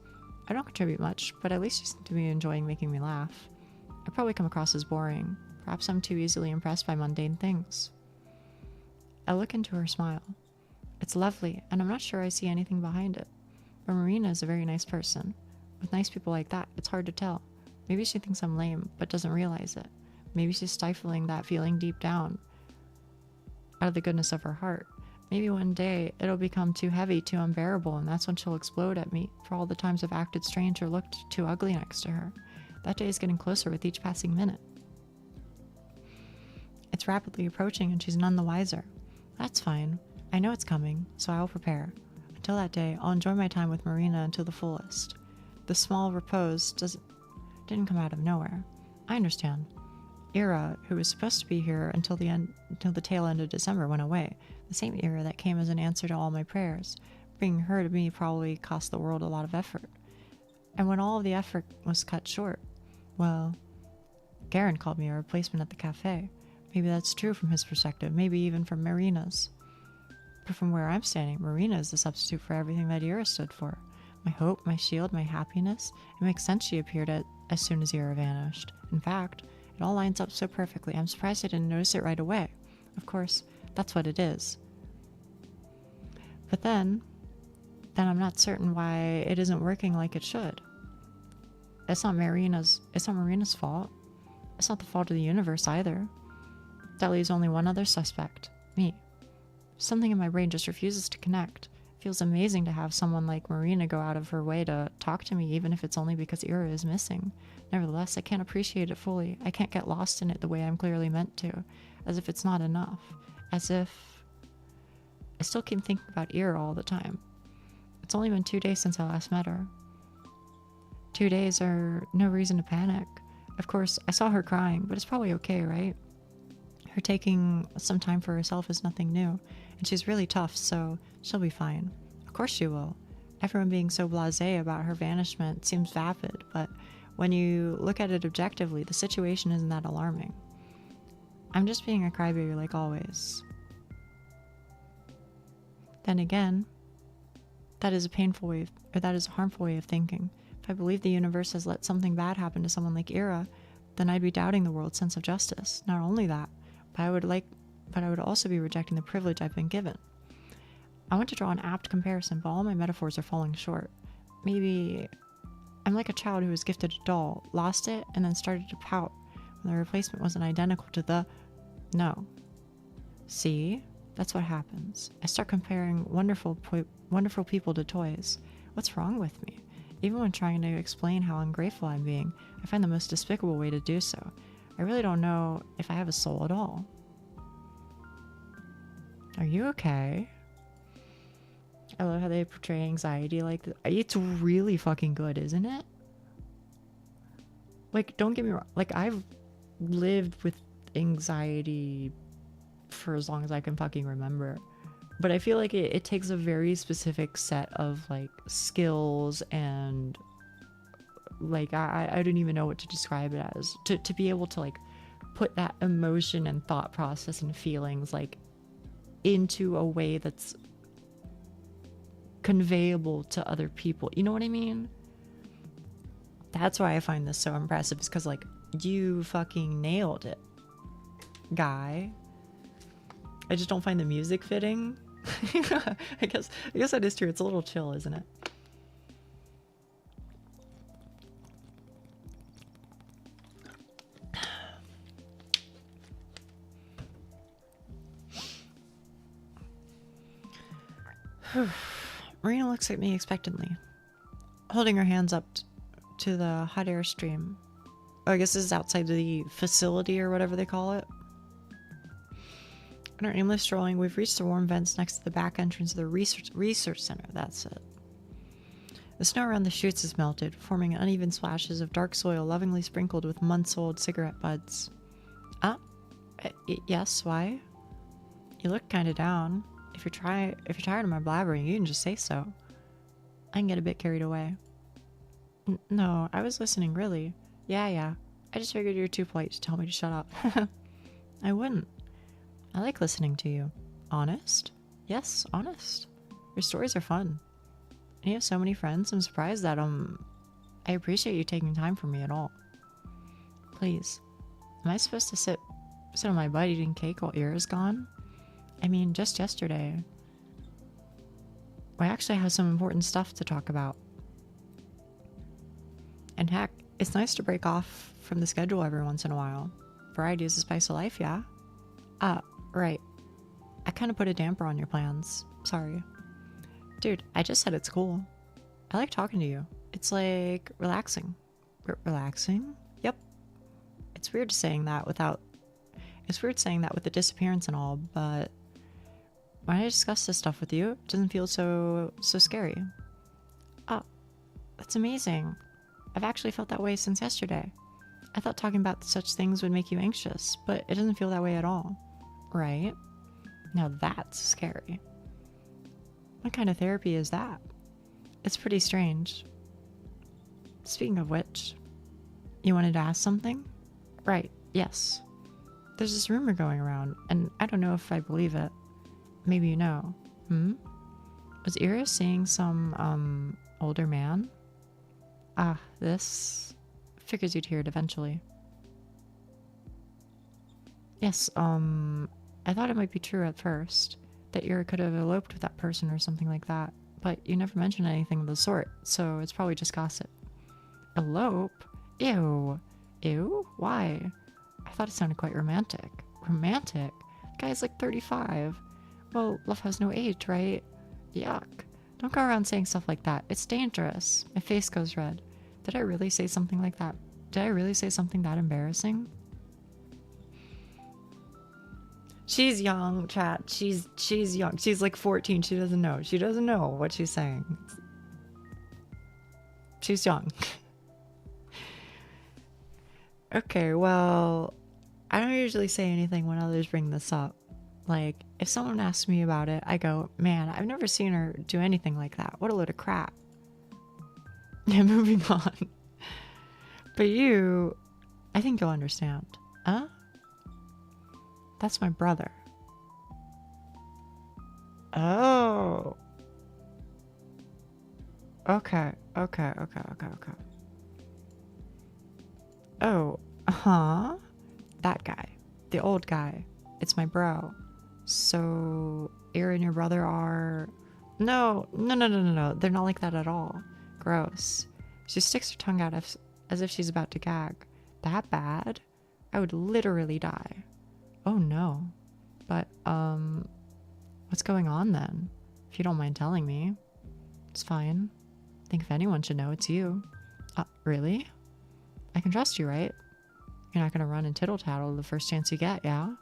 I don't contribute much, but at least she seemed to be enjoying making me laugh. I probably come across as boring. Perhaps I'm too easily impressed by mundane things. I look into her smile. It's lovely, and I'm not sure I see anything behind it. But Marina is a very nice person. With nice people like that, it's hard to tell. Maybe she thinks I'm lame, but doesn't realize it. Maybe she's stifling that feeling deep down, out of the goodness of her heart. Maybe one day it'll become too heavy, too unbearable, and that's when she'll explode at me for all the times I've acted strange or looked too ugly next to her. That day is getting closer with each passing minute. It's rapidly approaching and she's none the wiser. That's fine. I know it's coming, so I'll prepare. Until that day, I'll enjoy my time with Marina until the fullest. The small repose didn't come out of nowhere. I understand. Ira, who was supposed to be here until the tail end of December, went away. The same Ira that came as an answer to all my prayers. Bringing her to me probably cost the world a lot of effort. And when all of the effort was cut short, well, Garen called me a replacement at the cafe. Maybe that's true from his perspective, maybe even from Marina's. But from where I'm standing, Marina is the substitute for everything that Ira stood for. My hope, my shield, my happiness. It makes sense she appeared as soon as Ira vanished. In fact, it all lines up so perfectly. I'm surprised I didn't notice it right away. Of course, that's what it is. But then I'm not certain why it isn't working like it should. It's not Marina's fault. It's not the fault of the universe either. That leaves only one other suspect. Me. Something in my brain just refuses to connect. It feels amazing to have someone like Marina go out of her way to talk to me, even if it's only because Ira is missing. Nevertheless, I can't appreciate it fully. I can't get lost in it the way I'm clearly meant to. As if it's not enough. As if... I still keep thinking about Ira all the time. It's only been 2 days since I last met her. 2 days are no reason to panic. Of course, I saw her crying, but it's probably okay, right? Her taking some time for herself is nothing new, and she's really tough, so she'll be fine. Of course she will. Everyone being so blasé about her vanishment seems vapid, but when you look at it objectively, the situation isn't that alarming. I'm just being a crybaby like always. Then again, that is a harmful way of thinking. If I believe the universe has let something bad happen to someone like Ira, then I'd be doubting the world's sense of justice. Not only that, but I would also be rejecting the privilege I've been given. I want to draw an apt comparison, but all my metaphors are falling short. Maybe I'm like a child who was gifted a doll, lost it, and then started to pout when the replacement wasn't identical to the... No. See? That's what happens. I start comparing wonderful people to toys. What's wrong with me? Even when trying to explain how ungrateful I'm being, I find the most despicable way to do so. I really don't know if I have a soul at all. Are you okay? I love how they portray anxiety like this. It's really fucking good, isn't it? Like, don't get me wrong. Like, I've lived with anxiety for as long as I can fucking remember. But I feel like it takes a very specific set of, like, skills and... like, I don't even know what to describe it as. To be able to, like, put that emotion and thought process and feelings, like, into a way that's conveyable to other people. You know what I mean? That's why I find this so impressive. Is because, like, you fucking nailed it, guy. I just don't find the music fitting. I guess that is true. It's a little chill, isn't it? Marina looks at me expectantly, holding her hands up to the hot air stream. Oh, I guess this is outside the facility or whatever they call it. In our aimless strolling, we've reached the warm vents next to the back entrance of the research center. That's it. The snow around the chutes has melted, forming uneven splashes of dark soil lovingly sprinkled with months-old cigarette butts. Yes, why? You look kind of down. If you're tired of my blabbering, you can just say so. I can get a bit carried away. No, I was listening, really. Yeah. I just figured you're too polite to tell me to shut up. I wouldn't. I like listening to you. Honest? Yes, honest. Your stories are fun. And you have so many friends, I'm surprised that, I appreciate you taking time for me at all. Please. Am I supposed to sit on my butt eating cake while Ira's gone? I mean, just yesterday. We actually have some important stuff to talk about. And heck, it's nice to break off from the schedule every once in a while. Variety is the spice of life, yeah? Right. I kind of put a damper on your plans. Sorry. Dude, I just said it's cool. I like talking to you. It's like relaxing. Relaxing? Yep. It's weird saying that with the disappearance and all, but when I discuss this stuff with you, it doesn't feel so scary. Oh, that's amazing. I've actually felt that way since yesterday. I thought talking about such things would make you anxious, but it doesn't feel that way at all. Right? Now that's scary. What kind of therapy is that? It's pretty strange. Speaking of which, you wanted to ask something? Right, yes. There's this rumor going around, and I don't know if I believe it. Maybe you know. Was Ira seeing some, older man? This... Figures you'd hear it eventually. Yes, I thought it might be true at first. That Ira could have eloped with that person or something like that. But you never mentioned anything of the sort, so it's probably just gossip. Elope? Ew. Ew? Why? I thought it sounded quite romantic. Romantic? The guy's like 35. Well, love has no age, right? Yuck. Don't go around saying stuff like that. It's dangerous. My face goes red. Did I really say something like that? Did I really say something that embarrassing? She's young, chat. She's young. She's like 14. She doesn't know. She doesn't know what she's saying. She's young. Okay, well, I don't usually say anything when others bring this up. Like, if someone asks me about it, I go, man, I've never seen her do anything like that. What a load of crap. Yeah, moving on. But you, I think you'll understand. Huh? That's my brother. Oh. Okay. Oh, that guy. The old guy. It's my bro. So, Ira and your brother are... No. They're not like that at all. Gross. She sticks her tongue out as if she's about to gag. That bad? I would literally die. Oh no. But, what's going on then? If you don't mind telling me. It's fine. I think if anyone should know, it's you. Really? I can trust you, right? You're not gonna run and tittle-tattle the first chance you get, yeah?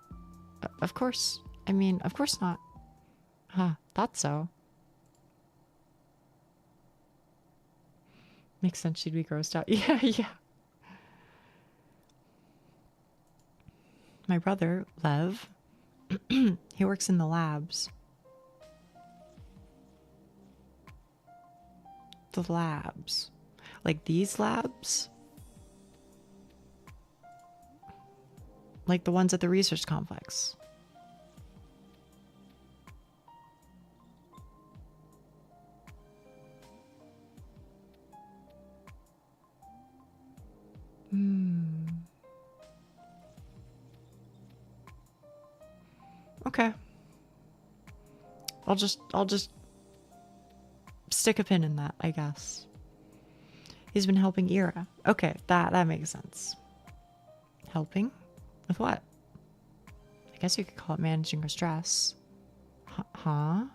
Of course. I mean, of course not. Thought so. Makes sense she'd be grossed out. Yeah. My brother, Lev, he works in the labs. The labs. Like these labs? Like the ones at the research complex. Okay. I'll just stick a pin in that, I guess. He's been helping Ira. Okay, that makes sense. Helping? With what? I guess you could call it managing her stress. Huh?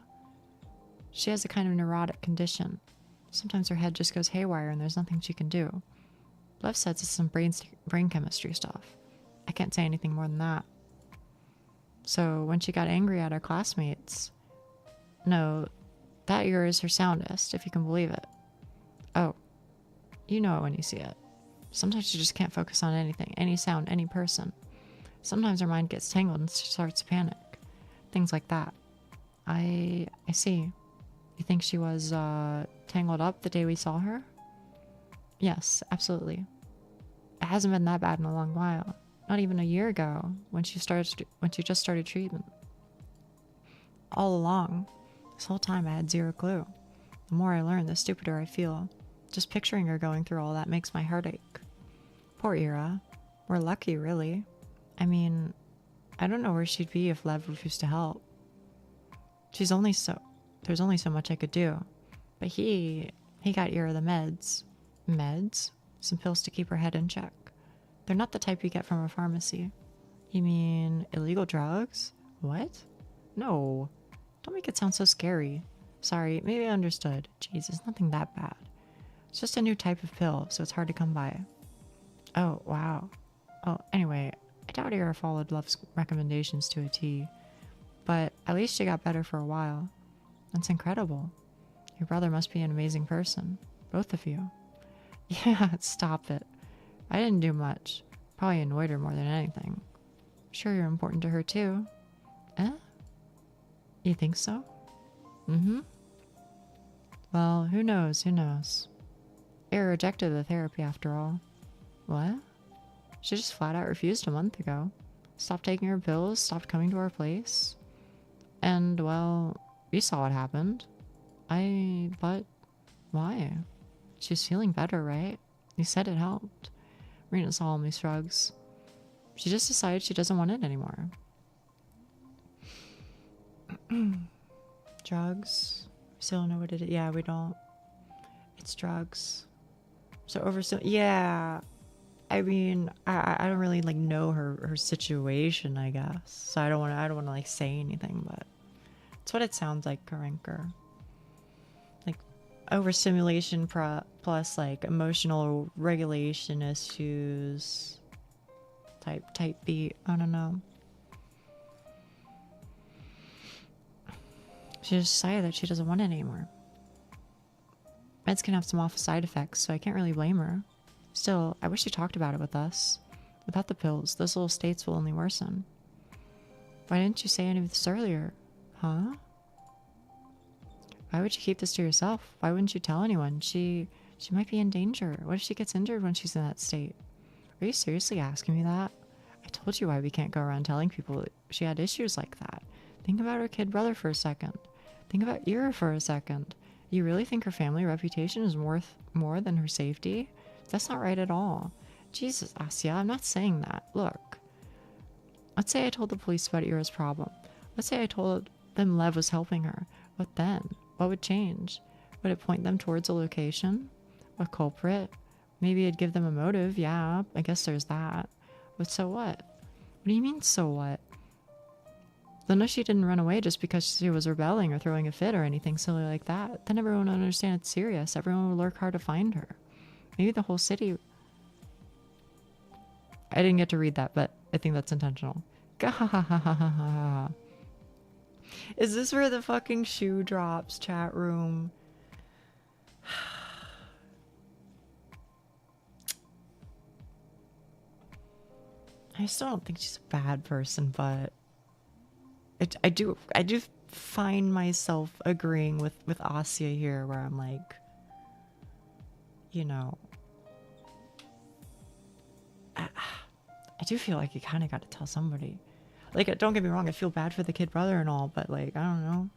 She has a kind of neurotic condition. Sometimes her head just goes haywire and there's nothing she can do. Lev says it's some brain chemistry stuff. I can't say anything more than that. So when she got angry at her classmates... No, that ear is her soundest, if you can believe it. Oh, you know it when you see it. Sometimes she just can't focus on anything, any sound, any person. Sometimes her mind gets tangled and she starts to panic. Things like that. I see. You think she was tangled up the day we saw her? Yes, absolutely. It hasn't been that bad in a long while. Not even a year ago, when she just started treatment. All along, this whole time I had zero clue. The more I learn, the stupider I feel. Just picturing her going through all that makes my heart ache. Poor Ira. We're lucky, really. I mean, I don't know where she'd be if Lev refused to help. There's only so much I could do. But he got Ira the meds. Meds? Some pills to keep her head in check. They're not the type you get from a pharmacy. You mean illegal drugs? What? No. Don't make it sound so scary. Sorry, maybe I understood. Jesus, nothing that bad. It's just a new type of pill, so it's hard to come by. Oh, wow. Oh, anyway, I doubt Ira followed Love's recommendations to a T. But at least she got better for a while. That's incredible. Your brother must be an amazing person. Both of you. Yeah, stop it. I didn't do much. Probably annoyed her more than anything. Sure you're important to her too. Eh? You think so? Mm-hmm. Well, who knows, who knows. Ira rejected the therapy after all. What? She just flat out refused a month ago. Stopped taking her pills, stopped coming to our place. And, well, you saw what happened. But, why? She's feeling better, right? You said it helped. Rena solemnly shrugs. She just decided she doesn't want it anymore. Drugs? We still don't know what it is. Yeah, we don't. It's drugs. So yeah. I mean, I don't really like know her situation, I guess. So I don't want to like say anything, but it's what it sounds like, Karenker. Like overstimulation plus like emotional regulation issues. Type B. I don't know. She just decided that she doesn't want it anymore. Meds can have some awful side effects, so I can't really blame her. Still, I wish she talked about it with us. Without the pills, those little states will only worsen. Why didn't you say any of this earlier? Huh? Why would you keep this to yourself? Why wouldn't you tell anyone? She might be in danger. What if she gets injured when she's in that state? Are you seriously asking me that? I told you why we can't go around telling people she had issues like that. Think about her kid brother for a second. Think about Ira for a second. You really think her family reputation is worth more than her safety? That's not right at all. Jesus, Asya, I'm not saying that. Look. Let's say I told the police about Ira's problem. Let's say I told them Lev was helping her. What then? What would change? Would it point them towards a location? A culprit? Maybe it'd give them a motive. Yeah, I guess there's that. But so what? What do you mean, so what? They'll know she didn't run away just because she was rebelling or throwing a fit or anything silly like that. Then everyone would understand it's serious. Everyone would work hard to find her. Maybe the whole city... I didn't get to read that, but I think that's intentional. Is this where the fucking shoe drops, chat room? I still don't think she's a bad person, but I do find myself agreeing with Asya here, where I'm like, you know, I do feel like you kind of got to tell somebody. Like, don't get me wrong, I feel bad for the kid brother and all, but like, I don't know.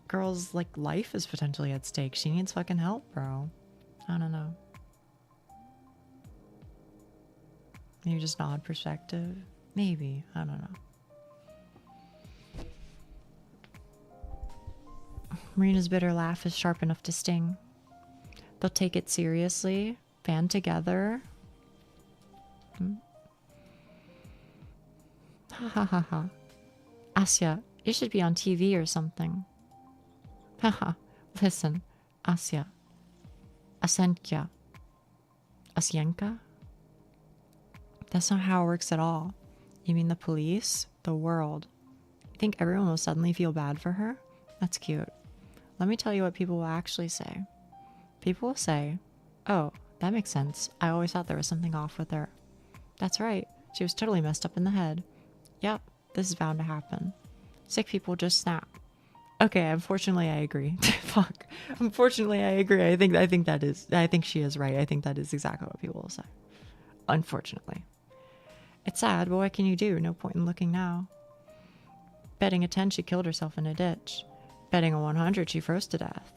Girl's like life is potentially at stake. She needs fucking help, bro. I don't know. Maybe just an odd perspective. Maybe. I don't know. Marina's bitter laugh is sharp enough to sting. They'll take it seriously, band together. Ha ha ha ha. Asya, you should be on TV or something. Haha. Listen, Asya. Asenka. Asyenka? That's not how it works at all. You mean the police? The world? You think everyone will suddenly feel bad for her? That's cute. Let me tell you what people will actually say. People will say, oh, that makes sense. I always thought there was something off with her. That's right. She was totally messed up in the head. Yep, this is bound to happen. Sick people just snap. Okay, unfortunately I agree. Fuck. Unfortunately I agree. I think she is right. I think that is exactly what people will say. Unfortunately. It's sad, but what can you do? No point in looking now. Betting a 10 she killed herself in a ditch. Betting a 100 she froze to death.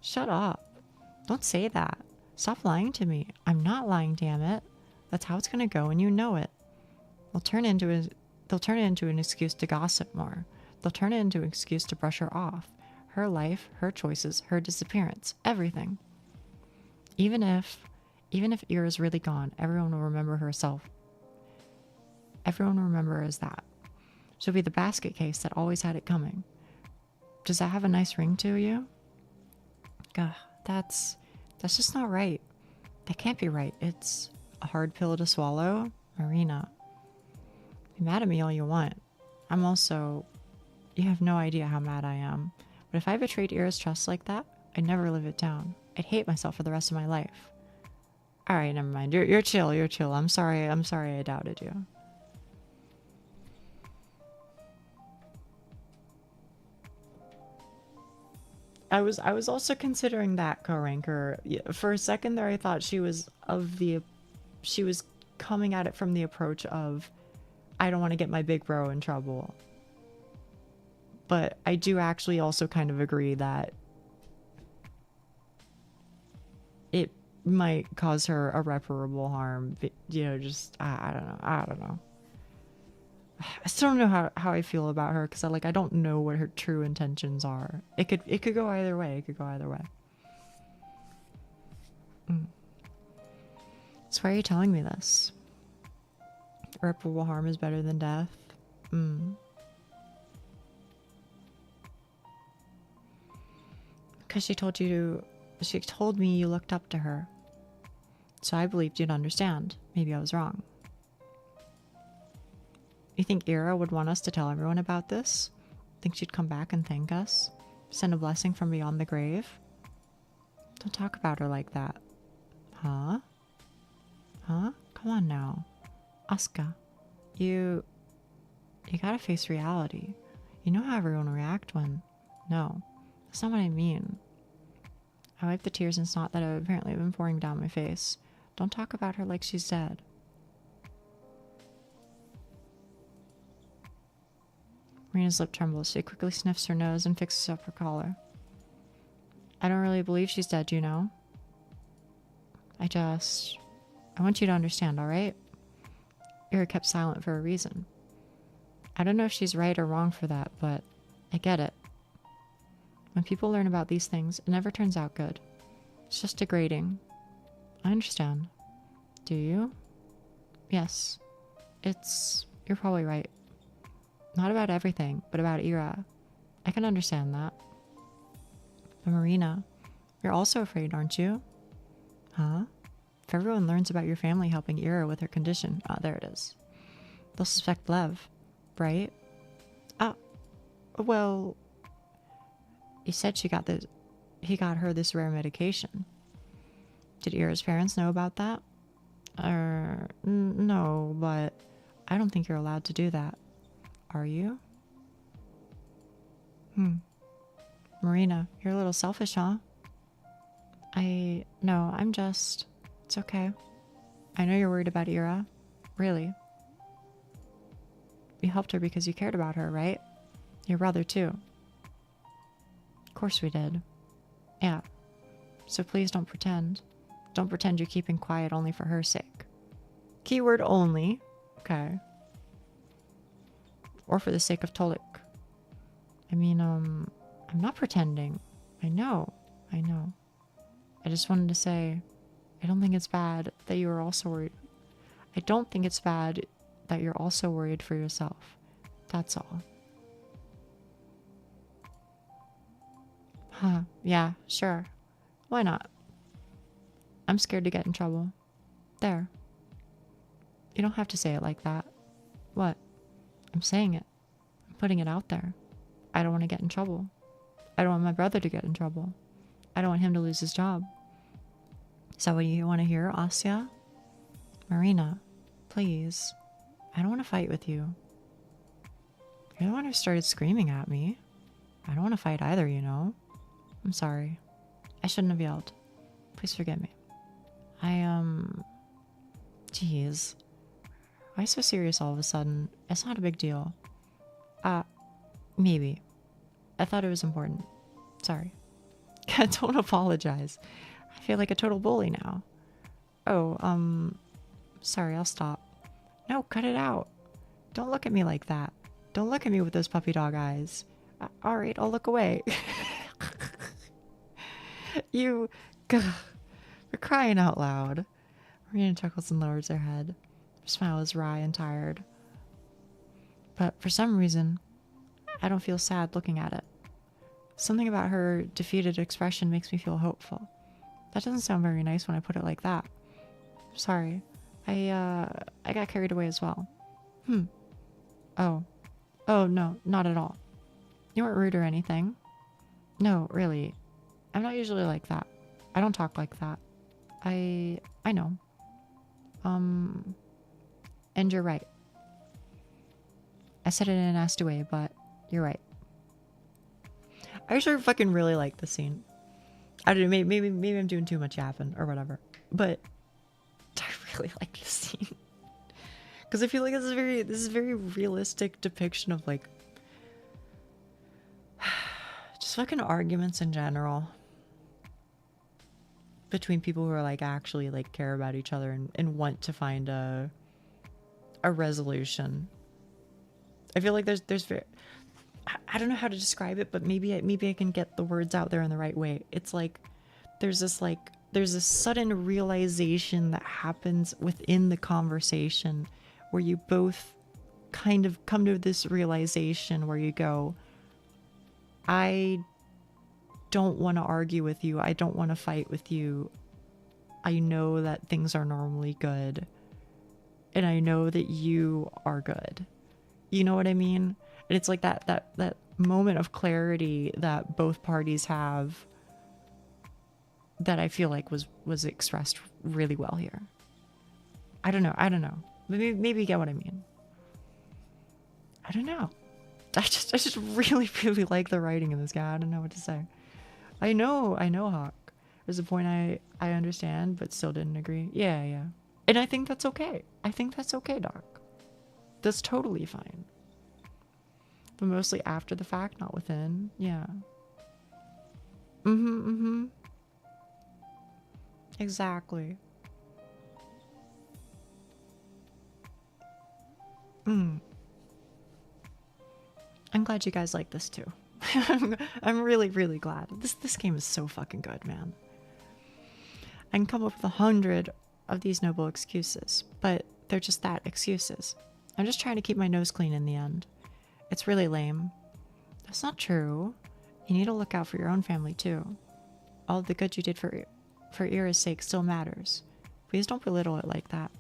Shut up. Don't say that. Stop lying to me. I'm not lying, damn it. That's how it's gonna go and you know it. They'll turn it into an excuse to gossip more. They'll turn it into an excuse to brush her off. Her life, her choices, her disappearance, everything. Even if Ira's really gone, everyone will remember herself. Everyone will remember her as that. She'll be the basket case that always had it coming. Does that have a nice ring to you? Gah, that's just not right. That can't be right. It's a hard pill to swallow. Marina. Be mad at me all you want. You have no idea how mad I am. But if I betrayed Ira's trust like that, I'd never live it down. I'd hate myself for the rest of my life. Alright, never mind. You're chill. I'm sorry I doubted you. I was also considering that co-ranker. For a second there I thought she was coming at it from the approach of I don't want to get my big bro in trouble. But I do actually also kind of agree that it might cause her irreparable harm. You know, just I don't know. I still don't know how I feel about her because I don't know what her true intentions are. It could go either way. So why are you telling me this? Irreparable harm is better than death. Because she told me you looked up to her. So I believed you'd understand. Maybe I was wrong. You think Ira would want us to tell everyone about this? Think she'd come back and thank us? Send a blessing from beyond the grave? Don't talk about her like that. Huh? Come on now. Asuka, you gotta face reality. You know how everyone will react when... No, that's not what I mean. I wiped the tears and snot that have apparently been pouring down my face. Don't talk about her like she's dead. Marina's lip trembles. She quickly sniffs her nose and fixes up her collar. I don't really believe she's dead, you know? I want you to understand, alright? Ira kept silent for a reason. I don't know if she's right or wrong for that, but I get it. When people learn about these things, it never turns out good. It's just degrading. I understand. Do you? Yes. You're probably right. Not about everything, but about Ira. I can understand that. But Marina, you're also afraid, aren't you? Huh? If everyone learns about your family helping Ira with her condition, there it is. They'll suspect Lev, right? Well, he said he got her this rare medication. Did Ira's parents know about that? No, but I don't think you're allowed to do that. Are you? Marina, you're a little selfish, huh? No, it's okay. I know you're worried about Ira. Really. You helped her because you cared about her, right? Your brother, too. Of course we did. Yeah. So please don't pretend. Don't pretend you're keeping quiet only for her sake. Keyword only. Okay. Or for the sake of Tolik. I mean, I'm not pretending. I know. I know. I just wanted to say, I don't think it's bad that you are also worried. I don't think it's bad that you're also worried for yourself. That's all. Huh. Yeah, sure. Why not? I'm scared to get in trouble. There. You don't have to say it like that. What? I'm saying it. I'm putting it out there. I don't want to get in trouble. I don't want my brother to get in trouble. I don't want him to lose his job. Is that what you want to hear, Asya? Marina, please. I don't want to fight with you. You're the one who started screaming at me. I don't want to fight either, you know? I'm sorry. I shouldn't have yelled. Please forgive me. Jeez. Why so serious all of a sudden? It's not a big deal. Maybe. I thought it was important. Sorry. Don't apologize. I feel like a total bully now. Oh, sorry, I'll stop. No, cut it out. Don't look at me like that. Don't look at me with those puppy dog eyes. Alright, I'll look away. You... We're crying out loud. Marina chuckles and lowers her head. Her smile is wry and tired. But for some reason, I don't feel sad looking at it. Something about her defeated expression makes me feel hopeful. That doesn't sound very nice when I put it like that. Sorry. I got carried away as well. Oh. Oh, no, not at all. You weren't rude or anything. No, really. I'm not usually like that. I don't talk like that. I know. And you're right. I said it in a nasty way, but you're right. I actually fucking really like this scene. I don't know, maybe I'm doing too much yapping or whatever, but I really like this scene because I feel like this is very realistic depiction of like just fucking arguments in general between people who are like actually like care about each other and want to find a resolution. I feel like there's very, I don't know how to describe it, but maybe I can get the words out there in the right way. It's like there's this sudden realization that happens within the conversation where you both kind of come to this realization where you go, I don't want to argue with you. I don't want to fight with you. I know that things are normally good. And I know that you are good. You know what I mean? And it's like that moment of clarity that both parties have that I feel like was expressed really well here. I don't know. Maybe you get what I mean. I don't know. I just really, really like the writing in this guy. I don't know what to say. I know, Hawk. There's a point I understand, but still didn't agree. Yeah. And I think that's okay. I think that's okay, Doc. That's totally fine. But mostly after the fact, not within. Yeah. Exactly. I'm glad you guys like this too. I'm really, really glad. This game is so fucking good, man. I can come up with 100 of these noble excuses, but they're just that, excuses. I'm just trying to keep my nose clean in the end. It's really lame. That's not true. You need to look out for your own family too. All of the good you did for Ira's sake still matters. Please don't belittle it like that.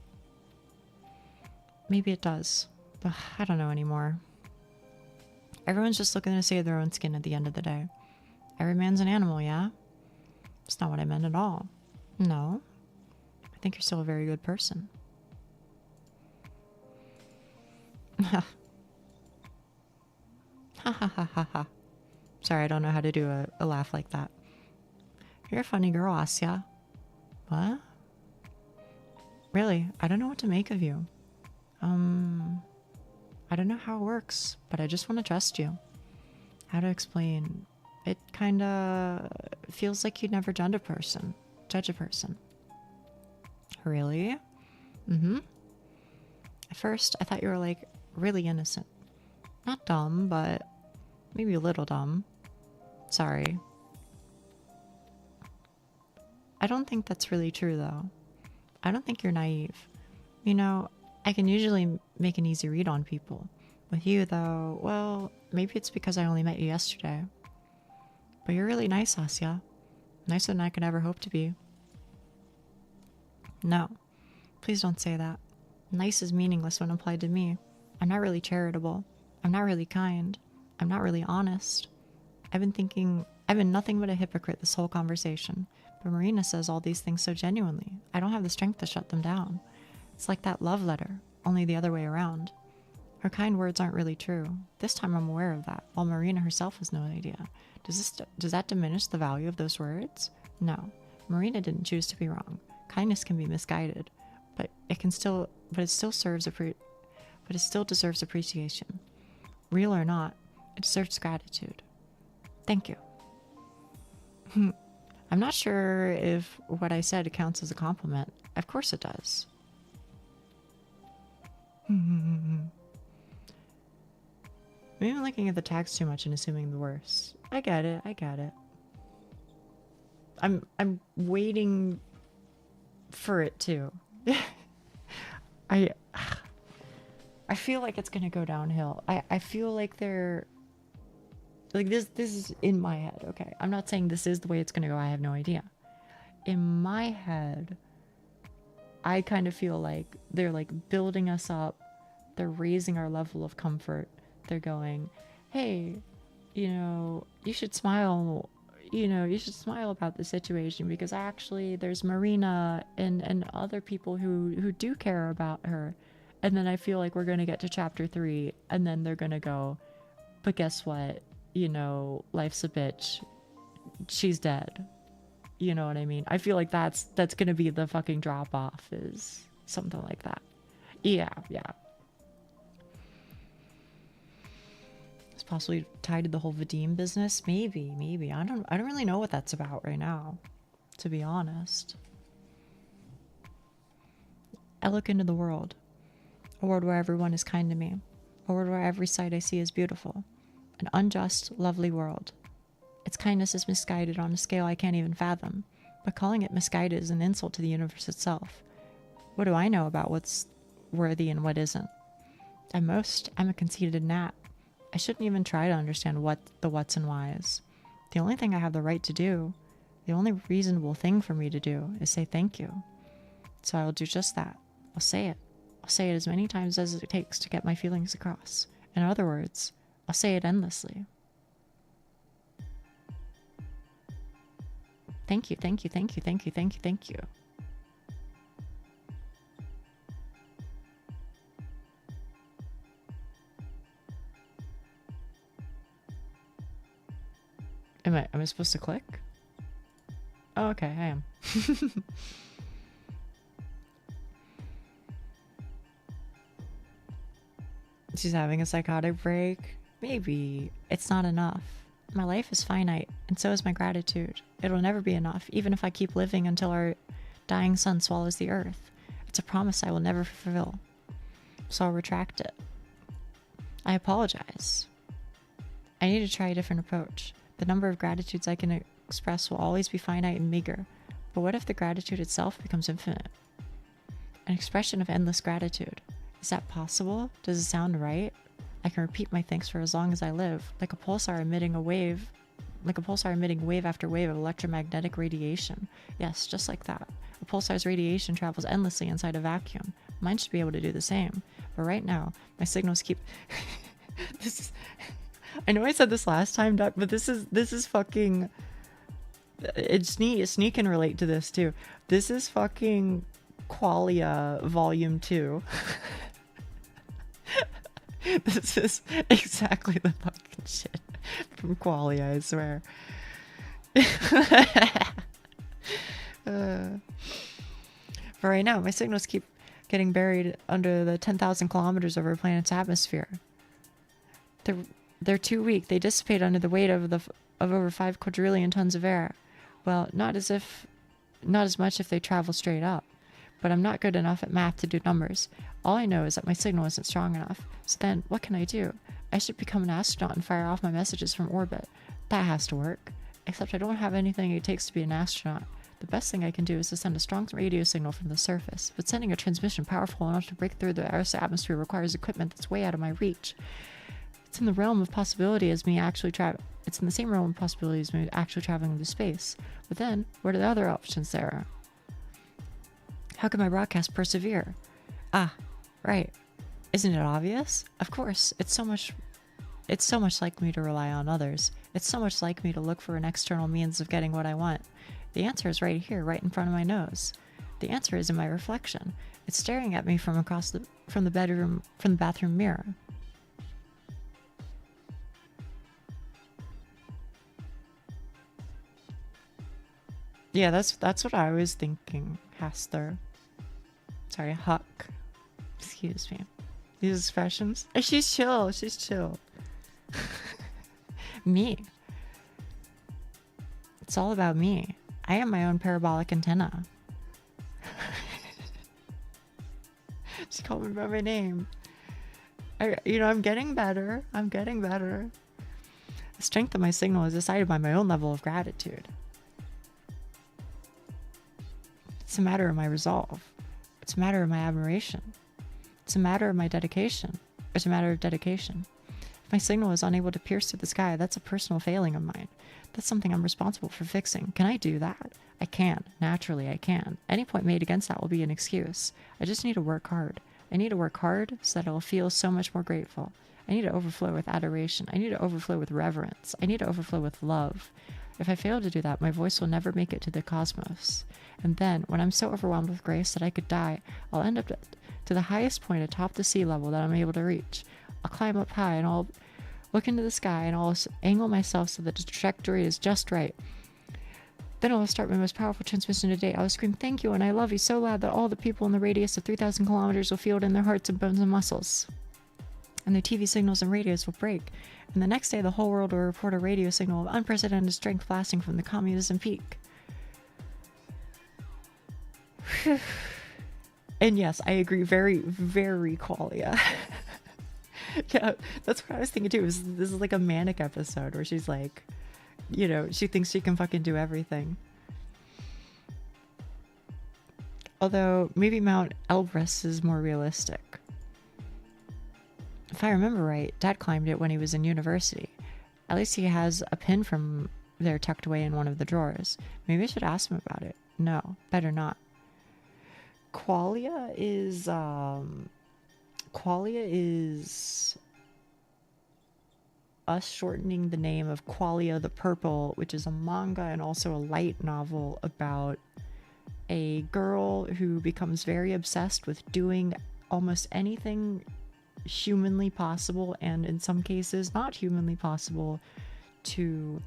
Maybe it does, but I don't know anymore. Everyone's just looking to save their own skin at the end of the day. Every man's an animal, yeah? That's not what I meant at all. No. I think you're still a very good person. Ha ha ha ha ha. Sorry, I don't know how to do a laugh like that. You're a funny girl, Asya. What? Really, I don't know what to make of you. I don't know how it works, but I just want to trust you. How to explain? It kinda feels like you'd never judge a person. Really? At first, I thought you were like really innocent. Not dumb, but maybe a little dumb. Sorry. I don't think that's really true, though. I don't think you're naive. You know, I can usually make an easy read on people. With you, though, well, maybe it's because I only met you yesterday. But you're really nice, Asya. Nicer than I could ever hope to be. No, please don't say that. Nice is meaningless when applied to me. I'm not really charitable. I'm not really kind. I'm not really honest. I've been nothing but a hypocrite this whole conversation. But Marina says all these things so genuinely. I don't have the strength to shut them down. It's like that love letter, only the other way around. Her kind words aren't really true. This time I'm aware of that, while Marina herself has no idea. Does that diminish the value of those words? No. Marina didn't choose to be wrong. Kindness can be misguided, but it still deserves appreciation. Real or not, it deserves gratitude. Thank you. I'm not sure if what I said counts as a compliment. Of course it does. Maybe I'm looking at the tags too much and assuming the worst. I get it. I'm waiting for it too. I feel like it's gonna go downhill. I feel like they're like this is in my head. Okay, I'm not saying this is the way it's gonna go. I have no idea. In my head, I kind of feel like they're like building us up. They're raising our level of comfort. They're going, hey, you should smile. You should smile about the situation because actually there's Marina and other people who do care about her. And then I feel like we're going to get to chapter 3 and then they're going to go, but guess what? Life's a bitch. She's dead. You know what I mean? I feel like that's going to be the fucking drop off, is something like that. Yeah. It's possibly tied to the whole Vadim business. Maybe. I don't really know what that's about right now, to be honest. I look into the world. A world where everyone is kind to me. A world where every sight I see is beautiful. An unjust, lovely world. Its kindness is misguided on a scale I can't even fathom. But calling it misguided is an insult to the universe itself. What do I know about what's worthy and what isn't? At most, I'm a conceited gnat. I shouldn't even try to understand what the what's and why's. The only thing I have the right to do, the only reasonable thing for me to do, is say thank you. So I will do just that. I'll say it. I'll say it as many times as it takes to get my feelings across. In other words, I'll say it endlessly. Thank you. Am I supposed to click? Oh, okay, I am. She's having a psychotic break. Maybe. It's not enough. My life is finite, and so is my gratitude. It'll never be enough, even if I keep living until our dying sun swallows the earth. It's a promise I will never fulfill. So I'll retract it. I apologize. I need to try a different approach. The number of gratitudes I can express will always be finite and meager. But what if the gratitude itself becomes infinite? An expression of endless gratitude. Is that possible? Does it sound right? I can repeat my thanks for as long as I live, like a pulsar emitting wave after wave of electromagnetic radiation. Yes, just like that. A pulsar's radiation travels endlessly inside a vacuum. Mine should be able to do the same. But right now, my signals keep... I know I said this last time, Doc, but this is fucking... Sneak can relate to this too. This is fucking Qualia Volume 2. This is exactly the fucking shit from Qualia, I swear. For right now, my signals keep getting buried under the 10,000 kilometers of our planet's atmosphere. They're too weak. They dissipate under the weight of over 5 quadrillion tons of air. Well, not as much if they travel straight up. But I'm not good enough at math to do numbers. All I know is that my signal isn't strong enough. So then, what can I do? I should become an astronaut and fire off my messages from orbit. That has to work. Except I don't have anything it takes to be an astronaut. The best thing I can do is to send a strong radio signal from the surface, but sending a transmission powerful enough to break through the Earth's atmosphere requires equipment that's way out of my reach. It's in the realm of possibility as me actually It's in the same realm of possibility as me actually traveling into space. But then, what are the other options there? How can my broadcast persevere? Ah, right. Isn't it obvious? Of course, it's so much like me to rely on others. It's so much like me to look for an external means of getting what I want. The answer is right here, right in front of my nose. The answer is in my reflection. It's staring at me from the bathroom mirror. Yeah, that's what I was thinking, Hester. Sorry, Huck. Excuse me. These expressions. She's chill. She's chill. Me. It's all about me. I am my own parabolic antenna. She called me by my name. I'm getting better. I'm getting better. The strength of my signal is decided by my own level of gratitude. It's a matter of my resolve. It's a matter of my admiration. It's a matter of my dedication. It's a matter of dedication. If my signal is unable to pierce through the sky, that's a personal failing of mine. That's something I'm responsible for fixing. Can I do that? I can. Naturally, I can. Any point made against that will be an excuse. I just need to work hard. I need to work hard so that I'll feel so much more grateful. I need to overflow with adoration. I need to overflow with reverence. I need to overflow with love. If I fail to do that, my voice will never make it to the cosmos. And then, when I'm so overwhelmed with grace that I could die, I'll end up to the highest point atop the sea level that I'm able to reach. I'll climb up high and I'll look into the sky and I'll angle myself so that the trajectory is just right. Then I'll start my most powerful transmission to date. I'll scream, "Thank you," and "I love you" so loud that all the people in the radius of 3,000 kilometers will feel it in their hearts and bones and muscles. And their TV signals and radios will break. And the next day, the whole world will report a radio signal of unprecedented strength blasting from the communism peak. And yes, I agree. Very, very qualia. Yeah, that's what I was thinking too. This is like a manic episode where she's like, she thinks she can fucking do everything. Although maybe Mount Elbrus is more realistic. If I remember right, Dad climbed it when he was in university. At least he has a pin from there tucked away in one of the drawers. Maybe I should ask him about it. No, better not. Qualia is us shortening the name of Qualia the Purple, which is a manga and also a light novel about a girl who becomes very obsessed with doing almost anything humanly possible, and in some cases not humanly possible, to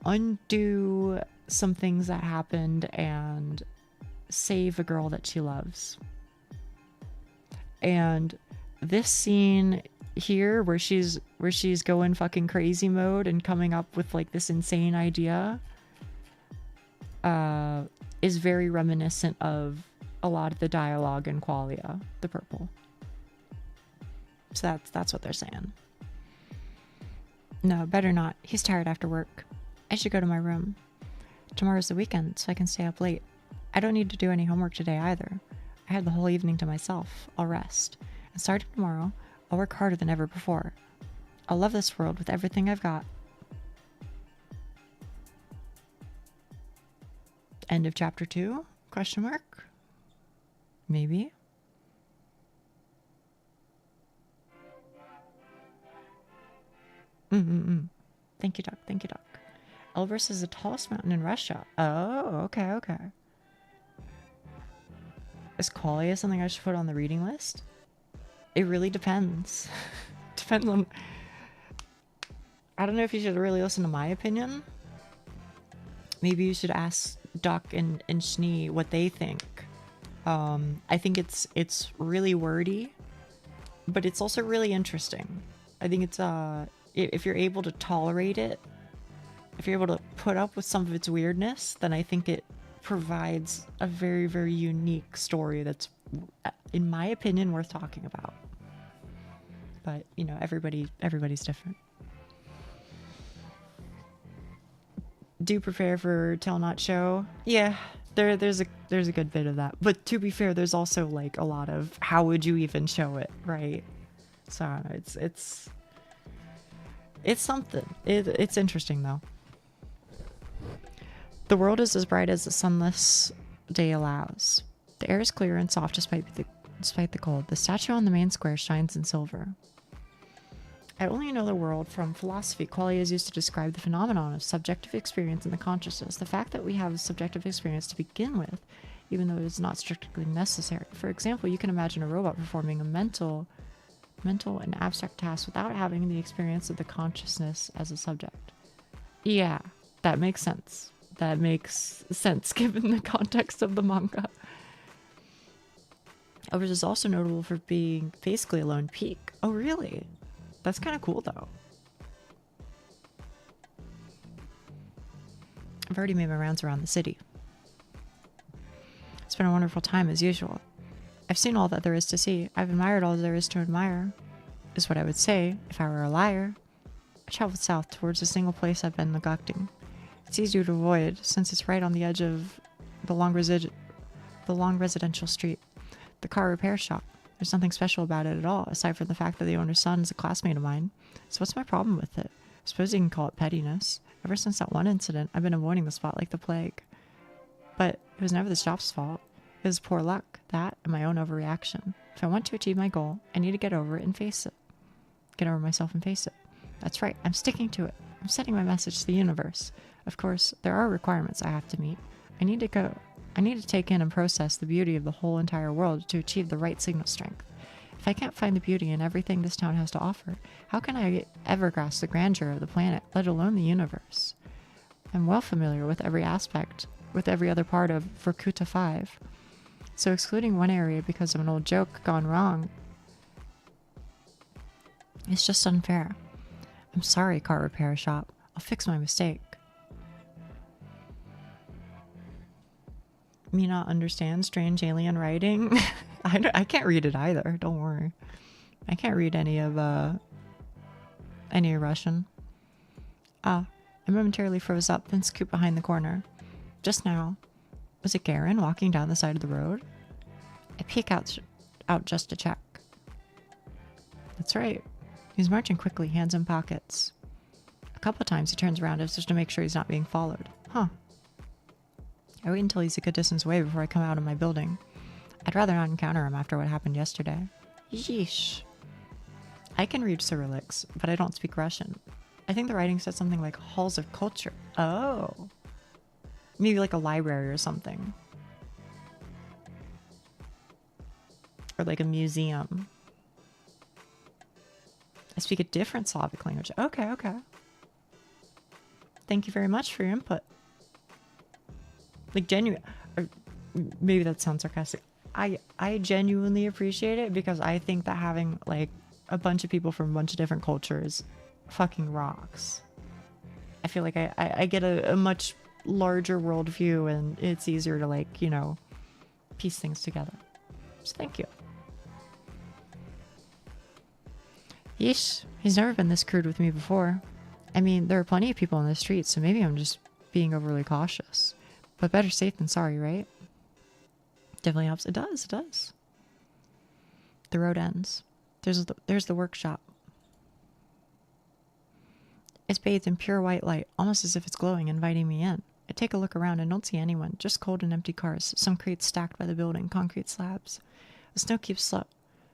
undo some things that happened and save a girl that she loves. And this scene here where she's going fucking crazy mode and coming up with like this insane idea is very reminiscent of a lot of the dialogue in Qualia the Purple. So that's what they're saying. No, better not. He's tired after work. I should go to my room. Tomorrow's the weekend, so I can stay up late. I don't need to do any homework today either. I had the whole evening to myself. I'll rest. And starting tomorrow, I'll work harder than ever before. I'll love this world with everything I've got. End of chapter 2? Question mark? Maybe. Thank you, Doc. Thank you, Doc. Elbrus is the tallest mountain in Russia. Oh, okay, okay. Is Qualia something I should put on the reading list? It really depends. Depends on... I don't know if you should really listen to my opinion. Maybe you should ask Doc and Schnee what they think. I think it's really wordy, but it's also really interesting. I think it's if you're able to tolerate it, if you're able to put up with some of its weirdness, then I think it provides a very, very unique story that's, in my opinion, worth talking about. But everybody's different. do prepare for tell not show. Yeah, there's a good bit of that. But to be fair, there's also like a lot of how would you even show it, right? So it's something. It's interesting though. The world is as bright as the sunless day allows. The air is clear and soft despite the cold. The statue on the main square shines in silver. I only know the world from philosophy. Qualia is used to describe the phenomenon of subjective experience in the consciousness. The fact that we have a subjective experience to begin with, even though it is not strictly necessary. For example, you can imagine a robot performing a mental and abstract task without having the experience of the consciousness as a subject. Yeah, that makes sense. That makes sense given the context of the manga. Ours is also notable for being basically a lone peak. Oh, really? That's kind of cool, though. I've already made my rounds around the city. It's been a wonderful time, as usual. I've seen all that there is to see. I've admired all there is to admire, is what I would say if I were a liar. I traveled south towards a single place I've been neglecting. It's easier to avoid, since it's right on the edge of the long residential street. The car repair shop. There's nothing special about it at all, aside from the fact that the owner's son is a classmate of mine. So what's my problem with it? I suppose you can call it pettiness. Ever since that one incident, I've been avoiding the spot like the plague. But it was never the shop's fault. It was poor luck, that, and my own overreaction. If I want to achieve my goal, I need to get over it and face it. Get over myself and face it. That's right, I'm sticking to it. I'm sending my message to the universe. Of course, there are requirements I have to meet. I need to take in and process the beauty of the whole entire world to achieve the right signal strength. If I can't find the beauty in everything this town has to offer, how can I ever grasp the grandeur of the planet, let alone the universe? I'm well familiar with every aspect, with every other part of Vorkuta 5. So excluding one area because of an old joke gone wrong is just unfair. I'm sorry, car repair shop. I'll fix my mistake. Me not understand strange alien writing? I can't read it either. Don't worry. I can't read any Russian. I momentarily froze up, then scooped behind the corner. Just now, was it Garen walking down the side of the road? I peek out just to check. That's right. He's marching quickly, hands in pockets. A couple of times he turns around just to make sure he's not being followed. Huh. I wait until he's a good distance away before I come out of my building. I'd rather not encounter him after what happened yesterday. Yeesh. I can read Cyrillics, but I don't speak Russian. I think the writing said something like halls of culture. Oh. Maybe like a library or something. Or like a museum. I speak a different Slavic language. Okay. Thank you very much for your input. Like genuine, or maybe that sounds sarcastic. I genuinely appreciate it because I think that having like a bunch of people from a bunch of different cultures fucking rocks. I feel like I get a much larger worldview and it's easier to like, you know, piece things together. So thank you. Yeesh, he's never been this crude with me before. I mean, there are plenty of people on the street, so maybe I'm just being overly cautious. But better safe than sorry, right? Definitely helps. It does. The road ends. There's the workshop. It's bathed in pure white light, almost as if it's glowing, inviting me in. I take a look around and don't see anyone, just cold and empty cars, some crates stacked by the building, concrete slabs. The snow keeps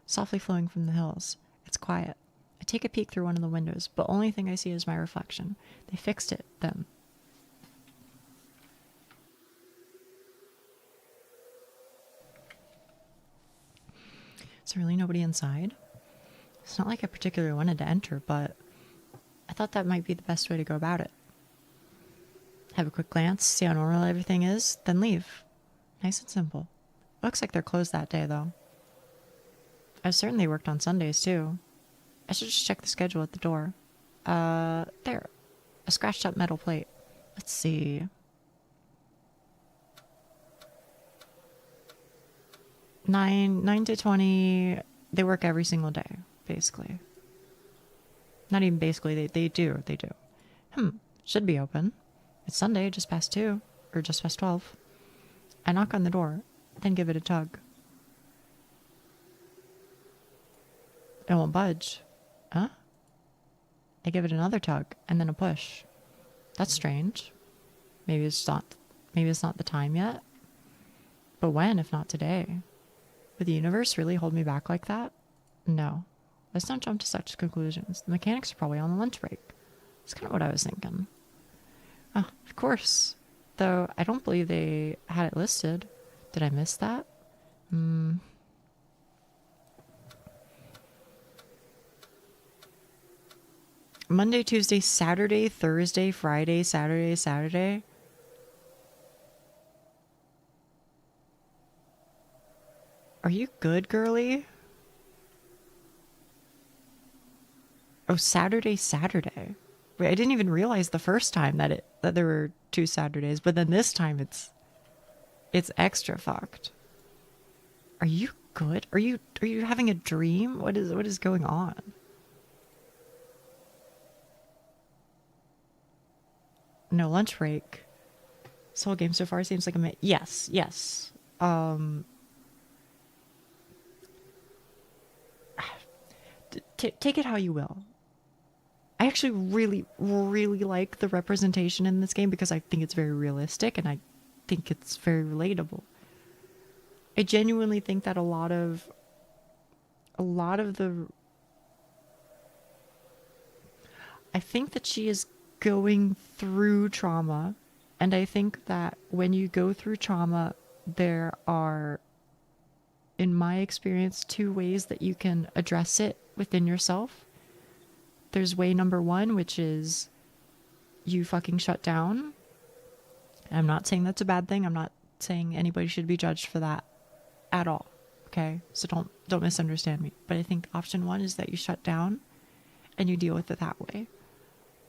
softly flowing from the hills. It's quiet. I take a peek through one of the windows, but only thing I see is my reflection. They fixed it, them. Is there really nobody inside? It's not like I particularly wanted to enter, but I thought that might be the best way to go about it. Have a quick glance, see how normal everything is, then leave. Nice and simple. Looks like they're closed that day, though. I've certainly worked on Sundays, too. I should just check the schedule at the door. There. A scratched up metal plate. Let's see. 9 to 20, they work every single day, basically. Not even basically, they do. Should be open. It's Sunday, just past 2, or just past 12. I knock on the door, then give it a tug. It won't budge. Huh? I give it another tug, and then a push. That's strange. Maybe it's not the time yet. But when, if not today? Would the universe really hold me back like that? No. Let's not jump to such conclusions. The mechanics are probably on the lunch break. That's kind of what I was thinking. Oh, of course. Though I don't believe they had it listed. Did I miss that? Monday, Tuesday, Saturday, Thursday, Friday, Saturday, Saturday. Are you good, girly? Oh, Saturday, Saturday. Wait, I didn't even realize the first time that there were 2 Saturdays, but then this time it's extra fucked. Are you good? Are you having a dream? What is going on? No lunch break. This whole game so far seems like a yes. Take it how you will. I actually really, really like the representation in this game because I think it's very realistic and I think it's very relatable. I genuinely think that a lot of the... I think that she is going through trauma, and I think that when you go through trauma, there are, in my experience, 2 ways that you can address it within yourself. There's way number 1, which is you fucking shut down. I'm not saying that's a bad thing. I'm not saying anybody should be judged for that at all. Okay? So don't misunderstand me. But I think option 1 is that you shut down and you deal with it that way.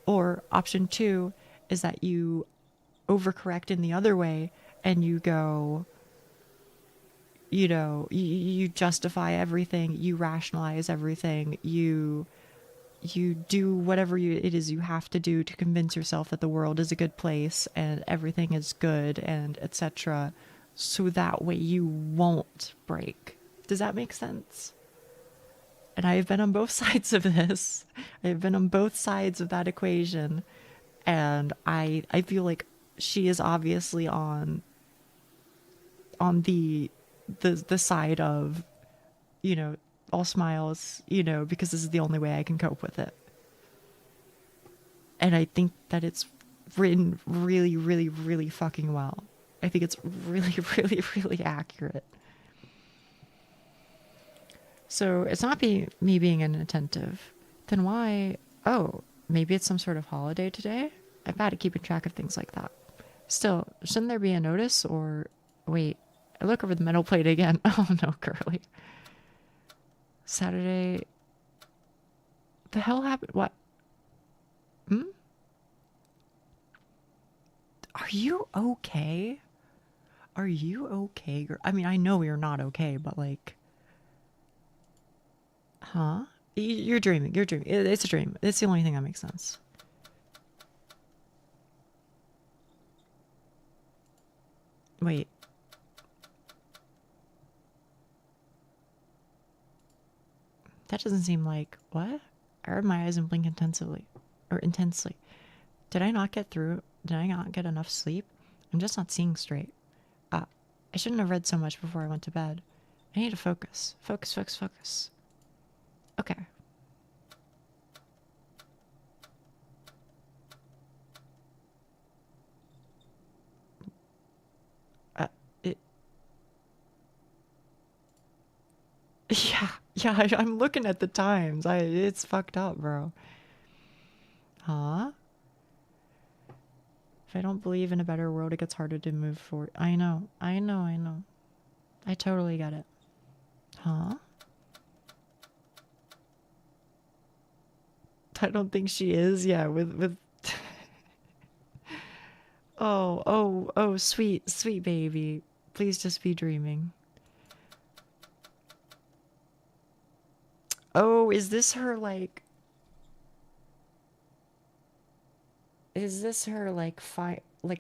Or option 2 is that you overcorrect in the other way and you go, you know, you justify everything, you rationalize everything, you do whatever it is you have to do to convince yourself that the world is a good place and everything is good and etc. So that way you won't break. Does that make sense? And I have been on both sides of this. I have been on both sides of that equation. And I feel like she is obviously on the side of, you know, all smiles, you know, because this is the only way I can cope with it. And I think that it's written really, really, really fucking well. I think it's really, really, really accurate. So it's not me being inattentive. Then why? Oh, maybe it's some sort of holiday today? I'm bad at keeping track of things like that. Still, shouldn't there be a notice or... Wait, I look over the metal plate again. Oh no, girly. Saturday... The hell happened? What? Are you okay? Are you okay, girl? I mean, I know you're not okay, but like... Huh? You're dreaming. You're dreaming. It's a dream. It's the only thing that makes sense. Wait. That doesn't seem like... What? I rubbed my eyes and blink intensely. Did I not get through? Did I not get enough sleep? I'm just not seeing straight. I shouldn't have read so much before I went to bed. I need to focus. Focus. Okay. Yeah, I'm looking at the times. It's fucked up, bro. Huh? If I don't believe in a better world, it gets harder to move forward. I know. I totally get it. Huh? I don't think she is. Yeah, with oh, sweet baby. Please just be dreaming. Oh, is this her, like... is this her like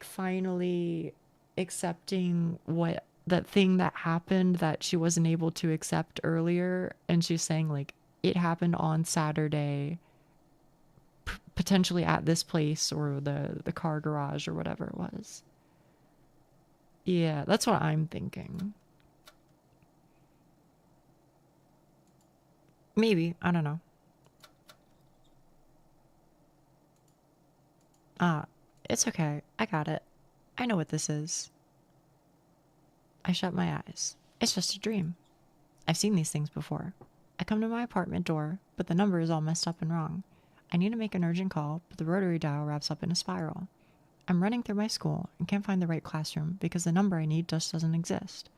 finally accepting what that thing that happened that she wasn't able to accept earlier, and she's saying like it happened on Saturday, potentially at this place or the car garage or whatever it was. Yeah, that's what I'm thinking. Maybe, I don't know. It's okay. I got it. I know what this is. I shut my eyes. It's just a dream. I've seen these things before. I come to my apartment door, but the number is all messed up and wrong. I need to make an urgent call, but the rotary dial wraps up in a spiral. I'm running through my school and can't find the right classroom because the number I need just doesn't exist.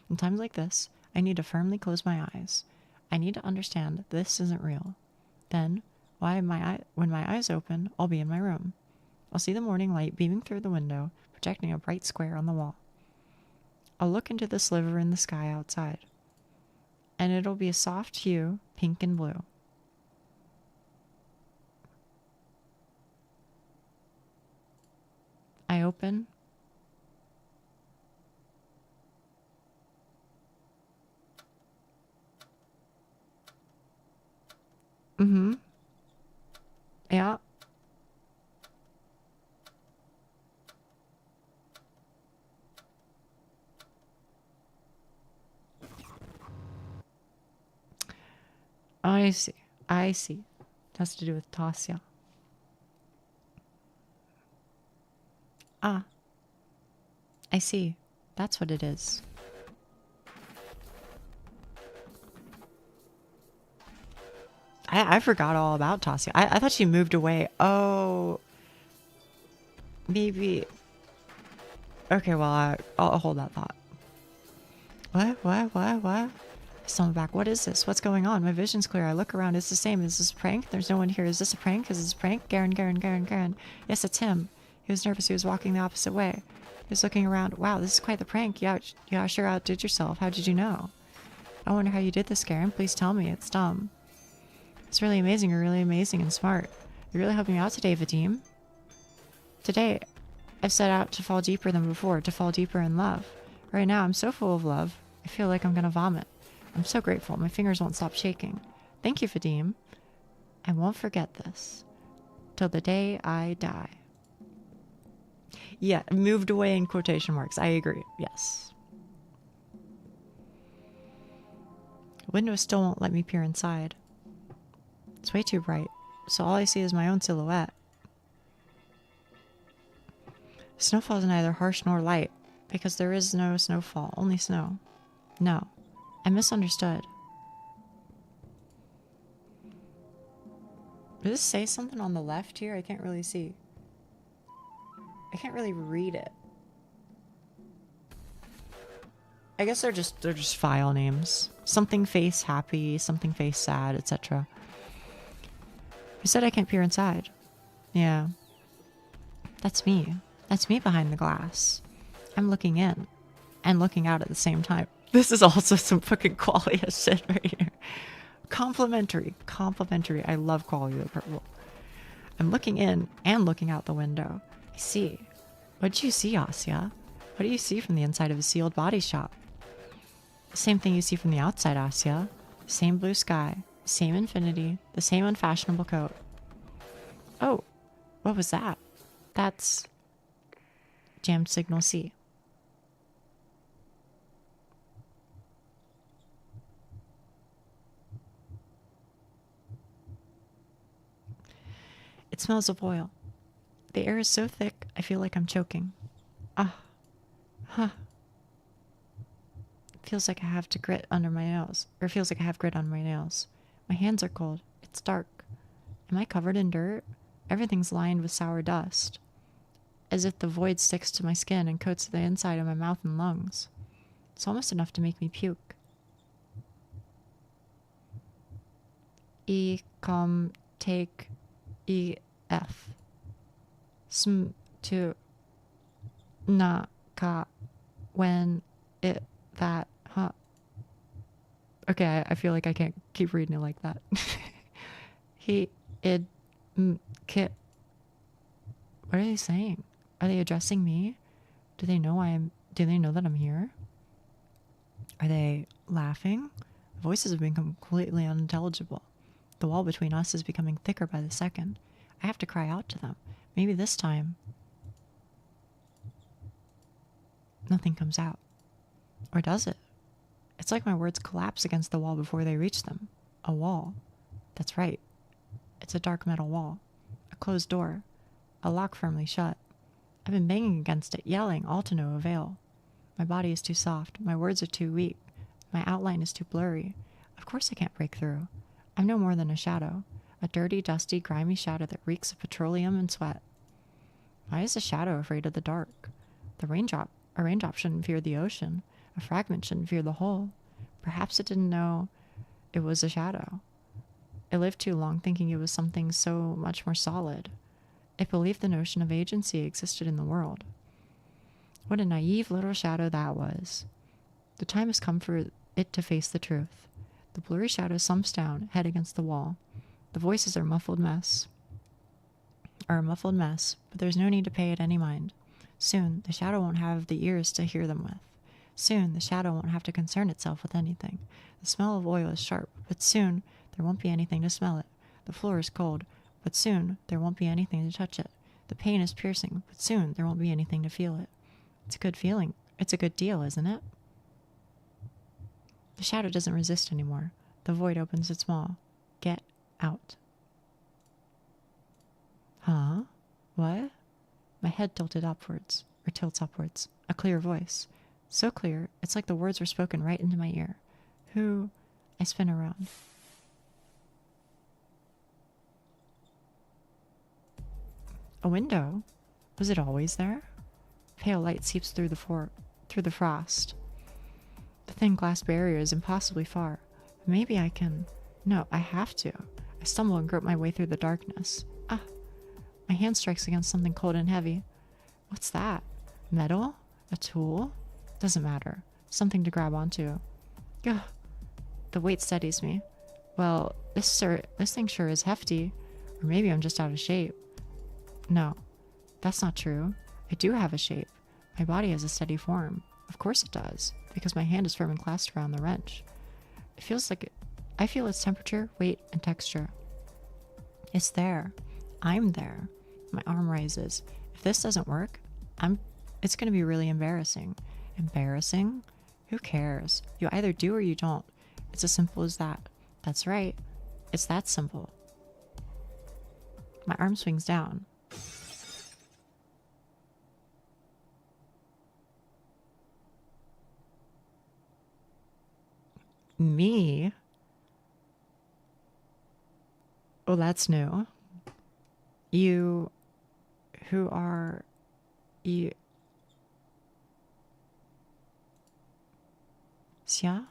In times like this, I need to firmly close my eyes. I need to understand this isn't real. Then, when my eyes open, I'll be in my room. I'll see the morning light beaming through the window, projecting a bright square on the wall. I'll look into the sliver in the sky outside, and it'll be a soft hue, pink and blue. I open. Mm-hmm. Yeah. I see. I see. It has to do with Tasya. Ah. I see. That's what it is. I forgot all about Tasya. I thought she moved away. Oh. Maybe. Okay, well, I'll hold that thought. What? Someone back. What is this? What's going on? My vision's clear. I look around. It's the same. Is this a prank? There's no one here. Is this a prank? Is this a prank? Garen. Yes, it's him. He was nervous. He was walking the opposite way. He was looking around. Wow, this is quite the prank. Yeah, sure outdid yourself. How did you know? I wonder how you did this, Garen. Please tell me. It's dumb. It's really amazing. You're really amazing and smart. You're really helping me out today, Vadim. Today, I've set out to fall deeper than before, to fall deeper in love. Right now, I'm so full of love, I feel like I'm gonna vomit. I'm so grateful. My fingers won't stop shaking. Thank you, Vadim. I won't forget this. Till the day I die. Yeah, moved away in quotation marks. I agree. Yes. The window still won't let me peer inside. It's way too bright, so all I see is my own silhouette. Snowfall is neither harsh nor light, because there is no snowfall, only snow. No, I misunderstood. Does this say something on the left here? I can't really see. I can't really read it. I guess they're just file names. Something face happy, something face sad, etc. You said I can't peer inside. Yeah. That's me. That's me behind the glass. I'm looking in and looking out at the same time. This is also some fucking quality of shit right here. Complimentary. I love quality of purple. I'm looking in and looking out the window. I see. What did you see, Asya? What do you see from the inside of a sealed body shop? The same thing you see from the outside, Asya. Same blue sky. Same infinity. The same unfashionable coat. Oh, what was that? That's jammed signal C. It smells of oil. The air is so thick, I feel like I'm choking. Ah. Huh. It feels like I have to grit under my nails. Or it feels like I have grit on my nails. My hands are cold. It's dark. Am I covered in dirt? Everything's lined with sour dust. As if the void sticks to my skin and coats the inside of my mouth and lungs. It's almost enough to make me puke. Take EF. To na ka when it that huh. Okay, I feel like I can't keep reading it like that. He id kit What are they saying? Are they addressing me? Do they know that I'm here? Are they laughing? Voices have become completely unintelligible. The wall between us is becoming thicker by the second. I have to cry out to them. Maybe this time nothing comes out. Or does it? It's like my words collapse against the wall before they reach them. A wall. That's right. It's a dark metal wall. A closed door. A lock firmly shut. I've been banging against it, yelling, all to no avail. My body is too soft. My words are too weak. My outline is too blurry. Of course I can't break through. I'm no more than a shadow. A dirty, dusty, grimy shadow that reeks of petroleum and sweat. Why is a shadow afraid of the dark? A raindrop shouldn't fear the ocean. A fragment shouldn't fear the whole. Perhaps it didn't know it was a shadow. It lived too long thinking it was something so much more solid. It believed the notion of agency existed in the world. What a naive little shadow that was. The time has come for it to face the truth. The blurry shadow slumps down, head against the wall. The voices are a muffled mess, but there's no need to pay it any mind. Soon, the shadow won't have the ears to hear them with. Soon, the shadow won't have to concern itself with anything. The smell of oil is sharp, but soon there won't be anything to smell it. The floor is cold, but soon there won't be anything to touch it. The pain is piercing, but soon there won't be anything to feel it. It's a good feeling. It's a good deal, isn't it? The shadow doesn't resist anymore. The void opens its maw. Get out. Huh? What? My head tilts upwards. A clear voice. So clear, it's like the words were spoken right into my ear. Who? I spin around. A window? Was it always there? Pale light seeps through the frost. The thin glass barrier is impossibly far. Maybe I can... No, I have to. I stumble and grope my way through the darkness. Ah! My hand strikes against something cold and heavy. What's that? Metal? A tool? Doesn't matter. Something to grab onto. Ugh. The weight steadies me. Well, this thing sure is hefty. Or maybe I'm just out of shape. No, that's not true. I do have a shape. My body has a steady form. Of course it does, because my hand is firm and clasped around the wrench. It feels like I feel its temperature, weight, and texture. It's there. I'm there. My arm rises. If this doesn't work, it's going to be really embarrassing. Embarrassing? Who cares? You either do or you don't. It's as simple as that. That's right. It's that simple. My arm swings down. Me? Oh, that's new. You... Who are... You... Sia?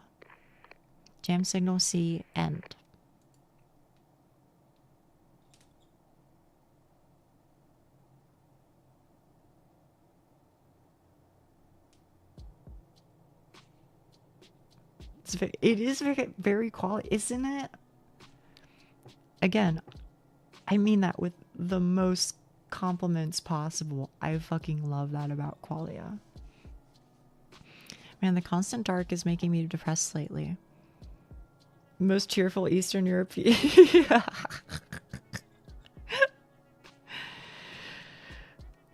Jam signal C, end. It is very, very quality, isn't it? Again, I mean that with the most compliments possible. I fucking love that about Qualia. Man, the constant dark is making me depressed lately. Most cheerful Eastern European.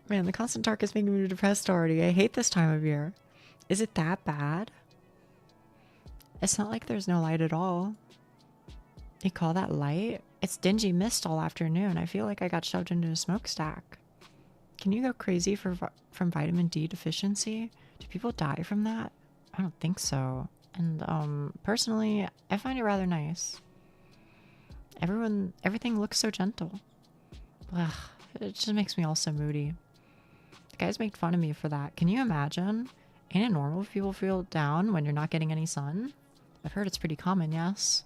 Man, the constant dark is making me depressed already. I hate this time of year. Is it that bad? It's not like there's no light at all. You call that light? It's dingy mist all afternoon. I feel like I got shoved into a smokestack. Can you go crazy from vitamin D deficiency? Do people die from that? I don't think so. And personally, I find it rather nice. Everything looks so gentle. Ugh, it just makes me all so moody. The guys make fun of me for that. Can you imagine? Ain't it normal if people feel down when you're not getting any sun? I've heard it's pretty common, yes.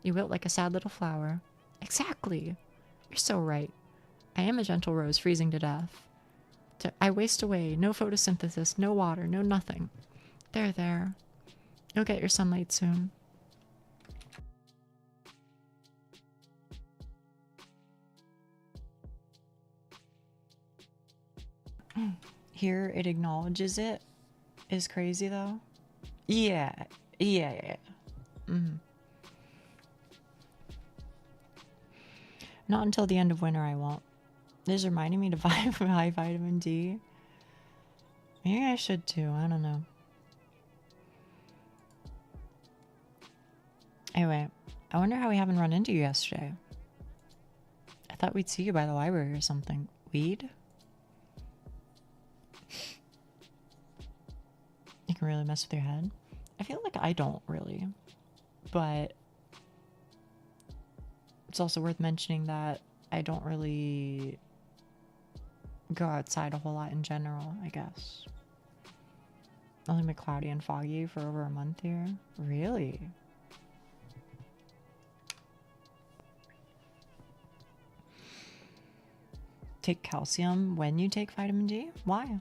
You wilt like a sad little flower. Exactly. You're so right. I am a gentle rose freezing to death. I waste away. No photosynthesis, no water, no nothing. There. You'll get your sunlight soon. Here it acknowledges it is crazy though. Yeah. Not until the end of winter I won't. This is reminding me to buy high vitamin D. Maybe I should too, I don't know. Anyway, I wonder how we haven't run into you yesterday. I thought we'd see you by the library or something. Weed? You can really mess with your head. I feel like I don't really. But it's also worth mentioning that I don't really go outside a whole lot in general, I guess. Only been cloudy and foggy for over a month here. Really? Take calcium when you take vitamin D? Why?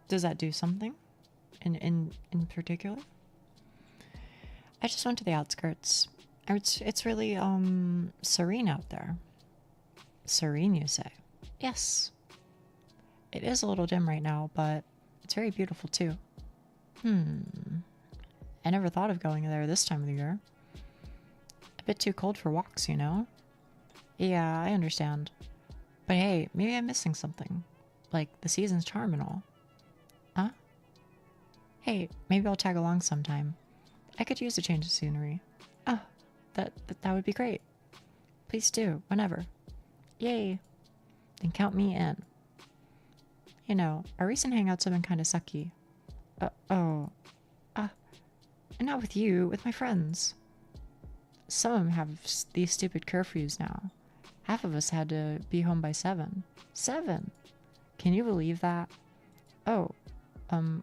Does that do something in particular? I just went to the outskirts. It's really serene out there. Serene, you say? Yes. It is a little dim right now, but it's very beautiful too. I never thought of going there this time of the year. A bit too cold for walks, you know? Yeah, I understand. But hey, maybe I'm missing something. Like the season's charm and all. Huh? Hey, maybe I'll tag along sometime. I could use a change of scenery. Oh, that would be great. Please do, whenever. Yay. Then count me in. You know, our recent hangouts have been kind of sucky. Not with you, with my friends. Some of them have these stupid curfews now. Half of us had to be home by 7. 7? Can you believe that? Oh,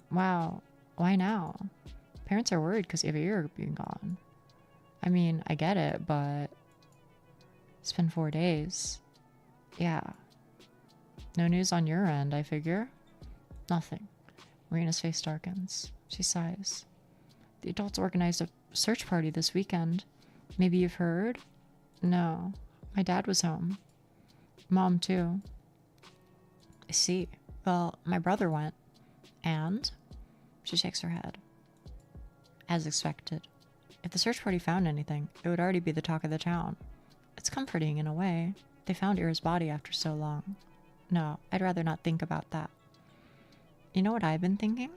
wow. Why now? Parents are worried because of your being gone. I mean, I get it, but it's been 4 days. Yeah. No news on your end, I figure? Nothing. Marina's face darkens. She sighs. The adults organized a search party this weekend. Maybe you've heard? No. My dad was home. Mom, too. I see. Well, my brother went. And? She shakes her head. As expected. If the search party found anything, it would already be the talk of the town. It's comforting in a way. They found Ira's body after so long. No, I'd rather not think about that. You know what I've been thinking?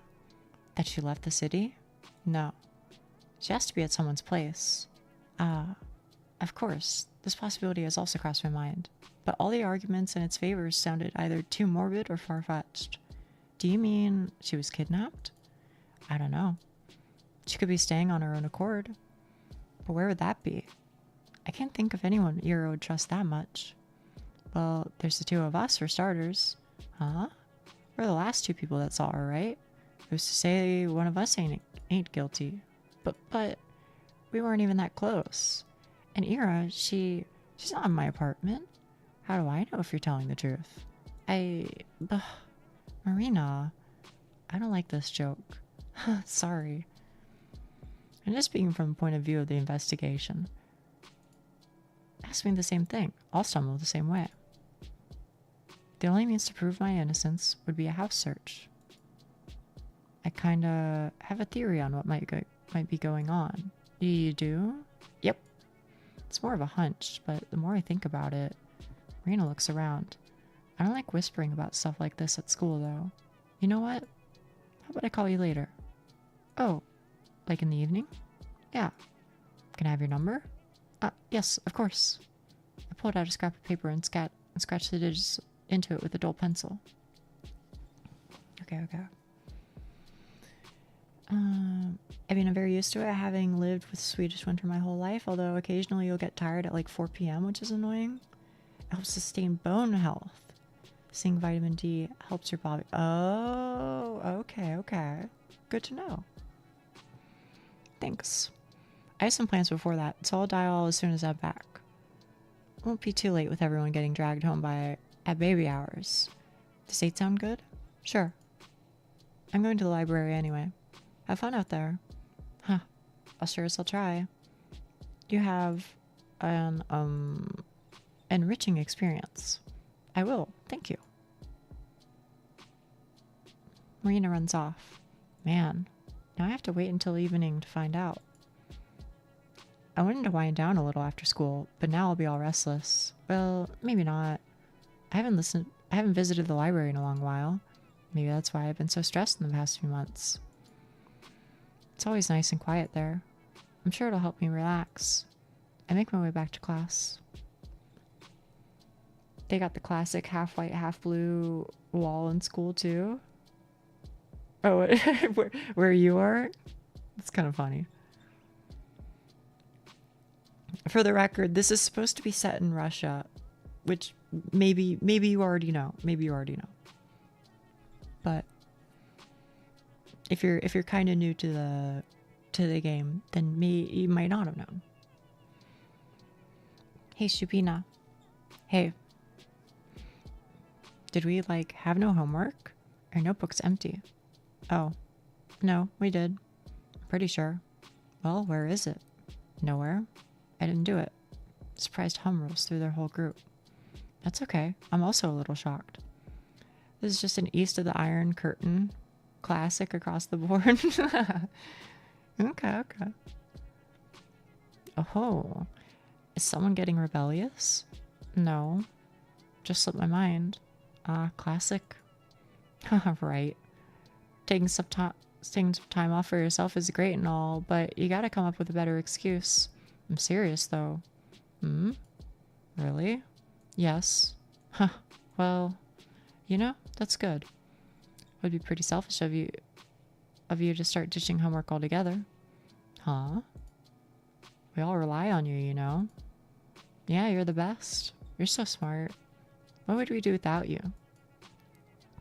That she left the city? No. She has to be at someone's place. Of course, this possibility has also crossed my mind. But all the arguments in its favor sounded either too morbid or far-fetched. Do you mean she was kidnapped? I don't know. She could be staying on her own accord. But where would that be? I can't think of anyone Ira would trust that much. Well, there's the two of us, for starters. Huh? We're the last two people that saw her, right? Who's to say one of us ain't guilty? But we weren't even that close. And Ira, she's not in my apartment. How do I know if you're telling the truth? Marina, I don't like this joke. Sorry. I'm just speaking from the point of view of the investigation. Ask me the same thing. I'll stumble the same way. The only means to prove my innocence would be a house search. I kinda have a theory on what might be going on. You do? Yep. It's more of a hunch, but the more I think about it, Marina looks around. I don't like whispering about stuff like this at school, though. You know what? How about I call you later? Oh, like in the evening? Yeah. Can I have your number? Yes, of course. I pulled out a scrap of paper and scratched the digits into it with a dull pencil. Okay. I mean, I'm very used to it, having lived with Swedish winter my whole life, although occasionally you'll get tired at like 4 p.m., which is annoying. It helps sustain bone health. Seeing vitamin D helps your body. Oh, okay. Good to know. Thanks. I have some plans before that, so I'll dial as soon as I'm back. Won't be too late with everyone getting dragged home at baby hours. Does 8 sound good? Sure. I'm going to the library anyway. Have fun out there. Huh. I'll sure as I'll try. You have an, enriching experience. I will. Thank you. Marina runs off. Man, now I have to wait until evening to find out. I wanted to wind down a little after school, but now I'll be all restless. Well, maybe not. I haven't visited the library in a long while. Maybe that's why I've been so stressed in the past few months. It's always nice and quiet there. I'm sure it'll help me relax. I make my way back to class. They got the classic half white, half blue wall in school too. Oh, where you are? It's kind of funny. For the record, this is supposed to be set in Russia, which maybe you already know. Maybe you already know. But if you're kind of new to the game, then you might not have known. Hey, Shubina. Hey. Did we have no homework? Our notebook's empty. Oh. No, we did. Pretty sure. Well, where is it? Nowhere. I didn't do it. Surprised hum rolls through their whole group. That's okay. I'm also a little shocked. This is just an East of the Iron Curtain classic across the board. Okay. Oh. Is someone getting rebellious? No. Just slipped my mind. Classic. Right. Taking some time off for yourself is great and all, but you gotta come up with a better excuse. I'm serious, though. Really? Yes. Huh. Well, that's good. Would be pretty selfish of you to start ditching homework altogether. Huh? We all rely on you, Yeah, you're the best. You're so smart. What would we do without you?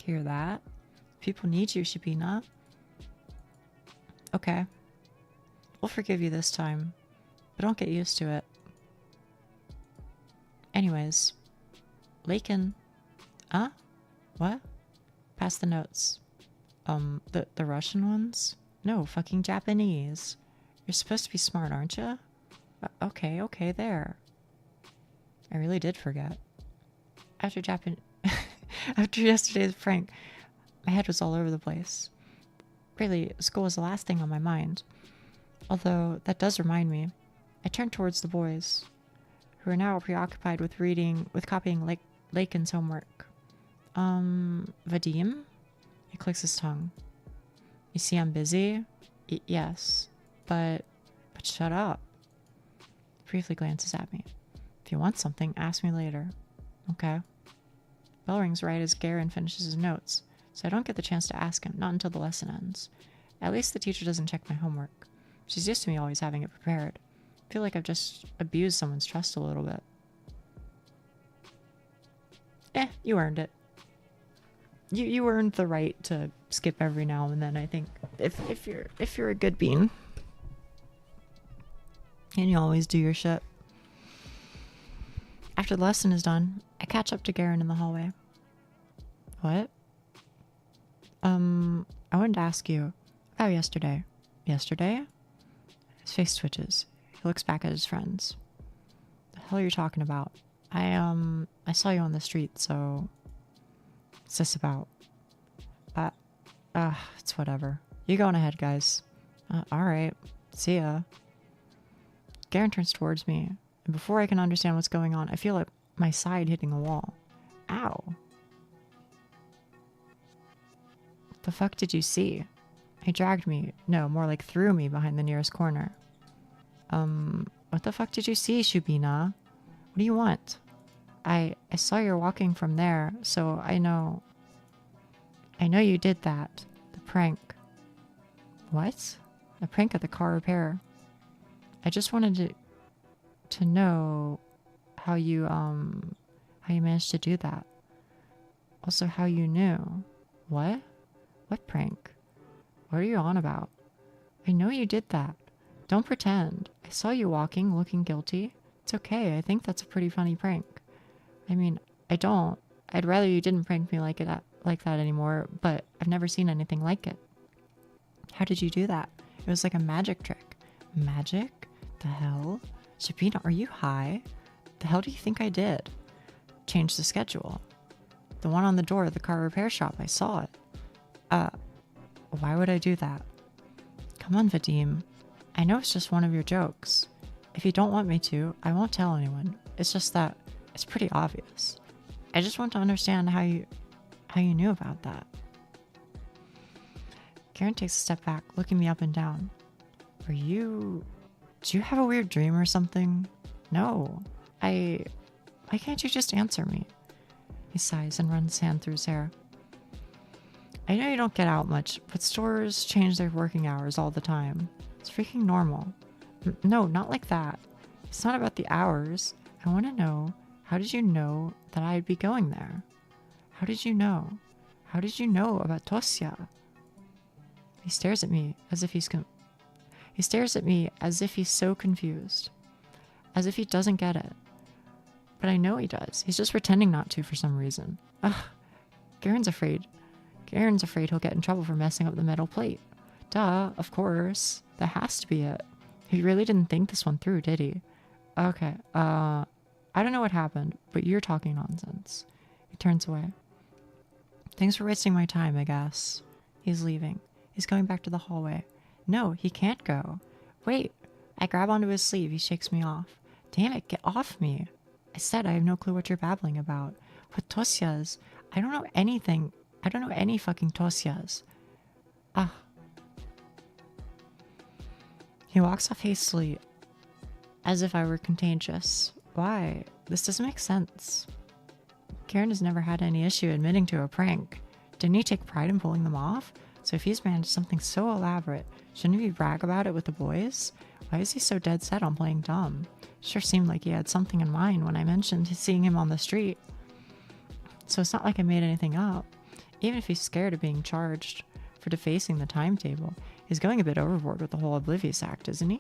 Hear that? People need you, Shibina. Okay. We'll forgive you this time, but don't get used to it. Anyways, Lakin. Huh? What? Pass the notes. The Russian ones? No, fucking Japanese. You're supposed to be smart, aren't you? Okay, there. I really did forget. After yesterday's prank, my head was all over the place. Really, school was the last thing on my mind. Although, that does remind me. I turned towards the boys, who are now preoccupied with copying Lakin's homework. Vadim? He clicks his tongue. You see I'm busy? Yes. But shut up. He briefly glances at me. If you want something, ask me later. Okay. Bell rings right as Garen finishes his notes, so I don't get the chance to ask him, not until the lesson ends. At least the teacher doesn't check my homework. She's used to me always having it prepared. I feel like I've just abused someone's trust a little bit. You earned it. You earned the right to skip every now and then, I think. If you're a good bean. And you always do your shit. After the lesson is done, I catch up to Garen in the hallway. What? I wanted to ask you about yesterday. Yesterday? His face twitches. He looks back at his friends. The hell are you talking about? I saw you on the street, so... What's this about? It's whatever. You going ahead, guys. Alright. See ya. Garen turns towards me, and before I can understand what's going on, I feel like my side hitting a wall. Ow. What the fuck did you see? He dragged me, no, more like threw me behind the nearest corner. What the fuck did you see, Shubina? What do you want? I saw you walking from there, so I know you did that. The prank. What? The prank at the car repair. I just wanted to know how you managed to do that. Also how you knew. What? What prank? What are you on about? I know you did that. Don't pretend. I saw you walking, looking guilty. It's okay. I think that's a pretty funny prank. I mean, I don't. I'd rather you didn't prank me like that anymore, but I've never seen anything like it. How did you do that? It was like a magic trick. Magic? The hell? Shapina, are you high? The hell do you think I did? Change the schedule. The one on the door of the car repair shop. I saw it. Why would I do that? Come on, Vadim. I know it's just one of your jokes. If you don't want me to, I won't tell anyone. It's just that it's pretty obvious. I just want to understand how you knew about that. Karen takes a step back, looking me up and down. Do you have a weird dream or something? No. Why can't you just answer me? He sighs and runs his hand through his hair. I know you don't get out much, but stores change their working hours all the time. It's freaking normal. No, not like that. It's not about the hours. I want to know, how did you know that I'd be going there? How did you know? How did you know about Tosia? He stares at me as if he's so confused. As if he doesn't get it. But I know he does. He's just pretending not to for some reason. Ugh. Garen's afraid he'll get in trouble for messing up the metal plate. Duh, of course. That has to be it. He really didn't think this one through, did he? Okay, I don't know what happened, but you're talking nonsense. He turns away. Thanks for wasting my time, I guess. He's leaving. He's going back to the hallway. No, he can't go. Wait. I grab onto his sleeve. He shakes me off. Damn it, get off me. I said I have no clue what you're babbling about. What Tosias? I don't know anything. I don't know any fucking Tosias. Ah. He walks off hastily, as if I were contagious. Why? This doesn't make sense. Karen has never had any issue admitting to a prank. Didn't he take pride in pulling them off? So if he's managed something so elaborate, shouldn't he brag about it with the boys? Why is he so dead set on playing dumb? Sure seemed like he had something in mind when I mentioned seeing him on the street. So it's not like I made anything up. Even if he's scared of being charged for defacing the timetable, he's going a bit overboard with the whole Oblivious Act, isn't he?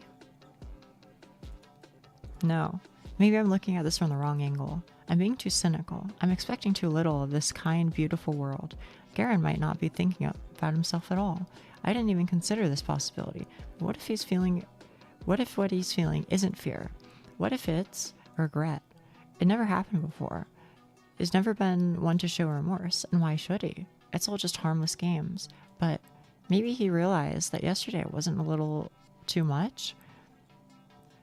No. Maybe I'm looking at this from the wrong angle. I'm being too cynical. I'm expecting too little of this kind, beautiful world. Garen might not be thinking about himself at all. I didn't even consider this possibility. But what if what he's feeling isn't fear? What if it's regret? It never happened before. He's never been one to show remorse, and why should he? It's all just harmless games. But maybe he realized that yesterday it wasn't a little too much.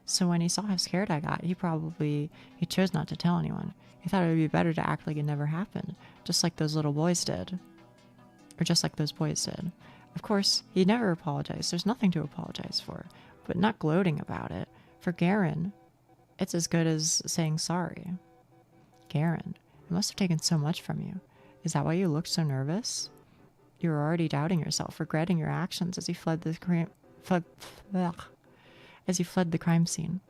So when he saw how scared I got, he chose not to tell anyone. He thought it would be better to act like it never happened, just like those boys did. Of course, he never apologized. There's nothing to apologize for. But not gloating about it. For Garen, it's as good as saying sorry. Garen, it must have taken so much from you. Is that why you looked so nervous? You were already doubting yourself, regretting your actions as you fled the crime scene.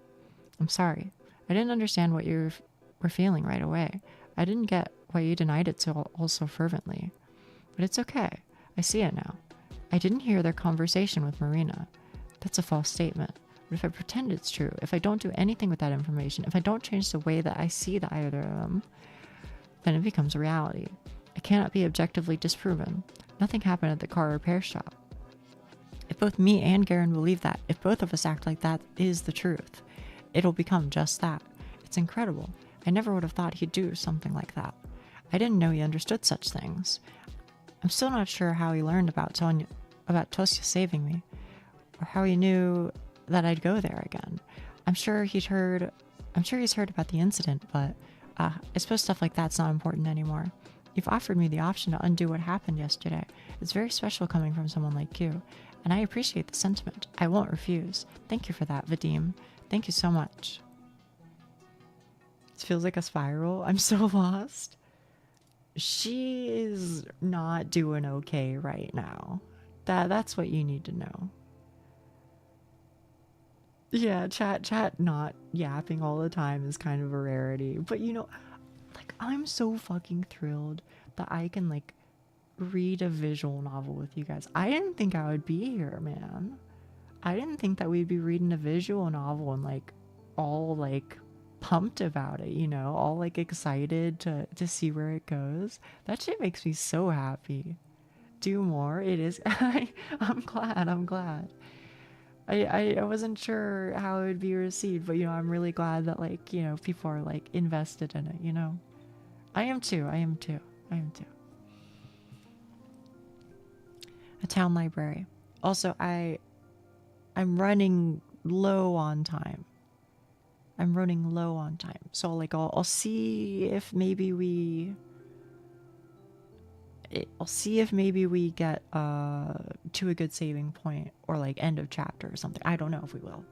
I'm sorry. I didn't understand what you were feeling right away. I didn't get why you denied it so fervently. But it's okay. I see it now. I didn't hear their conversation with Marina. That's a false statement. But if I pretend it's true, if I don't do anything with that information, if I don't change the way that I see the either of them, then it becomes a reality. It cannot be objectively disproven. Nothing happened at the car repair shop. If both me and Garen believe that, if both of us act like that is the truth, it'll become just that. It's incredible. I never would have thought he'd do something like that. I didn't know he understood such things. I'm still not sure how he learned about Tosia saving me, or how he knew that I'd go there again. I'm sure he's heard about the incident, but I suppose stuff like that's not important anymore. You've offered me the option to undo what happened yesterday. It's very special coming from someone like you, and I appreciate the sentiment. I won't refuse. Thank you for that, Vadim. Thank you so much. It feels like a spiral. I'm so lost. She is not doing okay right now. That's what you need to know. Yeah, chat not yapping all the time is kind of a rarity. But I'm so fucking thrilled that I can read a visual novel with you guys. I didn't think I would be here, man. I didn't think that we'd be reading a visual novel and all pumped about it, all excited to see where it goes. That shit makes me so happy. Do more. It is. I'm glad. I wasn't sure how it would be received, but I'm really glad that people are invested in it, I am too. A town library. Also, I'm running low on time. So like I'll see if maybe we get to a good saving point or like end of chapter or something. I don't know if we will.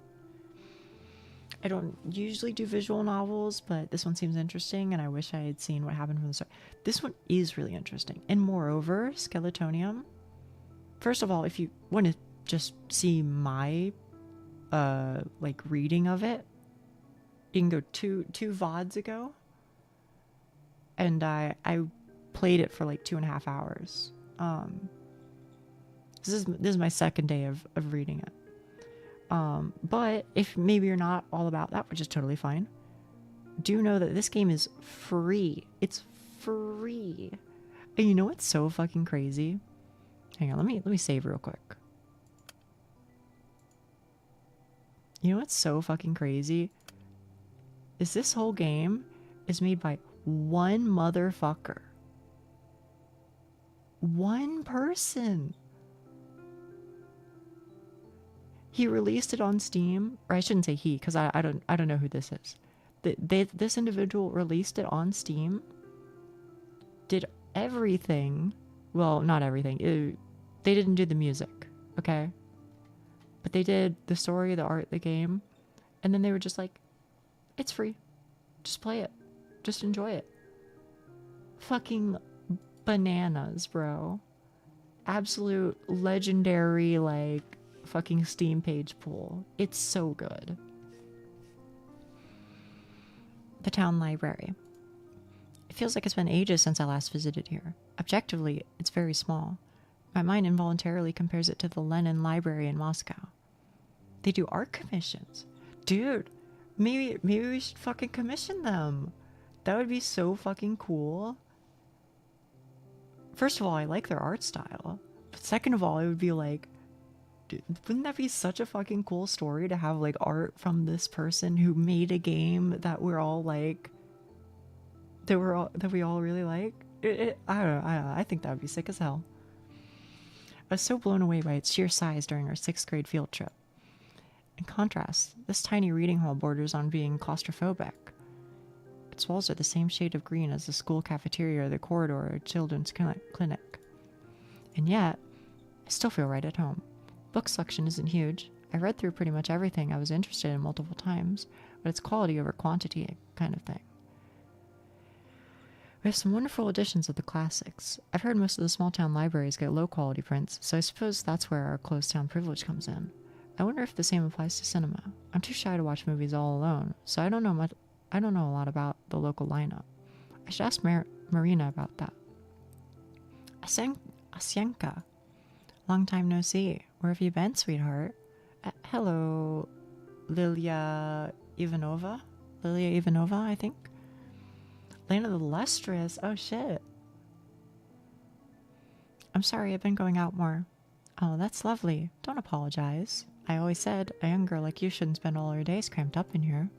I don't usually do visual novels, but this one seems interesting and I wish I had seen what happened from the start. This one is really interesting. And moreover, Skeletonium. First of all, if you want to just see my like reading of it, you can go two VODs ago. And I played it for like 2.5 hours. This is my second day of reading it. But if maybe you're not all about that, which is totally fine, do know that this game is free. It's free. And you know what's so fucking crazy? Hang on, let me save real quick. You know what's so fucking crazy? Is this whole game is made by one motherfucker. One person. He released it on Steam, or I shouldn't say he, because I don't know who this is. This individual released it on Steam, did everything. Well, not everything. They didn't do the music, okay? But they did the story, the art, the game, and then they were just like, it's free. Just play it. Just enjoy it. Fucking bananas, bro. Absolute legendary, like, fucking Steam page pull. It's so good. The town library. It feels like it's been ages since I last visited here. Objectively, it's very small. My mind involuntarily compares it to the Lenin Library in Moscow. They do art commissions. Dude, maybe we should fucking commission them. That would be so fucking cool. First of all, I like their art style. But second of all, it would be like, dude, wouldn't that be such a fucking cool story to have like art from this person who made a game that we're all like, that we all really like? I don't know. I think that would be sick as hell. I was so blown away by its sheer size during our 6th grade field trip. In contrast, this tiny reading hall borders on being claustrophobic. Its walls are the same shade of green as the school cafeteria or the corridor or children's clinic. And yet, I still feel right at home. Book selection isn't huge. I read through pretty much everything I was interested in multiple times, but it's quality over quantity kind of thing. We have some wonderful editions of the classics. I've heard most of the small town libraries get low quality prints, so I suppose that's where our closed town privilege comes in. I wonder if the same applies to cinema. I'm too shy to watch movies all alone, so I don't know a lot about the local lineup. I should ask Marina about that. Asienka. Long time no see. Where have you been, sweetheart? Hello, Lilia Ivanova, I think. Land of the Lustrous. Oh, shit. I'm sorry, I've been going out more. Oh, that's lovely. Don't apologize. I always said a young girl like you shouldn't spend all her days cramped up in here.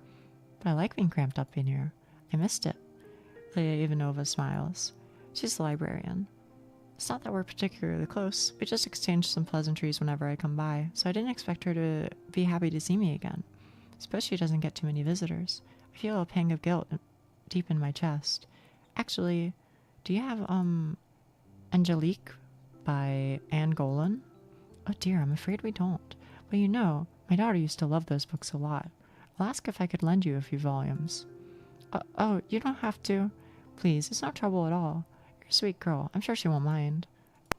But I like being cramped up in here. I missed it. Lilia Ivanova smiles. She's the librarian. It's not that we're particularly close. We just exchange some pleasantries whenever I come by, so I didn't expect her to be happy to see me again. Suppose she doesn't get too many visitors. I feel a pang of guilt deep in my chest. Actually, do you have, Angelique by Anne Golan? Oh dear, I'm afraid we don't. But you know, my daughter used to love those books a lot. I'll ask if I could lend you a few volumes. Oh, you don't have to. Please, it's no trouble at all. You're a sweet girl. I'm sure she won't mind.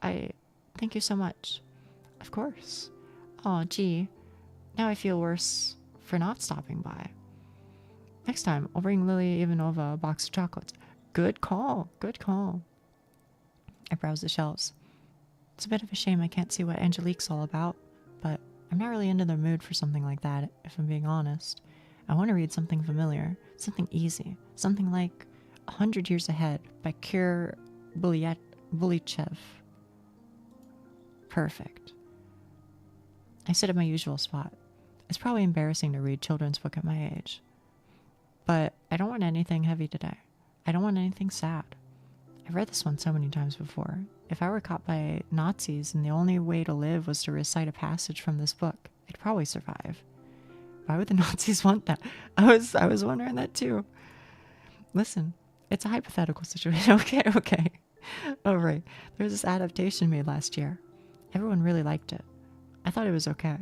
Thank you so much. Of course. Oh, gee. Now I feel worse for not stopping by. Next time, I'll bring Lilia Ivanova a box of chocolates. Good call. Good call. I browse the shelves. It's a bit of a shame I can't see what Angelique's all about, but I'm not really into the mood for something like that, if I'm being honest. I want to read something familiar, something easy, something like 100 Years Ahead by Kir Bulichev. Perfect. I sit at my usual spot. It's probably embarrassing to read children's book at my age. But I don't want anything heavy today. I don't want anything sad. I've read this one so many times before. if I were caught by Nazis and the only way to live was to recite a passage from this book, I'd probably survive. Why would the Nazis want that? I was wondering that too. Listen, it's a hypothetical situation. Okay. Oh, right. There was this adaptation made last year. Everyone really liked it. I thought it was okay.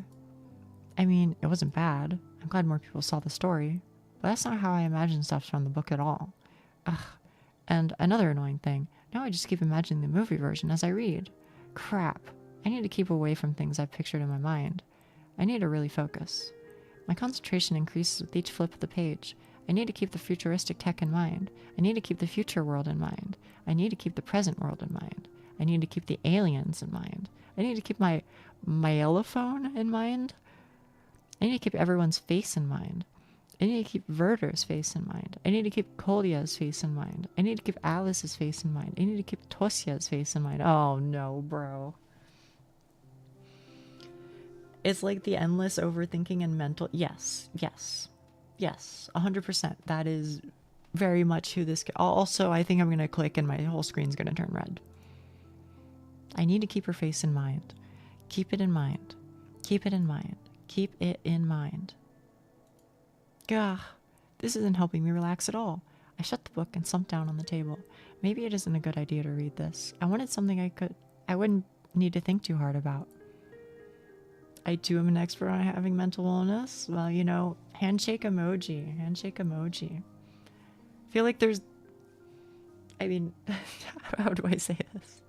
I mean, it wasn't bad. I'm glad more people saw the story. But that's not how I imagine stuff from the book at all. Ugh. And another annoying thing. Now I just keep imagining the movie version as I read. Crap. I need to keep away from things I've pictured in my mind. I need to really focus. My concentration increases with each flip of the page. I need to keep the futuristic tech in mind. I need to keep the future world in mind. I need to keep the present world in mind. I need to keep the aliens in mind. I need to keep my myelophone in mind. I need to keep everyone's face in mind. I need to keep Werther's face in mind. I need to keep Kolya's face in mind. I need to keep Alice's face in mind. I need to keep Tosya's face in mind. Oh no, bro. It's like the endless overthinking and mental... Yes, 100%. That is very much who this... Also, I think I'm going to click and my whole screen's going to turn red. I need to keep her face in mind. Keep it in mind. Keep it in mind. Keep it in mind. Gah, this isn't helping me relax at all. I shut the book and slumped down on the table. Maybe it isn't a good idea to read this. I wanted something I wouldn't need to think too hard about. I too am an expert on having mental illness. Well, you know, handshake emoji. Handshake emoji. I feel like there's... I mean, how do I say this?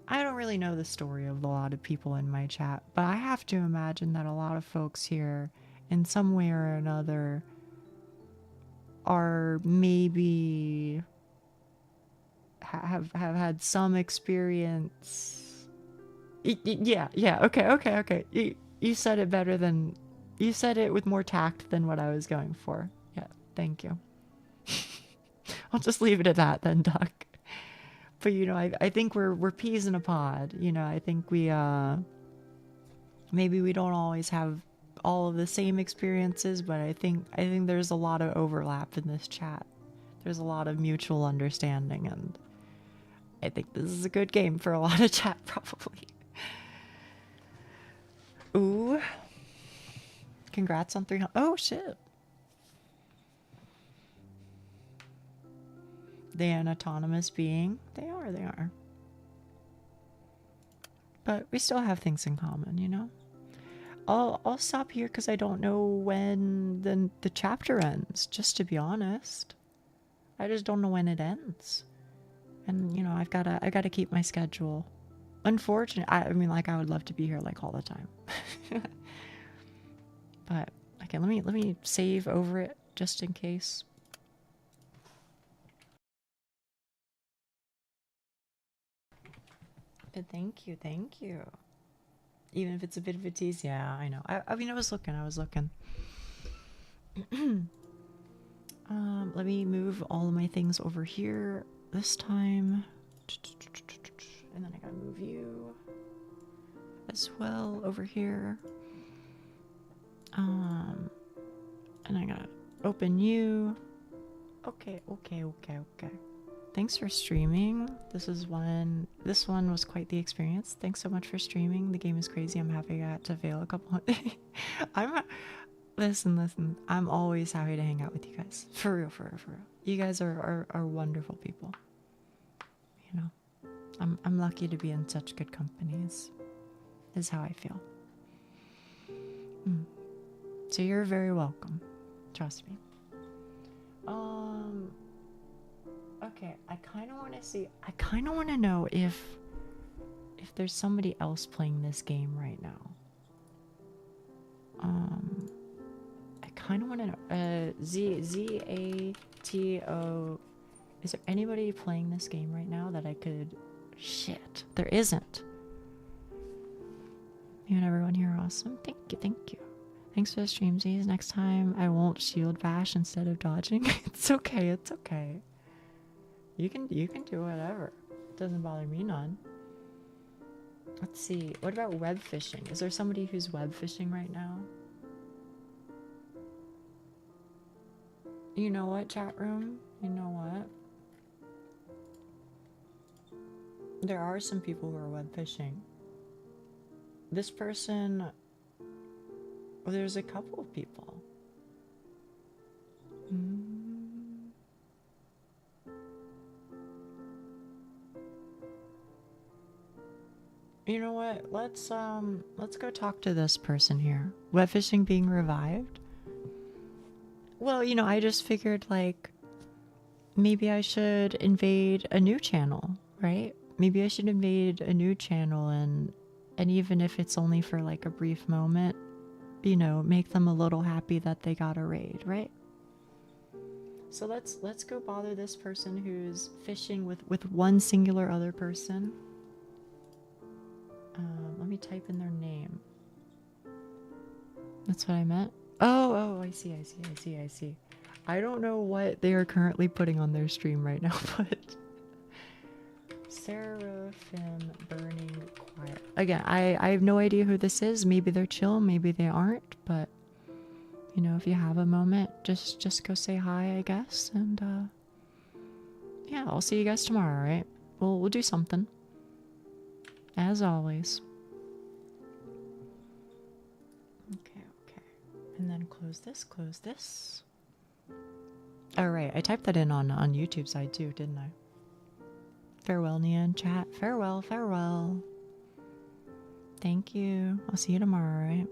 I don't really know the story of a lot of people in my chat, but I have to imagine that a lot of folks here, in some way or another, are maybe have had some experience. Yeah, okay. You said it better than... You said it with more tact than what I was going for. Yeah, thank you. I'll just leave it at that then, Duck. But you know, I think we're peas in a pod. You know, I think we maybe we don't always have all of the same experiences, but I think there's a lot of overlap in this chat. There's a lot of mutual understanding, and I think this is a good game for a lot of chat, probably. Ooh. Congrats on 300. Oh shit. They an autonomous being? They are. But we still have things in common, you know? I'll stop here because I don't know when the chapter ends, just to be honest. I just don't know when it ends. And, you know, I gotta keep my schedule. Unfortunately, I mean, like, I would love to be here, like, all the time. But, okay, let me save over it, just in case. But thank you. Even if it's a bit of a tease, yeah, I know. I mean, I was looking. Let me move all of my things over here this time. And then I gotta move you as well over here. And I gotta open you. Okay. Thanks for streaming. This one was quite the experience. Thanks so much for streaming. The game is crazy. I'm happy I got to fail a couple. Listen. I'm always happy to hang out with you guys. For real. You guys are wonderful people. You know, I'm lucky to be in such good companies. Is how I feel. So you're very welcome. Trust me. Okay, I kind of want to know if there's somebody else playing this game right now. I kind of want to know. Z-A-T-O. Is there anybody playing this game right now that I could... Shit, there isn't. You and everyone here are awesome. Thank you. Thanks for the stream, Z's. Next time I won't shield bash instead of dodging. It's okay. You can do whatever. It doesn't bother me none. Let's see. What about web fishing? Is there somebody who's web fishing right now? You know what, chat room? You know what? There are some people who are web fishing. This person... Well, there's a couple of people. You know what? Let's go talk to this person here. Web fishing being revived? Well, you know, I just figured like maybe I should invade a new channel, right? Maybe I should invade a new channel and even if it's only for like a brief moment, you know, make them a little happy that they got a raid, right? So let's go bother this person who's fishing with one singular other person. Let me type in their name. That's what I meant. Oh, I see. I don't know what they are currently putting on their stream right now, but Seraphim Burning Choir. Again, I have no idea who this is. Maybe they're chill, maybe they aren't, but you know, if you have a moment, just go say hi, I guess, and yeah, I'll see you guys tomorrow, right? We'll do something. As always. Okay. And then close this. Alright, I typed that in on YouTube side too, didn't I? Farewell, Nia in chat. Farewell. Thank you. I'll see you tomorrow, right?